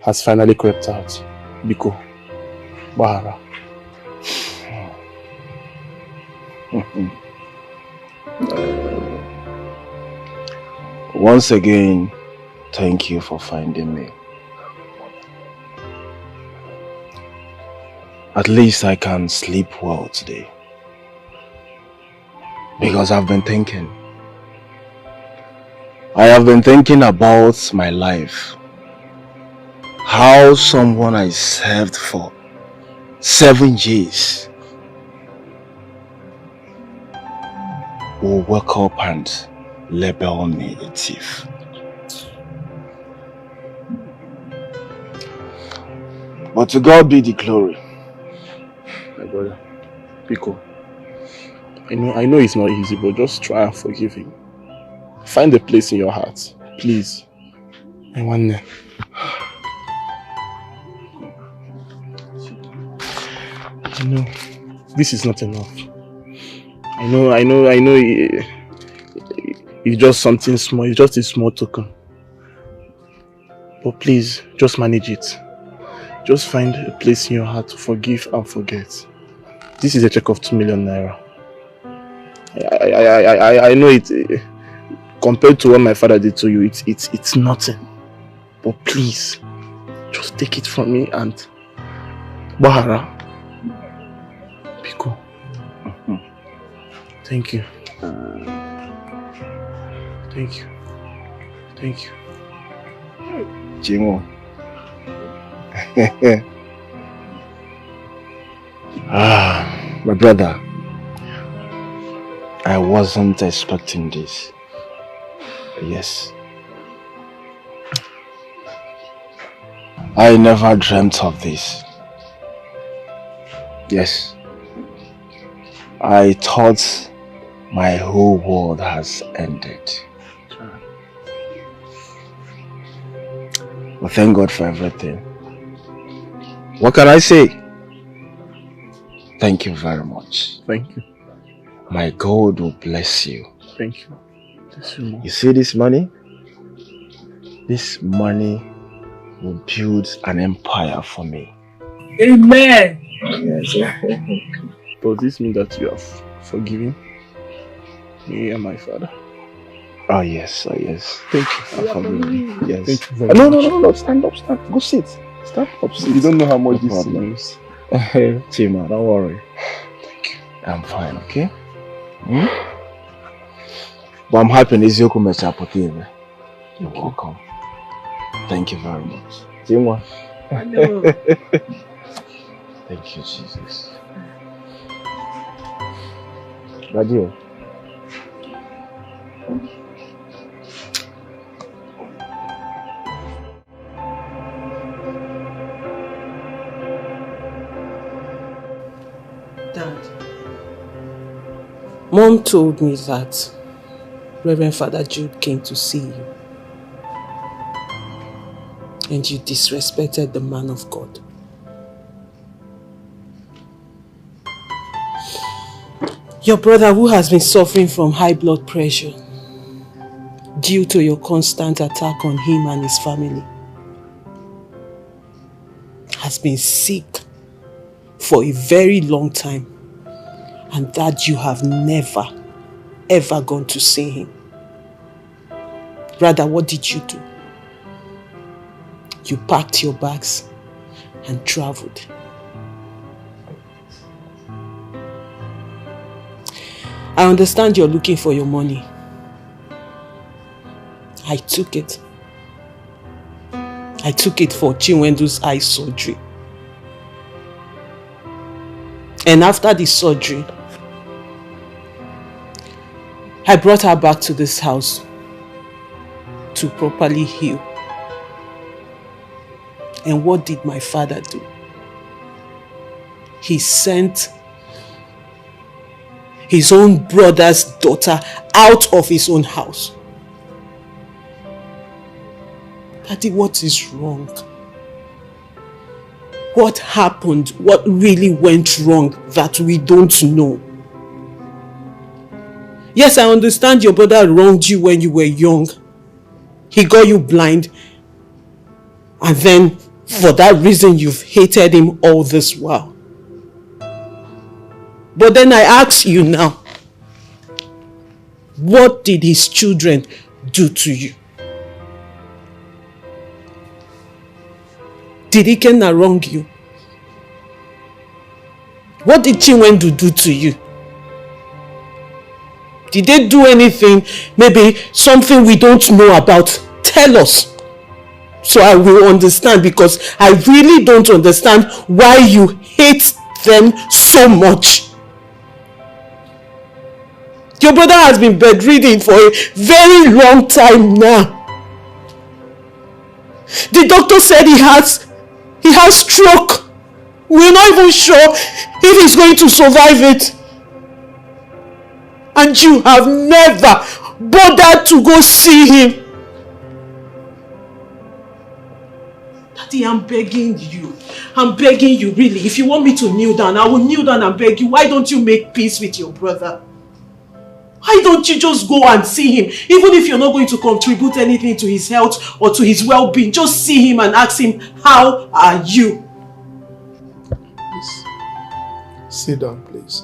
has finally crept out. Biko. Bahara. Once again, thank you for finding me. At least I can sleep well today. Because I've been thinking. I have been thinking about my life. How someone I served for 7 years will wake up and label me a thief. But to God be the glory. My brother, Biko, I know it's not easy, but just try and forgive him. Find a place in your heart, please. I want to. This is not enough. I know it's just something small, it's just a small token. But please, just manage it. Just find a place in your heart to forgive and forget. This is a check of 2 million naira. I know it, compared to what my father did to you, it's nothing. But please, just take it from me and Bahara. Biko. Thank you. Thank you. Thank you. Jingo. My brother, I wasn't expecting this. Yes. I never dreamt of this. Yes. I thought my whole world has ended. But thank God for everything. What can I say? Thank you very much. Thank you. My God will bless you. Thank you. You see this money? This money will build an empire for me. Amen. Yes. Does this mean that you have forgiven me and my father? Oh yes, oh yes. Thank you. I forgive you. Yes. Thank you very No, much. no, stand up, stand. Go sit. Stand up, sit. You don't know how much No this problem. means. Chima, don't worry. Thank you. I'm fine, okay? But I'm happy Nizioku Mechapotive. You're welcome. Thank you very much. Chima. Thank you, Jesus. Radio. Dad, Mom told me that Reverend Father Jude came to see you. And you disrespected the man of God. Your brother, who has been suffering from high blood pressure due to your constant attack on him and his family, has been sick for a very long time, and that you have never ever gone to see him. Rather, what did you do? You packed your bags and traveled. I understand you're looking for your money. I took it. I took it for Chinwendu's eye surgery. And after the surgery, I brought her back to this house to properly heal. And what did my father do? He sent his own brother's daughter out of his own house. Daddy, what is wrong? What happened? What really went wrong that we don't know? Yes, I understand your brother wronged you when you were young. He got you blind. And then, for that reason, you've hated him all this while. But then I ask you now, what did his children do to you? Did Ikenna wrong you? What did Chinwendu do to you? Did they do anything, maybe something we don't know about? Tell us, so I will understand, because I really don't understand why you hate them so much. Your brother has been bedridden for a very long time now. The doctor said he has stroke. We're not even sure if he's going to survive it. And you have never bothered to go see him. Daddy, I'm begging you. I'm begging you, really. If you want me to kneel down, I will kneel down and beg you. Why don't you make peace with your brother? Why don't you just go and see him? Even if you're not going to contribute anything to his health or to his well-being, just see him and ask him, how are you? Please, sit down, please.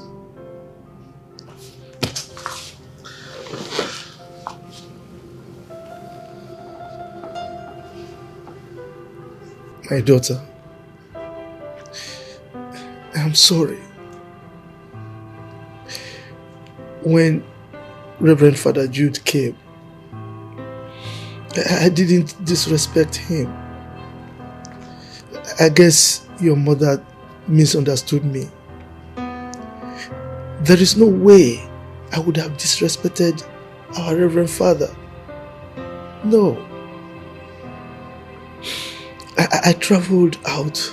My daughter, I'm sorry. When Reverend Father Jude came, I didn't disrespect him. I guess your mother misunderstood me. There is no way I would have disrespected our Reverend Father. No. I traveled out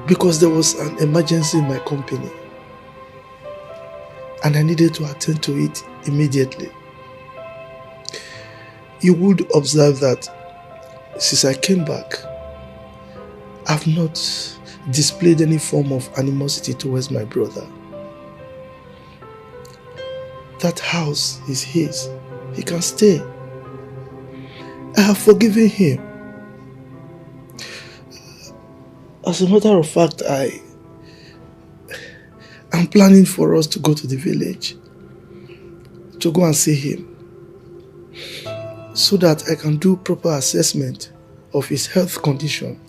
because there was an emergency in my company and I needed to attend to it immediately. You would observe that since I came back, I've not displayed any form of animosity towards my brother. That house is his. He can stay. I have forgiven him. As a matter of fact, I'm planning for us to go to the village to go and see him so that I can do proper assessment of his health condition.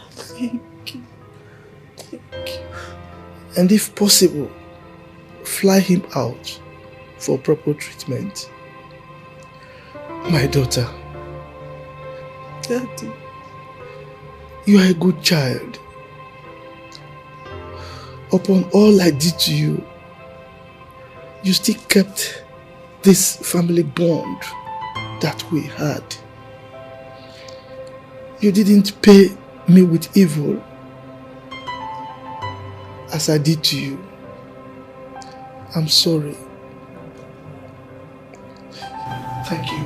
Thank you. Thank you. And if possible, fly him out for proper treatment. My daughter. Daddy. You are a good child. Upon all I did to you, you still kept this family bond that we had. You didn't pay me with evil as I did to you. I'm sorry. Thank you.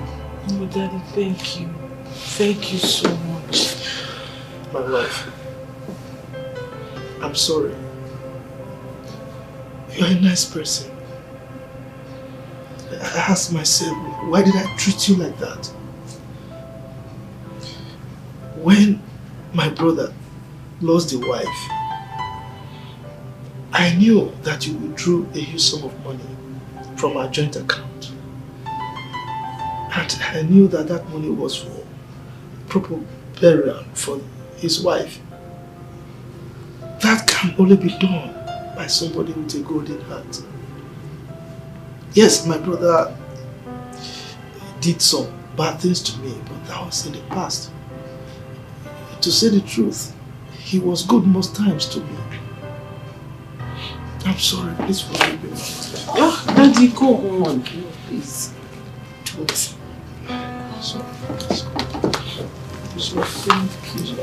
No, Daddy, thank you. Thank you so much. My love, I'm sorry. You're a nice person. I asked myself, why did I treat you like that? When my brother lost a wife, I knew that you withdrew a huge sum of money from our joint account. And I knew that that money was for proper burial for his wife. That can only be done by somebody with a golden heart. Yes, my brother did some bad things to me, but that was in the past. To say the truth, he was good most times to me. I'm sorry, please forgive me. Oh, Daddy, go on, please. Don't. Sorry. So thank you.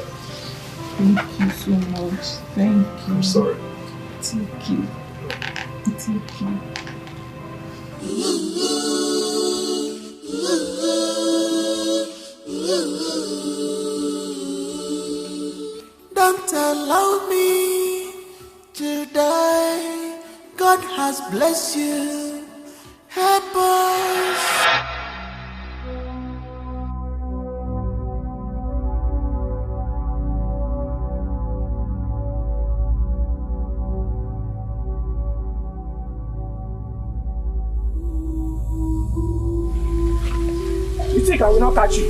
Thank you so much. Thank you. I'm sorry. Thank you. Thank you. Don't allow me to die. God has blessed you. Help us. You think I will not catch you?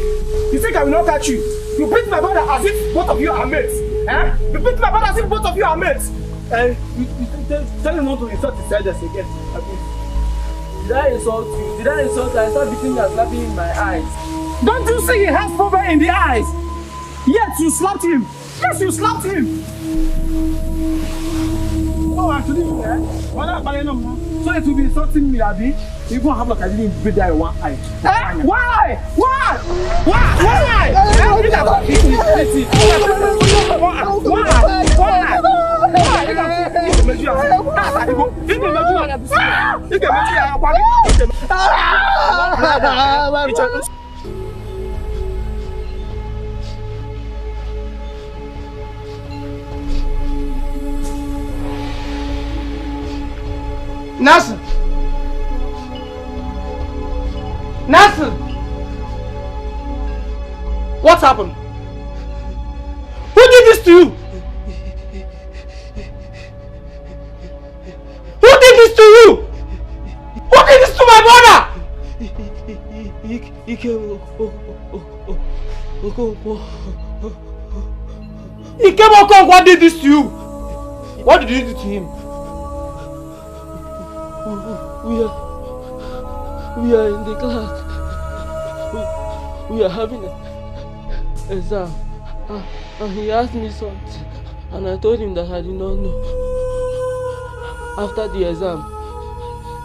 You think I will not catch you? You beat my brother as if both of you are mates. Eh? You beat my brother as if both of you are mates. And you tell him not to insult his elders again. Did I insult you? Did I insult you? I start beating and slapping in my eyes. Don't you see he has problem in the eyes? Yet you slapped him. Yes, you slapped him. Oh, actually, so it will be insulting me, Abby. You won't have like I didn't beat that in one eye. Eh? Why? Why? Why? Nasser! Nasser! What happened? Who did this to you? Who did this to you? Who did this to my brother? Ike, what did this to you? What did you do to him? We are in the class. We are having an exam. And he asked me something. And I told him that I did not know. After the exam,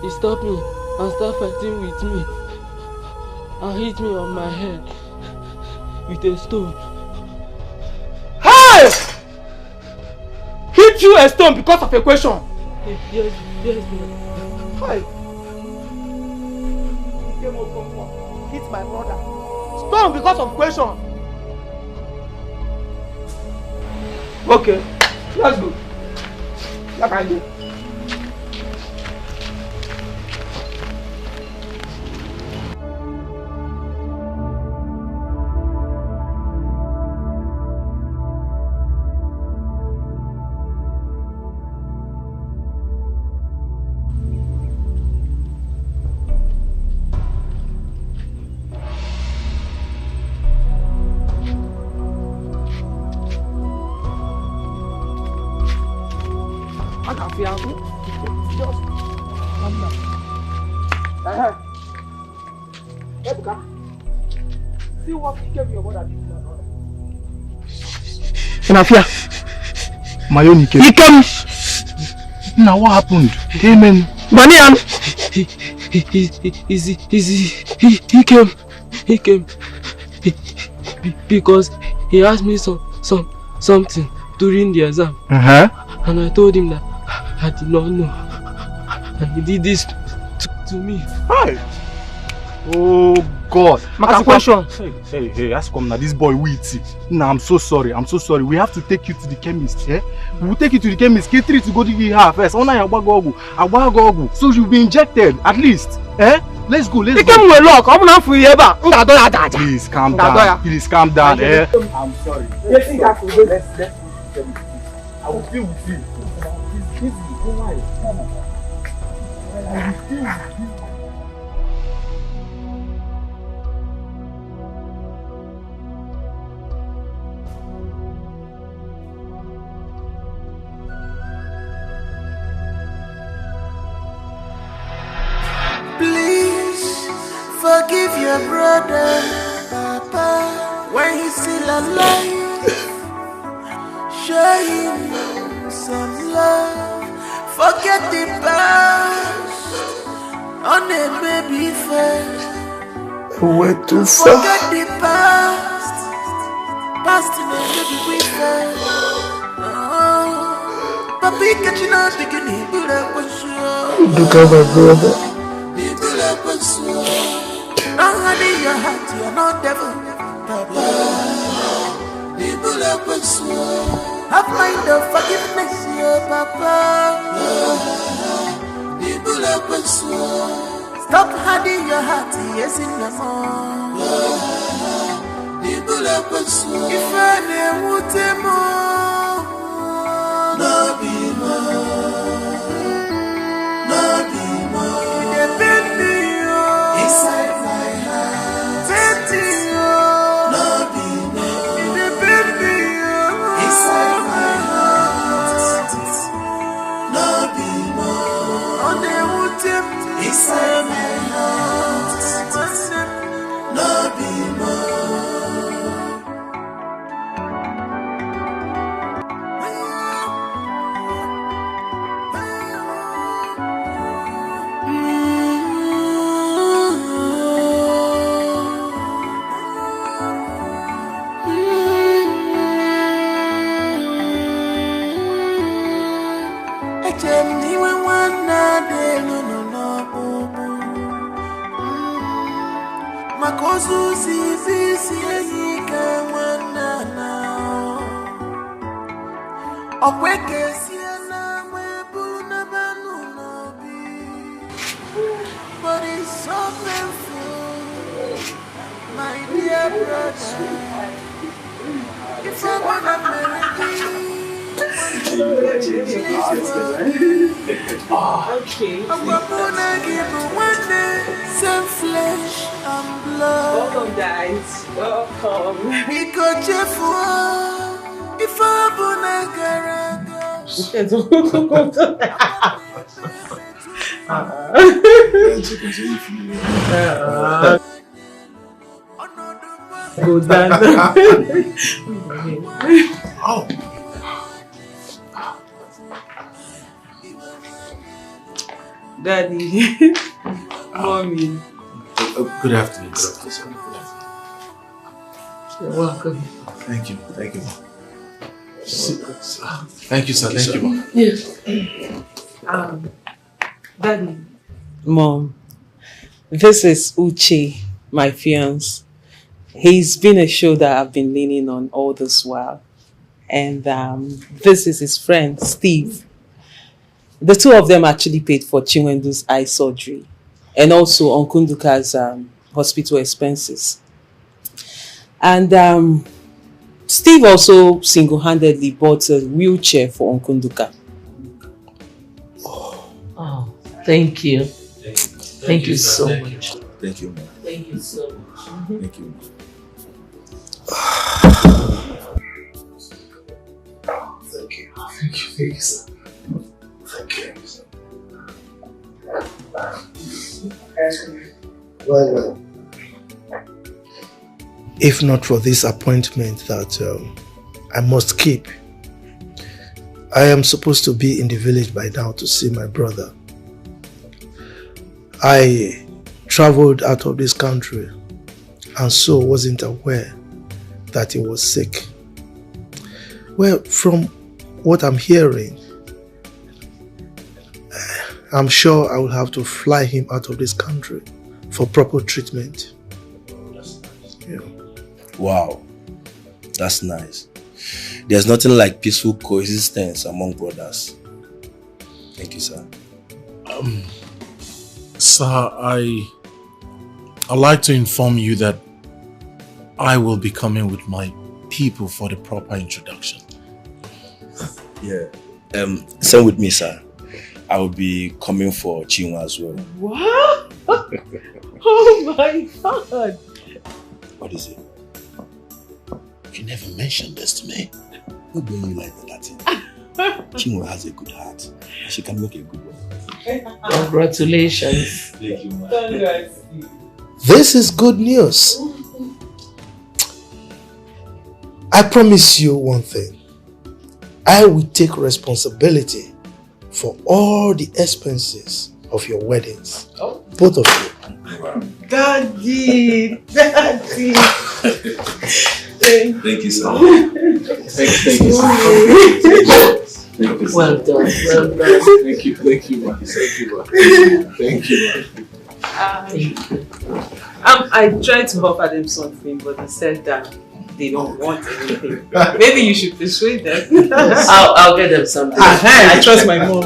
he stopped me and started fighting with me. And hit me on my head with a stone. hit you a stone because of a question? Yes, Lord. Hi. Hit my brother. Stone because of question. Okay, let's go. Like I do. See what gave your mother did. Nafia. Mayonike. Now what happened? Amen. Banian. He came because he asked me something during the exam. And I told him that I did not know. And he did this to me. Hi. Oh God. My question. Hey, ask come now. This boy witty. Nah, I'm so sorry. We have to take you to the chemist. Eh? We will take you to the chemist. Get to go to her first. So you'll be injected at least. Eh? Let's go. Please calm down. Eh? I'm sorry. I will deal with you. Come on. I will deal with you. Forgive your brother, Papa, when he's still alive. Show him some love. Forget the past on a baby face. Went too far. Forget the past in a baby face. Papi, catching up, beginning, build up with you. Look at my brother. Build up with you. Now honey, your heart, you're not devil, Papa. People up with you. Have mind of forgiveness, your Papa. People up with you. Stop hiding your heart, yes in the morning. People up with you. If I never would more, no be more, no be more. The baby, inside. Inside my heart, no be but it's so painful, my dear brother. If I wanna Okay. I'm gonna give one day some flesh and blood. Welcome, guys. Welcome. Because if I wanna Go down. Oh. Daddy. Mommy. Good afternoon. Good afternoon. You're welcome. Thank you. Thank you, sir. Thank you, ma'am. Yeah. Daddy. Mom, this is Uche, my fiance. He's been a shoulder I've been leaning on all this while. And this is his friend, Steve. The two of them actually paid for Chinwendu's eye surgery and also Onkunduka's hospital expenses. And Steve also single-handedly bought a wheelchair for Onkunduka. Oh, thank you. Thank you so much. Thank you, ma'am. Thank you so much. Thank you. Thank you. Thank you, sir. Thank you, sir. Well, if not for this appointment that I must keep, I am supposed to be in the village by now to see my brother. I traveled out of this country and so wasn't aware that he was sick. Well, from what I'm hearing, I'm sure I will have to fly him out of this country for proper treatment. Yeah. Wow, that's nice. There's nothing like peaceful coexistence among brothers. Thank you, sir. Sir, I'd like to inform you that I will be coming with my people for the proper introduction. Yeah. Same with me, sir. I will be coming for Chinwa as well. What? Oh my God. What is it? You never mentioned this to me. Not doing you like that. Chinwa has a good heart. She can make a good one. Congratulations. Thank you, man. This is good news. I promise you one thing. I will take responsibility for all the expenses of your weddings. Oh. Both of you. Daddy. Daddy. Thank you, sir. Thank you, sir. Well done. Well done. Thank you, man. Thank you, man. I tried to offer them something, but they said that they don't want anything. Maybe you should persuade them. I'll get them something. I trust my mom.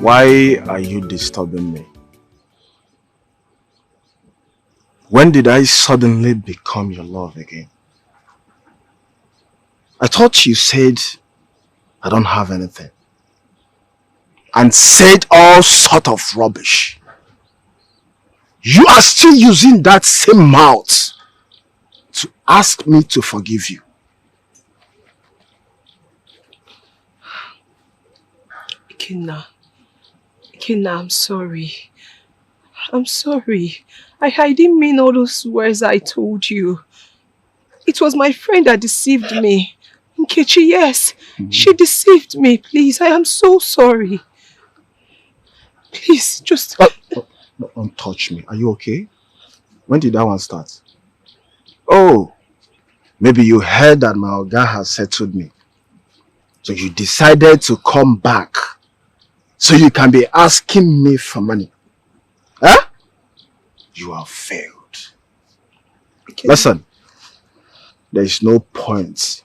Why are you disturbing me? When did I suddenly become your love again? I thought you said I don't have anything. And said all sort of rubbish. You are still using that same mouth to ask me to forgive you. Ikenna, I'm sorry. I'm sorry. I didn't mean all those words I told you. It was my friend that deceived me. Nkechi, yes. She deceived me. Please, I am so sorry. Please, just... Don't touch me. Are you okay? When did that one start? Oh, maybe you heard that my Oga has settled me. So you decided to come back so you can be asking me for money. Huh? You have failed. Okay. Listen, there is no point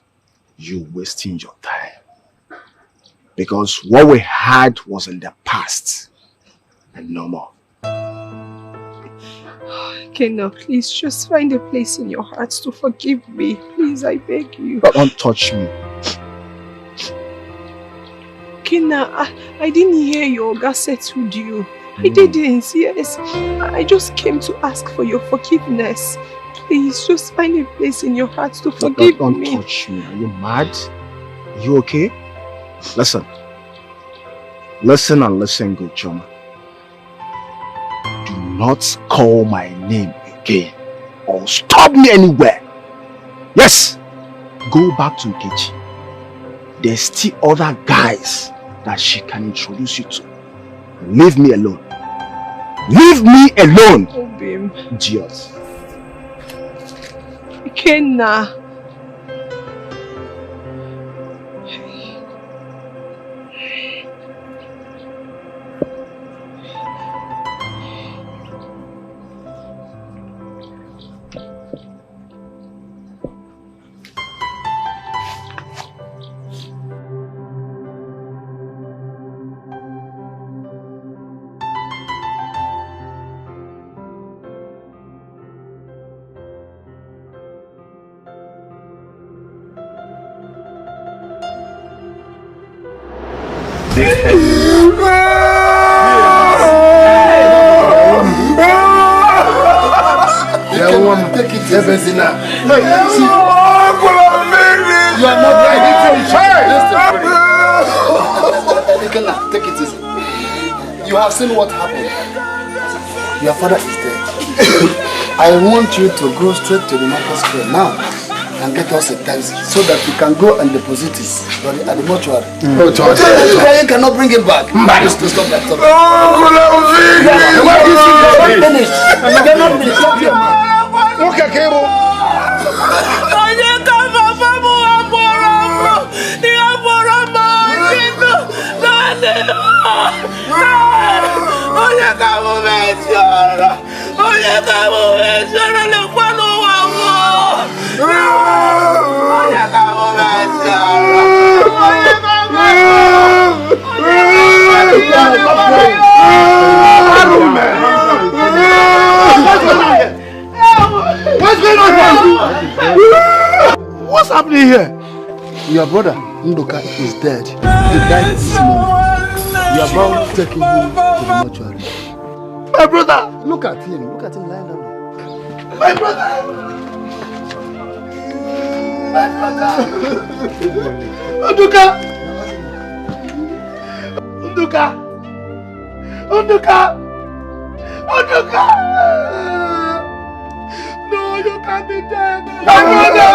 you wasting your time. Because what we had was in the past and no more. Ikenna, please just find a place in your heart to forgive me. Please, I beg you. Don't touch me. Ikenna, I didn't hear your Oga settled you. I didn't, yes. I just came to ask for your forgiveness. Please, just find a place in your heart to forgive Don't me. touch me. Are you mad? Are you okay? Listen. Listen and listen good, Choma. Do not call my name again or stop me anywhere. Yes, go back to Nkechi. There's still other guys that she can introduce you to. Leave me alone. Leave me alone. Obim. Idiot. Ikenna. Take it easy now. No, you see. You are not right. Listen. Take it easy. You have seen what happened. Your father is dead. I want you to go straight to the market square now and get us a taxi so that we can go and deposit it at the mortuary. You cannot bring him back. Let's stop that talk. You're not finished. You're not finished. Stop your mouth. Okay, Cable. What's going on here? What's happening here? Your brother, Ndoka, is dead. He died this morning. You are about to take him to the mortuary. My brother! Look at him. Look at him lying down. My brother! My brother! Ndoka! Ndoka! Ndoka! Ndoka! No, you can't be dead. My brother!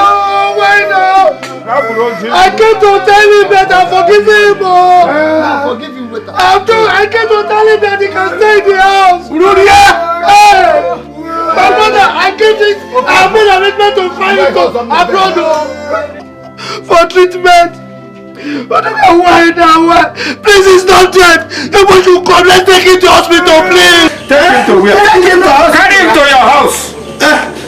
Why now? I came to tell him that I'm forgiving him. Forgive him with I came to tell him that he can stay in the house. Hey! My brother, I made arrangement to find him abroad for treatment. But why now? Please, he's not dead. Nobody should come. Let's take him to hospital, please. Take him to where? Carry him to your house.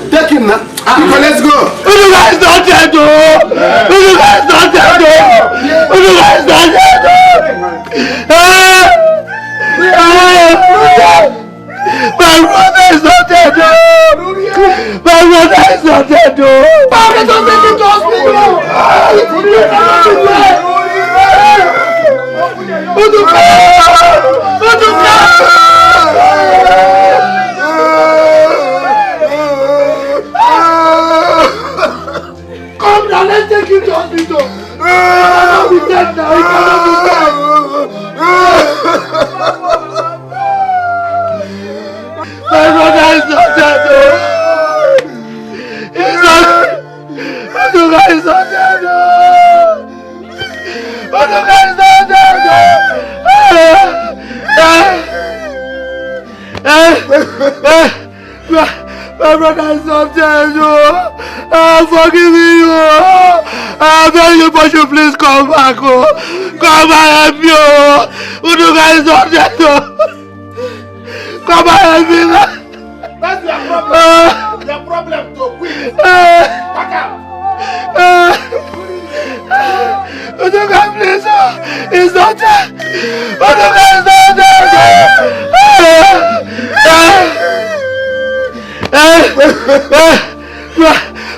Take him now. Let's go. Uduka is not dead, though. Uduka is not dead, though. Uduka is not dead, though. My brother is not dead, though. My brother is not dead, though. Papa, don't take him to hospital. Uduka! Uduka! Come now, let's take him to hospital. He cannot be dead now. He cannot be dead. My brother is not dead. He's not. Oduka is not dead. Oduka is not dead. My brother is not dead. Forgive me. I beg you, but you please come back. Come and help me. Oduka is not dead. Come and help me. That's your problem. Your problem to quit. Back out. Oduka, please. He's not dead. Oduka is not dead.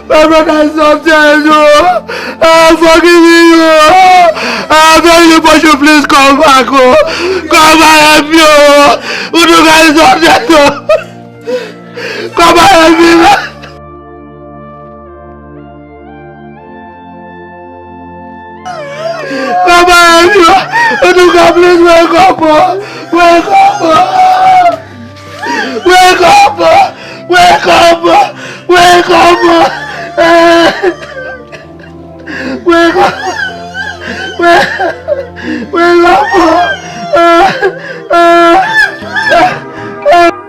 My brother is not dead. Forgive me. I beg you, but you please come back. Come and help me. Oduka is not dead. Come and help me. Come and help me. Oduka, please wake up. Wake up. Wake up. Wake up. Wake up. Wake up. Wake up.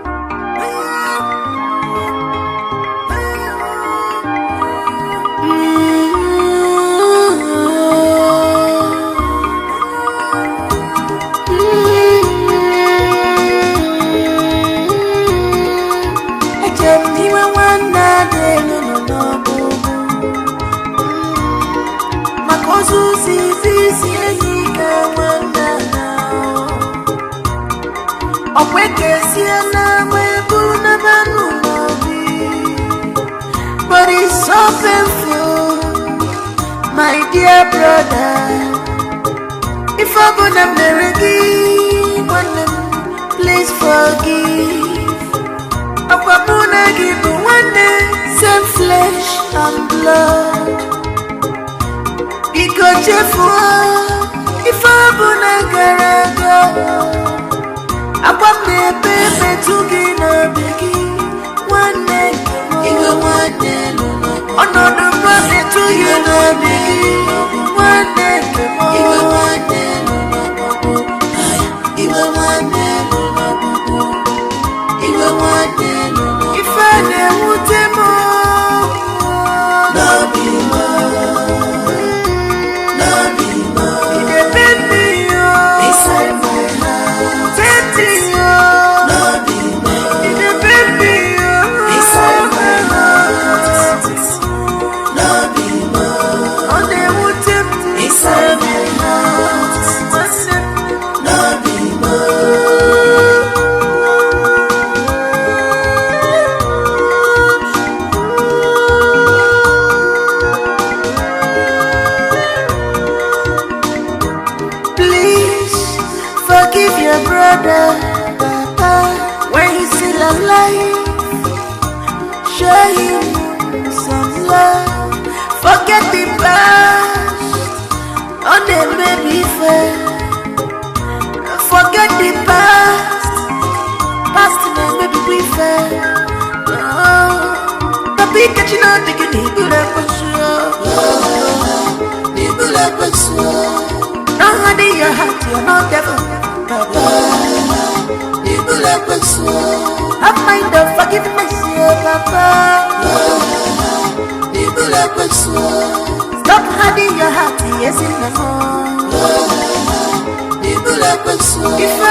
your brother. If I go to America, please forgive. Aquapuna give one day, same flesh and blood. Because if I go to Garaga, Aquapne baby to get a biggie. One day, another brother to you, no biggie. One day, if I never demo, no be more, no be more. It depends me, inside my heart. Tempting you, no be more. It depends me, inside my heart. No be more. On the wood tempt inside my heart. No be more. Forgive your brother, when he's still alive. Show him some love. Forget the past, on the baby fair. Forget the past, past the baby we fair. The big catching out the guinea, good episode. Don't hand in your heart, you're not devil. Papa, have mind of forgiveness, Papa. Stop hiding your heart, yes in the home. If I